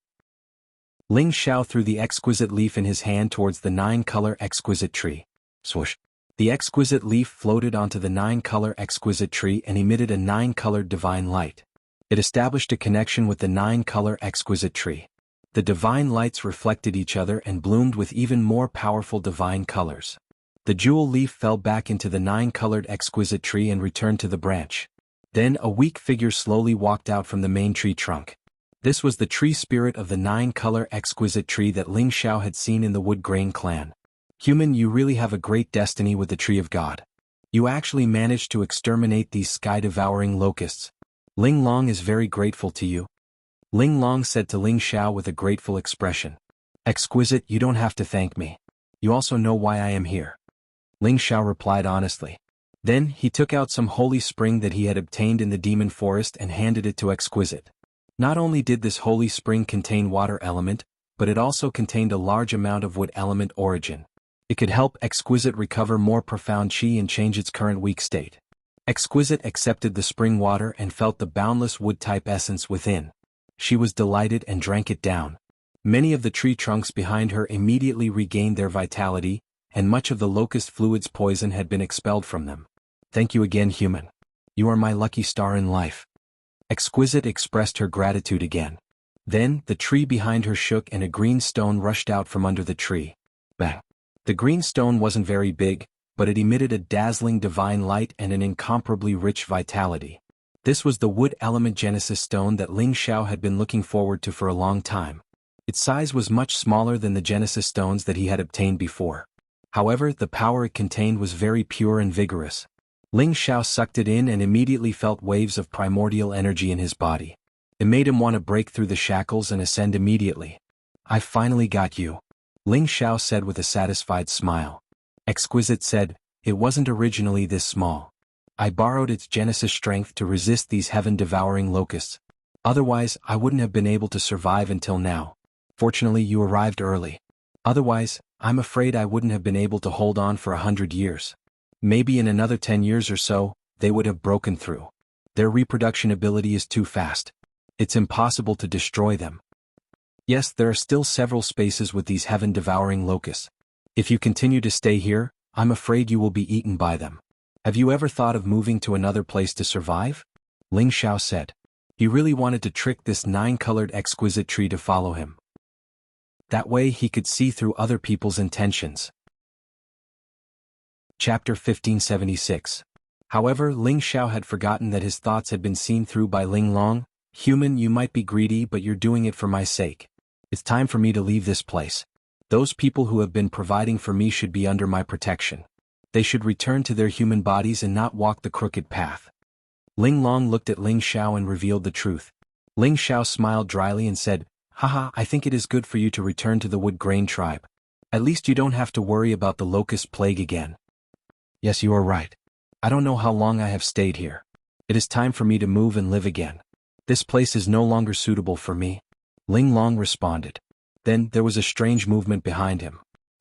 Ling Xiao threw the exquisite leaf in his hand towards the 9-color exquisite tree. Swoosh! The exquisite leaf floated onto the 9-color exquisite tree and emitted a 9-colored divine light. It established a connection with the 9-color exquisite tree. The divine lights reflected each other and bloomed with even more powerful divine colors. The jewel leaf fell back into the 9-colored exquisite tree and returned to the branch. Then a weak figure slowly walked out from the main tree trunk. This was the tree spirit of the 9-color exquisite tree that Ling Xiao had seen in the Wood Grain clan. Human, you really have a great destiny with the Tree of God. You actually managed to exterminate these sky-devouring locusts. Ling Long is very grateful to you. Ling Long said to Ling Xiao with a grateful expression. Exquisite, you don't have to thank me. You also know why I am here. Ling Xiao replied honestly. Then he took out some holy spring that he had obtained in the demon forest and handed it to Exquisite. Not only did this holy spring contain water element, but it also contained a large amount of wood element origin. It could help Exquisite recover more profound chi and change its current weak state. Exquisite accepted the spring water and felt the boundless wood-type essence within. She was delighted and drank it down. Many of the tree trunks behind her immediately regained their vitality, and much of the locust fluid's poison had been expelled from them. Thank you again, human. You are my lucky star in life. Exquisite expressed her gratitude again. Then, the tree behind her shook and a green stone rushed out from under the tree. Bang! The green stone wasn't very big, but it emitted a dazzling divine light and an incomparably rich vitality. This was the wood element Genesis stone that Ling Xiao had been looking forward to for a long time. Its size was much smaller than the Genesis stones that he had obtained before. However, the power it contained was very pure and vigorous. Ling Xiao sucked it in and immediately felt waves of primordial energy in his body. It made him want to break through the shackles and ascend immediately. "I finally got you," Ling Xiao said with a satisfied smile. Exquisite said, "It wasn't originally this small. I borrowed its genesis strength to resist these heaven-devouring locusts. Otherwise, I wouldn't have been able to survive until now. Fortunately, you arrived early. Otherwise, I'm afraid I wouldn't have been able to hold on for 100 years. Maybe in another 10 years or so, they would have broken through. Their reproduction ability is too fast. It's impossible to destroy them. Yes, there are still several spaces with these heaven-devouring locusts. If you continue to stay here, I'm afraid you will be eaten by them. Have you ever thought of moving to another place to survive?" Ling Xiao said. He really wanted to trick this 9-colored exquisite tree to follow him. That way he could see through other people's intentions. Chapter 1576. However, Ling Xiao had forgotten that his thoughts had been seen through by Ling Long. "Human, you might be greedy, but you're doing it for my sake. It's time for me to leave this place. Those people who have been providing for me should be under my protection. They should return to their human bodies and not walk the crooked path." Ling Long looked at Ling Xiao and revealed the truth. Ling Xiao smiled dryly and said, "Haha, I think it is good for you to return to the wood grain tribe. At least you don't have to worry about the locust plague again." "Yes, you are right. I don't know how long I have stayed here. It is time for me to move and live again. This place is no longer suitable for me," Ling Long responded. Then there was a strange movement behind him.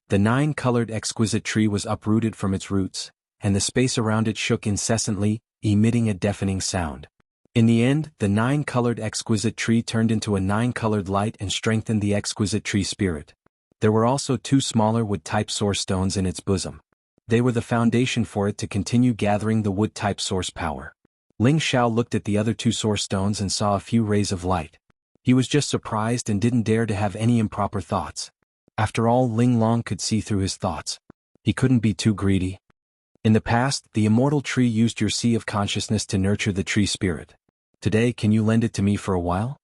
The 9-colored exquisite tree was uprooted from its roots, and the space around it shook incessantly, emitting a deafening sound. In the end, the 9-colored exquisite tree turned into a 9-colored light and strengthened the exquisite tree spirit. There were also 2 smaller wood-type source stones in its bosom. They were the foundation for it to continue gathering the wood-type source power. Ling Xiao looked at the other 2 source stones and saw a few rays of light. He was just surprised and didn't dare to have any improper thoughts. After all, Ling Long could see through his thoughts. He couldn't be too greedy. In the past, the immortal tree used your sea of consciousness to nurture the tree spirit. Today, can you lend it to me for a while?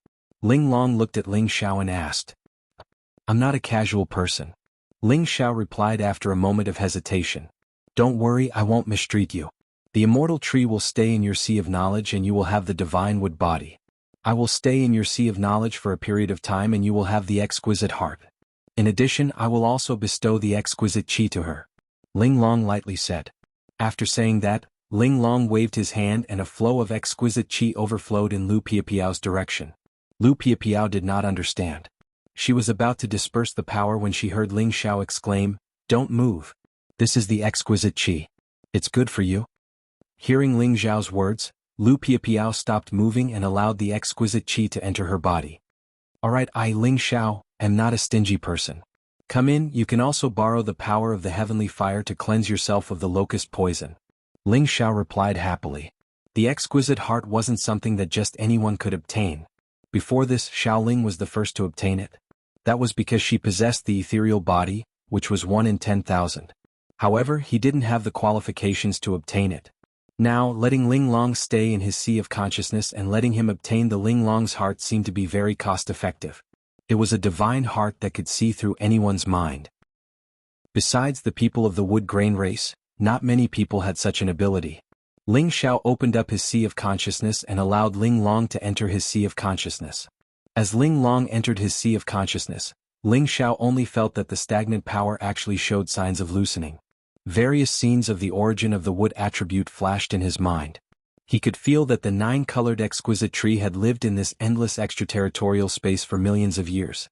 Ling Long looked at Ling Xiao and asked. "I'm not a casual person," Ling Xiao replied after a moment of hesitation. "Don't worry, I won't mistreat you. The immortal tree will stay in your sea of knowledge and you will have the divine wood body. I will stay in your sea of knowledge for a period of time and you will have the exquisite heart. In addition, I will also bestow the exquisite qi to her," Ling Long lightly said. After saying that, Ling Long waved his hand and a flow of exquisite qi overflowed in Lu Piapiao's direction. Lu Piapiao did not understand. She was about to disperse the power when she heard Ling Xiao exclaim, "Don't move. This is the exquisite qi. It's good for you." Hearing Ling Xiao's words, Lu Piapiao stopped moving and allowed the exquisite qi to enter her body. "Alright, I, Ling Xiao, am not a stingy person. Come in, you can also borrow the power of the heavenly fire to cleanse yourself of the locust poison," Ling Xiao replied happily. The exquisite heart wasn't something that just anyone could obtain. Before this, Xiaoling was the first to obtain it. That was because she possessed the ethereal body, which was 1 in 10,000. However, he didn't have the qualifications to obtain it. Now, letting Ling Long stay in his sea of consciousness and letting him obtain the Ling Long's heart seemed to be very cost-effective. It was a divine heart that could see through anyone's mind. Besides the people of the wood grain race, not many people had such an ability. Ling Xiao opened up his sea of consciousness and allowed Ling Long to enter his sea of consciousness. As Ling Long entered his sea of consciousness, Ling Xiao only felt that the stagnant power actually showed signs of loosening. Various scenes of the origin of the wood attribute flashed in his mind. He could feel that the 9-colored exquisite tree had lived in this endless extraterritorial space for millions of years.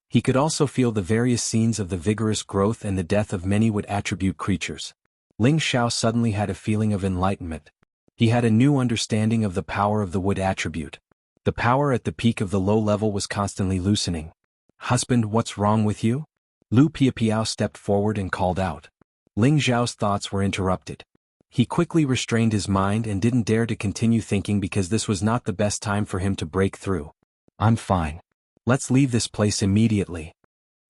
He could also feel the various scenes of the vigorous growth and the death of many wood attribute creatures. Ling Xiao suddenly had a feeling of enlightenment. He had a new understanding of the power of the wood attribute. The power at the peak of the low level was constantly loosening. "Husband, what's wrong with you?" Lu Piapiao stepped forward and called out. Ling Xiao's thoughts were interrupted. He quickly restrained his mind and didn't dare to continue thinking because this was not the best time for him to break through. "I'm fine. Let's leave this place immediately,"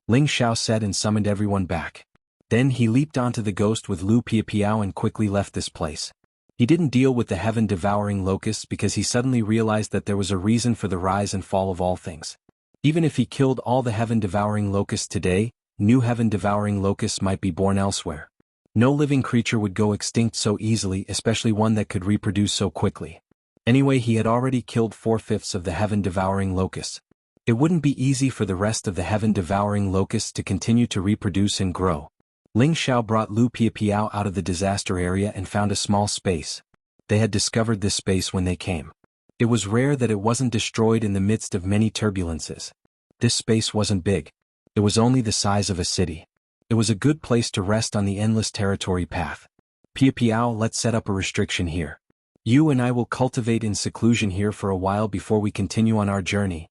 Ling Xiao said and summoned everyone back. Then he leaped onto the ghost with Lu Piapiao and quickly left this place. He didn't deal with the heaven-devouring locusts because he suddenly realized that there was a reason for the rise and fall of all things. Even if he killed all the heaven-devouring locusts today, new heaven-devouring locusts might be born elsewhere. No living creature would go extinct so easily, especially one that could reproduce so quickly. Anyway, he had already killed 4/5 of the heaven-devouring locusts. It wouldn't be easy for the rest of the heaven-devouring locusts to continue to reproduce and grow. Ling Xiao brought Lu Piapiao out of the disaster area and found a small space. They had discovered this space when they came. It was rare that it wasn't destroyed in the midst of many turbulences. This space wasn't big. It was only the size of a city. It was a good place to rest on the endless territory path. Piapiao, let's set up a restriction here. You and I will cultivate in seclusion here for a while before we continue on our journey.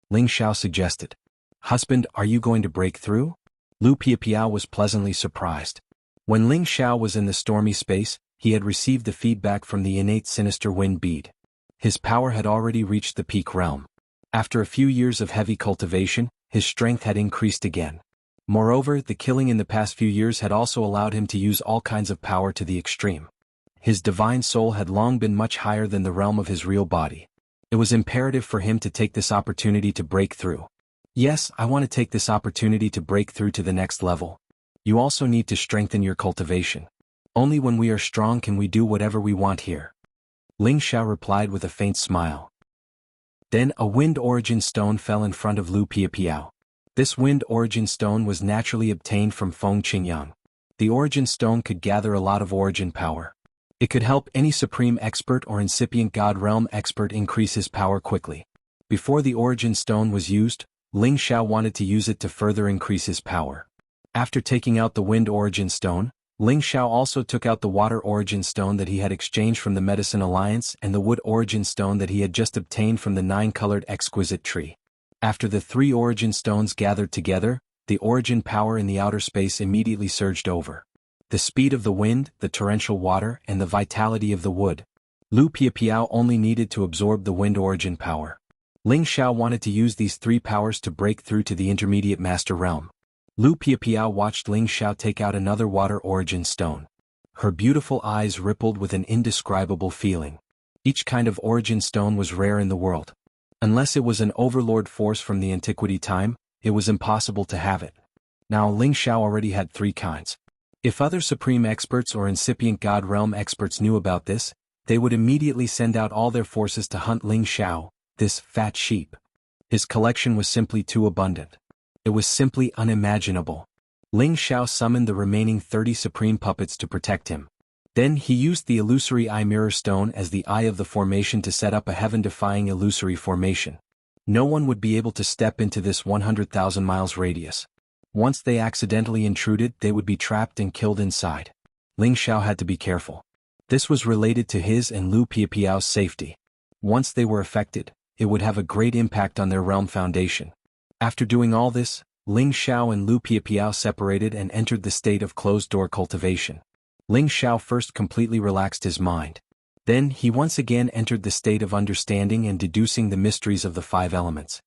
Ling Xiao suggested. Husband, are you going to break through? Lu Piapiao was pleasantly surprised. When Ling Xiao was in the stormy space, he had received the feedback from the innate sinister wind bead. His power had already reached the peak realm. After a few years of heavy cultivation, his strength had increased again. Moreover, the killing in the past few years had also allowed him to use all kinds of power to the extreme. His divine soul had long been much higher than the realm of his real body. It was imperative for him to take this opportunity to break through. Yes, I want to take this opportunity to break through to the next level. You also need to strengthen your cultivation. Only when we are strong can we do whatever we want here. Ling Xiao replied with a faint smile. Then a wind origin stone fell in front of Lu Piapiao. This wind origin stone was naturally obtained from Feng Qingyang. The origin stone could gather a lot of origin power. It could help any supreme expert or incipient god realm expert increase his power quickly. Before the origin stone was used, Ling Xiao wanted to use it to further increase his power. After taking out the wind origin stone, Ling Xiao also took out the water origin stone that he had exchanged from the Medicine Alliance and the wood origin stone that he had just obtained from the 9-colored exquisite tree. After the 3 origin stones gathered together, the origin power in the outer space immediately surged over. The speed of the wind, the torrential water, and the vitality of the wood. Lu Piapiao only needed to absorb the wind origin power. Ling Xiao wanted to use these 3 powers to break through to the intermediate master realm. Lu Piapiao watched Ling Xiao take out another water origin stone. Her beautiful eyes rippled with an indescribable feeling. Each kind of origin stone was rare in the world. Unless it was an overlord force from the antiquity time, it was impossible to have it. Now Ling Xiao already had 3 kinds. If other supreme experts or incipient god realm experts knew about this, they would immediately send out all their forces to hunt Ling Xiao, this fat sheep. His collection was simply too abundant. It was simply unimaginable. Ling Xiao summoned the remaining 30 supreme puppets to protect him. Then he used the illusory eye mirror stone as the eye of the formation to set up a heaven-defying illusory formation. No one would be able to step into this 100,000 miles radius. Once they accidentally intruded, they would be trapped and killed inside. Ling Xiao had to be careful. This was related to his and Lu Piapiao's safety. Once they were affected, it would have a great impact on their realm foundation. After doing all this, Ling Xiao and Lu Piapiao separated and entered the state of closed-door cultivation. Ling Xiao first completely relaxed his mind. Then he once again entered the state of understanding and deducing the mysteries of the 5 elements.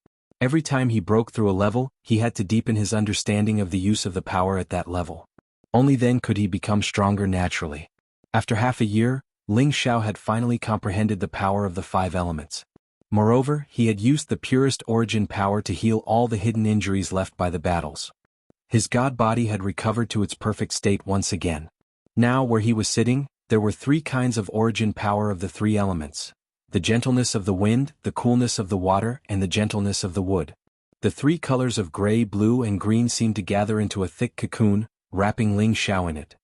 Every time he broke through a level, he had to deepen his understanding of the use of the power at that level. Only then could he become stronger naturally. After half a year, Ling Xiao had finally comprehended the power of the 5 elements. Moreover, he had used the purest origin power to heal all the hidden injuries left by the battles. His god body had recovered to its perfect state once again. Now, where he was sitting, there were 3 kinds of origin power of the 3 elements: the gentleness of the wind, the coolness of the water, and the gentleness of the wood. The 3 colors of gray, blue, and green seemed to gather into a thick cocoon, wrapping Ling Xiao in it.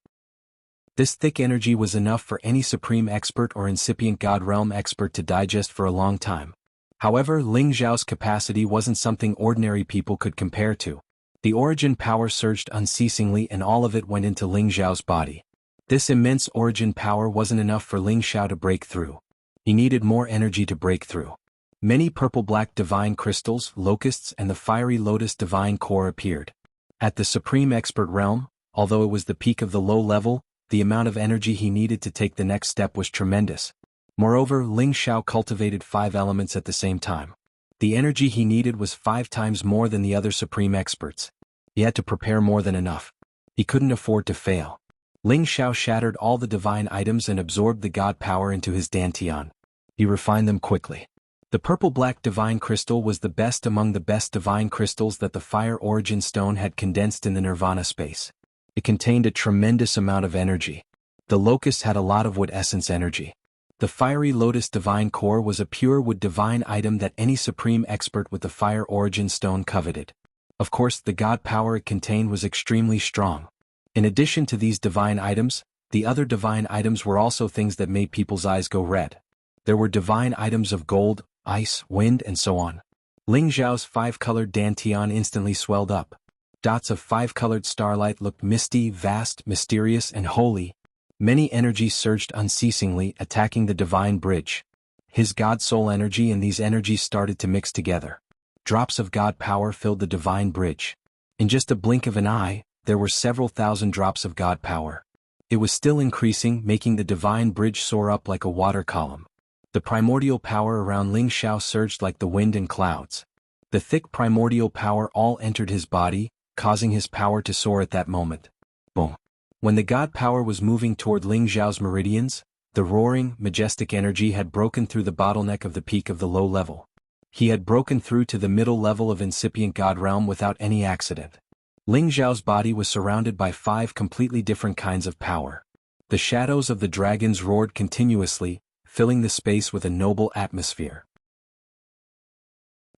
This thick energy was enough for any supreme expert or incipient god realm expert to digest for a long time. However, Ling Xiao's capacity wasn't something ordinary people could compare to. The origin power surged unceasingly and all of it went into Ling Xiao's body. This immense origin power wasn't enough for Ling Xiao to break through. He needed more energy to break through. Many purple-black divine crystals, locusts, and the fiery lotus divine core appeared. At the supreme expert realm, although it was the peak of the low level, the amount of energy he needed to take the next step was tremendous. Moreover, Ling Xiao cultivated 5 elements at the same time. The energy he needed was 5 times more than the other supreme experts. He had to prepare more than enough. He couldn't afford to fail. Ling Xiao shattered all the divine items and absorbed the god power into his dantian. He refined them quickly. The purple-black divine crystal was the best among the best divine crystals that the fire origin stone had condensed in the nirvana space. It contained a tremendous amount of energy. The locust had a lot of wood essence energy. The fiery lotus divine core was a pure wood divine item that any supreme expert with the fire origin stone coveted. Of course, the god power it contained was extremely strong. In addition to these divine items, the other divine items were also things that made people's eyes go red. There were divine items of gold, ice, wind, and so on. Ling Xiao's 5-colored dantian instantly swelled up. Dots of 5-colored starlight looked misty, vast, mysterious, and holy. Many energies surged unceasingly, attacking the divine bridge. His god soul energy and these energies started to mix together. Drops of god power filled the divine bridge. In just a blink of an eye, there were several thousand drops of god power. It was still increasing, making the divine bridge soar up like a water column. The primordial power around Ling Xiao surged like the wind and clouds. The thick primordial power all entered his body, causing his power to soar at that moment. Boom. When the god power was moving toward Ling Xiao's meridians, the roaring, majestic energy had broken through the bottleneck of the peak of the low level. He had broken through to the middle level of incipient god realm without any accident. Ling Xiao's body was surrounded by 5 completely different kinds of power. The shadows of the dragons roared continuously, filling the space with a noble atmosphere.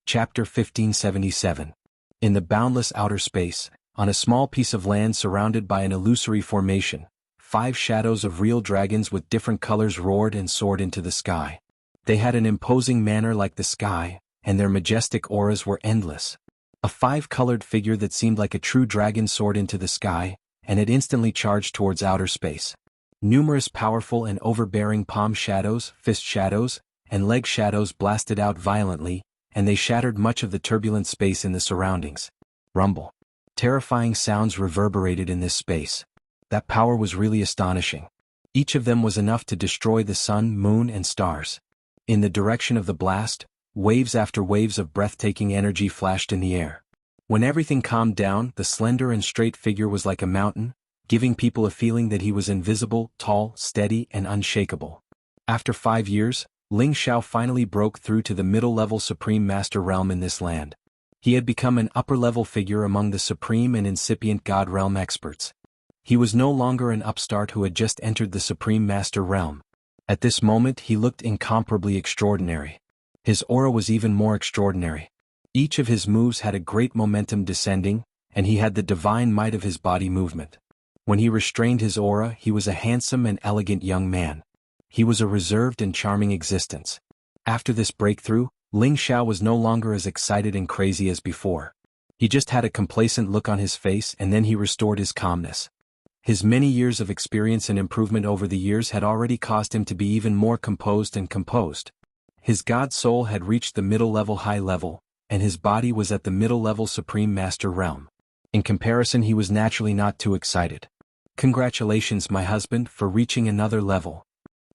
Chapter 1577. In the boundless outer space, on a small piece of land surrounded by an illusory formation, 5 shadows of real dragons with different colors roared and soared into the sky. They had an imposing manner like the sky, and their majestic auras were endless. A 5-colored figure that seemed like a true dragon soared into the sky, and it instantly charged towards outer space. Numerous powerful and overbearing palm shadows, fist shadows, and leg shadows blasted out violently, and they shattered much of the turbulent space in the surroundings. Rumble. Terrifying sounds reverberated in this space. That power was really astonishing. Each of them was enough to destroy the sun, moon, and stars. In the direction of the blast, waves after waves of breathtaking energy flashed in the air. When everything calmed down, the slender and straight figure was like a mountain, giving people a feeling that he was invisible, tall, steady, and unshakable. After 5 years, Ling Xiao finally broke through to the middle-level Supreme Master realm in this land. He had become an upper-level figure among the Supreme and incipient God realm experts. He was no longer an upstart who had just entered the Supreme Master realm. At this moment he looked incomparably extraordinary. His aura was even more extraordinary. Each of his moves had a great momentum descending, and he had the divine might of his body movement. When he restrained his aura, he was a handsome and elegant young man. He was a reserved and charming existence. After this breakthrough, Ling Xiao was no longer as excited and crazy as before. He just had a complacent look on his face, and then he restored his calmness. His many years of experience and improvement over the years had already caused him to be even more composed and composed. His god soul had reached the middle-level high level, and his body was at the middle-level Supreme Master realm. In comparison, he was naturally not too excited. Congratulations, my husband, for reaching another level.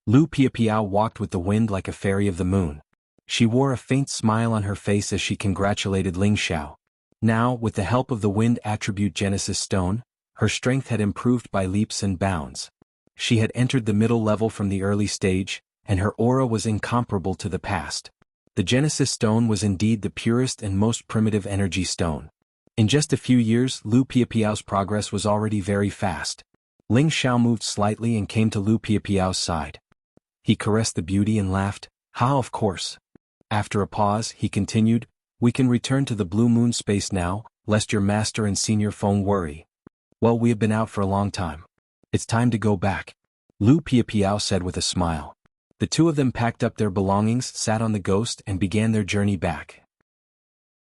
Lu Piapiao walked with the wind like a fairy of the moon. She wore a faint smile on her face as she congratulated Ling Xiao. Now, with the help of the wind attribute Genesis Stone, her strength had improved by leaps and bounds. She had entered the middle level from the early stage, and her aura was incomparable to the past. The Genesis Stone was indeed the purest and most primitive energy stone. In just a few years, Lu Piapiao's progress was already very fast. Ling Xiao moved slightly and came to Lu Piapiao's side. He caressed the beauty and laughed, "Ha, of course." After a pause, he continued, "We can return to the Blue Moon space now, lest your master and senior phone worry. Well, we have been out for a long time. It's time to go back," Lu Piapiao said with a smile. The two of them packed up their belongings, sat on the ghost, and began their journey back.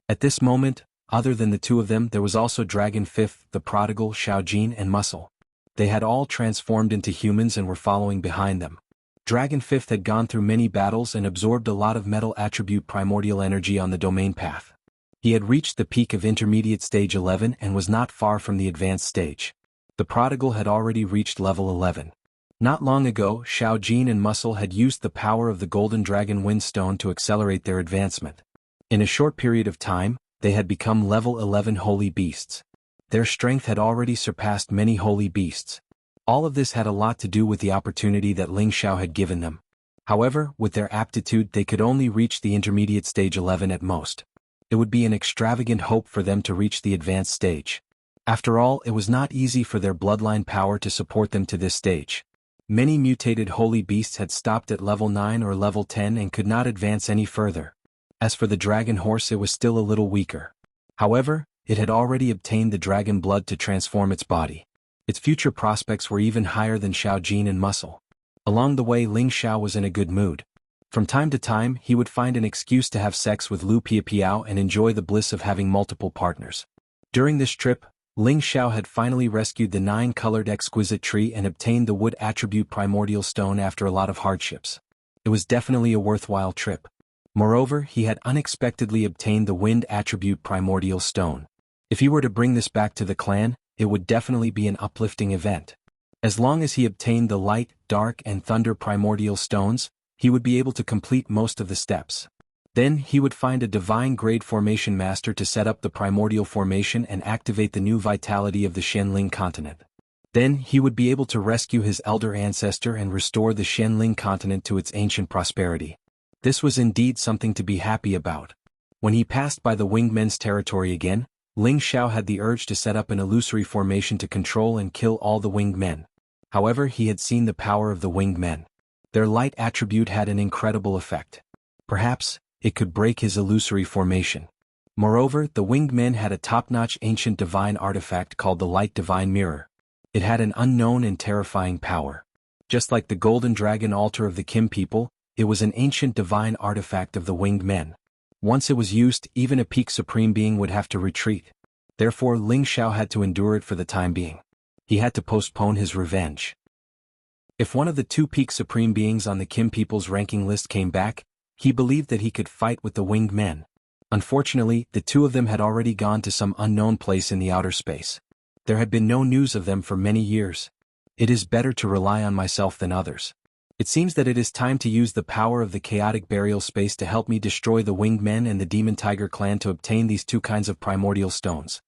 At this moment, other than the two of them, there was also Dragon Fifth, the Prodigal, Xiaojin, and Muscle. They had all transformed into humans and were following behind them. Dragon Fifth had gone through many battles and absorbed a lot of metal attribute primordial energy on the domain path. He had reached the peak of intermediate stage 11 and was not far from the advanced stage. The Prodigal had already reached level 11. Not long ago, Xiaojin and Muscle had used the power of the Golden Dragon Windstone to accelerate their advancement. In a short period of time, they had become level 11 holy beasts. Their strength had already surpassed many holy beasts. All of this had a lot to do with the opportunity that Ling Xiao had given them. However, with their aptitude they could only reach the intermediate stage 11 at most. It would be an extravagant hope for them to reach the advanced stage. After all, it was not easy for their bloodline power to support them to this stage. Many mutated holy beasts had stopped at level 9 or level 10 and could not advance any further. As for the dragon horse, it was still a little weaker. However, it had already obtained the dragon blood to transform its body. Its future prospects were even higher than Xiao Jin in muscle. Along the way, Ling Xiao was in a good mood. From time to time, he would find an excuse to have sex with Lu Piapiao and enjoy the bliss of having multiple partners. During this trip, Ling Xiao had finally rescued the 9-colored exquisite tree and obtained the wood attribute primordial stone after a lot of hardships. It was definitely a worthwhile trip. Moreover, he had unexpectedly obtained the wind attribute primordial stone. If he were to bring this back to the clan, it would definitely be an uplifting event. As long as he obtained the light, dark, and thunder primordial stones, he would be able to complete most of the steps. Then he would find a divine grade formation master to set up the primordial formation and activate the new vitality of the Xianling continent. Then he would be able to rescue his elder ancestor and restore the Xianling continent to its ancient prosperity. This was indeed something to be happy about. When he passed by the winged men's territory again, Ling Xiao had the urge to set up an illusory formation to control and kill all the winged men. However, he had seen the power of the winged men. Their light attribute had an incredible effect. Perhaps it could break his illusory formation. Moreover, the winged men had a top-notch ancient divine artifact called the Light Divine Mirror. It had an unknown and terrifying power. Just like the golden dragon altar of the Kim people, it was an ancient divine artifact of the winged men. Once it was used, even a peak supreme being would have to retreat. Therefore, Ling Xiao had to endure it for the time being. He had to postpone his revenge. If one of the 2 peak supreme beings on the Kim people's ranking list came back, he believed that he could fight with the winged men. Unfortunately, the 2 of them had already gone to some unknown place in the outer space. There had been no news of them for many years. It is better to rely on myself than others. It seems that it is time to use the power of the chaotic burial space to help me destroy the winged men and the demon tiger clan to obtain these 2 kinds of primordial stones.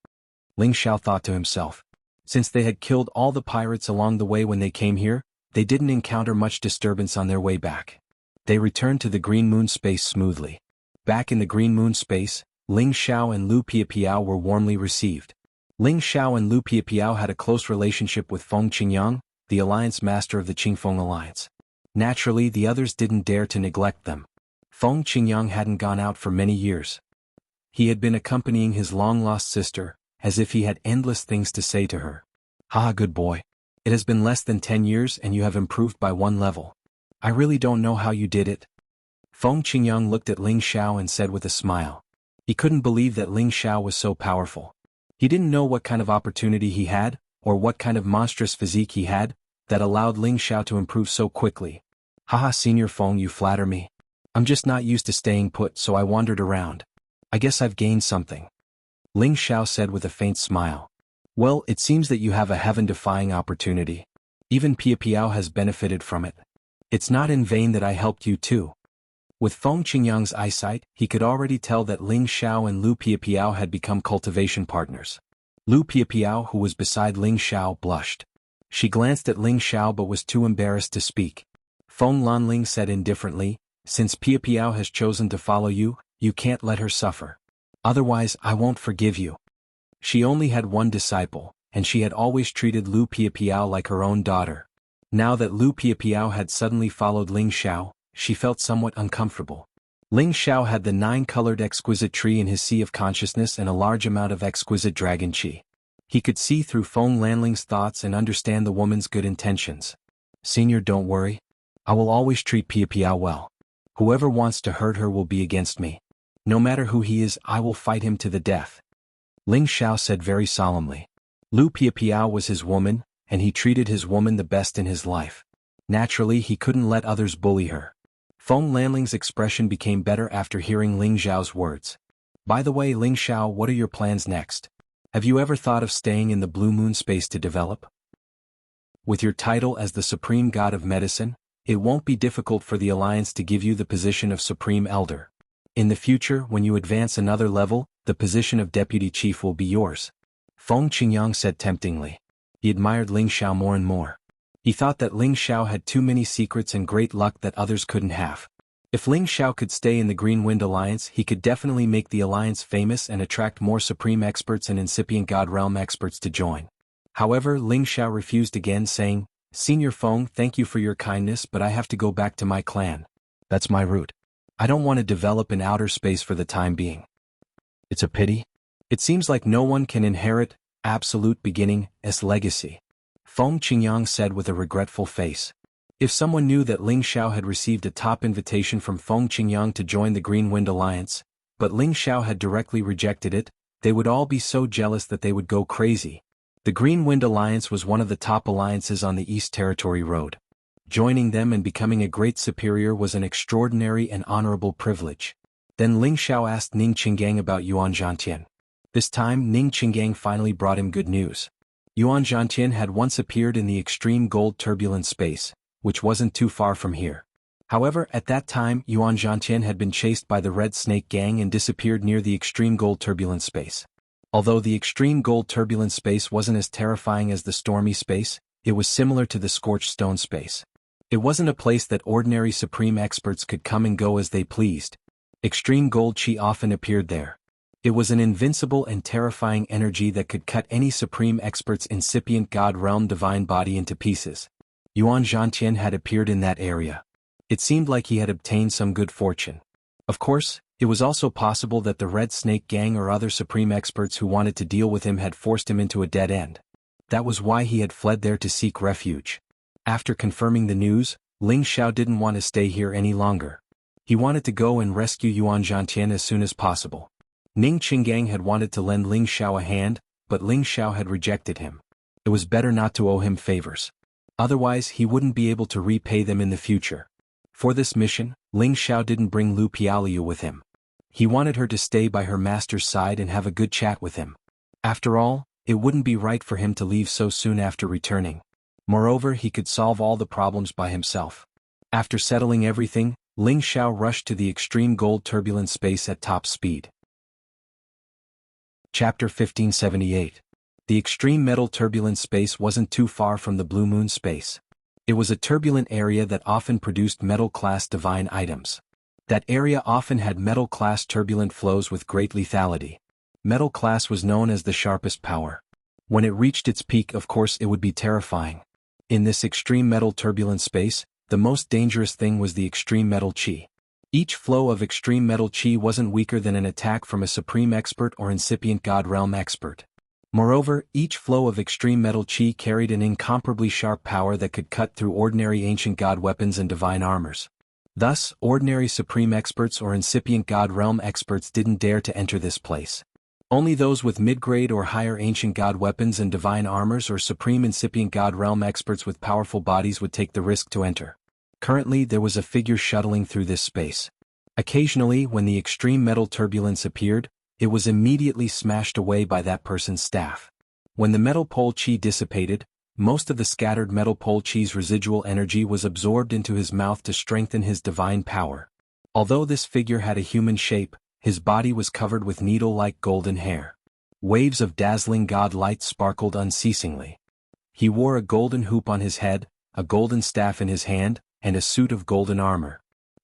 Ling Xiao thought to himself. Since they had killed all the pirates along the way when they came here, they didn't encounter much disturbance on their way back. They returned to the Green Moon space smoothly. Back in the Green Moon space, Ling Xiao and Lu Piapiao were warmly received. Ling Xiao and Lu Piapiao had a close relationship with Feng Qingyang, the alliance master of the Qingfeng alliance. Naturally, the others didn't dare to neglect them. Feng Qingyang hadn't gone out for many years. He had been accompanying his long-lost sister, as if he had endless things to say to her. "Haha, good boy. It has been less than 10 years and you have improved by 1 level. I really don't know how you did it." Feng Qingyang looked at Ling Xiao and said with a smile. He couldn't believe that Ling Xiao was so powerful. He didn't know what kind of opportunity he had, or what kind of monstrous physique he had, that allowed Ling Xiao to improve so quickly. "Haha, Senior Feng, you flatter me. I'm just not used to staying put, so I wandered around. I guess I've gained something." Ling Xiao said with a faint smile. "Well, it seems that you have a heaven-defying opportunity. Even Piapiao has benefited from it. It's not in vain that I helped you too." With Feng Qingyang's eyesight, he could already tell that Ling Xiao and Lu Piapiao had become cultivation partners. Lu Piapiao, who was beside Ling Xiao, blushed. She glanced at Ling Xiao but was too embarrassed to speak. Feng Lanling said indifferently, "Since Piapiao has chosen to follow you, you can't let her suffer. Otherwise, I won't forgive you." She only had 1 disciple, and she had always treated Lu Piapiao like her own daughter. Now that Lu Piapiao had suddenly followed Ling Xiao, she felt somewhat uncomfortable. Ling Xiao had the 9-colored exquisite tree in his sea of consciousness and a large amount of exquisite dragon qi. He could see through Feng Lanling's thoughts and understand the woman's good intentions. "Senior, don't worry. I will always treat Piapiao well. Whoever wants to hurt her will be against me. No matter who he is, I will fight him to the death." Ling Xiao said very solemnly. Lu Piapiao was his woman, and he treated his woman the best in his life. Naturally, he couldn't let others bully her. Feng Lanling's expression became better after hearing Ling Xiao's words. "By the way, Ling Xiao, what are your plans next? Have you ever thought of staying in the Blue Moon space to develop? With your title as the Supreme God of Medicine, it won't be difficult for the Alliance to give you the position of Supreme Elder. In the future, when you advance another level, the position of Deputy Chief will be yours." Feng Qingyang said temptingly. He admired Ling Xiao more and more. He thought that Ling Xiao had too many secrets and great luck that others couldn't have. If Ling Xiao could stay in the Green Wind Alliance, he could definitely make the Alliance famous and attract more Supreme experts and incipient God Realm experts to join. However, Ling Xiao refused again, saying, Senior Feng, thank you for your kindness, but I have to go back to my clan. That's my route. I don't want to develop in outer space for the time being. It's a pity. It seems like no one can inherit absolute beginning-s legacy. Feng Qingyang said with a regretful face. If someone knew that Ling Xiao had received a top invitation from Feng Qingyang to join the Green Wind Alliance, but Ling Xiao had directly rejected it, they would all be so jealous that they would go crazy. The Green Wind Alliance was one of the top alliances on the East Territory Road. Joining them and becoming a great superior was an extraordinary and honorable privilege. Then Ling Xiao asked Ning Qinggang about Yuan Zhantian. This time Ning Qinggang finally brought him good news. Yuan Zhantian had once appeared in the extreme gold turbulent space, which wasn't too far from here. However, at that time Yuan Zhantian had been chased by the Red Snake Gang and disappeared near the extreme gold turbulent space. Although the extreme gold turbulent space wasn't as terrifying as the stormy space, it was similar to the scorched stone space. It wasn't a place that ordinary supreme experts could come and go as they pleased. Extreme gold chi often appeared there. It was an invincible and terrifying energy that could cut any supreme expert's incipient god realm divine body into pieces. Yuan Zhantian had appeared in that area. It seemed like he had obtained some good fortune. Of course, it was also possible that the Red Snake Gang or other supreme experts who wanted to deal with him had forced him into a dead end. That was why he had fled there to seek refuge. After confirming the news, Ling Xiao didn't want to stay here any longer. He wanted to go and rescue Yuan Zhantian as soon as possible. Ning Qinggang had wanted to lend Ling Xiao a hand, but Ling Xiao had rejected him. It was better not to owe him favors. Otherwise he wouldn't be able to repay them in the future. For this mission, Ling Xiao didn't bring Lu Piaoliu with him. He wanted her to stay by her master's side and have a good chat with him. After all, it wouldn't be right for him to leave so soon after returning. Moreover, he could solve all the problems by himself. After settling everything, Ling Xiao rushed to the extreme gold turbulent space at top speed. Chapter 1578. The extreme metal turbulent space wasn't too far from the Blue Moon space. It was a turbulent area that often produced metal-class divine items. That area often had metal-class turbulent flows with great lethality. Metal class was known as the sharpest power. When it reached its peak, of course, it would be terrifying. In this extreme metal turbulent space, the most dangerous thing was the extreme metal chi. Each flow of extreme metal chi wasn't weaker than an attack from a supreme expert or incipient god realm expert. Moreover, each flow of extreme metal chi carried an incomparably sharp power that could cut through ordinary ancient god weapons and divine armors. Thus, ordinary supreme experts or incipient god realm experts didn't dare to enter this place. Only those with mid-grade or higher ancient god weapons and divine armors or supreme incipient god realm experts with powerful bodies would take the risk to enter. Currently, there was a figure shuttling through this space. Occasionally, when the extreme metal turbulence appeared, it was immediately smashed away by that person's staff. When the metal pole chi dissipated, most of the scattered metal pole chi's residual energy was absorbed into his mouth to strengthen his divine power. Although this figure had a human shape, his body was covered with needle-like golden hair. Waves of dazzling god light sparkled unceasingly. He wore a golden hoop on his head, a golden staff in his hand, and a suit of golden armor.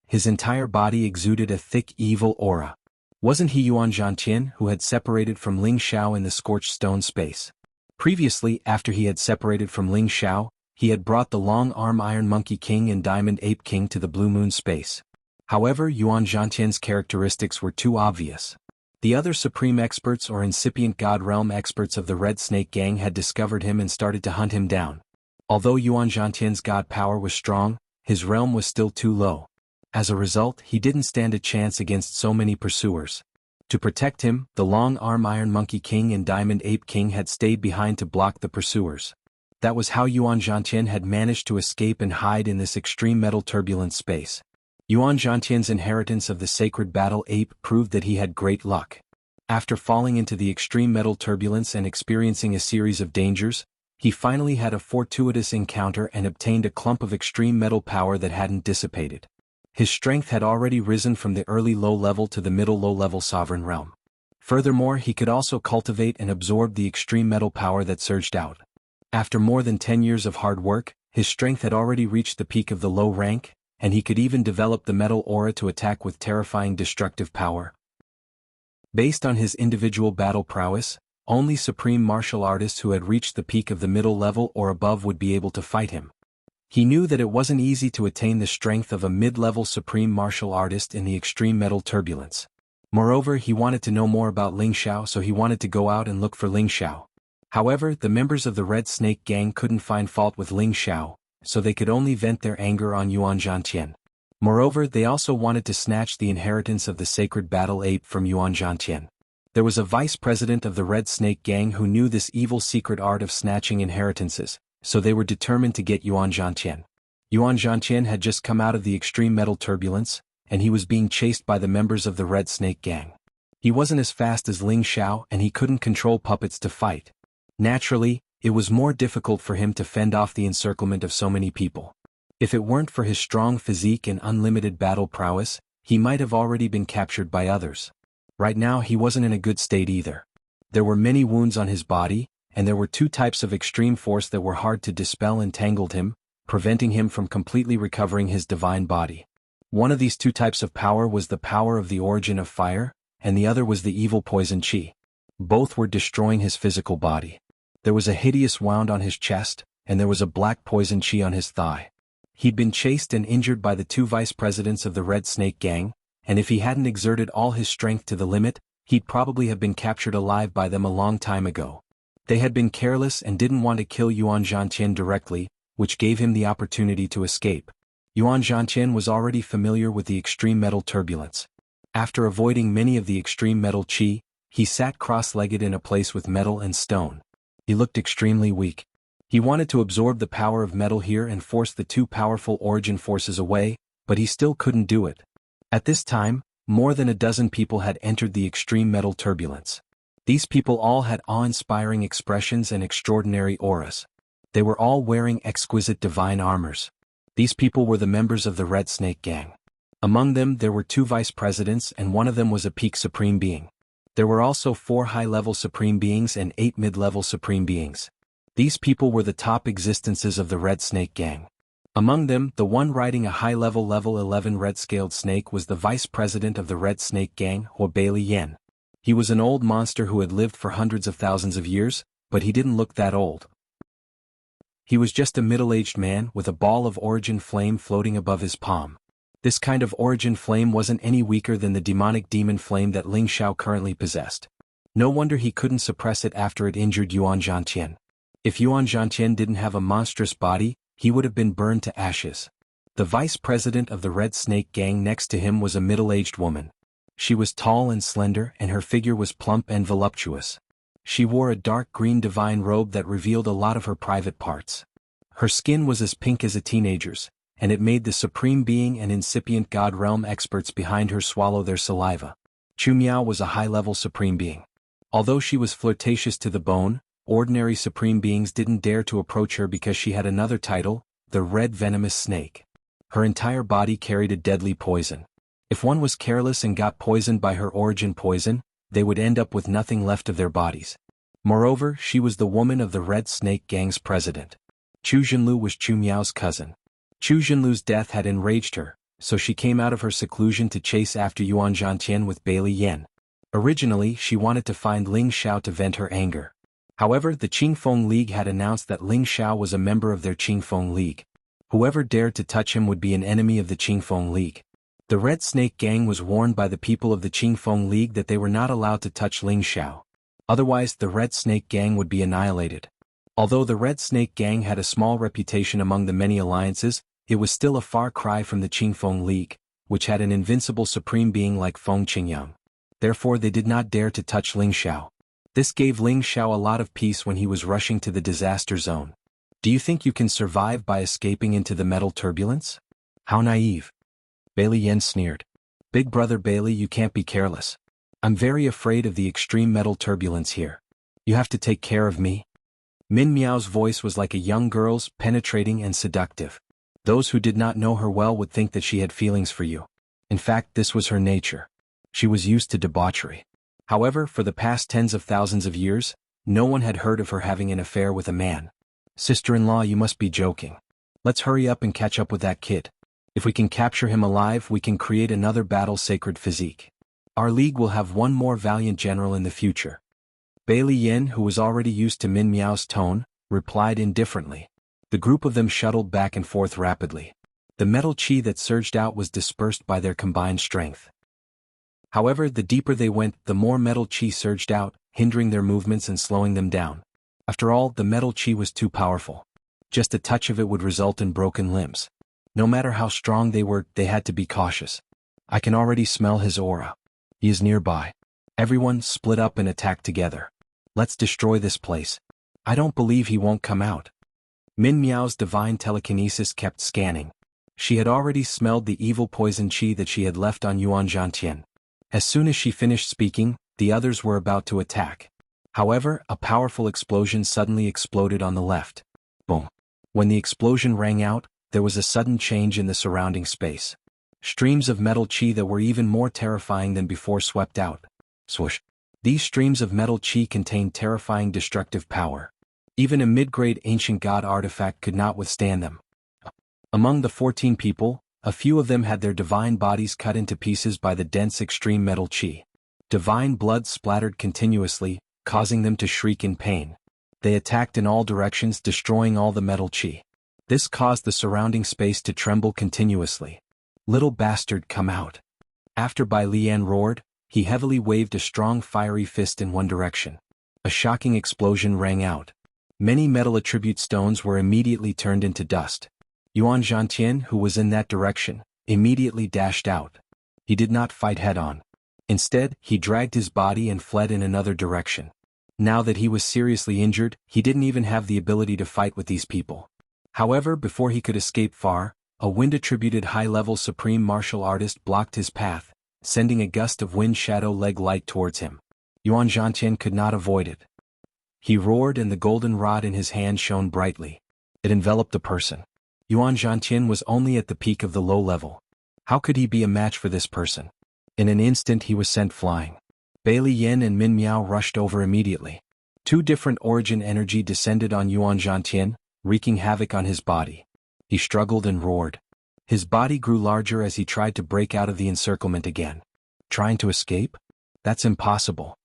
His entire body exuded a thick evil aura. Wasn't he Yuan Zhantian who had separated from Ling Xiao in the scorched stone space? Previously, after he had separated from Ling Xiao, he had brought the long-arm Iron Monkey King and Diamond Ape King to the Blue Moon space. However, Yuan Zhantian's characteristics were too obvious. The other supreme experts or incipient god realm experts of the Red Snake Gang had discovered him and started to hunt him down. Although Yuan Zhantian's god power was strong, his realm was still too low. As a result, he didn't stand a chance against so many pursuers. To protect him, the long-arm Iron Monkey King and Diamond Ape King had stayed behind to block the pursuers. That was how Yuan Zhantian had managed to escape and hide in this extreme metal turbulent space. Yuan Zhantian's inheritance of the sacred battle ape proved that he had great luck. After falling into the extreme metal turbulence and experiencing a series of dangers, he finally had a fortuitous encounter and obtained a clump of extreme metal power that hadn't dissipated. His strength had already risen from the early low-level to the middle low-level sovereign realm. Furthermore, he could also cultivate and absorb the extreme metal power that surged out. After more than 10 years of hard work, his strength had already reached the peak of the low rank, and he could even develop the metal aura to attack with terrifying destructive power. Based on his individual battle prowess, only supreme martial artists who had reached the peak of the middle level or above would be able to fight him. He knew that it wasn't easy to attain the strength of a mid-level supreme martial artist in the extreme metal turbulence. Moreover, he wanted to know more about Ling Xiao, so he wanted to go out and look for Ling Xiao. However, the members of the Red Snake Gang couldn't find fault with Ling Xiao, so they could only vent their anger on Yuan Zhantian. Moreover, they also wanted to snatch the inheritance of the sacred battle ape from Yuan Zhantian. There was a vice president of the Red Snake Gang who knew this evil secret art of snatching inheritances, so they were determined to get Yuan Zhantian. Yuan Zhantian had just come out of the extreme metal turbulence, and he was being chased by the members of the Red Snake Gang. He wasn't as fast as Ling Xiao and he couldn't control puppets to fight. Naturally, it was more difficult for him to fend off the encirclement of so many people. If it weren't for his strong physique and unlimited battle prowess, he might have already been captured by others. Right now he wasn't in a good state either. There were many wounds on his body, and there were two types of extreme force that were hard to dispel and tangled him, preventing him from completely recovering his divine body. One of these two types of power was the power of the origin of fire, and the other was the evil poison qi. Both were destroying his physical body. There was a hideous wound on his chest, and there was a black poison qi on his thigh. He'd been chased and injured by the two vice presidents of the Red Snake Gang, and if he hadn't exerted all his strength to the limit, he'd probably have been captured alive by them a long time ago. They had been careless and didn't want to kill Yuan Zhantian directly, which gave him the opportunity to escape. Yuan Zhantian was already familiar with the extreme metal turbulence. After avoiding many of the extreme metal qi, he sat cross-legged in a place with metal and stone. He looked extremely weak. He wanted to absorb the power of metal here and force the two powerful origin forces away, but he still couldn't do it. At this time, more than a dozen people had entered the extreme metal turbulence. These people all had awe-inspiring expressions and extraordinary auras. They were all wearing exquisite divine armors. These people were the members of the Red Snake Gang. Among them there were two vice presidents and one of them was a peak supreme being. There were also 4 high-level supreme beings and 8 mid-level supreme beings. These people were the top existences of the Red Snake Gang. Among them, the one riding a high-level level 11 red-scaled snake was the vice president of the Red Snake Gang, Bailey Yen. He was an old monster who had lived for hundreds of thousands of years, but he didn't look that old. He was just a middle-aged man with a ball of origin flame floating above his palm. This kind of origin flame wasn't any weaker than the demonic demon flame that Ling Xiao currently possessed. No wonder he couldn't suppress it after it injured Yuan Zhantian. If Yuan Zhantian didn't have a monstrous body, he would have been burned to ashes. The vice president of the Red Snake Gang next to him was a middle-aged woman. She was tall and slender and her figure was plump and voluptuous. She wore a dark green divine robe that revealed a lot of her private parts. Her skin was as pink as a teenager's, and it made the supreme being and incipient god realm experts behind her swallow their saliva. Chu Miao was a high-level supreme being. Although she was flirtatious to the bone, ordinary supreme beings didn't dare to approach her because she had another title, the Red Venomous Snake. Her entire body carried a deadly poison. If one was careless and got poisoned by her origin poison, they would end up with nothing left of their bodies. Moreover, she was the woman of the Red Snake Gang's president. Chu Jinlu was Chu Miao's cousin. Chu Jinlu's death had enraged her, so she came out of her seclusion to chase after Yuan Zhantian with Bailey Yen. Originally, she wanted to find Ling Xiao to vent her anger. However, the Qingfeng League had announced that Ling Xiao was a member of their Qingfeng League. Whoever dared to touch him would be an enemy of the Qingfeng League. The Red Snake Gang was warned by the people of the Qingfeng League that they were not allowed to touch Ling Xiao. Otherwise, the Red Snake Gang would be annihilated. Although the Red Snake Gang had a small reputation among the many alliances, it was still a far cry from the Qingfeng League, which had an invincible supreme being like Feng Qingyang. Therefore they did not dare to touch Ling Xiao. This gave Ling Xiao a lot of peace when he was rushing to the disaster zone. Do you think you can survive by escaping into the metal turbulence? How naive. Bailey Yen sneered. Big brother Bailey, you can't be careless. I'm very afraid of the extreme metal turbulence here. You have to take care of me. Min Miao's voice was like a young girl's, penetrating and seductive. Those who did not know her well would think that she had feelings for you. In fact, this was her nature. She was used to debauchery. However, for the past tens of thousands of years, no one had heard of her having an affair with a man. Sister-in-law, you must be joking. Let's hurry up and catch up with that kid. If we can capture him alive, we can create another battle-sacred physique. Our league will have one more valiant general in the future. Bailey Yen, who was already used to Min Miao's tone, replied indifferently. The group of them shuttled back and forth rapidly. The metal chi that surged out was dispersed by their combined strength. However, the deeper they went, the more metal chi surged out, hindering their movements and slowing them down. After all, the metal chi was too powerful. Just a touch of it would result in broken limbs. No matter how strong they were, they had to be cautious. I can already smell his aura. He is nearby. Everyone split up and attack together. Let's destroy this place. I don't believe he won't come out. Min Miao's divine telekinesis kept scanning. She had already smelled the evil poison chi that she had left on Yuan Zhantian. As soon as she finished speaking, the others were about to attack. However, a powerful explosion suddenly exploded on the left. Boom. When the explosion rang out, there was a sudden change in the surrounding space. Streams of metal chi that were even more terrifying than before swept out. Swoosh. These streams of metal chi contained terrifying destructive power. Even a mid-grade ancient god artifact could not withstand them. Among the 14 people, a few of them had their divine bodies cut into pieces by the dense extreme metal chi. Divine blood splattered continuously, causing them to shriek in pain. They attacked in all directions, destroying all the metal chi. This caused the surrounding space to tremble continuously. Little bastard, come out. After Bai Lian roared, he heavily waved a strong fiery fist in one direction. A shocking explosion rang out. Many metal attribute stones were immediately turned into dust. Yuan Zhantian, who was in that direction, immediately dashed out. He did not fight head-on. Instead, he dragged his body and fled in another direction. Now that he was seriously injured, he didn't even have the ability to fight with these people. However, before he could escape far, a wind-attributed high-level supreme martial artist blocked his path, sending a gust of wind shadow leg light towards him. Yuan Zhantian could not avoid it. He roared and the golden rod in his hand shone brightly. It enveloped the person. Yuan Zhantian was only at the peak of the low level. How could he be a match for this person? In an instant he was sent flying. Bai Lian and Min Miao rushed over immediately. Two different origin energy descended on Yuan Zhantian, wreaking havoc on his body. He struggled and roared. His body grew larger as he tried to break out of the encirclement again. Trying to escape? That's impossible.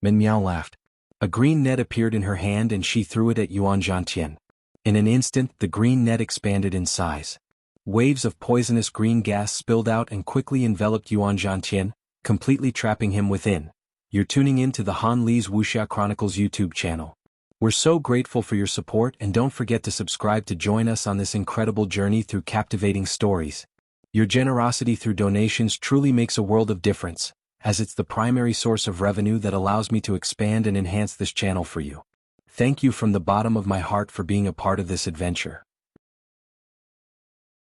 Min Miao laughed. A green net appeared in her hand and she threw it at Yuan Zhantian. In an instant, the green net expanded in size. Waves of poisonous green gas spilled out and quickly enveloped Yuan Zhantian, completely trapping him within. You're tuning in to the Han Li's Wuxia Chronicles YouTube channel. We're so grateful for your support and don't forget to subscribe to join us on this incredible journey through captivating stories. Your generosity through donations truly makes a world of difference, as it's the primary source of revenue that allows me to expand and enhance this channel for you. Thank you from the bottom of my heart for being a part of this adventure.